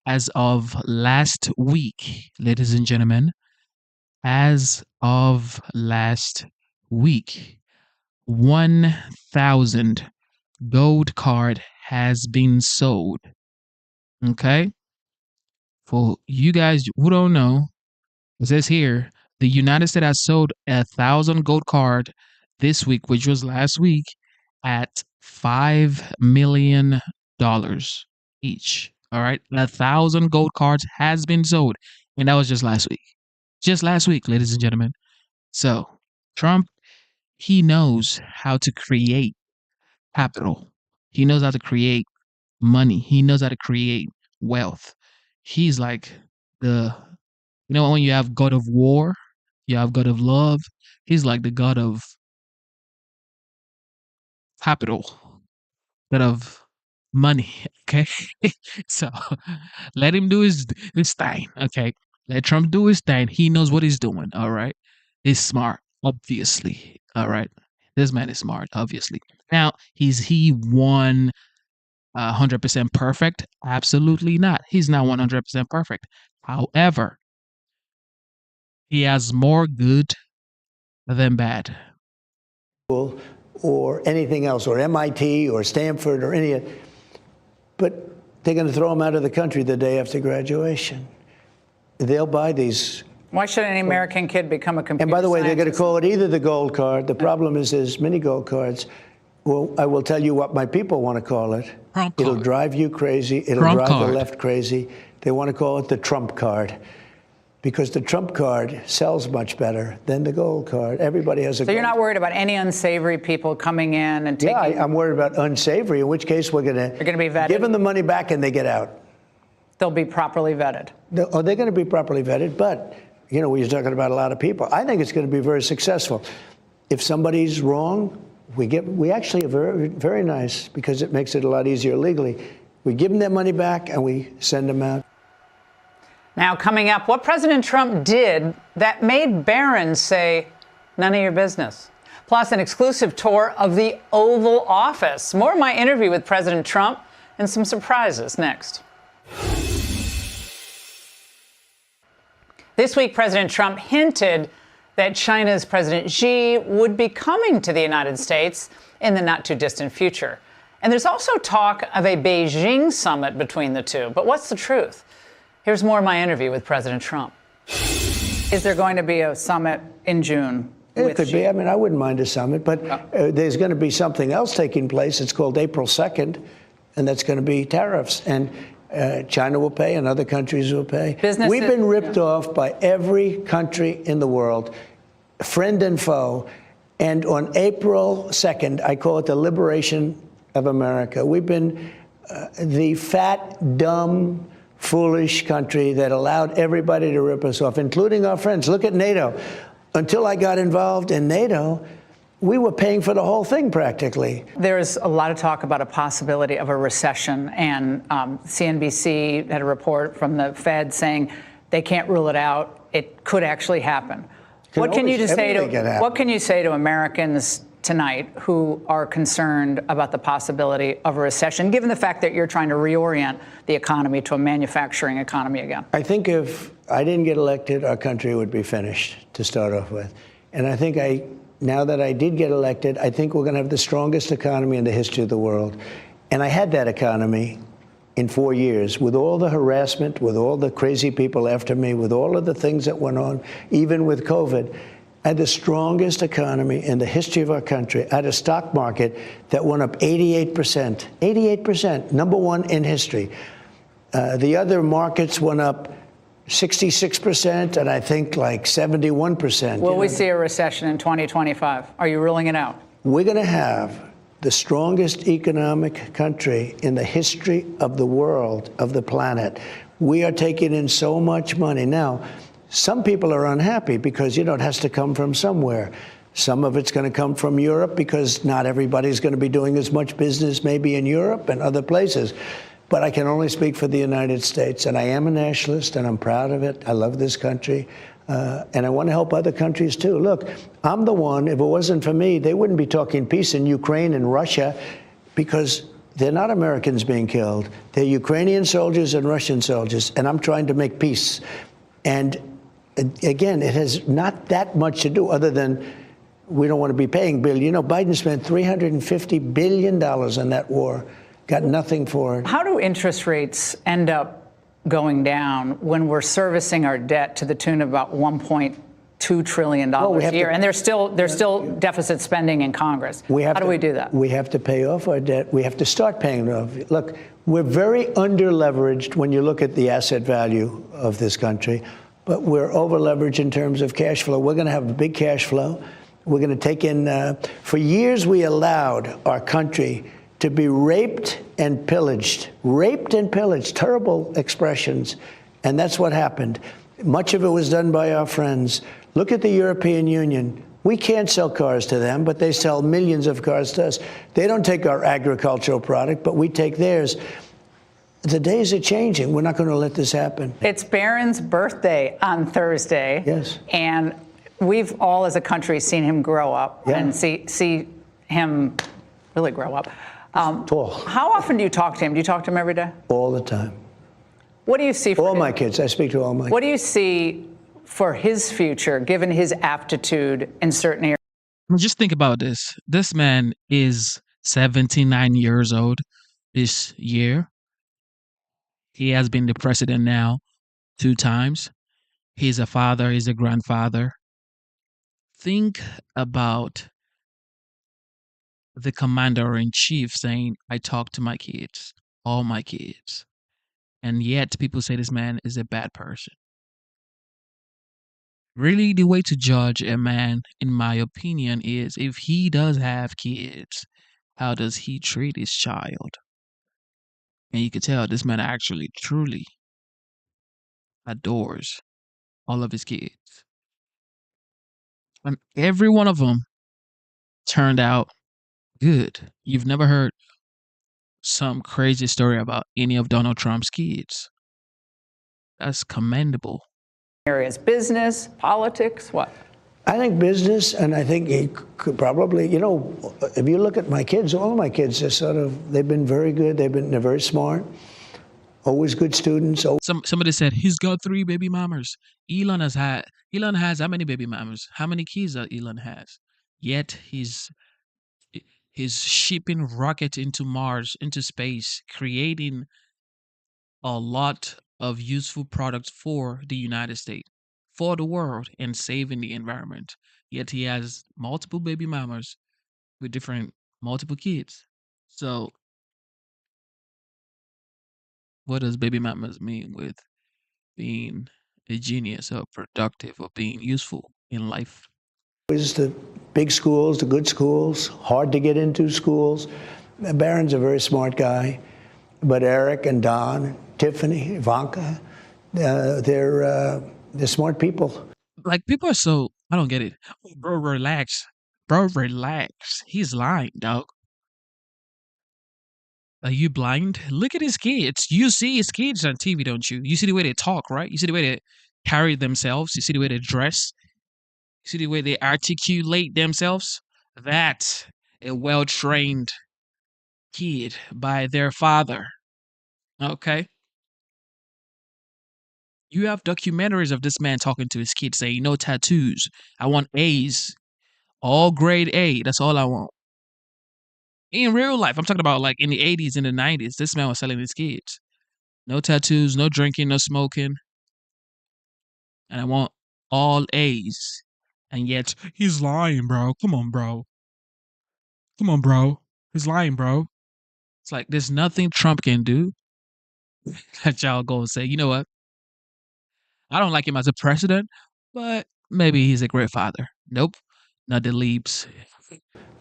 As of last week, ladies and gentlemen, as of last week, 1,000 gold card has been sold. Okay? For you guys who don't know, it says here, the United States has sold 1,000 gold card this week, which was last week, at $5 million each. All right. 1,000 gold cards has been sold. And that was just last week. Just last week, ladies and gentlemen. So Trump, he knows how to create capital. He knows how to create money. He knows how to create wealth. He's like when you have God of war, you have God of love. He's like the God of capital, God of money. Okay. So let him do his thing. Okay. Let Trump do his thing. He knows what he's doing. All right. He's smart, obviously. All right. This man is smart, obviously. Now, is he 100% perfect? Absolutely not. He's not 100% perfect. However, he has more good than bad. Or anything else, or MIT or Stanford or any, but they're going to throw them out of the country the day after graduation. They'll buy these. Why should any American kid become a computer And by the way, they're going to scientist? call it either the gold card. The problem is there's many gold cards. Well, I will tell you what my people want to call it. It'll drive you crazy. It'll drive the left crazy. They want to call it the Trump card. Because the Trump card sells much better than the gold card. Everybody has a So you're not worried about any unsavory people coming in and taking... Yeah, I'm worried about unsavory, in which case we're going to... They're going to be vetted? Give them the money back and they get out. They'll be properly vetted? They're going to be properly vetted, but, you know, we're talking about a lot of people. I think it's going to be very successful. If somebody's wrong, we actually are very, very nice because it makes it a lot easier legally. We give them their money back and we send them out. Now, coming up, what President Trump did that made barons say, none of your business. Plus, an exclusive tour of the Oval Office. More of my interview with President Trump and some surprises next. This week, President Trump hinted that China's President Xi would be coming to the United States in the not-too-distant future. And there's also talk of a Beijing summit between the two. But what's the truth? Here's more of my interview with President Trump. Is there going to be a summit in June? It could be. I mean, I wouldn't mind a summit, but there's going to be something else taking place. It's called April 2nd, and that's going to be tariffs. And China will pay and other countries will pay. We've been ripped off by every country in the world, friend and foe. And on April 2nd, I call it the liberation of America. We've been the fat, dumb, foolish country that allowed everybody to rip us off, including our friends. Look at NATO. Until I got involved in NATO, we were paying for the whole thing practically. There's a lot of talk about a possibility of a recession, and CNBC had a report from the Fed saying they can't rule it out. It could actually happen. What can you say to Americans tonight who are concerned about the possibility of a recession, given the fact that you're trying to reorient the economy to a manufacturing economy again? I think if I didn't get elected, our country would be finished to start off with. And I think now that I did get elected, I think we're going to have the strongest economy in the history of the world. And I had that economy in 4 years with all the harassment, with all the crazy people after me, with all of the things that went on, even with COVID. I had the strongest economy in the history of our country. I had a stock market that went up 88%. 88%, #1 in history. The other markets went up 66%, and I think like 71%. Will we see a recession in 2025? Are you ruling it out? We're going to have the strongest economic country in the history of the world, of the planet. We are taking in so much money. Now, some people are unhappy because, you know, it has to come from somewhere. Some of it's going to come from Europe because not everybody's going to be doing as much business maybe in Europe and other places. but I can only speak for the United States. And I am a nationalist, and I'm proud of it. I love this country. And I want to help other countries, too. Look, I'm the one, if it wasn't for me, they wouldn't be talking peace in Ukraine and Russia, because they're not Americans being killed. They're Ukrainian soldiers and Russian soldiers, and I'm trying to make peace. And again, it has not that much to do other than we don't want to be paying Bill. You know, Biden spent $350 billion on that war, got nothing for it. How do interest rates end up going down when we're servicing our debt to the tune of about $1.2 trillion a year, and there's still deficit spending in Congress? How do we do that? We have to pay off our debt. We have to start paying it off. Look, we're very under-leveraged when you look at the asset value of this country, but we're over-leveraged in terms of cash flow. We're going to have a big cash flow. We're going to take in, for years we allowed our country to be raped and pillaged, terrible expressions. And that's what happened. Much of it was done by our friends. Look at the European Union. We can't sell cars to them, but they sell millions of cars to us. They don't take our agricultural product, but we take theirs. The days are changing. We're not going to let this happen. It's Barron's birthday on Thursday. Yes. And we've all as a country seen him grow up and see him really grow up. Tall. How often do you talk to him? Do you talk to him every day? All the time. What do you see for all my kids? I speak to all my kids. What do you see for his future, given his aptitude in certain areas? Just think about this. This man is 79 years old this year. He has been the president now 2 times. He's a father. He's a grandfather. Think about the commander-in-chief saying, I talk to my kids, all my kids. And yet people say this man is a bad person. Really, the way to judge a man, in my opinion, is if he does have kids, how does he treat his child? And you can tell this man actually truly adores all of his kids. And every one of them turned out good. You've never heard some crazy story about any of Donald Trump's kids. That's commendable. Areas, business, politics, what? I think business, and I think he could probably, you know, if you look at my kids, all of my kids are they've been very good. They're very smart, always good students. Somebody said he's got 3 baby mamas. Elon has how many baby mamas? How many kids that Elon has? Yet he's shipping rockets into Mars, into space, creating a lot of useful products for the United States, for the world, and saving the environment. Yet he has multiple baby mamas with multiple kids. So what does baby mamas mean with being a genius or productive or being useful in life? Is the big schools, the good schools, hard to get into schools. Barron's a very smart guy, but Eric and Don, Tiffany, Ivanka, they're smart people. Like, people are so, I don't get it. Bro, relax. Bro, relax. He's lying, dog. Are you blind? Look at his kids. You see his kids on TV, don't you? You see the way they talk, right? You see the way they carry themselves. You see the way they dress. You see the way they articulate themselves. That's a well-trained kid by their father. Okay? You have documentaries of this man talking to his kids saying, no tattoos. I want A's. All grade A. That's all I want. In real life, I'm talking about like in the 80s and the 90s, this man was telling his kids, no tattoos, no drinking, no smoking. And I want all A's. And yet, he's lying, bro. Come on, bro. Come on, bro. He's lying, bro. It's like there's nothing Trump can do that y'all go and say, you know what? I don't like him as a president, but maybe he's a great father. Nope. Not the leaps.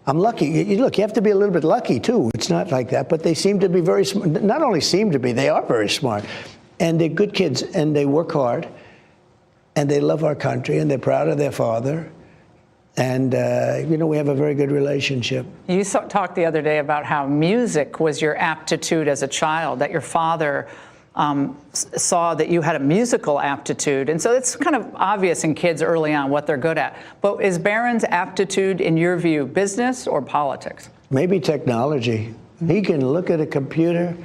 I'm lucky. Look, you have to be a little bit lucky, too. It's not like that. But they seem to be very smart. Not only seem to be, they are very smart. And they're good kids, and they work hard, and they love our country, and they're proud of their father. And, we have a very good relationship. You talked the other day about how music was your aptitude as a child, that your father saw that you had a musical aptitude. And so it's kind of obvious in kids early on what they're good at. But is Barron's aptitude, in your view, business or politics? Maybe technology. He can look at a computer.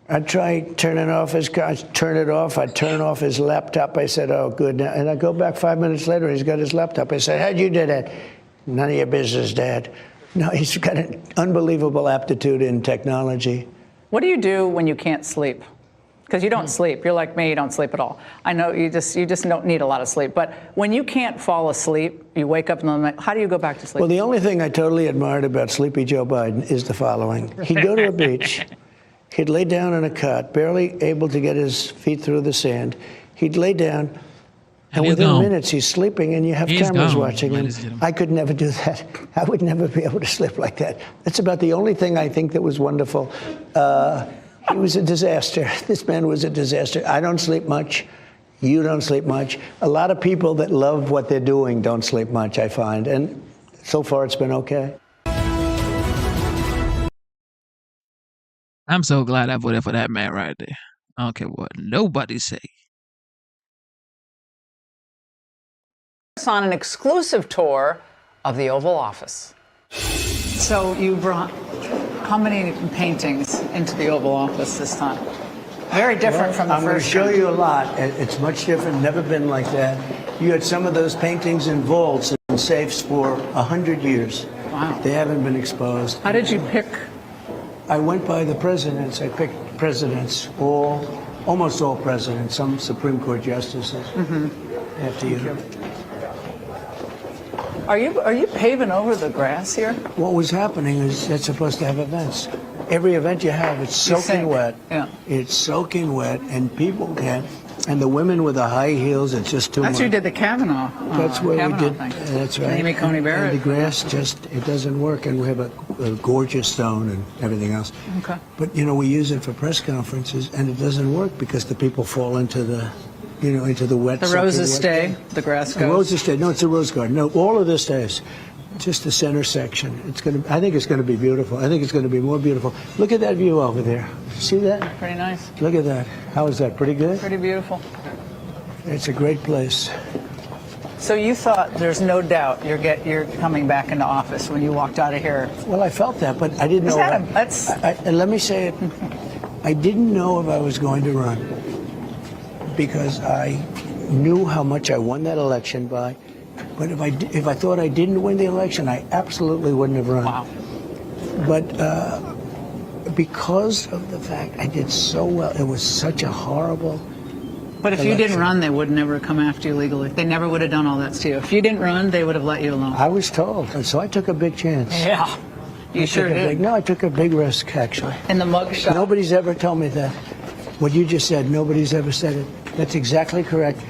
I tried turning off his car, turn it off. I turn off his laptop. I said, oh, good. And I go back 5 minutes later, he's got his laptop. I said, how'd you do that? None of your business, Dad. No, he's got an unbelievable aptitude in technology. What do you do when you can't sleep? Because you don't sleep. You're like me, you don't sleep at all. I know you just don't need a lot of sleep. But when you can't fall asleep, you wake up in the night, how do you go back to sleep? Well, the only thing I totally admired about Sleepy Joe Biden is the following. He'd go to a beach. He'd lay down on a cot, barely able to get his feet through the sand. He'd lay down, and within minutes he's sleeping, and you have cameras watching him. I could never do that. I would never be able to sleep like that. That's about the only thing I think that was wonderful. He was a disaster. This man was a disaster. I don't sleep much. You don't sleep much. A lot of people that love what they're doing don't sleep much, I find. And so far, it's been okay. I'm so glad I voted for that man right there. I don't care what nobody say. On an exclusive tour of the Oval Office. So you brought how many paintings into the Oval Office this time? Very different from the I'm first. I'm going to show you a lot. It's much different, never been like that. You had some of those paintings in vaults and safes for 100 years. Wow. They haven't been exposed. How did you pick? I went by the presidents. I picked presidents, almost all presidents, some Supreme Court justices. After you. Are you paving over the grass here? What was happening is that's supposed to have events. Every event you have, it's soaking wet. Yeah. It's soaking wet, and people can't. And the women with the high heels, it's just too much. That's who did the Kavanaugh. That's where Kavanaugh we did. thing. That's right. Amy Coney Barrett. And the grass it doesn't work, and we have a gorgeous stone and everything else. Okay. But we use it for press conferences, and it doesn't work because the people fall into the, into the wet. The roses stay. The grass goes. The roses stay. No, it's a rose garden. No, all of this stays. Just the center section. I think it's going to be beautiful. I think it's going to be more beautiful. Look at that view over there. See that? Pretty nice. Look at that. How is that? Pretty good? Pretty beautiful. It's a great place. So you thought there's no doubt you're coming back into office when you walked out of here. Well, I felt that, but I didn't know. And let me say it. I didn't know if I was going to run because I knew how much I won that election by. But if I thought I didn't win the election, I absolutely wouldn't have run. Wow. But because of the fact I did so well, it was such a horrible. But if you didn't run, they would never come after you legally. They never would have done all that to you. If you didn't run, they would have let you alone. I was told, and so I took a big chance. Yeah, you sure did. I took a big risk, actually. In the mugshot. Nobody's ever told me that. What you just said, nobody's ever said it. That's exactly correct.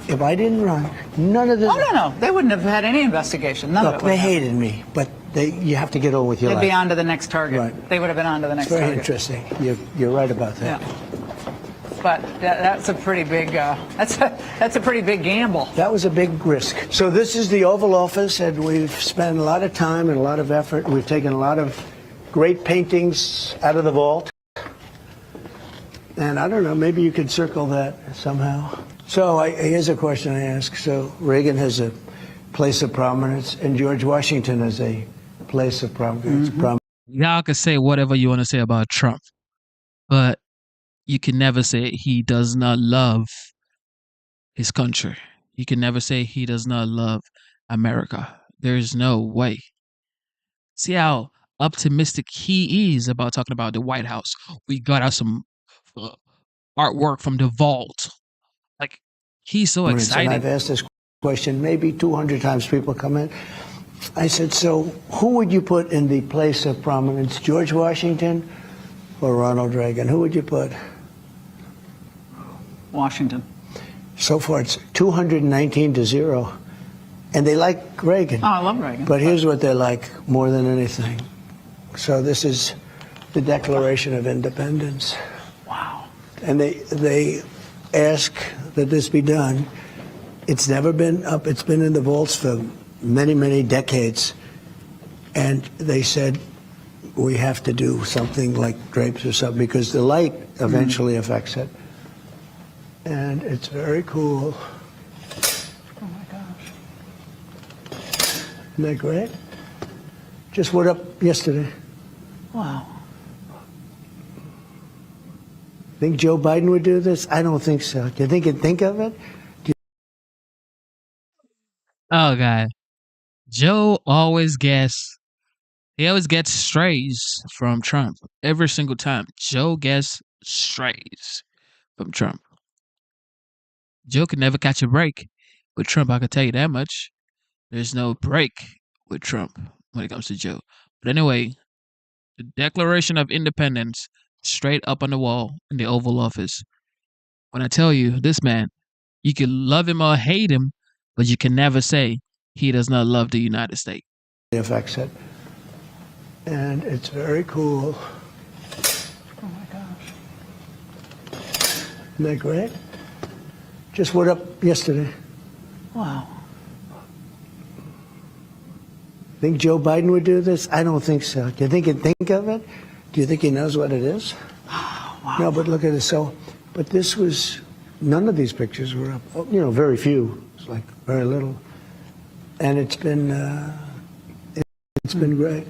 If I didn't run, none of this. Oh, no. They wouldn't have had any investigation. None of it. They hated me, but you have to get on with your life. They'd be on to the next target. Right. They would have been on to the next target. Very interesting. You're right about that. Yeah. But that's a pretty big that's a pretty big gamble. That was a big risk. So this is the Oval Office, and we've spent a lot of time and a lot of effort. We've taken a lot of great paintings out of the vault. And I don't know, maybe you could circle that somehow. So here's a question I ask. So Reagan has a place of prominence, and George Washington has a place of prominence. Y'all can say whatever you want to say about Trump, but you can never say he does not love his country. You can never say he does not love America. There's no way. See how optimistic he is about talking about the White House. We got out some artwork from the vault. Like, he's so excited. And I've asked this question maybe 200 times. People come in. I said, so who would you put in the place of prominence, George Washington or Ronald Reagan? Who would you put? Washington. So far, it's 219-0. And they like Reagan. Oh, I love Reagan. But here's what they like more than anything. So this is the Declaration of Independence. Wow. And they ask that this be done. It's never been up. It's been in the vaults for many, many decades. And they said, we have to do something like drapes or something because the light eventually affects it. And it's very cool. Oh my gosh. Isn't that great? Just went up yesterday. Wow. Think Joe Biden would do this? I don't think so. Do you think he'd think of it? Oh God, Joe always gets. He always gets strays from Trump every single time. Joe gets strays from Trump. Joe can never catch a break with Trump. I can tell you that much. There's no break with Trump when it comes to Joe. But anyway, the Declaration of Independence straight up on the wall in the Oval Office. When I tell you, this man, you can love him or hate him, but you can never say he does not love the United States. It affects it. And it's very cool. Oh my gosh. Isn't that great? Just went up yesterday. Wow. Think Joe Biden would do this? I don't think so. Do you think he'd think of it? Do you think he knows what it is? Wow. No, but look at it. So, but this was, none of these pictures were up. Oh, you know, very few. It's like very little. And it's been great.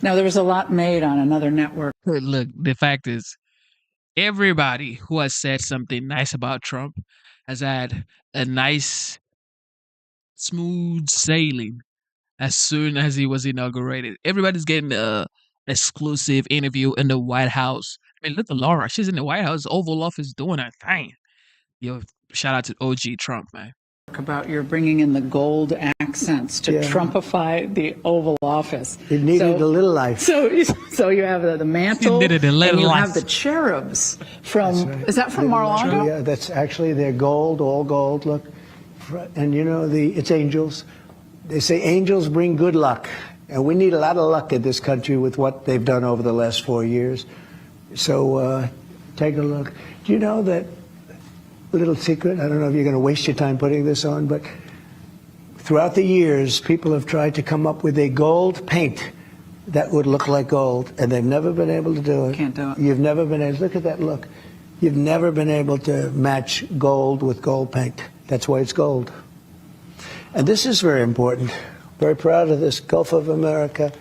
Now, there was a lot made on another network. Look, the fact is, everybody who has said something nice about Trump has had a nice, smooth sailing as soon as he was inaugurated. Everybody's getting an exclusive interview in the White House. I mean, look at Laura. She's in the White House, Oval Office, doing her thing. Yo, shout out to OG Trump, man. About you're bringing in the gold accents to Trumpify the Oval Office. It needed a little life. So you have the mantle, It needed a little and you life. have the cherubs from. Right. Is that from Mar-a-Lago? Yeah, that's actually, they're gold, all gold. Look, and you know, it's angels. They say angels bring good luck, and we need a lot of luck in this country with what they've done over the last 4 years. So take a look. Do you know that? Little secret, I don't know if you're going to waste your time putting this on, but throughout the years, people have tried to come up with a gold paint that would look like gold, and they've never been able to do it. Can't do it. You've never been able, look at that look. You've never been able to match gold with gold paint. That's why it's gold. And this is very important. Very proud of this, Gulf of America.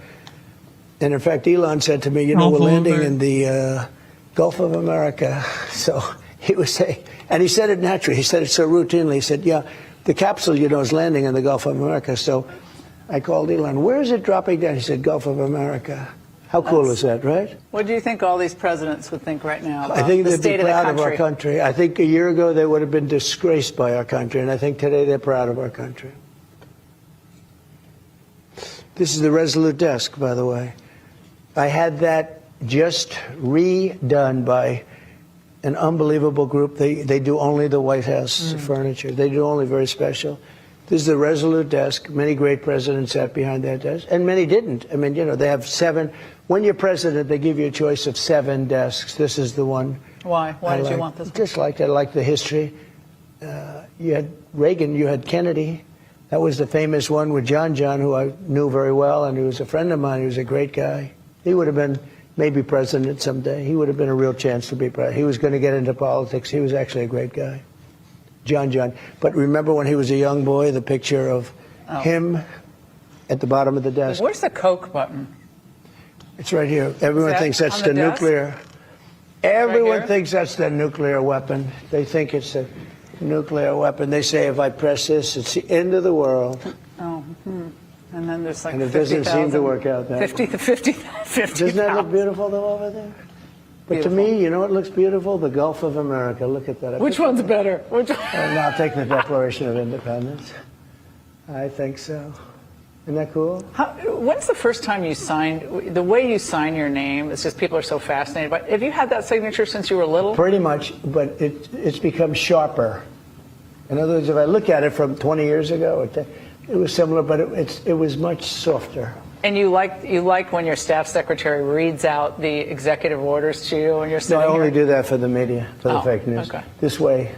And in fact, Elon said to me, you know, we're landing in the Gulf of America. So he was saying, and he said it naturally. He said it so routinely. He said, yeah, the capsule, you know, is landing in the Gulf of America. So I called Elon, where is it dropping down? He said, Gulf of America. How cool is that, right? What do you think all these presidents would think right now about I think the they'd state be of the proud country? of our country. I think a year ago they would have been disgraced by our country, and I think today they're proud of our country. This is the Resolute desk, by the way. I had that just redone by an unbelievable group. They do only the White House furniture. They do only very special. This is the Resolute desk. Many great presidents sat behind that desk, and many didn't. I mean, you know, they have 7. When you're president, they give you a choice of 7 desks. This is the one. Why? Why did you want this? Just like I like the history. You had Reagan, you had Kennedy. That was the famous one with John, who I knew very well, and he was a friend of mine. He was a great guy. He would have been maybe president someday. He would have been a real chance to be president. He was going to get into politics. He was actually a great guy. John. But remember when he was a young boy, the picture of him at the bottom of the desk? Where's the Coke button? It's right here. Everyone thinks that's the nuclear. Everyone thinks that's the nuclear weapon. They think it's a nuclear weapon. They say if I press this, it's the end of the world. Oh, and then there's like and it doesn't seem to work out that way. 50. Doesn't that look beautiful though over there? But to me, you know what looks beautiful? The Gulf of America. Look at that. Which one's better? Which one? No, I'll take the Declaration of Independence. I think so. Isn't that cool? When's the first time you signed? The way you sign your name, it's just people are so fascinated. But have you had that signature since you were little? Pretty much, but it's become sharper. In other words, if I look at it from 20 years ago, it was similar, but it was much softer. And you like when your staff secretary reads out the executive orders to you when you're sitting No, I only here? do that for the media, for the fake news. Okay. This way,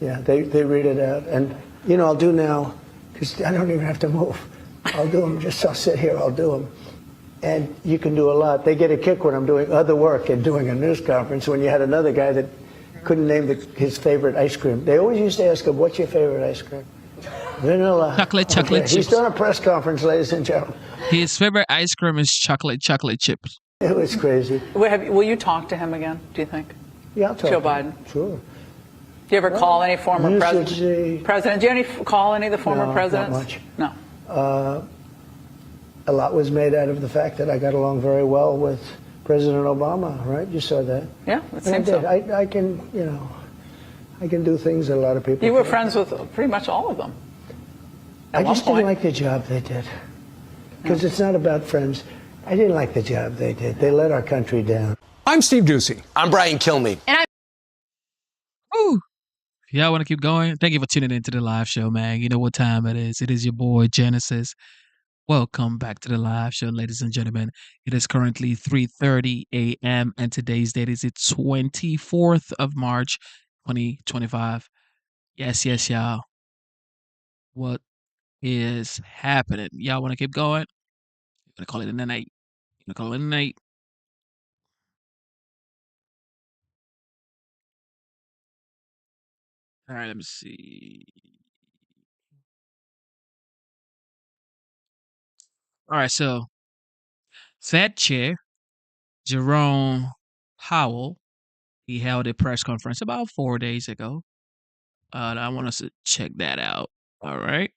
yeah, they read it out. And, you know, I'll do now, because I don't even have to move. I'll do them. I'll sit here. I'll do them. And you can do a lot. They get a kick when I'm doing other work and doing a news conference. When you had another guy that couldn't name his favorite ice cream, they always used to ask him, "What's your favorite ice cream?" Vanilla. Chocolate He's chips. doing a press conference, ladies and gentlemen. His favorite ice cream is chocolate chips. It was crazy. Will you talk to him again, do you think? Yeah, I'll talk Joe to Biden. him. Sure. Do you ever call any former you president? should see- President, do you call any of the former No, presidents? not much. No. A lot was made out of the fact that I got along very well with President Obama, right? You saw that. Yeah, it And seems I did. so. I can, I can do things that a lot of people You were can't. friends with pretty much all of them. I At one just didn't point. like the job they did. Because it's not about friends. I didn't like the job they did. They let our country down. I'm Steve Ducey. I'm Brian Kilmeade. And Woo! If y'all want to keep going, thank you for tuning into the live show, man. You know what time it is. It is your boy, Genesis. Welcome back to the live show, ladies and gentlemen. It is currently 3:30 a.m. and today's date is the 24th of March, 2025. Yes, y'all. What is happening? Y'all want to keep going? I'm going to call it in the night. I'm going to call it in the night. All right, let me see. All right, so Fed Chair Jerome Powell, he held a press conference about 4 days ago. I want us to check that out. All right.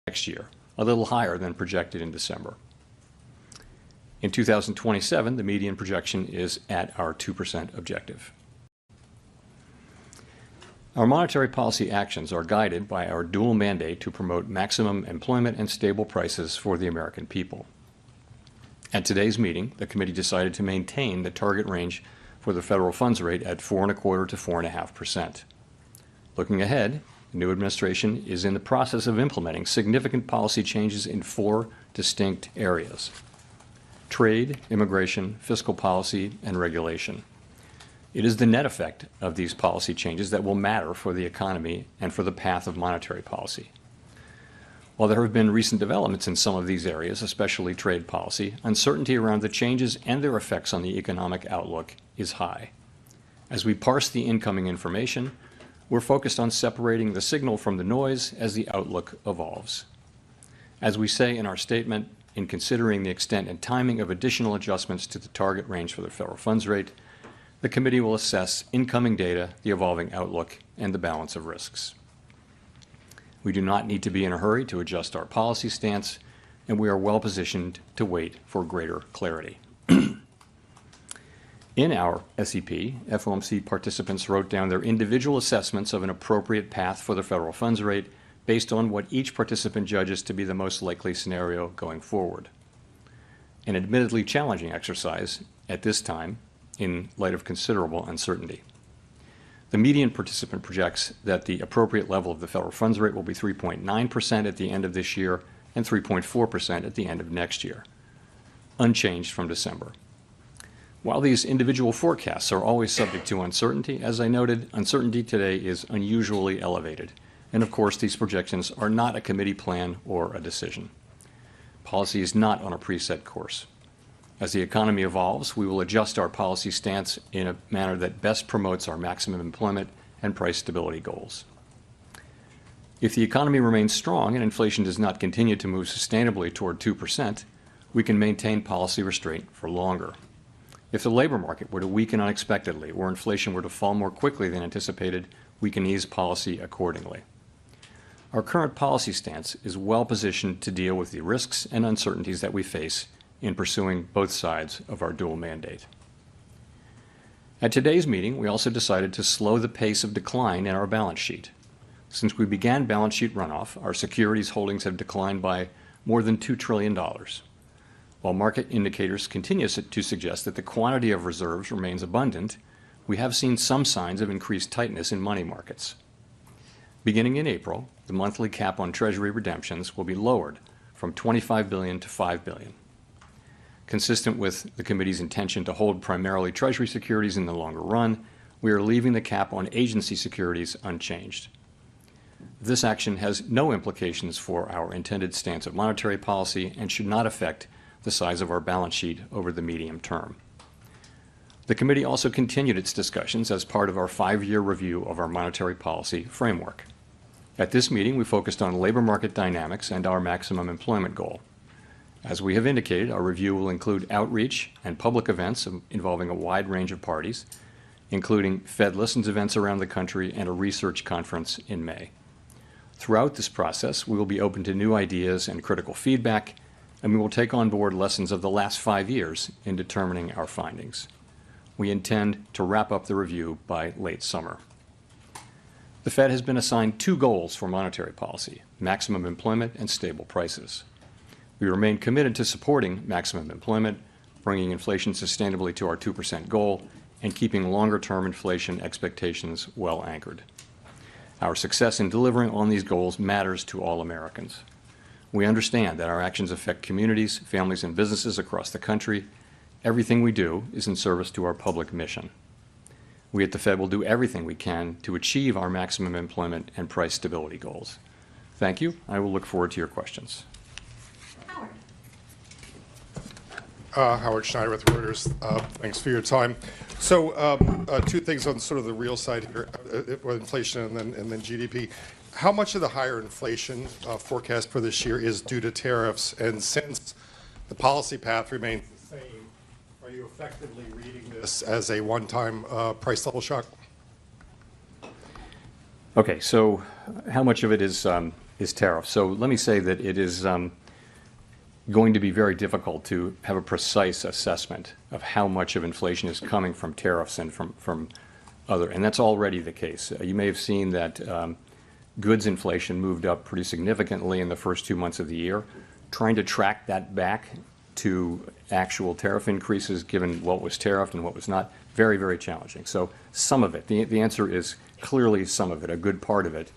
Next year, a little higher than projected in December. In 2027, the median projection is at our 2% objective. Our monetary policy actions are guided by our dual mandate to promote maximum employment and stable prices for the American people. At today's meeting, the committee decided to maintain the target range for the federal funds rate at 4.25% to 4.5%. Looking ahead, the new administration is in the process of implementing significant policy changes in 4 distinct areas: trade, immigration, fiscal policy, and regulation. It is the net effect of these policy changes that will matter for the economy and for the path of monetary policy. While there have been recent developments in some of these areas, especially trade policy, uncertainty around the changes and their effects on the economic outlook is high. As we parse the incoming information, we're focused on separating the signal from the noise as the outlook evolves. As we say in our statement, in considering the extent and timing of additional adjustments to the target range for the federal funds rate, the committee will assess incoming data, the evolving outlook, and the balance of risks. We do not need to be in a hurry to adjust our policy stance, and we are well positioned to wait for greater clarity. In our SEP, FOMC participants wrote down their individual assessments of an appropriate path for the federal funds rate based on what each participant judges to be the most likely scenario going forward. An admittedly challenging exercise at this time in light of considerable uncertainty. The median participant projects that the appropriate level of the federal funds rate will be 3.9% at the end of this year and 3.4% at the end of next year, unchanged from December. While these individual forecasts are always subject to uncertainty, as I noted, uncertainty today is unusually elevated. And of course, these projections are not a committee plan or a decision. Policy is not on a preset course. As the economy evolves, we will adjust our policy stance in a manner that best promotes our maximum employment and price stability goals. If the economy remains strong and inflation does not continue to move sustainably toward 2%, we can maintain policy restraint for longer. If the labor market were to weaken unexpectedly or inflation were to fall more quickly than anticipated, we can ease policy accordingly. Our current policy stance is well positioned to deal with the risks and uncertainties that we face in pursuing both sides of our dual mandate. At today's meeting, we also decided to slow the pace of decline in our balance sheet. Since we began balance sheet runoff, our securities holdings have declined by more than $2 trillion. While market indicators continue to suggest that the quantity of reserves remains abundant, we have seen some signs of increased tightness in money markets. Beginning in April, the monthly cap on Treasury redemptions will be lowered from $25 billion to $5 billion. Consistent with the committee's intention to hold primarily Treasury securities in the longer run, we are leaving the cap on agency securities unchanged. This action has no implications for our intended stance of monetary policy and should not affect the size of our balance sheet over the medium term. The committee also continued its discussions as part of our 5-year review of our monetary policy framework. At this meeting, we focused on labor market dynamics and our maximum employment goal. As we have indicated, our review will include outreach and public events involving a wide range of parties, including Fed Listens events around the country and a research conference in May. Throughout this process, we will be open to new ideas and critical feedback, and we will take on board lessons of the last 5 years in determining our findings. We intend to wrap up the review by late summer. The Fed has been assigned 2 goals for monetary policy: maximum employment and stable prices. We remain committed to supporting maximum employment, bringing inflation sustainably to our 2% goal, and keeping longer-term inflation expectations well anchored. Our success in delivering on these goals matters to all Americans. We understand that our actions affect communities, families, and businesses across the country. Everything we do is in service to our public mission. We at the Fed will do everything we can to achieve our maximum employment and price stability goals. Thank you. I will look forward to your questions. Howard Schneider with Reuters. Thanks for your time. So 2 things on sort of the real side here, inflation and then GDP. How much of the higher inflation forecast for this year is due to tariffs? And since the policy path remains the same, are you effectively reading this as a one-time price level shock? Okay, so how much of it is tariff? So let me say that it is going to be very difficult to have a precise assessment of how much of inflation is coming from tariffs and from other, and that's already the case. You may have seen that goods inflation moved up pretty significantly in the first 2 months of the year. Trying to track that back to actual tariff increases, given what was tariffed and what was not, very, very challenging. So some of it, the answer is clearly some of it. A good part of it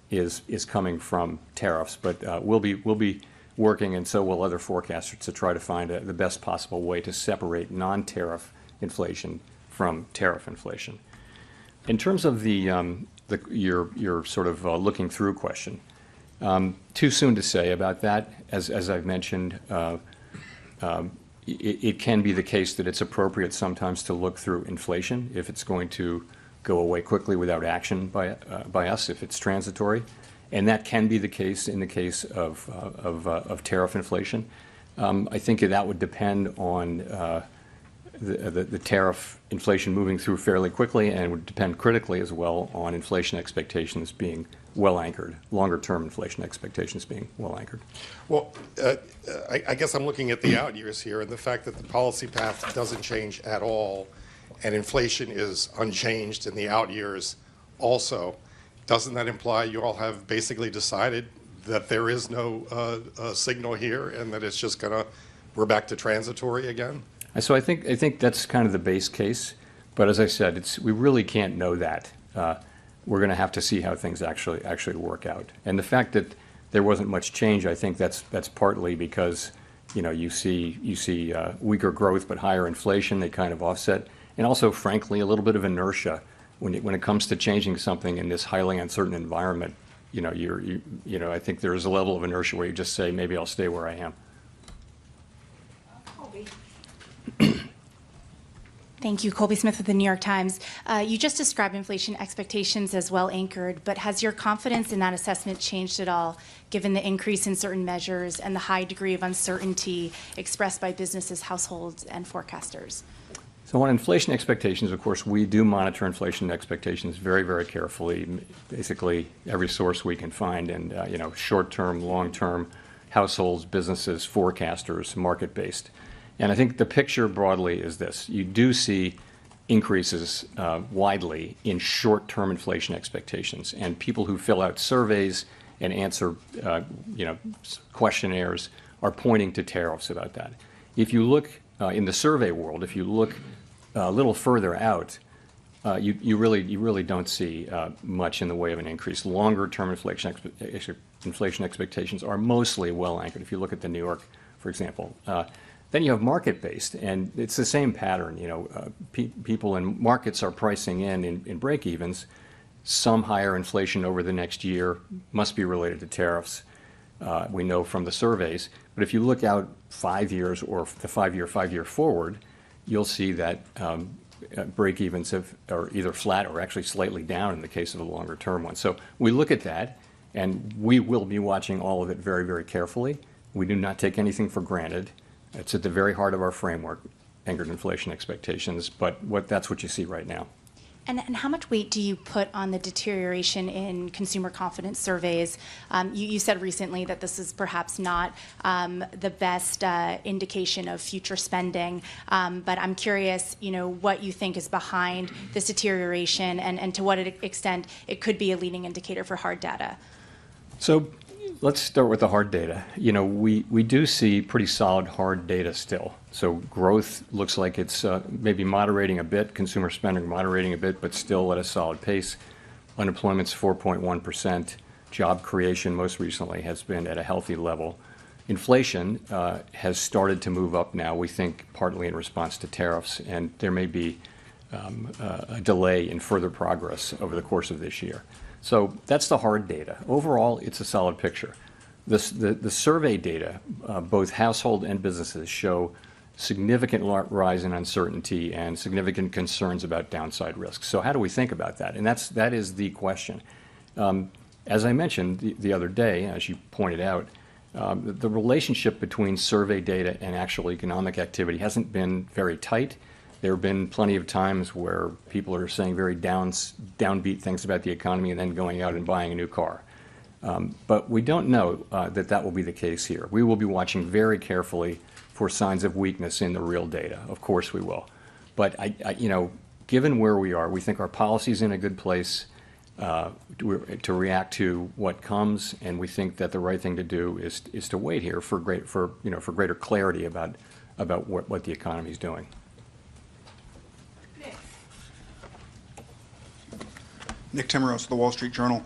is coming from tariffs, but we'll be working, and so will other forecasters, to try to find the best possible way to separate non-tariff inflation from tariff inflation. In terms of your sort of looking through question, too soon to say about that. As I've mentioned, it can be the case that it's appropriate sometimes to look through inflation if it's going to go away quickly without action by us, if it's transitory. And that can be the case in the case of tariff inflation. I think that would depend on the tariff inflation moving through fairly quickly, and it would depend critically as well on inflation expectations being well anchored, longer-term inflation expectations being well anchored. Well, I guess I'm looking at the out years here, and the fact that the policy path doesn't change at all, and inflation is unchanged in the out years also. Doesn't that imply you all have basically decided that there is no signal here, and that it's just we're back to transitory again? So I think that's kind of the base case, but as I said, we really can't know that. We're going to have to see how things actually work out. And the fact that there wasn't much change, I think that's partly because you see weaker growth but higher inflation. They kind of offset, and also, frankly, a little bit of inertia. When it comes to changing something in this highly uncertain environment, I think there is a level of inertia where you just say, maybe I'll stay where I am. Thank you. Colby Smith with the New York Times. You just described inflation expectations as well anchored, but has your confidence in that assessment changed at all, given the increase in certain measures and the high degree of uncertainty expressed by businesses, households, and forecasters? So on inflation expectations, of course, we do monitor inflation expectations very, very carefully, basically every source we can find, and short-term, long-term, households, businesses, forecasters, market-based. And I think the picture broadly is this. You do see increases widely in short-term inflation expectations, and people who fill out surveys and answer questionnaires are pointing to tariffs about that. If you look in the survey world, if you look a little further out, you really don't see much in the way of an increase. Longer-term inflation expectations are mostly well anchored. If you look at the New York, for example, Then you have market-based, and it's the same pattern. People in markets are pricing in break-evens. Some higher inflation over the next year must be related to tariffs. We know from the surveys. But if you look out 5 years or the 5-year forward, you'll see that break-evens are either flat or actually slightly down in the case of the longer-term one. So we look at that, and we will be watching all of it very, very carefully. We do not take anything for granted. It's at the very heart of our framework, anchored inflation expectations, but that's what you see right now. And how much weight do you put on the deterioration in consumer confidence surveys? You said recently that this is perhaps not the best indication of future spending, but I'm curious, what you think is behind this deterioration and to what extent it could be a leading indicator for hard data. So let's start with the hard data. We do see pretty solid hard data still. So growth looks like it's maybe moderating a bit, consumer spending moderating a bit, but still at a solid pace. Unemployment's 4.1%. Job creation most recently has been at a healthy level. Inflation has started to move up now, we think partly in response to tariffs, and there may be a delay in further progress over the course of this year. So that's the hard data. Overall, it's a solid picture. The survey data, both household and businesses, show significant rise in uncertainty and significant concerns about downside risks. So how do we think about that? And that is the question. As I mentioned the other day, as you pointed out, the relationship between survey data and actual economic activity hasn't been very tight. There have been plenty of times where people are saying very downbeat things about the economy and then going out and buying a new car. But we don't know that will be the case here. We will be watching very carefully for signs of weakness in the real data. Of course we will. But given where we are, we think our policy's in a good place to react to what comes, and we think that the right thing to do is to wait here for greater clarity about what the economy is doing. Nick Timmeros of the Wall Street Journal.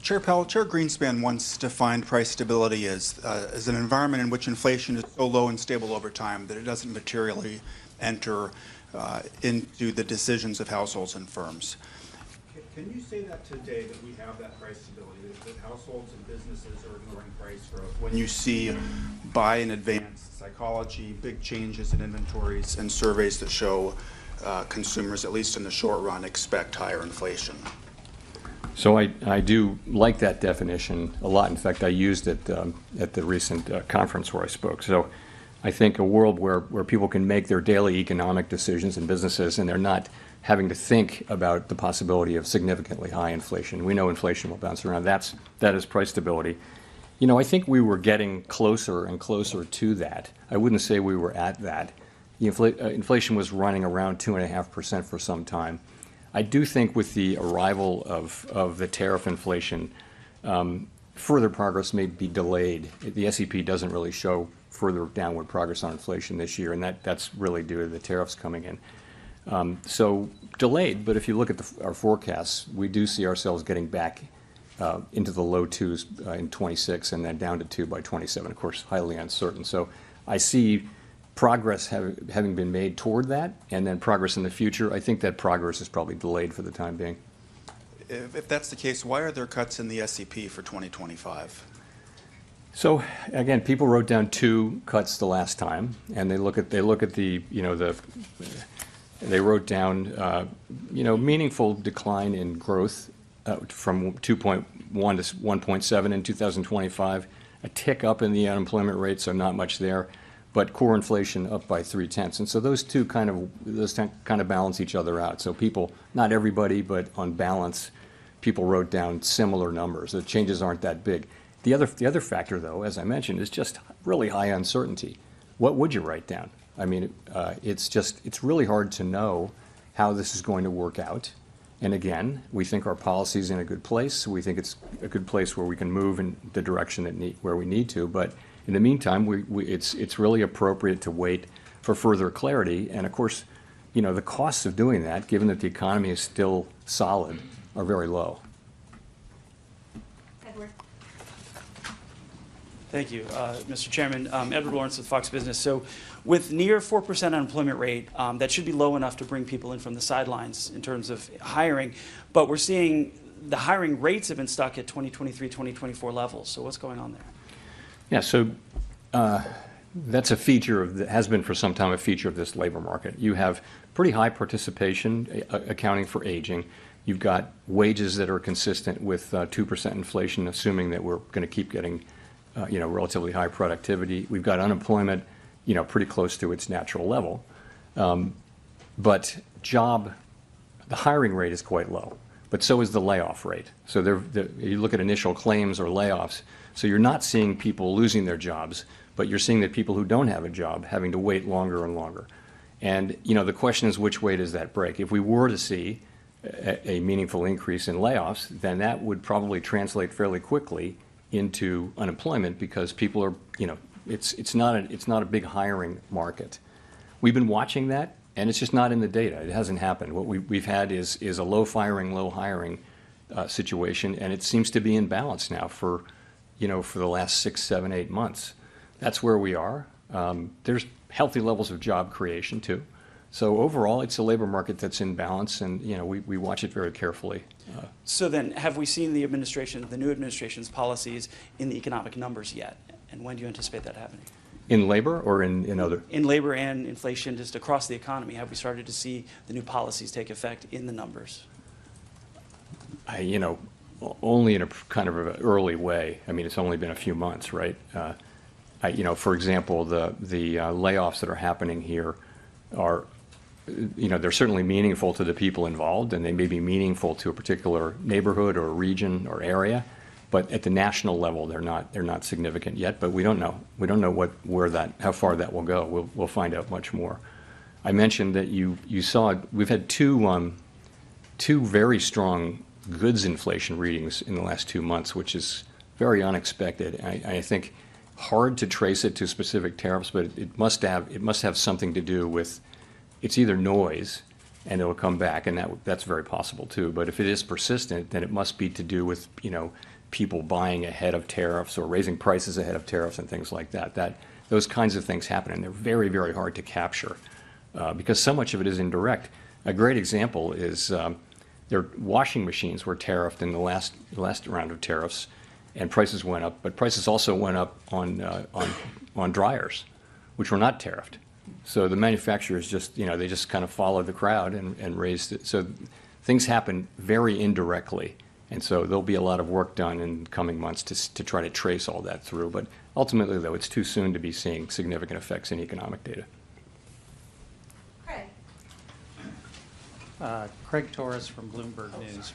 Chair Powell, Chair Greenspan once defined price stability as an environment in which inflation is so low and stable over time that it doesn't materially enter into the decisions of households and firms. Can you say that today, that we have that price stability, that households and businesses are ignoring price growth? When you see buy in advance psychology, big changes in inventories, and surveys that show consumers, at least in the short run, expect higher inflation. So I do like that definition a lot. In fact, I used it at the recent conference where I spoke. So I think a world where people can make their daily economic decisions in businesses and they're not having to think about the possibility of significantly high inflation. We know inflation will bounce around. That is price stability. I think we were getting closer and closer to that. I wouldn't say we were at that. Inflation was running around 2.5% for some time. I do think with the arrival of the tariff inflation, further progress may be delayed. The SEP doesn't really show further downward progress on inflation this year, and that's really due to the tariffs coming in. So delayed, but if you look at our forecasts, we do see ourselves getting back into the low twos in 26 and then down to 2 by 27, of course, highly uncertain. So I see progress having been made toward that, and then progress in the future. I think that progress is probably delayed for the time being. If that's the case, why are there cuts in the SEP for 2025? So again, people wrote down 2 cuts the last time, and they look at they wrote down meaningful decline in growth from 2.1 to 1.7 in 2025, a tick up in the unemployment rate, so not much there, but core inflation up by 0.3. And so those two kind of balance each other out. So people, not everybody, but on balance, people wrote down similar numbers. The changes aren't that big. The other factor, though, as I mentioned, is just really high uncertainty. What would you write down? I mean, it's really hard to know how this is going to work out. And again, we think our policy is in a good place. We think it's a good place where we can move in the direction where we need to. But in the meantime, it's really appropriate to wait for further clarity. And of course, the costs of doing that, given that the economy is still solid, are very low. Edward. Thank you, Mr. Chairman. Edward Lawrence with Fox Business. So with near 4% unemployment rate, that should be low enough to bring people in from the sidelines in terms of hiring. But we're seeing the hiring rates have been stuck at 2023, 2024 levels. So what's going on there? Yeah, so that's a feature of has been for some time a feature of this labor market. You have pretty high participation accounting for aging. You've got wages that are consistent with 2% inflation, assuming that we're going to keep getting relatively high productivity. We've got unemployment, pretty close to its natural level. But the hiring rate is quite low, but so is the layoff rate. So you look at initial claims or layoffs, so you're not seeing people losing their jobs, but you're seeing that people who don't have a job having to wait longer and longer. And, the question is, which way does that break? If we were to see a meaningful increase in layoffs, then that would probably translate fairly quickly into unemployment because people are, it's not a big hiring market. We've been watching that, and it's just not in the data. It hasn't happened. What we've had is a low firing, low hiring situation, and it seems to be in balance now for the last 6, 7, 8 months. That's where we are. There's healthy levels of job creation too. So overall, it's a labor market that's in balance, and we watch it very carefully. So then, have we seen the new administration's policies in the economic numbers yet? And when do you anticipate that happening? In labor or in other? In labor and inflation, just across the economy, have we started to see the new policies take effect in the numbers? Only in a kind of an early way. I mean, it's only been a few months, right? For example, the layoffs that are happening here are, they're certainly meaningful to the people involved, and they may be meaningful to a particular neighborhood or region or area, but at the national level, they're not significant yet. But we don't know. We don't know how far that will go. We'll find out much more. I mentioned that you saw we've had two very strong goods inflation readings in the last 2 months, which is very unexpected. I think hard to trace it to specific tariffs, but it must have something to do with, it's either noise and it'll come back, and that's very possible too. But if it is persistent, then it must be to do with people buying ahead of tariffs or raising prices ahead of tariffs and things like that. Those kinds of things happen, and they're very, very hard to capture because so much of it is indirect. A great example is their washing machines were tariffed in the last round of tariffs, and prices went up. But prices also went up on dryers, which were not tariffed. So the manufacturers just they just kind of followed the crowd and raised it. So things happen very indirectly, and so there'll be a lot of work done in coming months to try to trace all that through. But ultimately, though, it's too soon to be seeing significant effects in economic data. Craig Torres from Bloomberg News.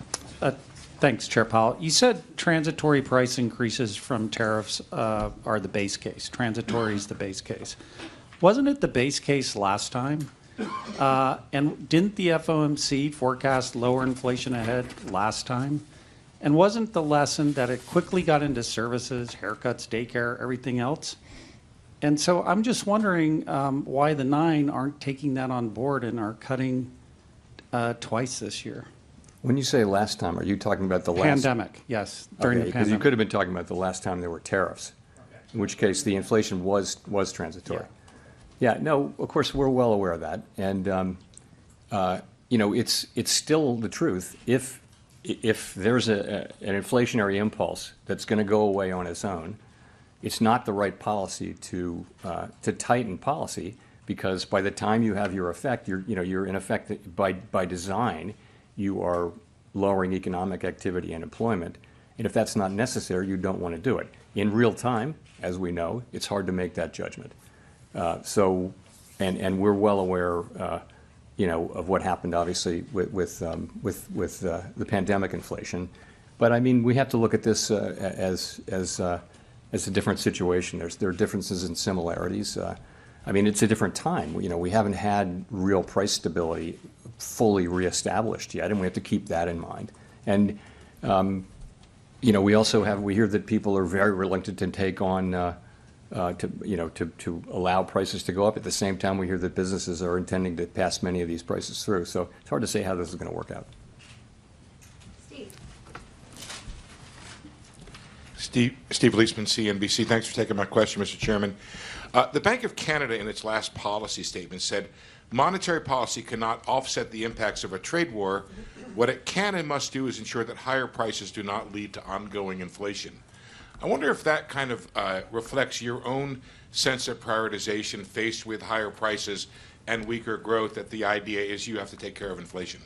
Thanks, Chair Powell. You said transitory price increases from tariffs are the base case. Transitory is the base case. Wasn't it the base case last time? And didn't the FOMC forecast lower inflation ahead last time? And wasn't the lesson that it quickly got into services, haircuts, daycare, everything else? And so I'm just wondering why the 9 aren't taking that on board and are cutting twice this year. When you say last time, are you talking about the last pandemic? Yes, during the because pandemic. you could have been talking about the last time there were tariffs, in which case the inflation was transitory. Yeah, no, of course we're well aware of that, and it's still the truth. If there's an inflationary impulse that's going to go away on its own, it's not the right policy to tighten policy. Because by the time you have your effect, you're in effect by design, you are lowering economic activity and employment. And if that's not necessary, you don't want to do it. In real time, as we know, it's hard to make that judgment. And we're well aware, of what happened, obviously, with the pandemic inflation. But I mean, we have to look at this as a different situation. There are differences and similarities. I mean, it's a different time. We haven't had real price stability fully reestablished yet, and we have to keep that in mind. And we also we hear that people are very reluctant to take on to allow prices to go up. At the same time, we hear that businesses are intending to pass many of these prices through. So it's hard to say how this is going to work out. Steve Leisman, CNBC. Thanks for taking my question, Mr. Chairman. The Bank of Canada, in its last policy statement, said monetary policy cannot offset the impacts of a trade war. What it can and must do is ensure that higher prices do not lead to ongoing inflation. I wonder if that kind of reflects your own sense of prioritization faced with higher prices and weaker growth, that the idea is you have to take care of inflation.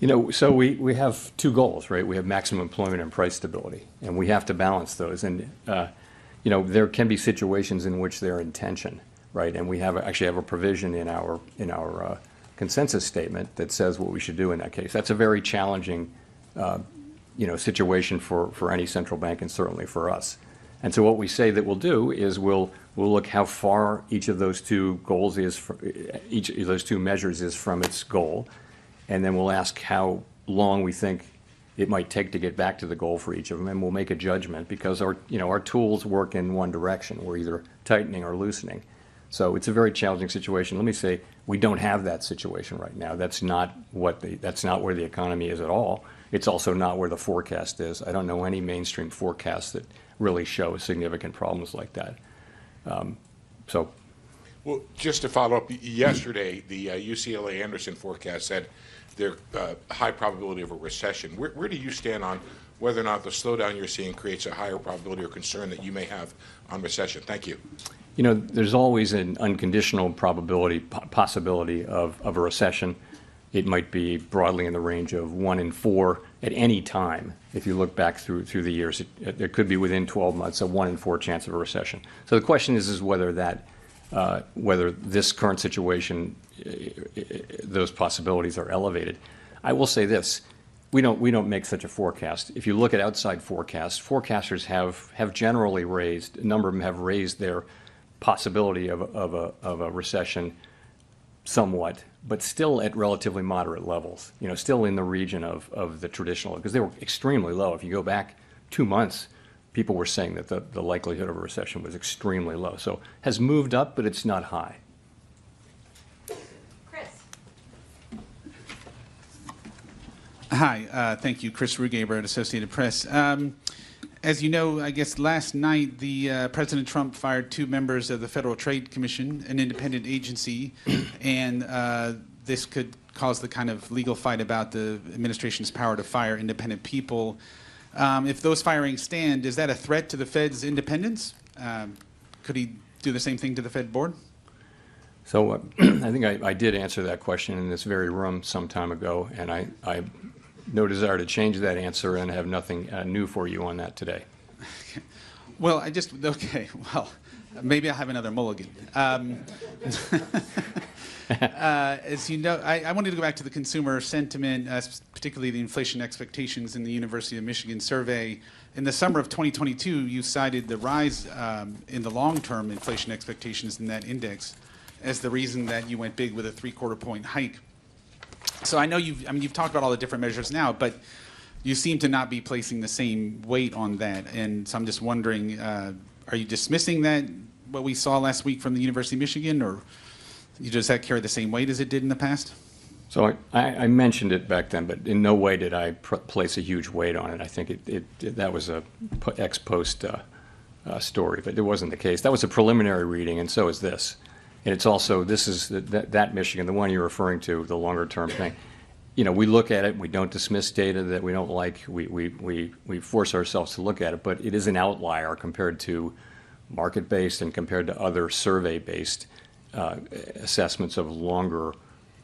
You know, so we have two goals, right? We have maximum employment and price stability, and we have to balance those. And, you know, there can be situations in which they're in tension, right? And we actually have a provision in our consensus statement that says what we should do in that case. That's a very challenging, you know, situation for any central bank, and certainly for us. And so what we say that we'll do is we'll look how far each of those two goals is, each of those two measures is from its goal. And then we'll ask how long we think it might take to get back to the goal for each of them, and we'll make a judgment because our tools work in one direction. We're either tightening or loosening. So it's a very challenging situation. Let me say we don't have that situation right now. That's not where the economy is at all. It's also not where the forecast is. I don't know any mainstream forecasts that really show significant problems like that. Well, just to follow up, yesterday the UCLA Anderson forecast said there's high probability of a recession. Where do you stand on whether or not the slowdown you're seeing creates a higher probability or concern that you may have on recession? Thank you. You know, there's always an unconditional possibility of a recession. It might be broadly in the range of 1 in 4 at any time. If you look back through the years, it could be within 12 months, a 1 in 4 chance of a recession. So the question is whether this current situation, those possibilities are elevated. I will say this: we don't make such a forecast. If you look at outside forecasts, forecasters have generally raised, a number of them have raised their possibility of a recession somewhat, but still at relatively moderate levels. You know, still in the region of the traditional, because they were extremely low. If you go back 2 months, people were saying that the likelihood of a recession was extremely low. So has moved up, but it's not high. Chris. Hi, thank you. Chris Rugaber at Associated Press. As you know, I guess last night President Trump fired 2 members of the Federal Trade Commission, an independent agency, and this could cause the kind of legal fight about the administration's power to fire independent people. If those firings stand, is that a threat to the Fed's independence? Could he do the same thing to the Fed board? So I think I did answer that question in this very room some time ago, and I no desire to change that answer, and have nothing new for you on that today. Well, well, maybe I'll have another mulligan. As you know, I wanted to go back to the consumer sentiment, particularly the inflation expectations in the University of Michigan survey. In the summer of 2022, you cited the rise in the long-term inflation expectations in that index as the reason that you went big with a 3/4 point hike. So I know you've talked about all the different measures now, but you seem to not be placing the same weight on that. And so I'm just wondering, are you dismissing that, what we saw last week from the University of Michigan, or does that carry the same weight as it did in the past? So I mentioned it back then, but in no way did I place a huge weight on it. I think that was a ex post story, but it wasn't the case. That was a preliminary reading, and so is this. And it's also, this is that Michigan, the one you're referring to, the longer term thing. You know, we look at it, we don't dismiss data that we don't like, we force ourselves to look at it, but it is an outlier compared to market-based and compared to other survey-based assessments of longer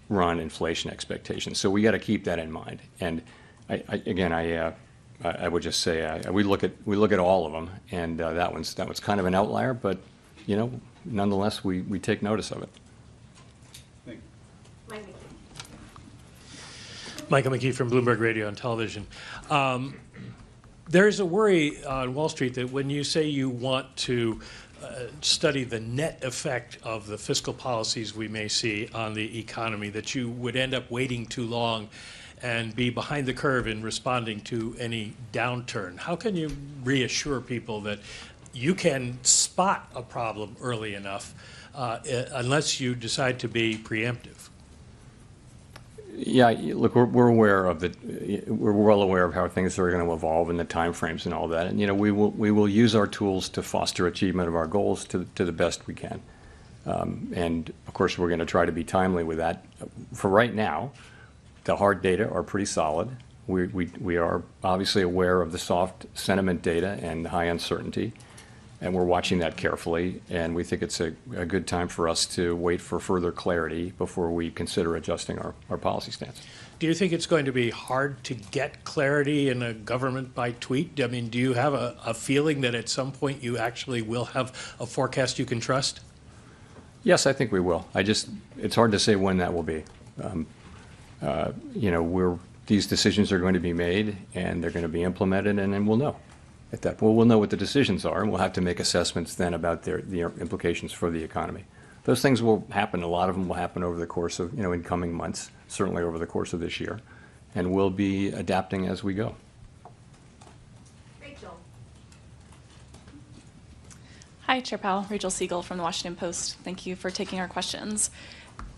run inflation expectations. So we got to keep that in mind. And I would just say we look at all of them, and that one's kind of an outlier, but you know, nonetheless we take notice of it. Michael McKee from Bloomberg Radio and Television. There is a worry on Wall Street that when you say you want to study the net effect of the fiscal policies we may see on the economy, that you would end up waiting too long and be behind the curve in responding to any downturn. How can you reassure people that you can spot a problem early enough unless you decide to be preemptive? Yeah, look, we're aware of we're well aware of how things are going to evolve and the timeframes and all that. And, we will use our tools to foster achievement of our goals to the best we can. And of course, we're going to try to be timely with that. For right now, the hard data are pretty solid. We are obviously aware of the soft sentiment data and high uncertainty, and we're watching that carefully. And we think it's a good time for us to wait for further clarity before we consider adjusting our policy stance. Do you think it's going to be hard to get clarity in a government by tweet? I mean, do you have a feeling that at some point you actually will have a forecast you can trust? Yes, I think we will. It's hard to say when that will be. These decisions are going to be made and they're going to be implemented, and then we'll know. At that point, we'll know what the decisions are, and we'll have to make assessments then about the implications for the economy. Those things will happen. A lot of them will happen over the course of, in coming months, certainly over the course of this year, and we'll be adapting as we go. Rachel. Hi, Chair Powell. Rachel Siegel from the Washington Post. Thank you for taking our questions.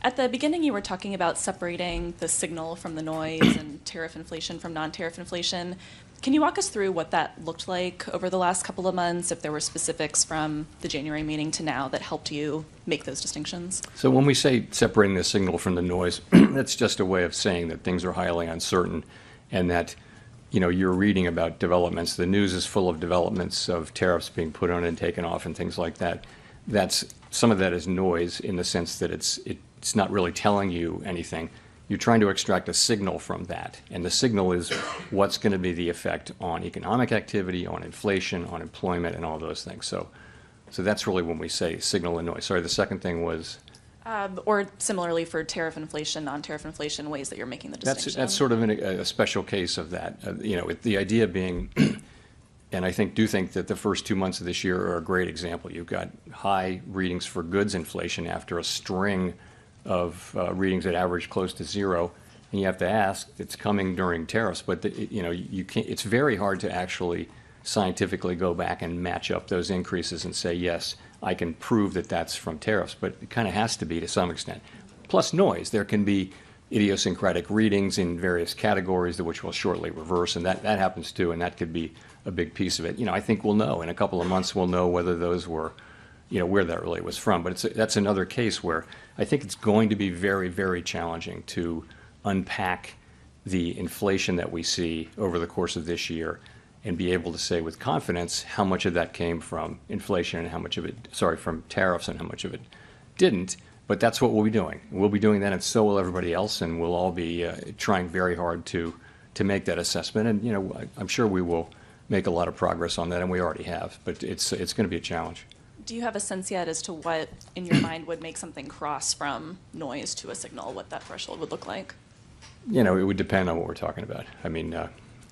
At the beginning, you were talking about separating the signal from the noise and tariff inflation from non-tariff inflation. Can you walk us through what that looked like over the last couple of months, if there were specifics from the January meeting to now that helped you make those distinctions? So when we say separating the signal from the noise, that's just a way of saying that things are highly uncertain and that, you're reading about developments. The news is full of developments of tariffs being put on and taken off and things like that. Some of that is noise in the sense that it's not really telling you anything. You're trying to extract a signal from that, and the signal is what's going to be the effect on economic activity, on inflation, on employment, and all those things. So that's really when we say signal and noise. Sorry, the second thing was? Or similarly for tariff inflation, non-tariff inflation, ways that you're making the distinction. That's sort of a special case of that. The idea being, and I do think that the first 2 months of this year are a great example. You've got high readings for goods inflation after a string of readings that average close to zero, and you have to ask, it's coming during tariffs, but you can't. It's very hard to actually scientifically go back and match up those increases and say, yes, I can prove that that's from tariffs, but it kind of has to be to some extent. Plus noise. There can be idiosyncratic readings in various categories which will shortly reverse, and that happens too, and that could be a big piece of it. I think we'll know in a couple of months. We'll know whether those were, where that really was from. But that's another case where I think it's going to be very, very challenging to unpack the inflation that we see over the course of this year and be able to say with confidence how much of that came from inflation and how much of it, from tariffs and how much of it didn't. But that's what we'll be doing. We'll be doing that, and so will everybody else, and we'll all be trying very hard to make that assessment. And I'm sure we will make a lot of progress on that, and we already have. But it's going to be a challenge. Do you have a sense yet as to what, in your mind, would make something cross from noise to a signal, what that threshold would look like? It would depend on what we're talking about. I mean,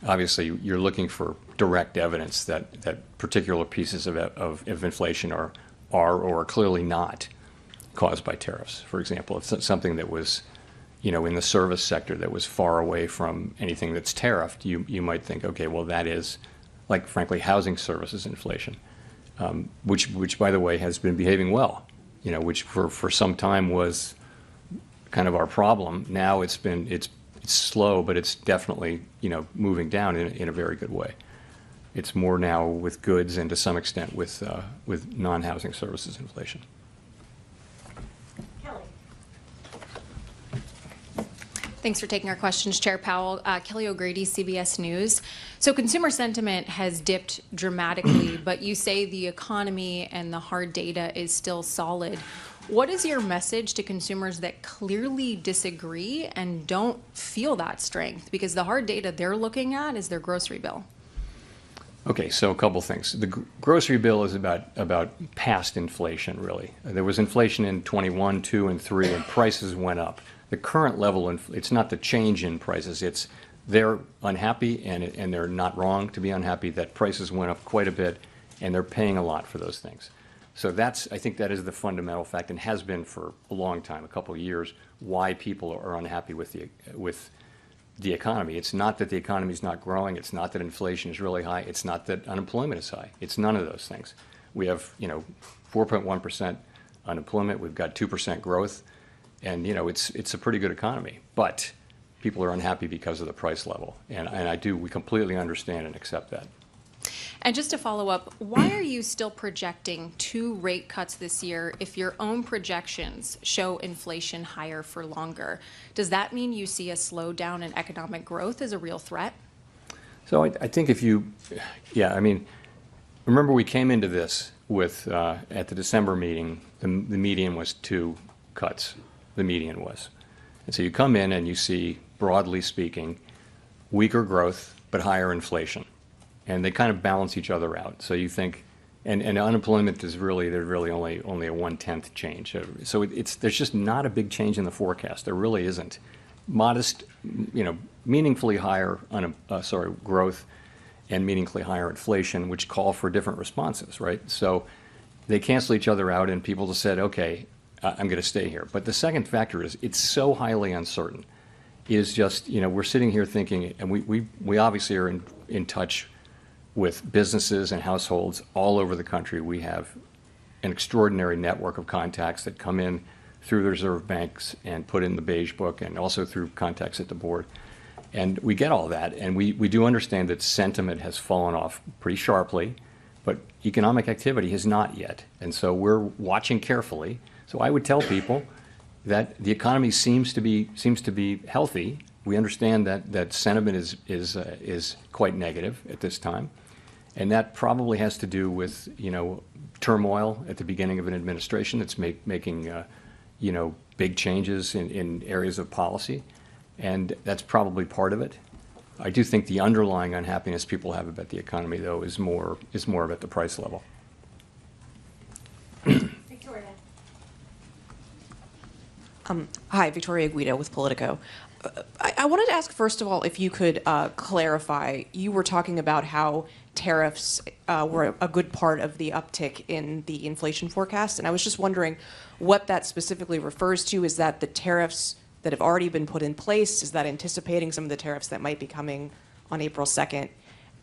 obviously, you're looking for direct evidence that particular pieces of inflation are or are clearly not caused by tariffs. For example, if it's something that was, in the service sector that was far away from anything that's tariffed, you might think, okay, well, that is, like, frankly, housing services inflation. Which, by the way, has been behaving well, which for some time was kind of our problem. Now it's slow, but it's definitely, moving down in a very good way. It's more now with goods and to some extent with non-housing services inflation. Thanks for taking our questions, Chair Powell. Kelly O'Grady, CBS News. So consumer sentiment has dipped dramatically, but you say the economy and the hard data is still solid. What is your message to consumers that clearly disagree and don't feel that strength? Because the hard data they're looking at is their grocery bill. Okay, so a couple things. The grocery bill is about past inflation, really. There was inflation in 21, 2, and 3, and prices went up. The current level, it's not the change in prices. They're unhappy, and they're not wrong to be unhappy that prices went up quite a bit, and they're paying a lot for those things. So I think that is the fundamental fact, and has been for a long time, a couple of years, why people are unhappy with the economy. It's not that the economy is not growing. It's not that inflation is really high. It's not that unemployment is high. It's none of those things. We have 4.1% unemployment. We've got 2% growth. And it's a pretty good economy, but people are unhappy because of the price level. And we completely understand and accept that. And just to follow up, why are you still projecting 2 rate cuts this year if your own projections show inflation higher for longer? Does that mean you see a slowdown in economic growth as a real threat? So I think remember we came into this with, at the December meeting, the median was 2 cuts, the median was. And so you come in and you see, broadly speaking, weaker growth but higher inflation. And they kind of balance each other out. So you think, and unemployment is really only a 1/10 change. So there's just not a big change in the forecast. There really isn't. Modest, meaningfully higher growth and meaningfully higher inflation, which call for different responses, right? So they cancel each other out, and people just said, okay, I'm going to stay here. But the second factor is it's so highly uncertain. Is just, we're sitting here thinking, and we obviously are in touch with businesses and households all over the country. We have an extraordinary network of contacts that come in through the reserve banks and put in the beige book, and also through contacts at the board. And we get all that, and we do understand that sentiment has fallen off pretty sharply, but economic activity has not yet. And so we're watching carefully. So I would tell people that the economy seems to be healthy. We understand that sentiment is quite negative at this time. And that probably has to do with, turmoil at the beginning of an administration that's making, big changes in areas of policy. And that's probably part of it. I do think the underlying unhappiness people have about the economy, though, is more about the price level. Victoria. Hi, Victoria Guido with Politico. I wanted to ask, first of all, if you could clarify. You were talking about how tariffs were a good part of the uptick in the inflation forecast, and I was just wondering what that specifically refers to. Is that the tariffs that have already been put in place? Is that anticipating some of the tariffs that might be coming on April 2nd?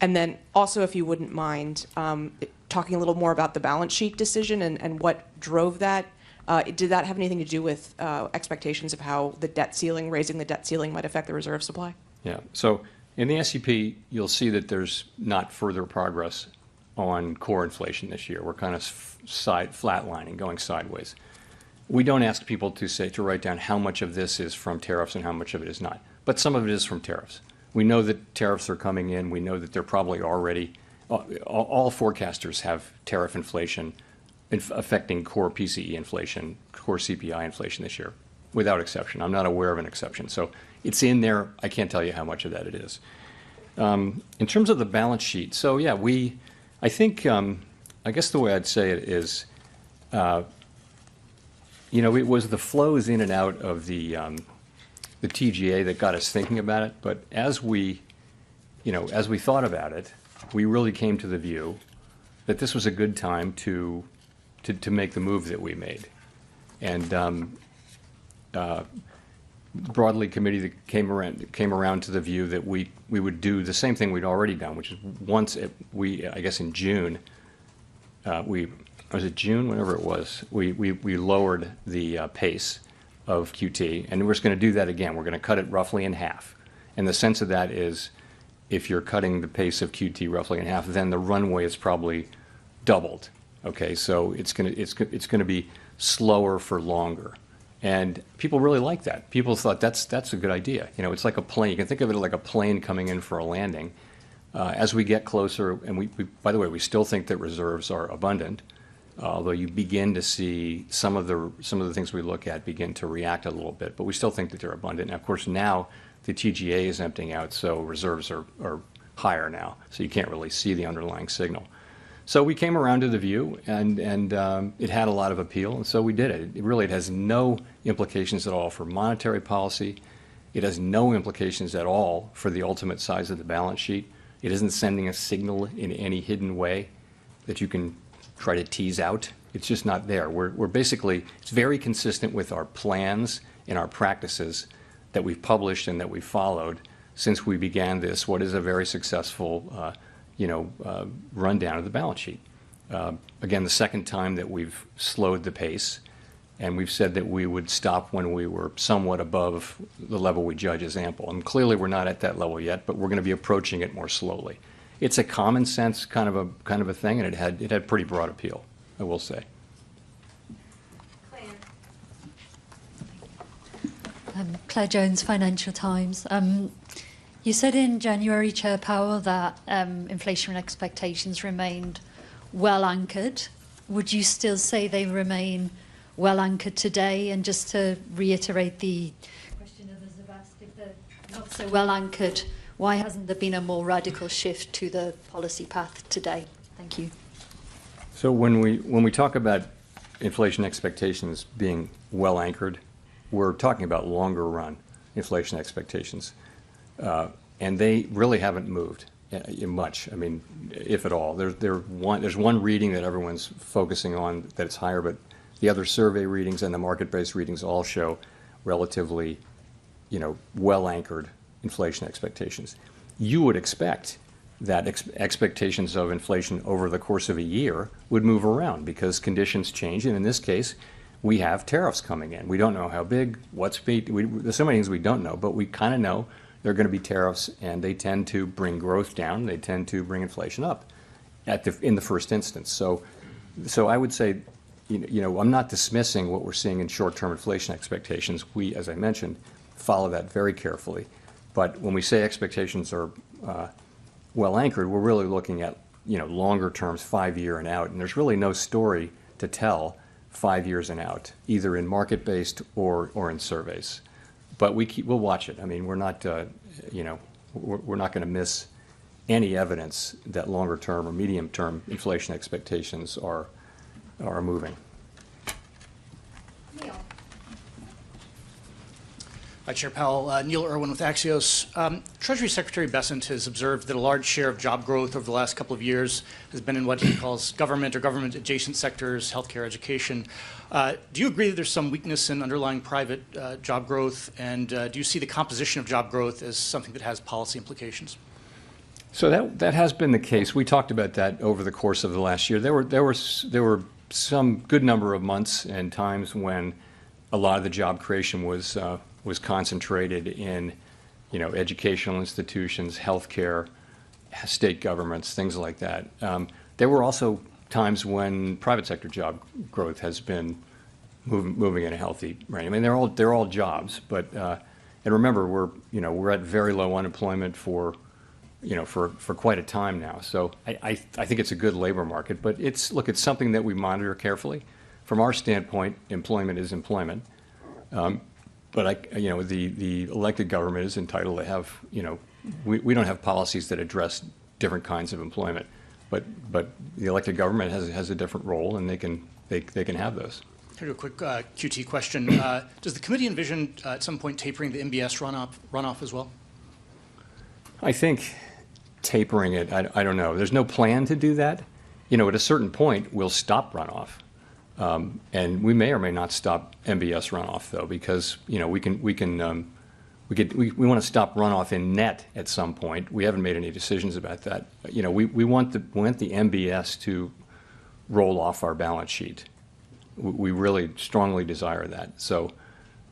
And then also, if you wouldn't mind, talking a little more about the balance sheet decision and what drove that. Did that have anything to do with expectations of how the debt ceiling, raising the debt ceiling, might affect the reserve supply? Yeah. So in the SEP, you'll see that there's not further progress on core inflation this year. We're kind of flatlining, going sideways. We don't ask people to write down how much of this is from tariffs and how much of it is not. But some of it is from tariffs. We know that tariffs are coming in. We know that they're probably already, all forecasters have tariff inflation affecting core PCE inflation, core CPI inflation this year, without exception. I'm not aware of an exception. So it's in there. I can't tell you how much of that it is. In terms of the balance sheet, so yeah, I think, I guess the way I'd say it is, it was the flows in and out of the TGA that got us thinking about it. But as we thought about it, we really came to the view that this was a good time to make the move that we made. And broadly, committee that came around to the view that we would do the same thing we'd already done, which is I guess in June, was it June, whenever it was, we lowered the pace of QT, and we're just going to do that again. We're going to cut it roughly in half. And the sense of that is, if you're cutting the pace of QT roughly in half, then the runway is probably doubled. Okay, so it's going to be slower for longer, and people really like that. People thought that's a good idea. It's like a plane. You can think of it like a plane coming in for a landing. As we get closer, and we by the way, we still think that reserves are abundant, although you begin to see some of the things we look at begin to react a little bit, but we still think that they're abundant. And of course, now the TGA is emptying out, so reserves are higher now, so you can't really see the underlying signal. So we came around to the view, and it had a lot of appeal, and so we did it. It has no implications at all for monetary policy. It has no implications at all for the ultimate size of the balance sheet. It isn't sending a signal in any hidden way that you can try to tease out. It's just not there. We're basically, it's very consistent with our plans and our practices that we've published and that we've followed since we began this, what is a very successful rundown of the balance sheet. Again, the second time that we've slowed the pace. And we've said that we would stop when we were somewhat above the level we judge as ample. And clearly we're not at that level yet, but we're going to be approaching it more slowly. It's a common sense kind of a thing, and it had pretty broad appeal, I will say. Claire Jones, Financial Times. You said in January, Chair Powell, that inflation expectations remained well anchored. Would you still say they remain well anchored today? And just to reiterate the question others have asked, if they're not so well anchored, why hasn't there been a more radical shift to the policy path today? Thank you. So when we talk about inflation expectations being well anchored, we're talking about longer run inflation expectations. And they really haven't moved much, I mean, if at all. There's one reading that everyone's focusing on that it's higher, but the other survey readings and the market-based readings all show relatively, well-anchored inflation expectations. You would expect that expectations of inflation over the course of a year would move around because conditions change, and in this case, we have tariffs coming in. We don't know how big, what's speed. There's so many things we don't know, but we kind of know there are going to be tariffs, and they tend to bring growth down. They tend to bring inflation up in the first instance. So I would say, I'm not dismissing what we're seeing in short-term inflation expectations. We, as I mentioned, follow that very carefully. But when we say expectations are well anchored, we're really looking at longer terms, 5-year and out, and there's really no story to tell 5 years and out, either in market-based or in surveys. But we'll watch it. I mean, we're not we're not going to miss any evidence that longer-term or medium-term inflation expectations are moving. Chair Powell, Neil Irwin with Axios. Treasury Secretary Bessent has observed that a large share of job growth over the last couple of years has been in what he calls government or government-adjacent sectors, healthcare, education. Do you agree that there's some weakness in underlying private job growth, and do you see the composition of job growth as something that has policy implications? So that has been the case. We talked about that over the course of the last year. There were some good number of months and times when a lot of the job creation was concentrated in, educational institutions, healthcare, state governments, things like that. There were also times when private sector job growth has been moving in a healthy range. I mean, they're all jobs, but and remember, we're at very low unemployment for quite a time now. So I think it's a good labor market, but it's something that we monitor carefully. From our standpoint, employment is employment. But the elected government is entitled to have, we don't have policies that address different kinds of employment, but the elected government has a different role, and they can have those. Can I do a quick QT question? Does the committee envision at some point tapering the MBS runoff as well? I think tapering it, I don't know. There's no plan to do that. At a certain point, we'll stop runoff. And we may or may not stop MBS runoff, though, because we want to stop runoff in net at some point. We haven't made any decisions about that. We want the MBS to roll off our balance sheet. We really strongly desire that. So,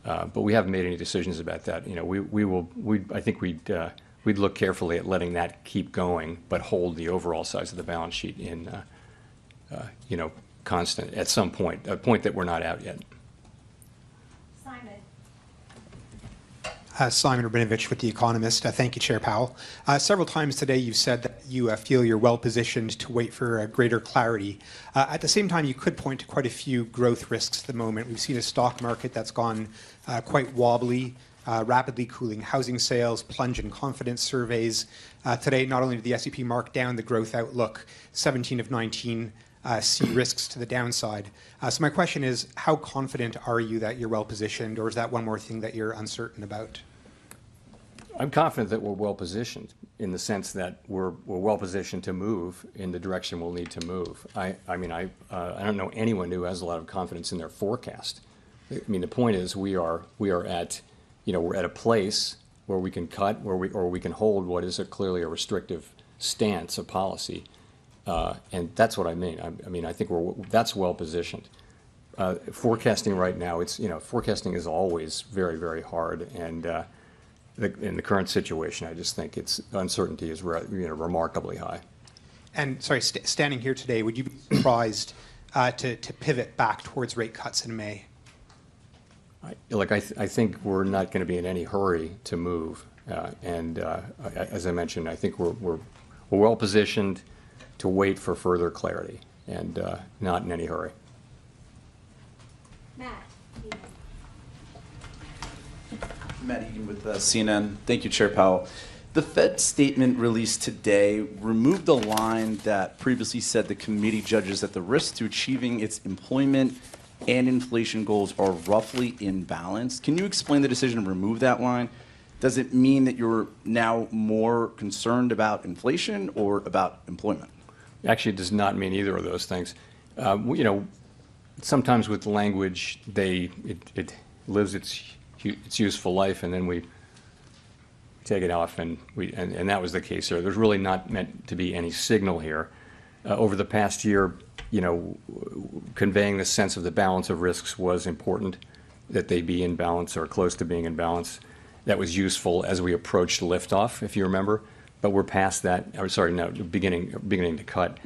but we haven't made any decisions about that. I think we'd look carefully at letting that keep going, but hold the overall size of the balance sheet in constant at some point, a point that we're not out yet. Simon Rabinovich with The Economist. Thank you, Chair Powell. Several times today you've said that you feel you're well positioned to wait for greater clarity. At the same time, you could point to quite a few growth risks at the moment. We've seen a stock market that's gone quite wobbly, rapidly cooling housing sales, plunge in confidence surveys. Today, not only did the S&P mark down the growth outlook, 17 of 19 see risks to the downside. So my question is, how confident are you that you're well positioned, or is that one more thing that you're uncertain about? I'm confident that we're well positioned in the sense that we're well positioned to move in the direction we'll need to move. I don't know anyone who has a lot of confidence in their forecast. I mean, the point is we are at we're at a place where we can cut, or we can hold what is clearly a restrictive stance of policy. And that's what I mean. I think that's well positioned. forecasting right now, forecasting is always very, very hard, and in the current situation, I just think uncertainty is remarkably high. And sorry, standing here today, would you be surprised to pivot back towards rate cuts in May? I think we're not going to be in any hurry to move, and as I mentioned, I think we're well positioned to wait for further clarity, and not in any hurry. Matt Egan with CNN. Thank you, Chair Powell. The Fed statement released today removed a line that previously said the committee judges that the risks to achieving its employment and inflation goals are roughly in balance. Can you explain the decision to remove that line? Does it mean that you're now more concerned about inflation or about employment? Actually, it does not mean either of those things. Sometimes with language, it lives its useful life, and then we take it off, and that was the case here. There's really not meant to be any signal here. Over the past year, conveying the sense of the balance of risks was important, that they be in balance or close to being in balance. That was useful as we approached liftoff, if you remember, but we're past that. Or sorry, no, beginning to cut.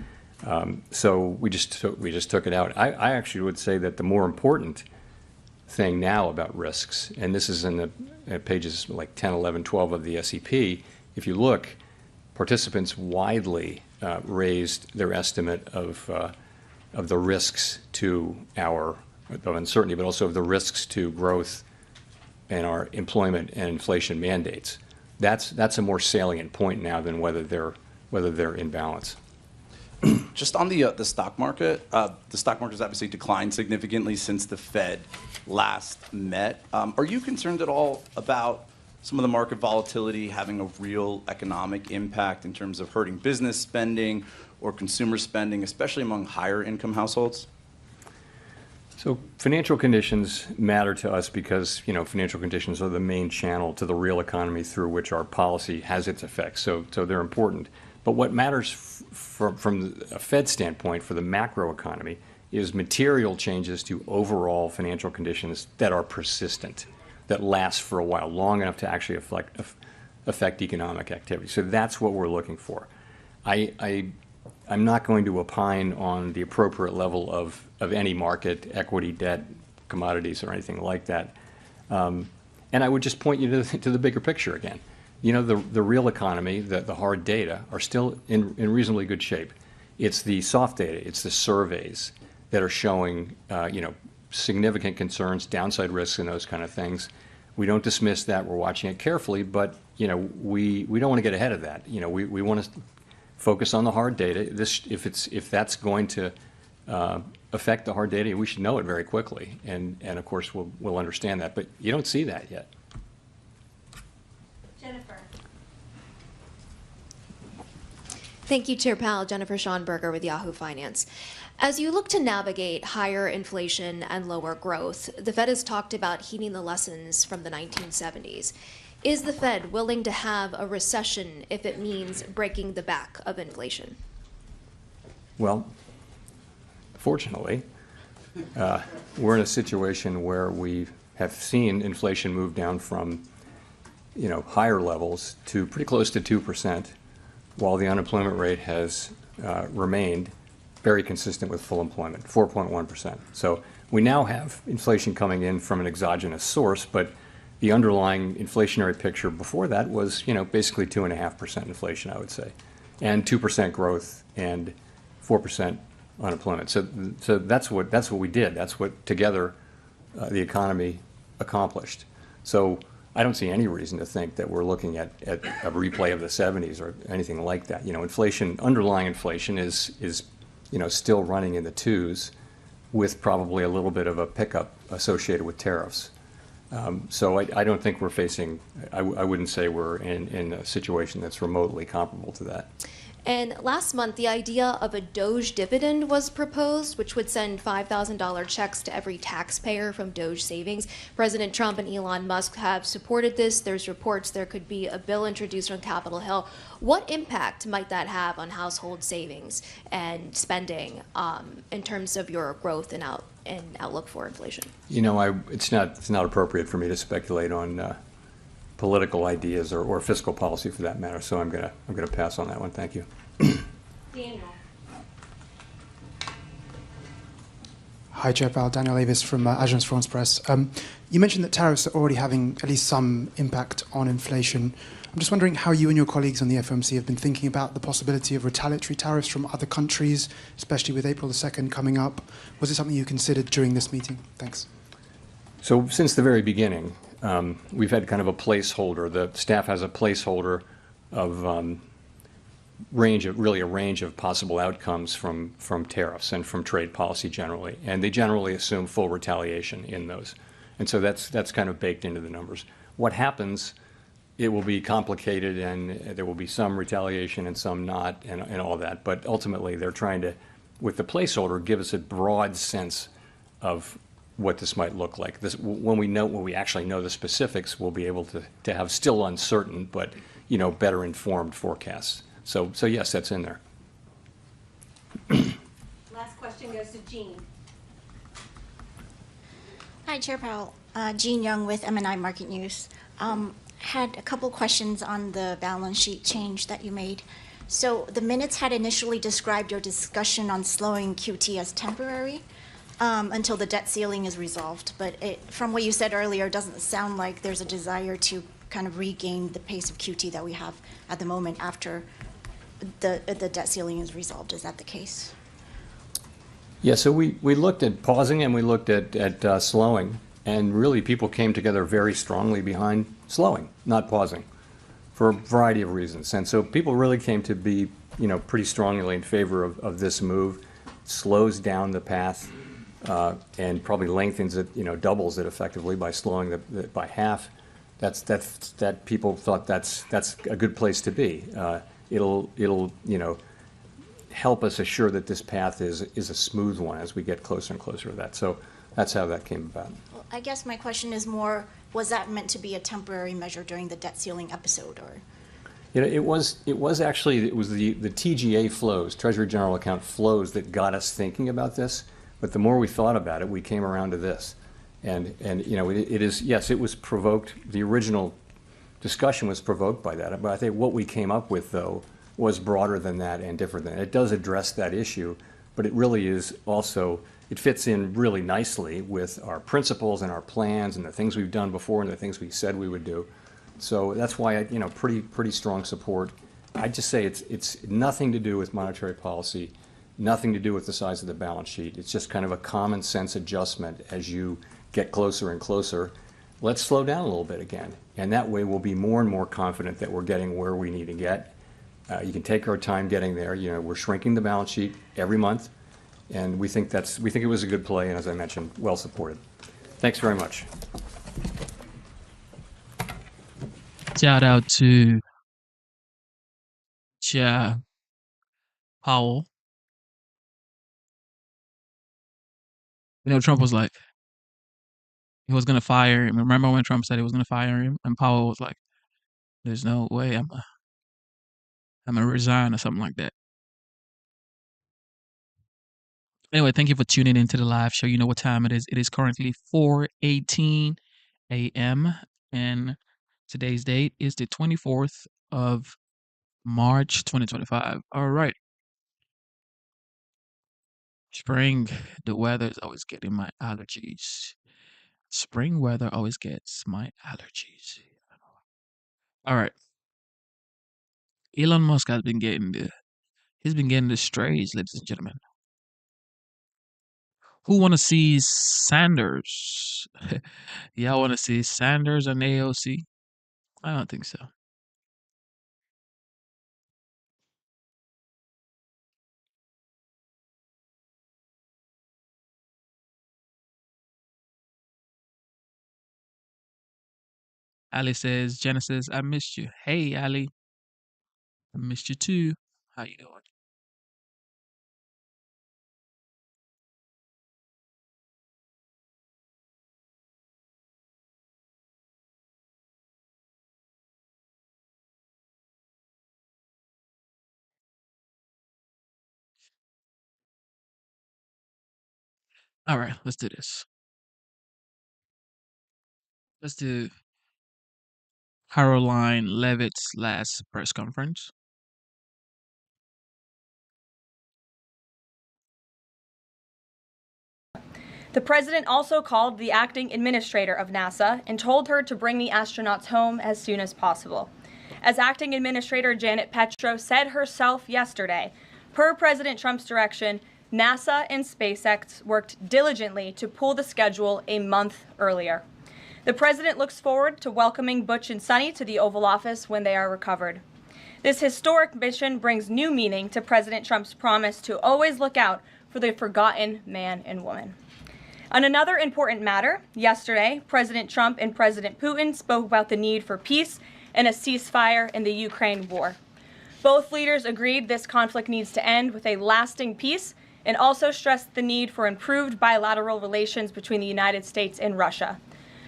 So we just took it out. I actually would say that the more important thing now about risks, and this is in the pages like 10, 11, 12 of the SEP, if you look, participants widely raised their estimate of the risks to of uncertainty, but also of the risks to growth and our employment and inflation mandates. That's a more salient point now than whether they're in balance. Just on the stock market, the stock market has obviously declined significantly since the Fed last met. Are you concerned at all about some of the market volatility having a real economic impact in terms of hurting business spending or consumer spending, especially among higher income households? So financial conditions matter to us because financial conditions are the main channel to the real economy through which our policy has its effects. So they're important. But what matters from a Fed standpoint for the macro economy is material changes to overall financial conditions that are persistent, that last for a while, long enough to actually affect economic activity. So that's what we're looking for. I'm not going to opine on the appropriate level of any market, equity, debt, commodities, or anything like that. And I would just point you to the bigger picture again. The real economy, the hard data, are still in reasonably good shape. It's the soft data, it's the surveys that are showing, significant concerns, downside risks, and those kind of things. We don't dismiss that. We're watching it carefully, but we don't want to get ahead of that. We want to focus on the hard data. If that's going to affect the hard data, we should know it very quickly, and of course we'll understand that. But you don't see that yet. Jennifer. Thank you, Chair Powell. Jennifer Schonberger with Yahoo Finance. As you look to navigate higher inflation and lower growth, the Fed has talked about heeding the lessons from the 1970s. Is the Fed willing to have a recession if it means breaking the back of inflation? Well, fortunately, we're in a situation where we have seen inflation move down from higher levels to pretty close to 2%, while the unemployment rate has remained very consistent with full employment, 4.1%. So we now have inflation coming in from an exogenous source, but the underlying inflationary picture before that was, basically 2.5% inflation, I would say, and 2% growth and 4% unemployment. So that's what we did. That's what together the economy accomplished. So I don't see any reason to think that we're looking at a replay of the 70s or anything like that. Inflation, underlying inflation is still running in the twos, with probably a little bit of a pickup associated with tariffs. So I don't think we're facing. I wouldn't say we're in a situation that's remotely comparable to that. And last month, the idea of a Doge dividend was proposed, which would send $5,000 checks to every taxpayer from Doge savings. President Trump and Elon Musk have supported this. There's reports there could be a bill introduced on Capitol Hill. What impact might that have on household savings and spending in terms of your growth and outlook for inflation? You know, it's not appropriate for me to speculate on political ideas or fiscal policy for that matter. So I'm gonna pass on that one. Thank you. Daniel. Hi, Chair Powell. Daniel Avis from Agence France Presse. You mentioned that tariffs are already having at least some impact on inflation. I'm just wondering how you and your colleagues on the FOMC have been thinking about the possibility of retaliatory tariffs from other countries, especially with April the 2nd coming up. Was it something you considered during this meeting? Thanks. So since the very beginning, we've had kind of a placeholder. The staff has a placeholder of a range of possible outcomes from tariffs and from trade policy generally, and they generally assume full retaliation in those, and so that's kind of baked into the numbers. What happens? It will be complicated, and there will be some retaliation and some not, and all that. But ultimately, they're trying to, with the placeholder, give us a broad sense of what this might look like. When we actually know the specifics, we'll be able to have still uncertain, but better informed forecasts. So yes, that's in there. Last question goes to Jean. Hi, Chair Powell. Jean Young with MNI Market News. Had a couple questions on the balance sheet change that you made. So the minutes had initially described your discussion on slowing QT as temporary until the debt ceiling is resolved. But from what you said earlier, it doesn't sound like there's a desire to kind of regain the pace of QT that we have at the moment after the debt ceiling is resolved. Is that the case? Yeah, so we looked at pausing and we looked at slowing, and really people came together very strongly behind slowing, not pausing, for a variety of reasons. And so people really came to be, pretty strongly in favor of this move. Slows down the path and probably lengthens it, doubles it effectively by slowing by half. That people thought that's a good place to be. It'll help us assure that this path is a smooth one as we get closer and closer to that. So that's how that came about. Well, I guess my question is more, was that meant to be a temporary measure during the debt ceiling episode, or? It was the TGA flows, Treasury General Account flows, that got us thinking about this. But the more we thought about it, we came around to this. And it is, yes, it was provoked. The original discussion was provoked by that. But I think what we came up with, though, was broader than that and different than that. It does address that issue, but it really is also, it fits in really nicely with our principles and our plans and the things we've done before and the things we said we would do. So that's why, pretty strong support. I'd just say it's nothing to do with monetary policy, nothing to do with the size of the balance sheet. It's just kind of a common sense adjustment as you get closer and closer. Let's slow down a little bit again. And that way we'll be more and more confident that we're getting where we need to get. You can take our time getting there. We're shrinking the balance sheet every month, and we think it was a good play, and as I mentioned, well supported. Thanks very much. Shout out to Chair Powell. Trump was like, he was gonna fire him. Remember when Trump said he was gonna fire him, and Powell was like, "There's no way I'm gonna resign," or something like that. Anyway, thank you for tuning into the live show. You know what time it is. It is currently 4:18 a.m. and today's date is the 24th of March 2025. All right. Spring, the weather is always getting my allergies. Spring weather always gets my allergies. All right. Elon Musk has been getting the strays, ladies and gentlemen. Who want to see Sanders? Y'all want to see Sanders and AOC? I don't think so. Ali says, Genesis, I missed you. Hey, Ali. I missed you too. How you doing? All right, let's do this. Let's do Caroline Levitt's last press conference. The president also called the acting administrator of NASA and told her to bring the astronauts home as soon as possible. As acting administrator Janet Petro said herself yesterday, per President Trump's direction, NASA and SpaceX worked diligently to pull the schedule a month earlier. The president looks forward to welcoming Butch and Sunny to the Oval Office when they are recovered. This historic mission brings new meaning to President Trump's promise to always look out for the forgotten man and woman. On another important matter, yesterday, President Trump and President Putin spoke about the need for peace and a ceasefire in the Ukraine war. Both leaders agreed this conflict needs to end with a lasting peace and also stressed the need for improved bilateral relations between the United States and Russia.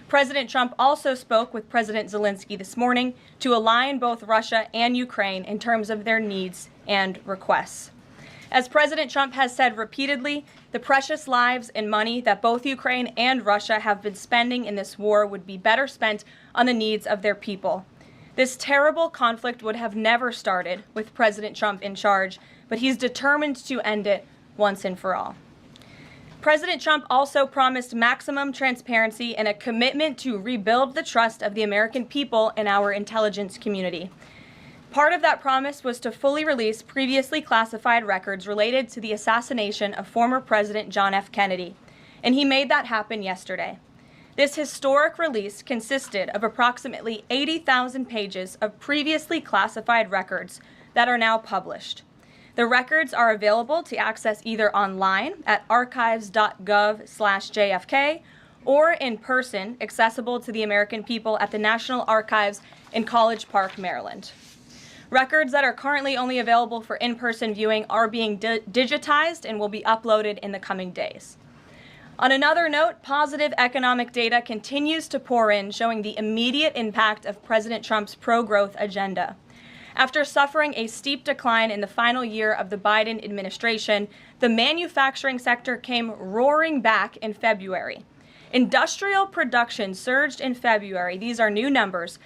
President Trump also spoke with President Zelensky this morning to align both Russia and Ukraine in terms of their needs and requests. As President Trump has said repeatedly, the precious lives and money that both Ukraine and Russia have been spending in this war would be better spent on the needs of their people. This terrible conflict would have never started with President Trump in charge, but he's determined to end it once and for all. President Trump also promised maximum transparency and a commitment to rebuild the trust of the American people in our intelligence community. Part of that promise was to fully release previously classified records related to the assassination of former President John F. Kennedy, and he made that happen yesterday. This historic release consisted of approximately 80,000 pages of previously classified records that are now published. The records are available to access either online at archives.gov/JFK or in person, accessible to the American people at the National Archives in College Park, Maryland. Records that are currently only available for in-person viewing are being digitized and will be uploaded in the coming days. On another note, positive economic data continues to pour in, showing the immediate impact of President Trump's pro-growth agenda. After suffering a steep decline in the final year of the Biden administration, the manufacturing sector came roaring back in February. Industrial production surged in February. These are new numbers.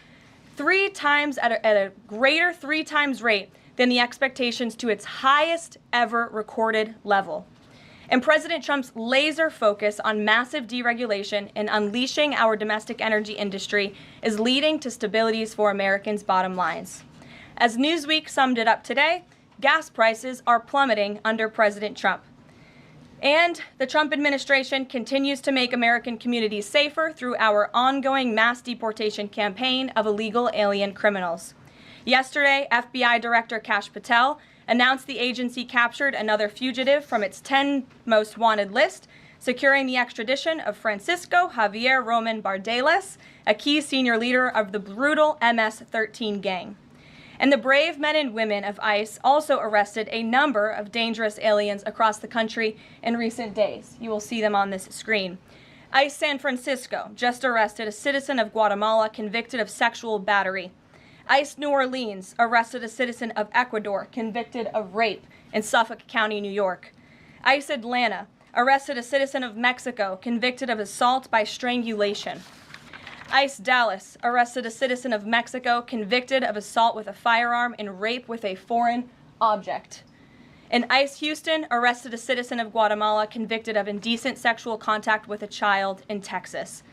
3 times at a greater 3 times rate than the expectations to its highest ever recorded level. And President Trump's laser focus on massive deregulation and unleashing our domestic energy industry is leading to stabilities for Americans' bottom lines. As Newsweek summed it up today, gas prices are plummeting under President Trump. And the Trump administration continues to make American communities safer through our ongoing mass deportation campaign of illegal alien criminals. Yesterday, FBI Director Kash Patel announced the agency captured another fugitive from its 10 most wanted list, securing the extradition of Francisco Javier Roman Bardeles, a key senior leader of the brutal MS-13 gang. And the brave men and women of ICE also arrested a number of dangerous aliens across the country in recent days. You will see them on this screen. ICE San Francisco just arrested a citizen of Guatemala convicted of sexual battery. ICE New Orleans arrested a citizen of Ecuador convicted of rape in Suffolk County, New York. ICE Atlanta arrested a citizen of Mexico convicted of assault by strangulation. ICE Dallas arrested a citizen of Mexico convicted of assault with a firearm and rape with a foreign object. And ICE Houston arrested a citizen of Guatemala convicted of indecent sexual contact with a child in Texas.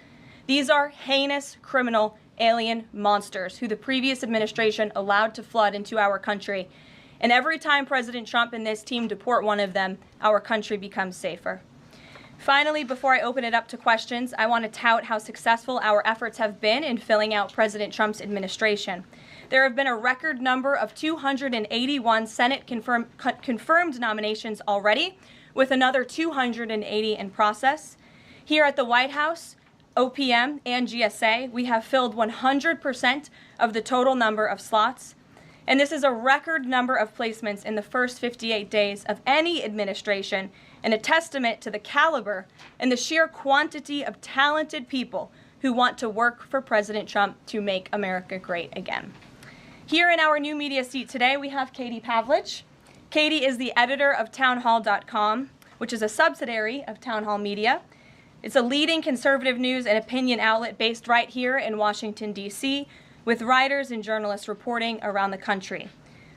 These are heinous criminal alien monsters who the previous administration allowed to flood into our country. And every time President Trump and this team deport one of them, our country becomes safer. Finally, before I open it up to questions, I want to tout how successful our efforts have been in filling out President Trump's administration. There have been a record number of 281 Senate confirmed nominations already, with another 280 in process. Here at the White House, OPM and GSA, we have filled 100% of the total number of slots. And this is a record number of placements in the first 58 days of any administration, and a testament to the caliber and the sheer quantity of talented people who want to work for President Trump to make America great again. Here in our new media seat today, we have Katie Pavlich. Katie is the editor of townhall.com, which is a subsidiary of Town Hall Media. It's a leading conservative news and opinion outlet based right here in Washington, D.C., with writers and journalists reporting around the country.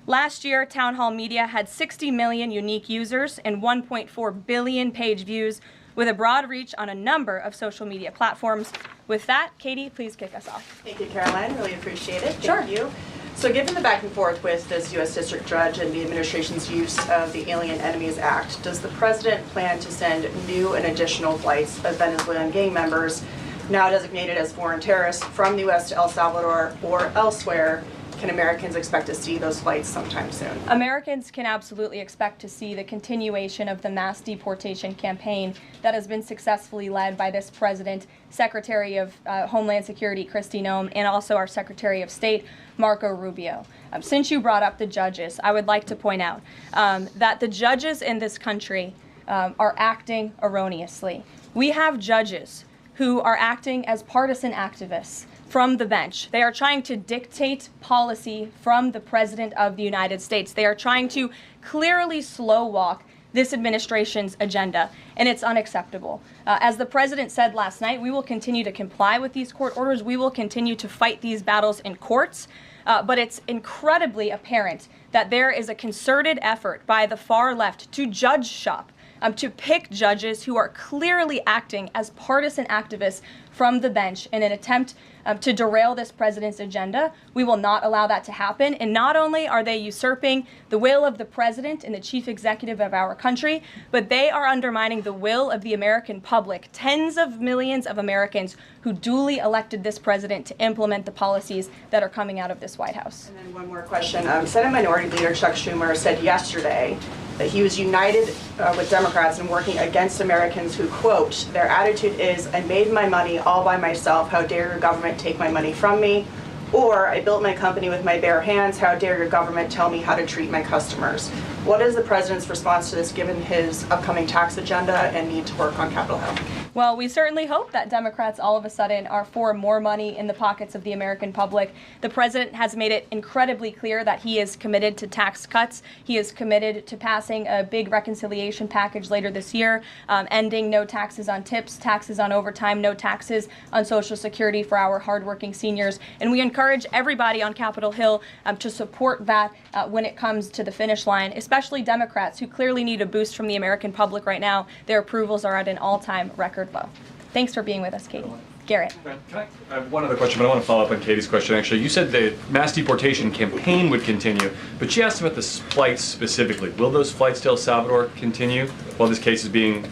Last year, Town Hall Media had 60 million unique users and 1.4 billion page views, with a broad reach on a number of social media platforms. With that, Katie, please kick us off. Thank you, Caroline. Really appreciate it. Sure. Thank you. So given the back and forth with this U.S. District Judge and the administration's use of the Alien Enemies Act, does the President plan to send new and additional flights of Venezuelan gang members, now designated as foreign terrorists, from the U.S. to El Salvador or elsewhere? Can Americans expect to see those flights sometime soon? Americans can absolutely expect to see the continuation of the mass deportation campaign that has been successfully led by this president, Secretary of Homeland Security Kristi Noem, and also our Secretary of State, Marco Rubio. Since you brought up the judges, I would like to point out that the judges in this country are acting erroneously. We have judges who are acting as partisan activists from the bench. They are trying to dictate policy from the President of the United States. They are trying to clearly slow walk this administration's agenda, and it's unacceptable. As the President said last night, we will continue to comply with these court orders. We will continue to fight these battles in courts, but it's incredibly apparent that there is a concerted effort by the far left to judge shop, to pick judges who are clearly acting as partisan activists from the bench in an attempt to derail this president's agenda. We will not allow that to happen. And not only are they usurping the will of the president and the chief executive of our country, but they are undermining the will of the American public, tens of millions of Americans who duly elected this president to implement the policies that are coming out of this White House. And then one more question. Senate Minority Leader Chuck Schumer said yesterday that he was united with Democrats in working against Americans who, quote, their attitude is, I made my money all by myself, how dare your government take my money from me? Or, I built my company with my bare hands, how dare your government tell me how to treat my customers? What is the president's response to this given his upcoming tax agenda and need to work on Capitol Hill? Well, we certainly hope that Democrats all of a sudden are for more money in the pockets of the American public. The president has made it incredibly clear that he is committed to tax cuts. He is committed to passing a big reconciliation package later this year, ending no taxes on tips, taxes on overtime, no taxes on Social Security for our hardworking seniors. And we encourage everybody on Capitol Hill to support that when it comes to the finish line, especially Democrats who clearly need a boost from the American public right now. Their approvals are at an all-time record low. Thanks for being with us, Katie. Garrett. I have one other question, but I want to follow up on Katie's question, actually. You said the mass deportation campaign would continue, but she asked about the flights specifically. Will those flights to El Salvador continue while this case is being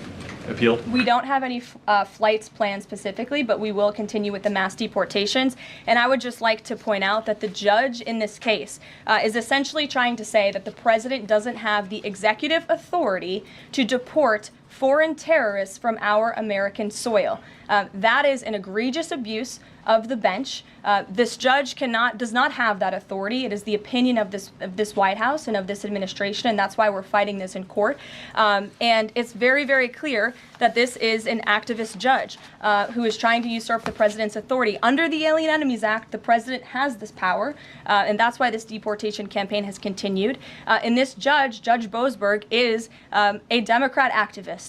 appealed? We don't have any flights planned specifically, but we will continue with the mass deportations. And I would just like to point out that the judge in this case is essentially trying to say that the president doesn't have the executive authority to deport foreign terrorists from our American soil. That is an egregious abuse of the bench. This judge does not have that authority. It is the opinion of this White House and of this administration, and that's why we're fighting this in court. And it's very, very clear that this is an activist judge who is trying to usurp the president's authority. Under the Alien Enemies Act, the president has this power, and that's why this deportation campaign has continued. And this judge, Judge Boasberg, is a Democrat activist.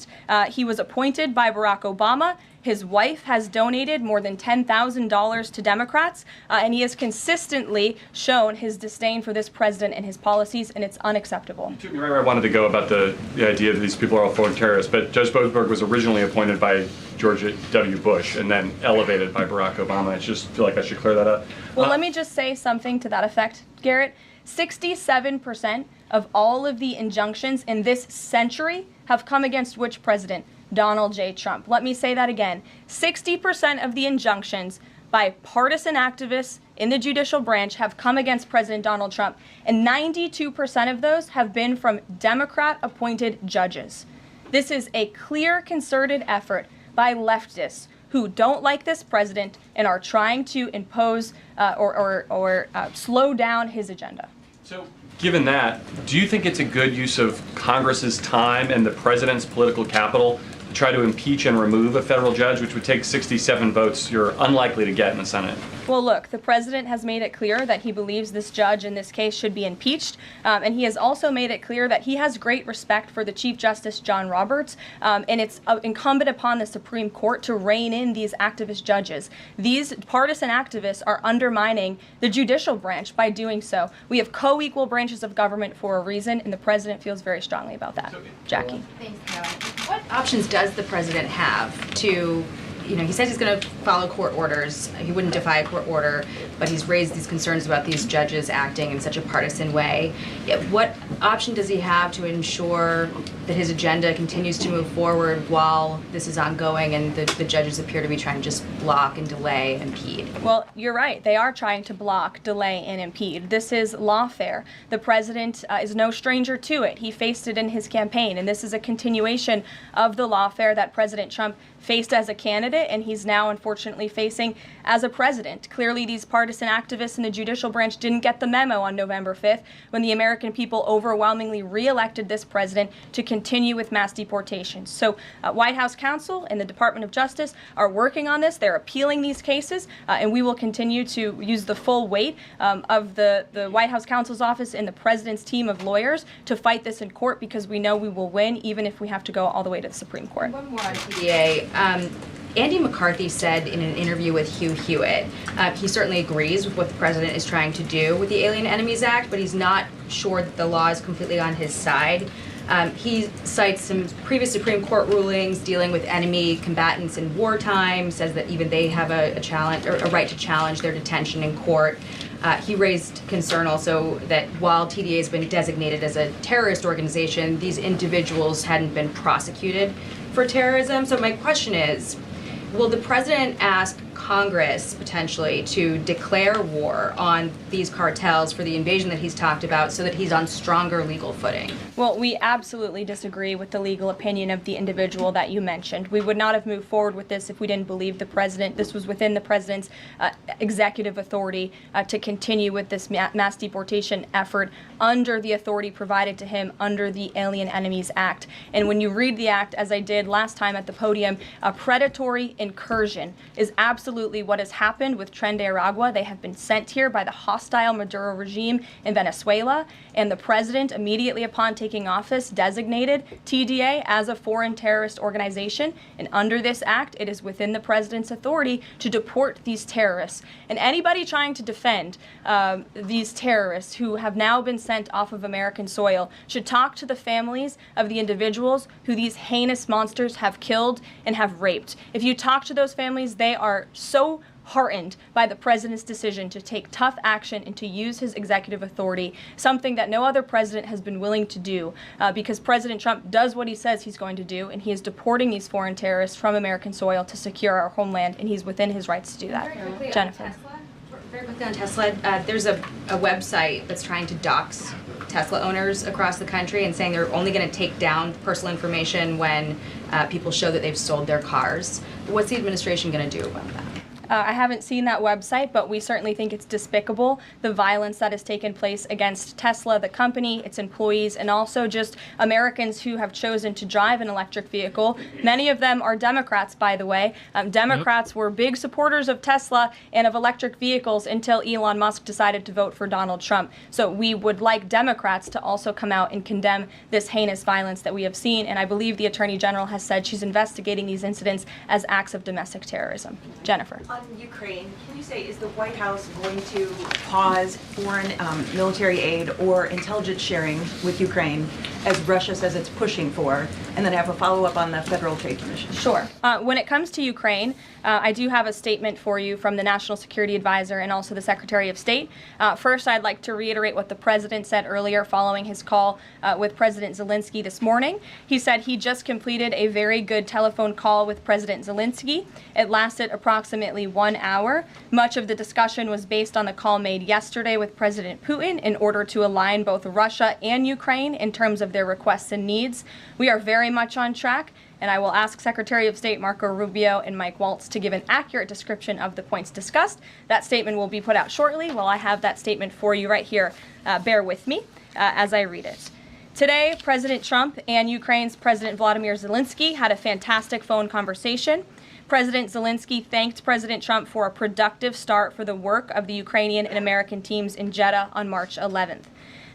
He was appointed by Barack Obama. His wife has donated more than $10,000 to Democrats, and he has consistently shown his disdain for this president and his policies, and it's unacceptable. You took me right where I wanted to go about the idea that these people are all foreign terrorists, but Judge Boasberg was originally appointed by George W. Bush and then elevated by Barack Obama. I just feel like I should clear that up. Well, let me just say something to that effect, Garrett. 67% of all of the injunctions in this century have come against which president? Donald J. Trump. Let me say that again. 60% of the injunctions by partisan activists in the judicial branch have come against President Donald Trump, and 92% of those have been from Democrat-appointed judges. This is a clear, concerted effort by leftists who don't like this president and are trying to impose or slow down his agenda. So, given that, do you think it's a good use of Congress's time and the president's political capital to try to impeach and remove a federal judge, which would take 67 votes you're unlikely to get in the Senate? Well, look, the president has made it clear that he believes this judge in this case should be impeached, and he has also made it clear that he has great respect for the Chief Justice John Roberts, and it's incumbent upon the Supreme Court to rein in these activist judges. These partisan activists are undermining the judicial branch by doing so. We have co-equal branches of government for a reason, and the president feels very strongly about that. Jackie. Thanks, Carol. What options does the president have to, he says he's going to follow court orders. He wouldn't defy a court order, but he's raised these concerns about these judges acting in such a partisan way. Yet what option does he have to ensure that his agenda continues to move forward while this is ongoing and the judges appear to be trying to just block and delay and impede? Well, you're right. They are trying to block, delay, and impede. This is lawfare. The president is no stranger to it. He faced it in his campaign, and this is a continuation of the lawfare that President Trump faced as a candidate, and he's now unfortunately facing as a president. Clearly, these partisan activists in the judicial branch didn't get the memo on November 5th when the American people overwhelmingly re-elected this president to continue with mass deportations. So White House counsel and the Department of Justice are working on this. They're appealing these cases, and we will continue to use the full weight of the White House counsel's office and the president's team of lawyers to fight this in court, because we know we will win even if we have to go all the way to the Supreme Court. One more on TDA. Andy McCarthy said in an interview with Hugh Hewitt, he certainly agrees with what the president is trying to do with the Alien Enemies Act, but he's not sure that the law is completely on his side. He cites some previous Supreme Court rulings dealing with enemy combatants in wartime, says that even they have a challenge or a right to challenge their detention in court. He raised concern also that while TDA has been designated as a terrorist organization, these individuals hadn't been prosecuted for terrorism. So my question is, will the president ask Congress potentially to declare war on these cartels for the invasion that he's talked about so that he's on stronger legal footing? Well, we absolutely disagree with the legal opinion of the individual that you mentioned. We would not have moved forward with this if we didn't believe the president, this was within the president's executive authority to continue with this mass deportation effort under the authority provided to him under the Alien Enemies Act. And when you read the act, as I did last time at the podium, a predatory incursion is absolutely what has happened with Tren de Aragua. They have been sent here by the hostile Maduro regime in Venezuela, and the president, immediately upon taking office, designated TDA as a foreign terrorist organization. And under this act, it is within the president's authority to deport these terrorists. And anybody trying to defend these terrorists who have now been sent off of American soil should talk to the families of the individuals who these heinous monsters have killed and have raped. If you talk to those families, they are so heartened by the president's decision to take tough action and to use his executive authority, something that no other president has been willing to do, because President Trump does what he says he's going to do, and he is deporting these foreign terrorists from American soil to secure our homeland, and he's within his rights to do that. Jennifer. Very quickly on Tesla, there's a website that's trying to dox Tesla owners across the country and saying they're only going to take down personal information when people show that they've sold their cars. What's the administration going to do about that? I haven't seen that website, but we certainly think it's despicable, the violence that has taken place against Tesla, the company, its employees, and also just Americans who have chosen to drive an electric vehicle. Many of them are Democrats, by the way. Democrats were big supporters of Tesla and of electric vehicles until Elon Musk decided to vote for Donald Trump. So we would like Democrats to also come out and condemn this heinous violence that we have seen, and I believe the Attorney General has said she's investigating these incidents as acts of domestic terrorism. Jennifer. On Ukraine, can you say, is the White House going to pause foreign military aid or intelligence sharing with Ukraine, as Russia says it's pushing for, and then have a follow-up on the Federal Trade Commission? Sure. When it comes to Ukraine, I do have a statement for you from the National Security Advisor and also the Secretary of State. First, I'd like to reiterate what the President said earlier following his call with President Zelensky this morning. He said he just completed a very good telephone call with President Zelensky. It lasted approximately 1 hour. Much of the discussion was based on the call made yesterday with President Putin in order to align both Russia and Ukraine in terms of their requests and needs. We are very much on track, and I will ask Secretary of State Marco Rubio and Mike Waltz to give an accurate description of the points discussed. That statement will be put out shortly. Well, I have that statement for you right here. Bear with me as I read it. Today, President Trump and Ukraine's President Volodymyr Zelensky had a fantastic phone conversation. President Zelensky thanked President Trump for a productive start for the work of the Ukrainian and American teams in Jeddah on March 11th.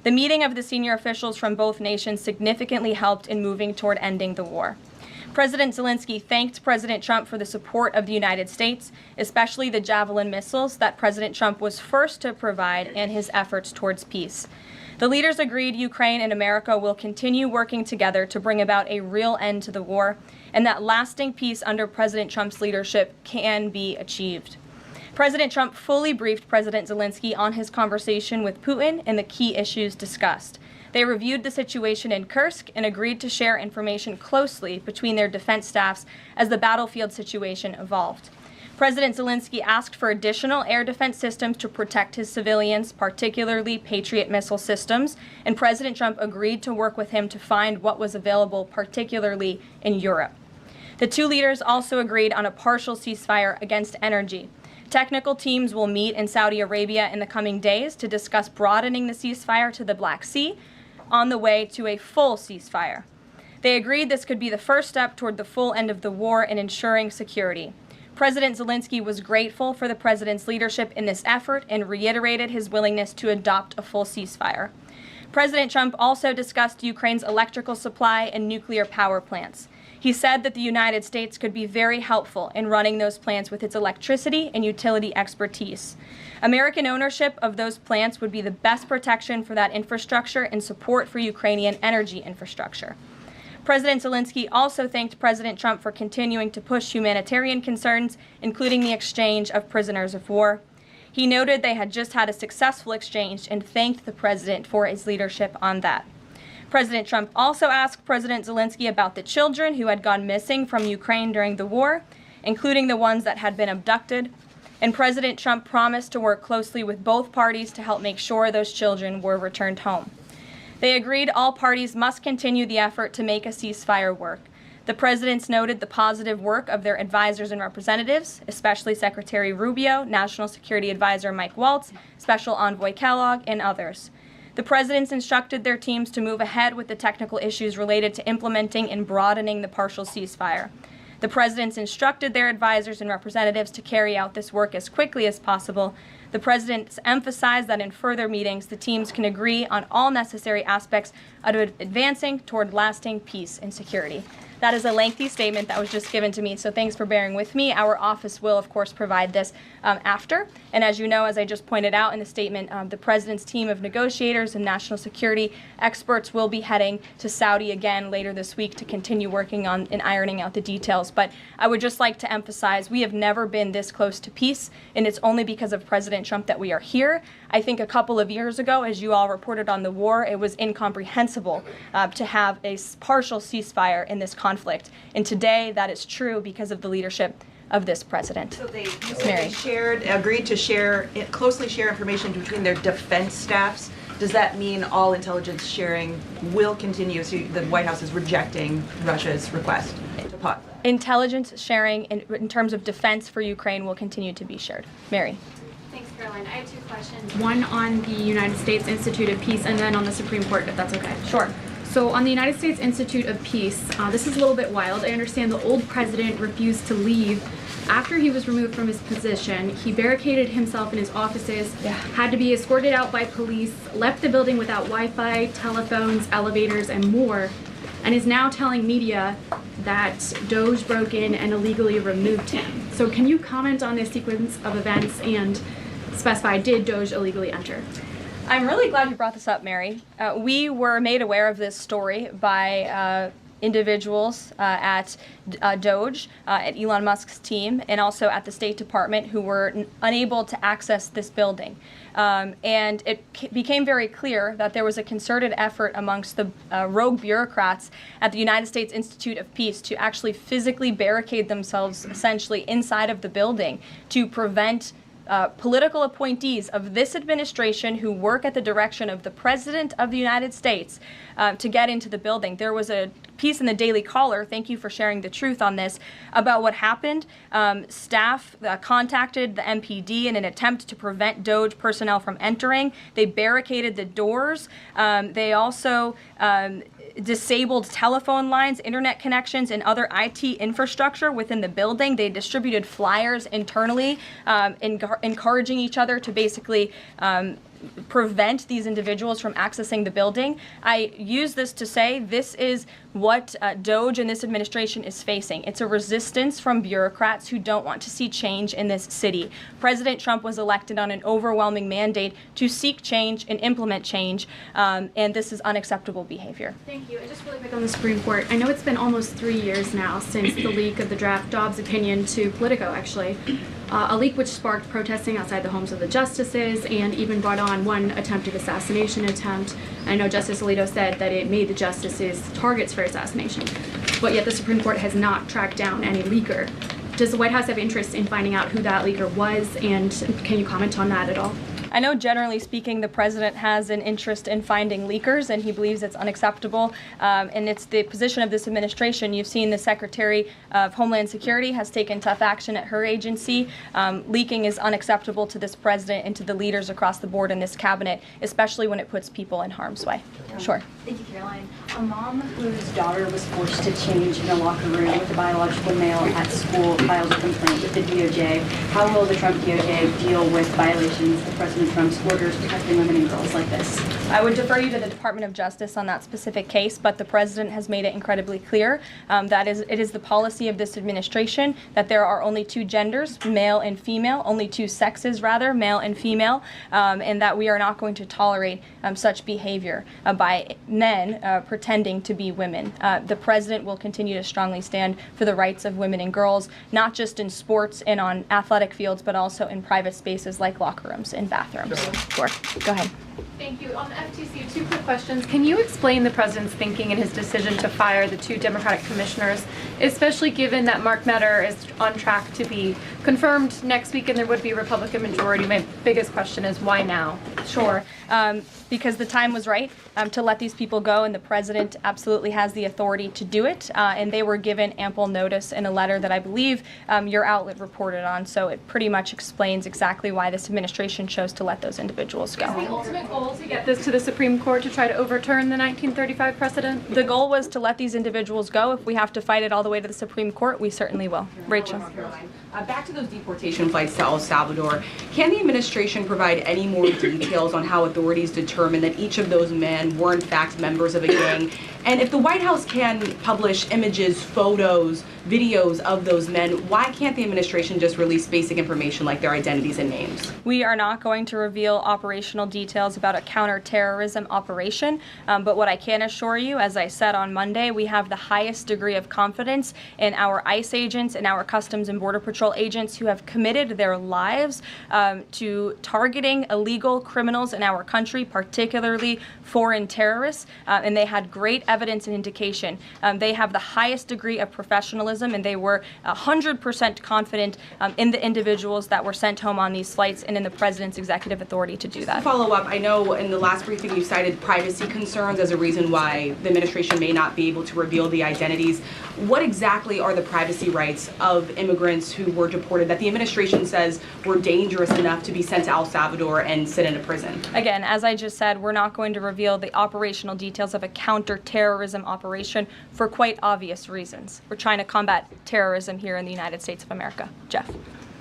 The meeting of the senior officials from both nations significantly helped in moving toward ending the war. President Zelensky thanked President Trump for the support of the United States, especially the Javelin missiles that President Trump was first to provide in his efforts towards peace. The leaders agreed Ukraine and America will continue working together to bring about a real end to the war, and that lasting peace under President Trump's leadership can be achieved. President Trump fully briefed President Zelensky on his conversation with Putin and the key issues discussed. They reviewed the situation in Kursk and agreed to share information closely between their defense staffs as the battlefield situation evolved. President Zelensky asked for additional air defense systems to protect his civilians, particularly Patriot missile systems, and President Trump agreed to work with him to find what was available, particularly in Europe. The two leaders also agreed on a partial ceasefire against energy. Technical teams will meet in Saudi Arabia in the coming days to discuss broadening the ceasefire to the Black Sea on the way to a full ceasefire. They agreed this could be the first step toward the full end of the war and ensuring security. President Zelensky was grateful for the president's leadership in this effort and reiterated his willingness to adopt a full ceasefire. President Trump also discussed Ukraine's electrical supply and nuclear power plants. He said that the United States could be very helpful in running those plants with its electricity and utility expertise. American ownership of those plants would be the best protection for that infrastructure and support for Ukrainian energy infrastructure. President Zelensky also thanked President Trump for continuing to push humanitarian concerns, including the exchange of prisoners of war. He noted they had just had a successful exchange and thanked the president for his leadership on that. President Trump also asked President Zelensky about the children who had gone missing from Ukraine during the war, including the ones that had been abducted. And President Trump promised to work closely with both parties to help make sure those children were returned home. They agreed all parties must continue the effort to make a ceasefire work. The presidents noted the positive work of their advisors and representatives, especially Secretary Rubio, National Security Advisor Mike Waltz, Special Envoy Kellogg, and others. The presidents instructed their teams to move ahead with the technical issues related to implementing and broadening the partial ceasefire. The presidents instructed their advisors and representatives to carry out this work as quickly as possible. The presidents emphasized that in further meetings, the teams can agree on all necessary aspects of advancing toward lasting peace and security. That is a lengthy statement that was just given to me, so thanks for bearing with me. Our office will, of course, provide this after. And as you know, as I just pointed out in the statement, the president's team of negotiators and national security experts will be heading to Saudi again later this week to continue working on and ironing out the details. But I would just like to emphasize we have never been this close to peace, and it's only because of President Trump that we are here. I think a couple of years ago, as you all reported on the war, it was incomprehensible to have a partial ceasefire in this conflict. And today, that is true because of the leadership of this president. So they Mary. agreed to closely share information between their defense staffs. Does that mean all intelligence sharing will continue? So the White House is rejecting Russia's request to pause. Intelligence sharing in terms of defense for Ukraine will continue to be shared. Mary. Thanks, Caroline. I have two questions. One on the United States Institute of Peace and then on the Supreme Court, if that's okay. Sure. So on the United States Institute of Peace, this is a little bit wild. I understand the old president refused to leave after he was removed from his position. He barricaded himself in his offices, had to be escorted out by police, left the building without Wi-Fi, telephones, elevators, and more, and is now telling media that Doge broke in and illegally removed him. So can you comment on this sequence of events and specify, did Doge illegally enter? I'm really glad you brought this up, Mary. We were made aware of this story by individuals at Doge, at Elon Musk's team, and also at the State Department who were unable to access this building. And it became very clear that there was a concerted effort amongst the rogue bureaucrats at the United States Institute of Peace to actually physically barricade themselves essentially inside of the building to prevent political appointees of this administration who work at the direction of the President of the United States to get into the building. There was a piece in the Daily Caller, thank you for sharing the truth on this, about what happened. Staff contacted the MPD in an attempt to prevent DOJ personnel from entering. They barricaded the doors. They also disabled telephone lines, internet connections, and other IT infrastructure within the building. They distributed flyers internally, encouraging each other to basically prevent these individuals from accessing the building. I use this to say this is what DOJ and this administration is facing. It's a resistance from bureaucrats who don't want to see change in this city. President Trump was elected on an overwhelming mandate to seek change and implement change, and this is unacceptable behavior. Thank you. And just really quick on the Supreme Court. I know it's been almost 3 years now since the leak of the draft Dobbs opinion to Politico, actually. A leak which sparked protesting outside the homes of the justices and even brought on one attempted assassination attempt. I know Justice Alito said that it made the justices targets for assassination, but yet the Supreme Court has not tracked down any leaker. Does the White House have interest in finding out who that leaker was, and can you comment on that at all? I know generally speaking the president has an interest in finding leakers and he believes it's unacceptable, and it's the position of this administration. You've seen the Secretary of Homeland Security has taken tough action at her agency. Leaking is unacceptable to this president and to the leaders across the board in this cabinet, especially when it puts people in harm's way. Sure. Thank you, Caroline. A mom whose daughter was forced to change in a locker room with a biological male at school filed a complaint with the DOJ. How will the Trump DOJ deal with violations of President Trump's orders protecting women and girls like this? I would defer you to the Department of Justice on that specific case, but the president has made it incredibly clear that it is the policy of this administration that there are only two genders, male and female, only two sexes rather, male and female, and that we are not going to tolerate such behavior by men pretending to be women. The president will continue to strongly stand for the rights of women and girls, not just in sports and on athletic fields, but also in private spaces like locker rooms and bathrooms. Sure. Go ahead. Thank you. On the FTC, two quick questions. Can you explain the president's thinking in his decision to fire the two Democratic commissioners, especially given that Mark Meadow is on track to be confirmed next week and there would be a Republican majority? My biggest question is why now? Sure. Because the time was right to let these people go, and the president absolutely has the authority to do it. And they were given ample notice in a letter that I believe your outlet reported on. So it pretty much explains exactly why this administration chose to let those individuals go. Is the ultimate goal to get this to the Supreme Court to try to overturn the 1935 precedent? The goal was to let these individuals go. If we have to fight it all the way to the Supreme Court, we certainly will. Rachel. Back to those deportation flights to El Salvador, can the administration provide any more details on how authorities determined that each of those men were in fact members of a gang? And if the White House can publish images, photos, videos of those men, why can't the administration just release basic information like their identities and names? We are not going to reveal operational details about a counterterrorism operation, but what I can assure you, as I said on Monday, we have the highest degree of confidence in our ICE agents and our Customs and Border Patrol agents who have committed their lives to targeting illegal criminals in our country, particularly foreign terrorists, and they had great evidence and indication. They have the highest degree of professionalism, and they were 100% confident in the individuals that were sent home on these flights and in the president's executive authority to do that. To follow up, I know in the last briefing you cited privacy concerns as a reason why the administration may not be able to reveal the identities. What exactly are the privacy rights of immigrants who were deported that the administration says were dangerous enough to be sent to El Salvador and sit in a prison? Again, as I just said, we're not going to reveal the operational details of a counterterrorism operation for quite obvious reasons. We're trying to combat terrorism here in the United States of America. Jeff.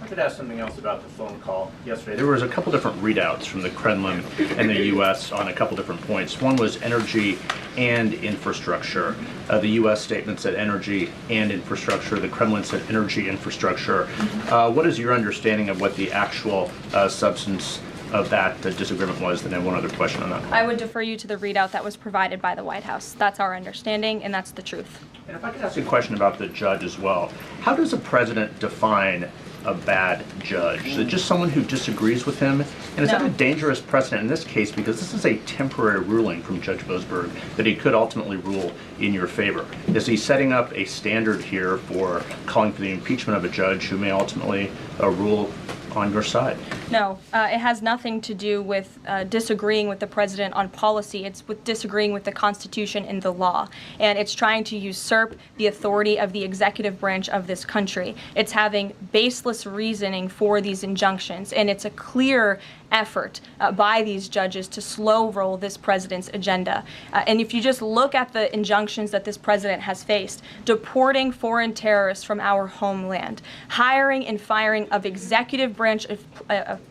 I could ask something else about the phone call yesterday. There was a couple different readouts from the Kremlin and the U.S. on a couple different points. One was energy and infrastructure. The U.S. statement said energy and infrastructure. The Kremlin said energy infrastructure. What is your understanding of what the actual substance of that disagreement was? Then I have one other question on that. I would defer you to the readout that was provided by the White House. That's our understanding, and that's the truth. And if I could ask a question about the judge as well. How does a president define a bad judge? Is it just someone who disagrees with him? And is that a dangerous precedent in this case, because this is a temporary ruling from Judge Boasberg that he could ultimately rule in your favor? Is he setting up a standard here for calling for the impeachment of a judge who may ultimately rule on your side? No, it has nothing to do with disagreeing with the president on policy. It's with disagreeing with the Constitution and the law. And it's trying to usurp the authority of the executive branch of this country. It's having baseless reasoning for these injunctions. And it's a clear effort by these judges to slow roll this president's agenda. And if you just look at the injunctions that this president has faced, deporting foreign terrorists from our homeland, hiring and firing of executive branch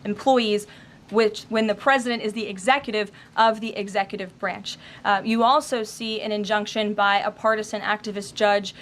employees, which when the president is the executive of the executive branch. You also see an injunction by a partisan activist judge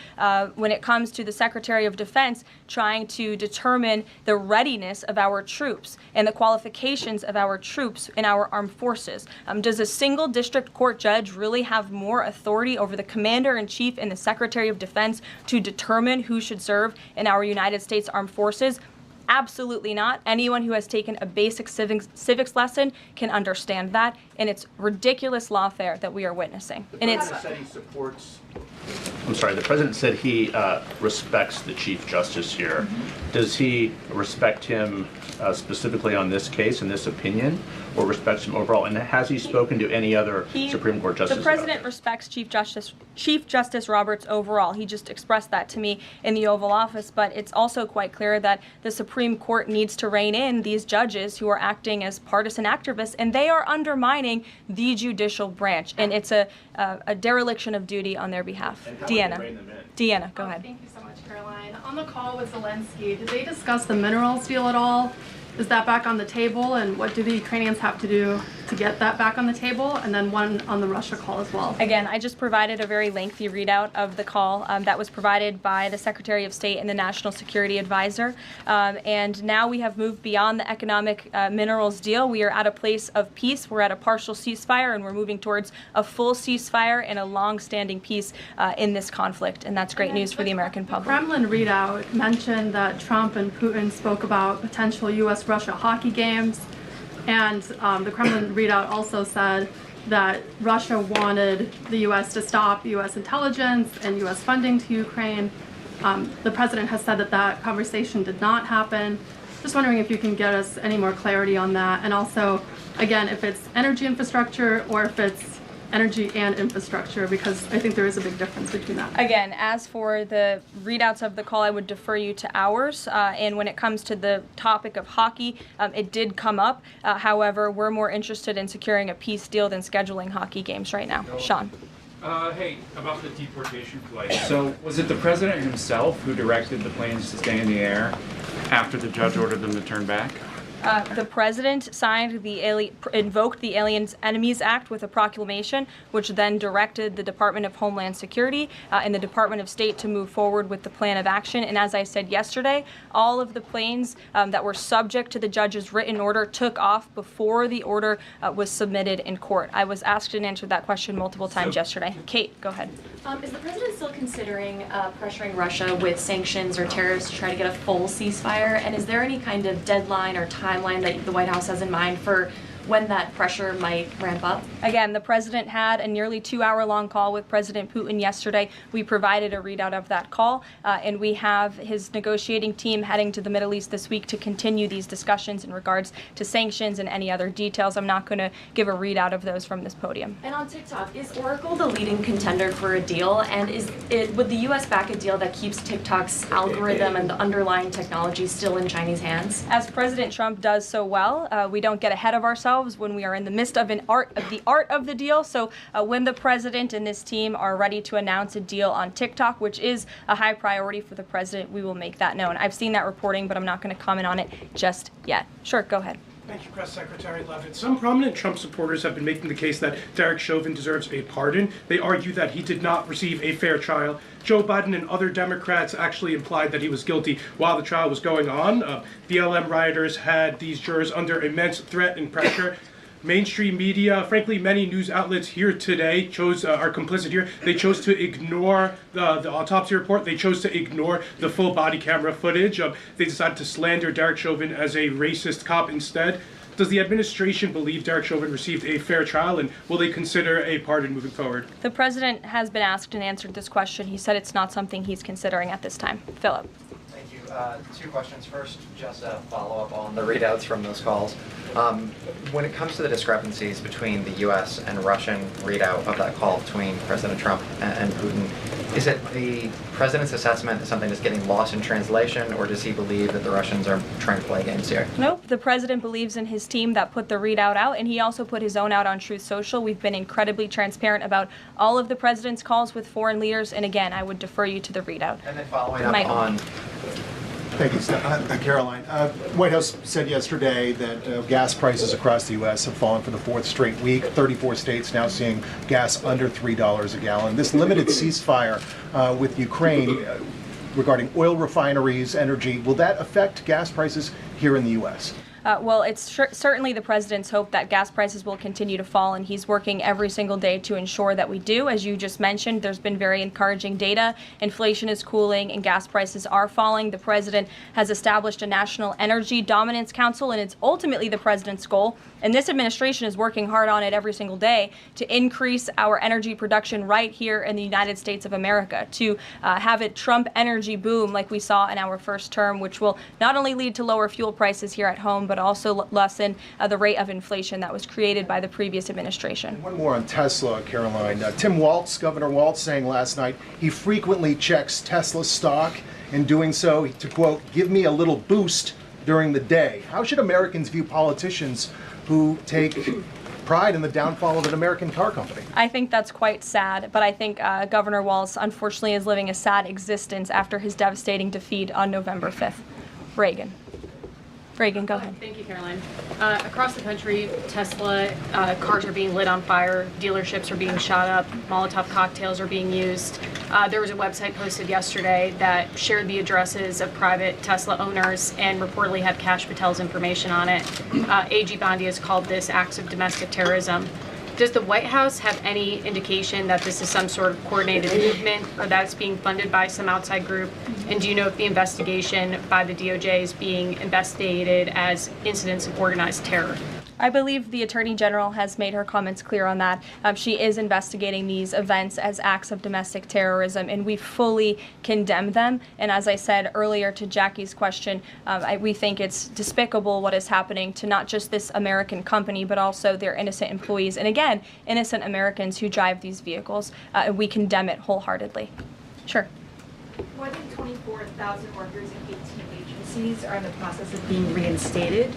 when it comes to the Secretary of Defense trying to determine the readiness of our troops and the qualifications of our troops in our armed forces. Does a single district court judge really have more authority over the Commander-in-Chief and the Secretary of Defense to determine who should serve in our United States Armed Forces? Absolutely not. Anyone who has taken a basic civics lesson can understand that, and it's ridiculous lawfare that we are witnessing. And it's. The president said he respects the Chief Justice here. Mm-hmm. Does he respect him specifically on this case and this opinion, or respects him overall? And has he spoken to any other Supreme Court justices? The president respects Chief Justice Roberts overall. He just expressed that to me in the Oval Office, but it's also quite clear that the Supreme Court needs to rein in these judges who are acting as partisan activists, and they are undermining the judicial branch, and it's a dereliction of duty on their behalf. Deanna, go ahead. Thank you so much, Caroline. On the call with Zelensky, did they discuss the minerals deal at all? Is that back on the table, and what do the Ukrainians have to do to get that back on the table? And then one on the Russia call as well. Again, I just provided a very lengthy readout of the call that was provided by the Secretary of State and the National Security Advisor. And now we have moved beyond the economic minerals deal. We are at a place of peace. We're at a partial ceasefire, and we're moving towards a full ceasefire and a long-standing peace in this conflict. And that's great news for the American public. Kremlin readout mentioned that Trump and Putin spoke about potential U.S.-Russia hockey games. And the Kremlin readout also said that Russia wanted the U.S. to stop U.S. intelligence and U.S. funding to Ukraine. The president has said that that conversation did not happen. Just wondering if you can get us any more clarity on that. And also, again, if it's energy infrastructure or if it's energy and infrastructure, because I think there is a big difference between that. Again, as for the readouts of the call, I would defer you to ours. And when it comes to the topic of hockey, it did come up. However, we're more interested in securing a peace deal than scheduling hockey games right now. Sean. Hey, about the deportation flight. So was it the president himself who directed the planes to stay in the air after the judge ordered them to turn back? The president invoked the Alien Enemies Act with a proclamation, which then directed the Department of Homeland Security and the Department of State to move forward with the plan of action. And as I said yesterday, all of the planes that were subject to the judge's written order took off before the order was submitted in court. I was asked and answered that question multiple times yesterday. Kate, go ahead. Is the president still considering pressuring Russia with sanctions or tariffs to try to get a full ceasefire? And is there any kind of deadline or timeline that the White House has in mind for when that pressure might ramp up? Again, the president had a nearly 2-hour-long call with President Putin yesterday. We provided a readout of that call, and we have his negotiating team heading to the Middle East this week to continue these discussions in regards to sanctions and any other details. I'm not going to give a readout of those from this podium. And on TikTok, is Oracle the leading contender for a deal? And would the U.S. back a deal that keeps TikTok's algorithm and the underlying technology still in Chinese hands? As President Trump does so well, we don't get ahead of ourselves when we are in the midst of the art of the deal. So when the president and this team are ready to announce a deal on TikTok, which is a high priority for the president, we will make that known. I've seen that reporting, but I'm not going to comment on it just yet. Sure, go ahead. Thank you, Press Secretary Leavitt. Some prominent Trump supporters have been making the case that Derek Chauvin deserves a pardon. They argue that he did not receive a fair trial. Joe Biden and other Democrats actually implied that he was guilty while the trial was going on. BLM rioters had these jurors under immense threat and pressure. Mainstream media, frankly, many news outlets here today are complicit here. They chose to ignore the autopsy report. They chose to ignore the full body camera footage. They decided to slander Derek Chauvin as a racist cop instead. Does the administration believe Derek Chauvin received a fair trial, and will they consider a pardon moving forward? The president has been asked and answered this question. He said it's not something he's considering at this time. Philip. Thank you. Two questions. First, just a follow-up on the readouts from those calls. When it comes to the discrepancies between the U.S. and Russian readout of that call between President Trump and Putin, is it the president's assessment that something is getting lost in translation, or does he believe that the Russians are trying to play games here? Nope. The president believes in his team that put the readout out, and he also put his own out on Truth Social. We've been incredibly transparent about all of the president's calls with foreign leaders, and again, I would defer you to the readout. And then following up on... Thank you, Caroline. White House said yesterday that gas prices across the U.S. have fallen for the fourth straight week. 34 states now seeing gas under $3 a gallon. This limited ceasefire with Ukraine regarding oil refineries, energy, will that affect gas prices here in the U.S.? Well, it's certainly the president's hope that gas prices will continue to fall, and he's working every single day to ensure that we do. As you just mentioned, there's been very encouraging data. Inflation is cooling and gas prices are falling. The president has established a National Energy Dominance Council, and it's ultimately the president's goal. And this administration is working hard on it every single day to increase our energy production right here in the United States of America, to have it Trump energy boom like we saw in our first term, which will not only lead to lower fuel prices here at home, but also lessen the rate of inflation that was created by the previous administration. One more on Tesla, Caroline. Tim Walz, Governor Walz, saying last night he frequently checks Tesla stock. In doing so, to quote, give me a little boost during the day. How should Americans view politicians who take pride in the downfall of an American car company? I think that's quite sad, but I think Governor Walz unfortunately is living a sad existence after his devastating defeat on November 5th. Reagan, go ahead. Thank you, Caroline. Across the country, Tesla cars are being lit on fire, dealerships are being shot up, Molotov cocktails are being used. There was a website posted yesterday that shared the addresses of private Tesla owners and reportedly had Kash Patel's information on it. AG Bondi has called this acts of domestic terrorism. Does the White House have any indication that this is some sort of coordinated movement or that it's being funded by some outside group? And do you know if the investigation by the DOJ is being investigated as incidents of organized terror? I believe the Attorney General has made her comments clear on that. She is investigating these events as acts of domestic terrorism, and we fully condemn them. And as I said earlier to Jackie's question, we think it's despicable what is happening to not just this American company, but also their innocent employees. And again, innocent Americans who drive these vehicles. We condemn it wholeheartedly. Sure. More than 24,000 workers in 18 agencies are in the process of being reinstated.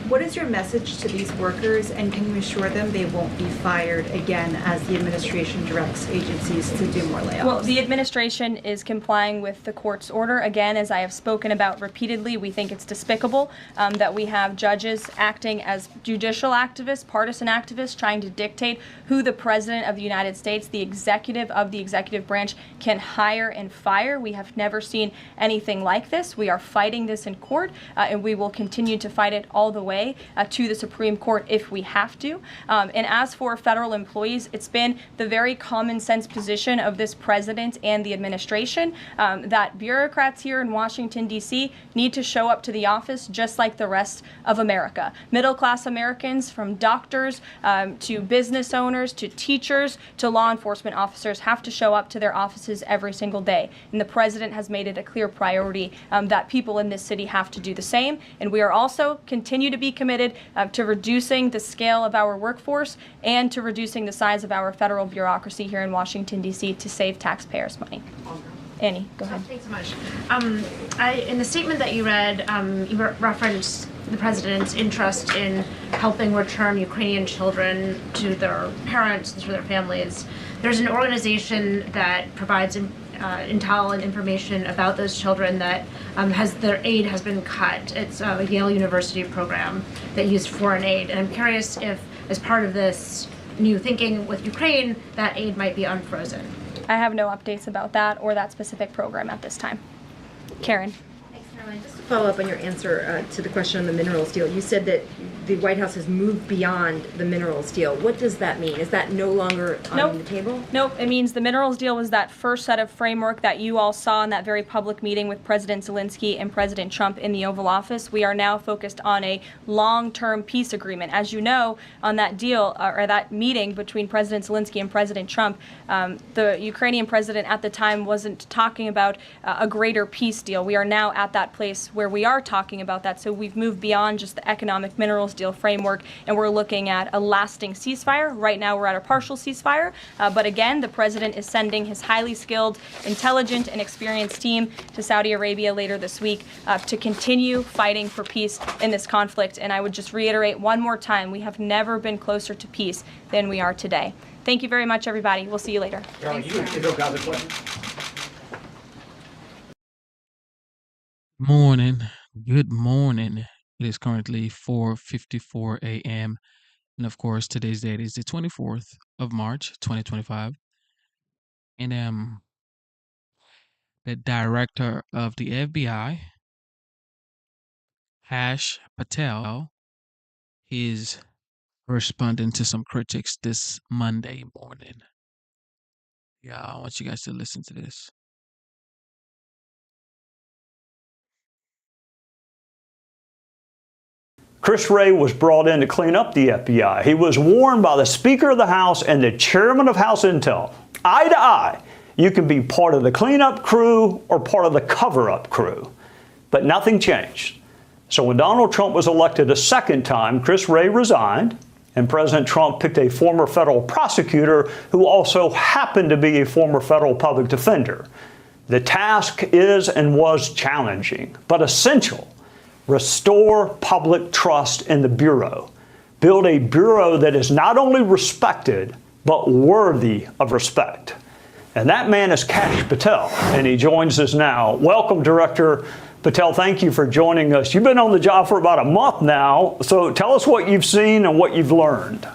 What is your message to these workers, and can you assure them they won't be fired again as the administration directs agencies to do more layoffs? Well, the administration is complying with the court's order. Again, as I have spoken about repeatedly, we think it's despicable that we have judges acting as judicial activists, partisan activists, trying to dictate who the president of the United States, the executive of the executive branch, can hire and fire. We have never seen anything like this. We are fighting this in court, and we will continue to fight it all the way to the Supreme Court if we have to. And as for federal employees, it's been the very common sense position of this president and the administration that bureaucrats here in Washington, D.C. need to show up to the office just like the rest of America. Middle-class Americans, from doctors to business owners to teachers to law enforcement officers, have to show up to their offices every single day. And the president has made it a clear priority that people in this city have to do the same. And we are also continue to be committed to reducing the scale of our workforce and to reducing the size of our federal bureaucracy here in Washington, D.C. to save taxpayers' money. Annie, go ahead. Thanks so much. In the statement that you read, you referenced the president's interest in helping return Ukrainian children to their parents and to their families. There's an organization that provides intel and information about those children that their aid has been cut. It's a Yale University program that used foreign aid. And I'm curious if, as part of this new thinking with Ukraine, that aid might be unfrozen. I have no updates about that or that specific program at this time. Karen. Thanks, Caroline. Just to follow up on your answer to the question on the minerals deal, you said that the White House has moved beyond the minerals deal. What does that mean? Is that no longer on the table? Nope. It means the minerals deal was that first set of framework that you all saw in that very public meeting with President Zelensky and President Trump in the Oval Office. We are now focused on a long-term peace agreement. As you know, on that deal or that meeting between President Zelensky and President Trump, the Ukrainian president at the time wasn't talking about a greater peace deal. We are now at that that place where we are talking about that. So we've moved beyond just the economic minerals deal framework, and we're looking at a lasting ceasefire. Right now we're at a partial ceasefire, but again, the president is sending his highly skilled, intelligent, and experienced team to Saudi Arabia later this week to continue fighting for peace in this conflict. And I would just reiterate one more time, we have never been closer to peace than we are today. Thank you very much, everybody. We'll see you later. Morning. Good morning. It is currently 4:54 a.m. And of course, today's date is the 24th of March, 2025. And the director of the FBI, Hash Patel, is responding to some critics this Monday morning. Yeah, I want you guys to listen to this. Chris Wray was brought in to clean up the FBI. He was warned by the Speaker of the House and the Chairman of House Intel, eye to eye, you can be part of the cleanup crew or part of the cover-up crew. But nothing changed. So when Donald Trump was elected a second time, Chris Wray resigned, and President Trump picked a former federal prosecutor who also happened to be a former federal public defender. The task is and was challenging, but essential. Restore public trust in the Bureau. Build a Bureau that is not only respected, but worthy of respect. And that man is Kash Patel, and he joins us now. Welcome, Director Patel. Thank you for joining us. You've been on the job for about a month now, so tell us what you've seen and what you've learned.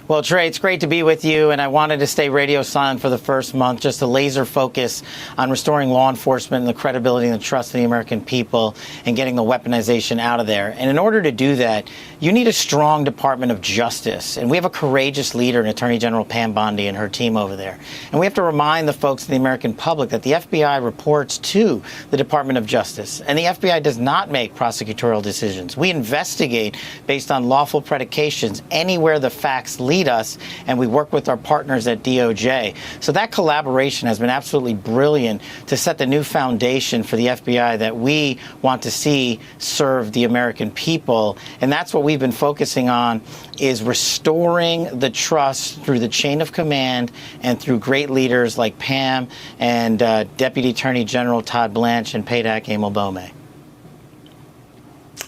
Well, Trey, it's great to be with you, and I wanted to stay radio silent for the first month, just to laser focus on restoring law enforcement and the credibility and the trust of the American people and getting the weaponization out of there. And in order to do that, you need a strong Department of Justice. And we have a courageous leader in Attorney General Pam Bondi and her team over there. And we have to remind the folks in the American public that the FBI reports to the Department of Justice. And the FBI does not make prosecutorial decisions. We investigate based on lawful predications anywhere the facts lead us, and we work with our partners at DOJ. So that collaboration has been absolutely brilliant to set the new foundation for the FBI that we want to see serve the American people. And that's what we've been focusing on, is restoring the trust through the chain of command and through great leaders like Pam and Deputy Attorney General Todd Blanche and PADAC Emil Bome.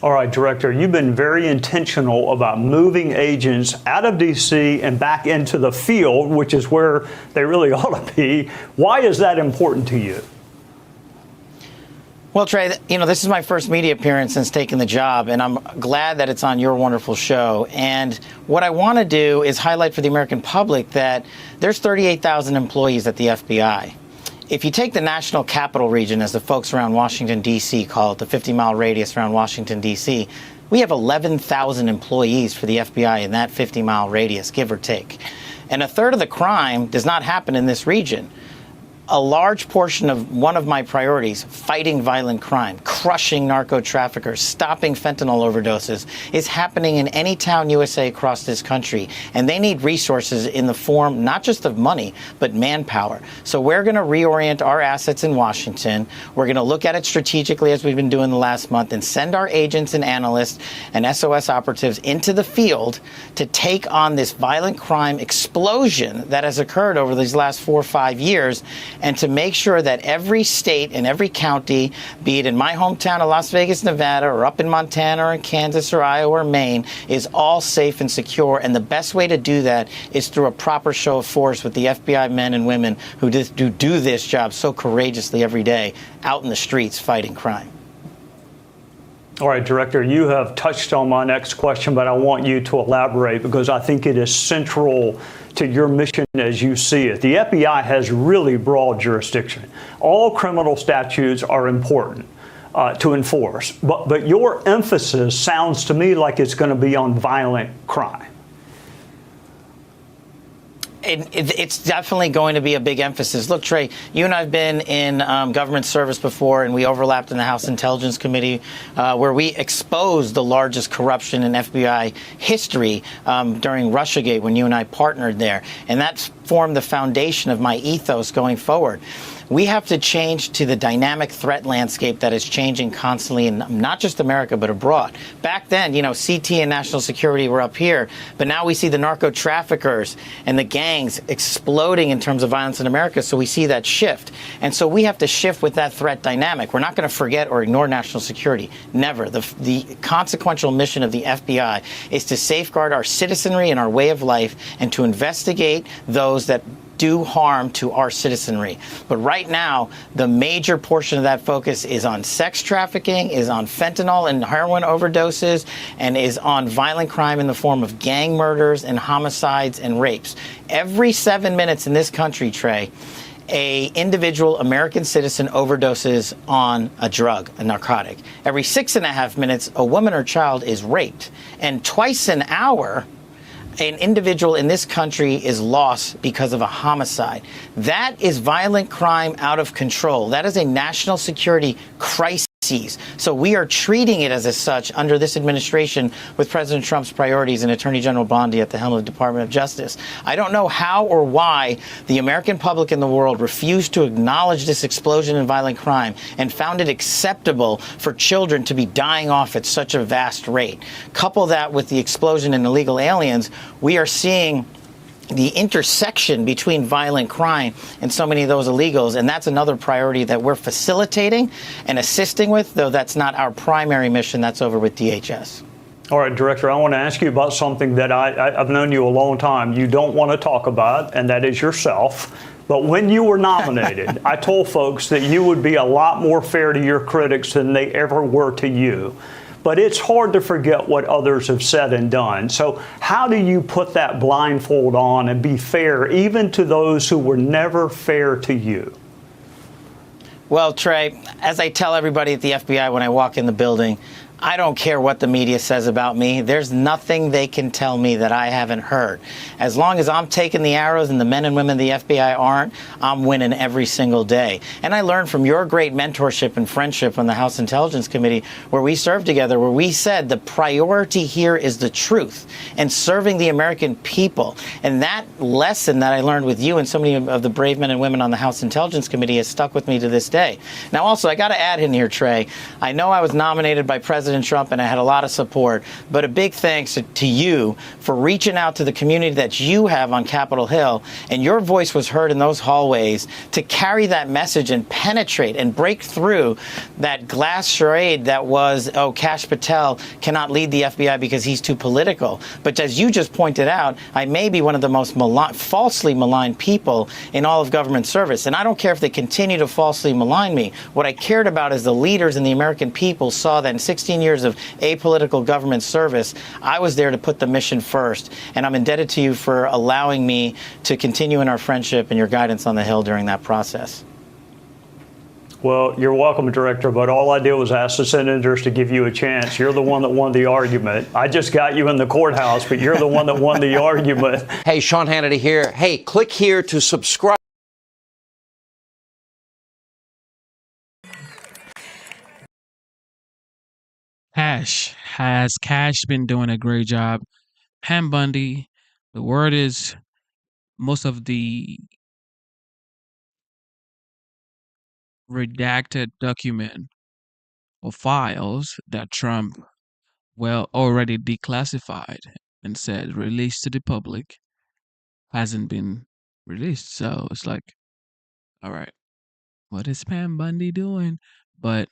All right, Director, you've been very intentional about moving agents out of D.C. and back into the field, which is where they really ought to be. Why is that important to you? Well, Trey, this is my first media appearance since taking the job, and I'm glad that it's on your wonderful show. And what I want to do is highlight for the American public that there's 38,000 employees at the FBI. If you take the national capital region, as the folks around Washington, D.C. call it, the 50-mile radius around Washington, D.C., we have 11,000 employees for the FBI in that 50-mile radius, give or take. And a third of the crime does not happen in this region. A large portion of one of my priorities, fighting violent crime, crushing narco traffickers, stopping fentanyl overdoses, is happening in any town USA across this country. And they need resources in the form not just of money, but manpower. So we're going to reorient our assets in Washington. We're going to look at it strategically, as we've been doing the last month, and send our agents and analysts and SOS operatives into the field to take on this violent crime explosion that has occurred over these last 4 or 5 years, and to make sure that every state and every county, be it in my hometown of Las Vegas, Nevada, or up in Montana or in Kansas or Iowa or Maine, is all safe and secure. And the best way to do that is through a proper show of force with the FBI men and women who do this job so courageously every day out in the streets fighting crime. All right, Director, you have touched on my next question, but I want you to elaborate because I think it is central to your mission as you see it. The FBI has really broad jurisdiction. All criminal statutes are important to enforce, but your emphasis sounds to me like it's going to be on violent crime. It's definitely going to be a big emphasis. Look, Trey, you and I have been in government service before, and we overlapped in the House Intelligence Committee, where we exposed the largest corruption in FBI history during Russiagate when you and I partnered there. And that formed the foundation of my ethos going forward. We have to change to the dynamic threat landscape that is changing constantly in not just America, but abroad. Back then, CT and national security were up here, but now we see the narco traffickers and the gangs exploding in terms of violence in America, so we see that shift. And so we have to shift with that threat dynamic. We're not going to forget or ignore national security. Never. The consequential mission of the FBI is to safeguard our citizenry and our way of life and to investigate those that do harm to our citizenry. But right now, the major portion of that focus is on sex trafficking, is on fentanyl and heroin overdoses, and is on violent crime in the form of gang murders and homicides and rapes. Every 7 minutes in this country, Trey, a individual American citizen overdoses on a drug, a narcotic. Every 6.5 minutes, a woman or child is raped. And twice an hour, an individual in this country is lost because of a homicide. That is violent crime out of control. That is a national security crisis. So we are treating it as such under this administration with President Trump's priorities and Attorney General Bondi at the helm of the Department of Justice. I don't know how or why the American public in the world refused to acknowledge this explosion in violent crime and found it acceptable for children to be dying off at such a vast rate. Couple that with the explosion in illegal aliens, we are seeing the intersection between violent crime and so many of those illegals, and that's another priority that we're facilitating and assisting with, though that's not our primary mission. That's over with DHS. All right, Director, I want to ask you about something that I've known you a long time. You don't want to talk about, and that is yourself. But when you were nominated, I told folks that you would be a lot more fair to your critics than they ever were to you. But it's hard to forget what others have said and done. So how do you put that blindfold on and be fair even to those who were never fair to you? Well, Trey, as I tell everybody at the FBI when I walk in the building, I don't care what the media says about me. There's nothing they can tell me that I haven't heard. As long as I'm taking the arrows and the men and women of the FBI aren't, I'm winning every single day. And I learned from your great mentorship and friendship on the House Intelligence Committee, where we served together, where we said the priority here is the truth and serving the American people. And that lesson that I learned with you and so many of the brave men and women on the House Intelligence Committee has stuck with me to this day. Now, also, I got to add in here, Trey, I know I was nominated by President Trump and I had a lot of support, but a big thanks to you for reaching out to the community that you have on Capitol Hill, and your voice was heard in those hallways to carry that message and penetrate and break through that glass charade that was, oh, Kash Patel cannot lead the FBI because he's too political. But as you just pointed out, I may be one of the most falsely maligned people in all of government service, and I don't care if they continue to falsely malign me. What I cared about is the leaders and the American people saw that in 16 years of apolitical government service, I was there to put the mission first. And I'm indebted to you for allowing me to continue in our friendship and your guidance on the Hill during that process. Well, you're welcome, Director, but all I did was ask the senators to give you a chance. You're the one that won the argument. I just got you in the courthouse, but you're the one that won the argument. Hey, Sean Hannity here. Hey, click here to subscribe. Has Cash been doing a great job? Pam Bundy, the word is most of the redacted document or files that Trump, already declassified and said released to the public hasn't been released. So it's like, all right, what is Pam Bundy doing? But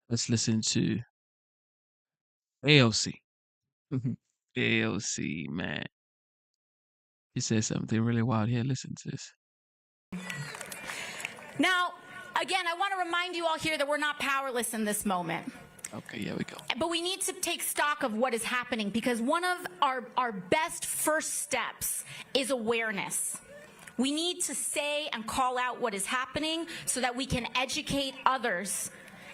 let's listen to AOC. AOC, man. He said something really wild here. Listen to this. Now, again, I want to remind you all here that we're not powerless in this moment. Okay, here we go. But we need to take stock of what is happening, because one of our best first steps is awareness. We need to say and call out what is happening so that we can educate others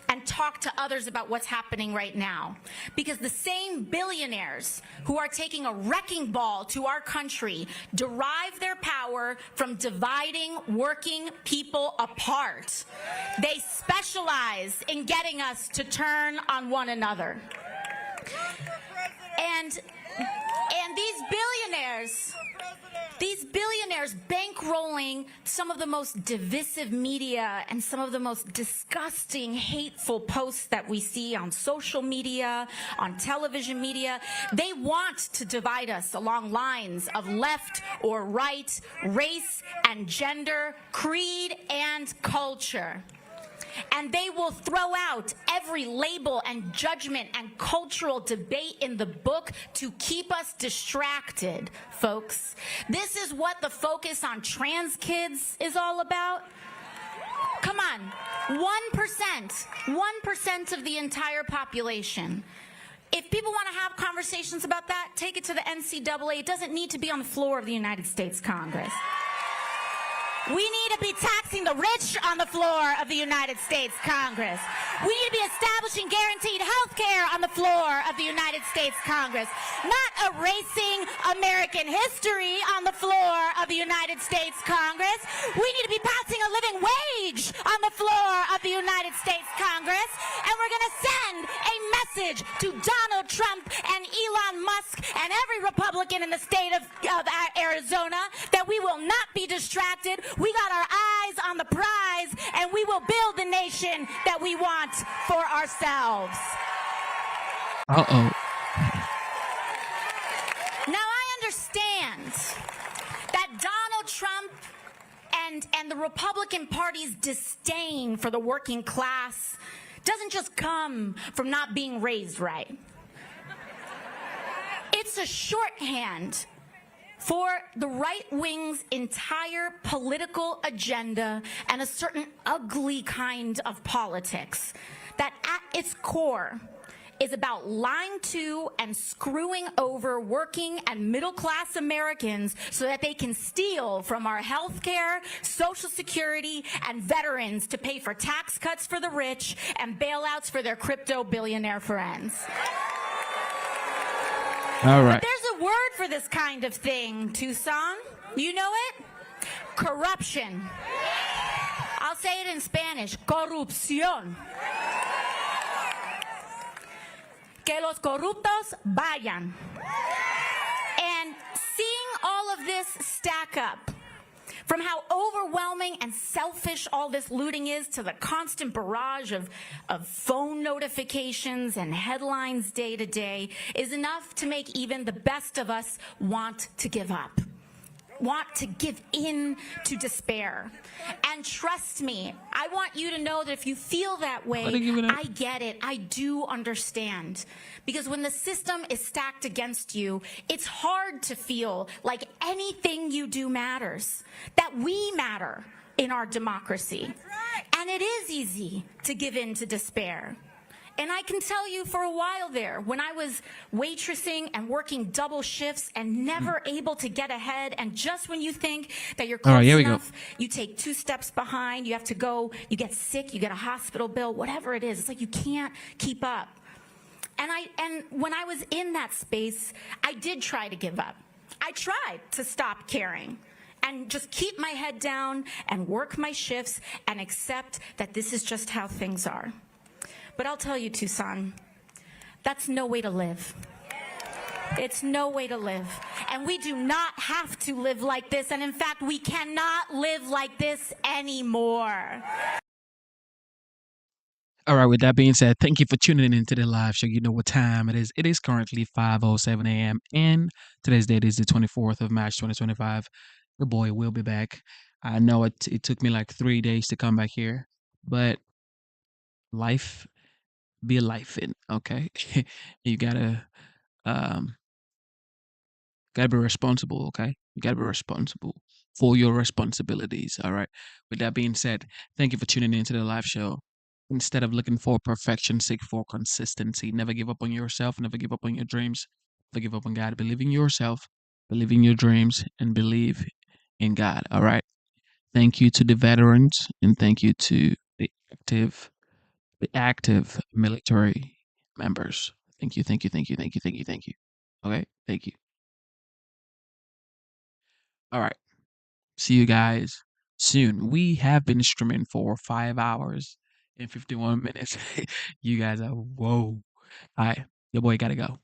and talk to others about what's happening right now. Because the same billionaires who are taking a wrecking ball to our country derive their power from dividing working people apart. They specialize in getting us to turn on one another. And these billionaires bankrolling some of the most divisive media and some of the most disgusting, hateful posts that we see on social media, on television media, they want to divide us along lines of left or right, race and gender, creed and culture. And they will throw out every label and judgment and cultural debate in the book to keep us distracted, folks. This is what the focus on trans kids is all about. Come on, 1% of the entire population. If people want to have conversations about that, take it to the NCAA. It doesn't need to be on the floor of the United States Congress. We need to be taxing the rich on the floor of the United States Congress. We need to be establishing guaranteed health care on the floor of the United States Congress, not erasing American history on the floor of the United States Congress. We need to be passing a living wage on the floor of the United States Congress, and we're going to send a message to Donald Trump and Elon Musk and every Republican in the state of Arizona that we will not be distracted. We got our eyes on the prize, and we will build the nation that we want for ourselves. Uh-oh. Now, I understand that Donald Trump and the Republican Party's disdain for the working class doesn't just come from not being raised right. It's a shorthand for the right wing's entire political agenda and a certain ugly kind of politics that at its core is about lying to and screwing over working and middle-class Americans so that they can steal from our health care, Social Security, and veterans to pay for tax cuts for the rich and bailouts for their crypto billionaire friends. All right. But there's a word for this kind of thing, Tucson. You know it? Corruption. I'll say it in Spanish. Corrupción. Que los corruptos vayan. And seeing all of this stack up, from how overwhelming and selfish all this looting is to the constant barrage of phone notifications and headlines day to day, is enough to make even the best of us want to give up, want to give in to despair. And trust me, I want you to know that if you feel that way, I get it. I do understand. Because when the system is stacked against you, it's hard to feel like anything you do matters, that we matter in our democracy. And it is easy to give in to despair. And I can tell you, for a while there, when I was waitressing and working double shifts and never able to get ahead, and just when you think that you're close enough, you take 2 steps behind, you have to go, you get sick, you get a hospital bill, whatever it is. It's like you can't keep up. And when I was in that space, I did try to give up. I tried to stop caring and just keep my head down and work my shifts and accept that this is just how things are. But I'll tell you, Tucson, that's no way to live. It's no way to live. And we do not have to live like this. And in fact, we cannot live like this anymore. All right, with that being said, thank you for tuning into the live show. You know what time it is. It is currently 5:07 a.m. and today's date is the 24th of March, 2025. Your boy will be back. I know it took me like 3 days to come back here, but life be lifing, okay? You gotta be responsible, okay? You gotta be responsible for your responsibilities, all right? With that being said, thank you for tuning into the live show. Instead of looking for perfection, seek for consistency. Never give up on yourself. Never give up on your dreams. Never give up on God. Believe in yourself. Believe in your dreams. And believe in God. All right. Thank you to the veterans. And thank you to the active the active military members. Thank you, thank you, thank you, thank you, thank you, thank you. Okay, thank you. All right. See you guys soon. We have been streaming for 5 hours and 51 minutes. You guys are whoa. All right, your boy gotta go.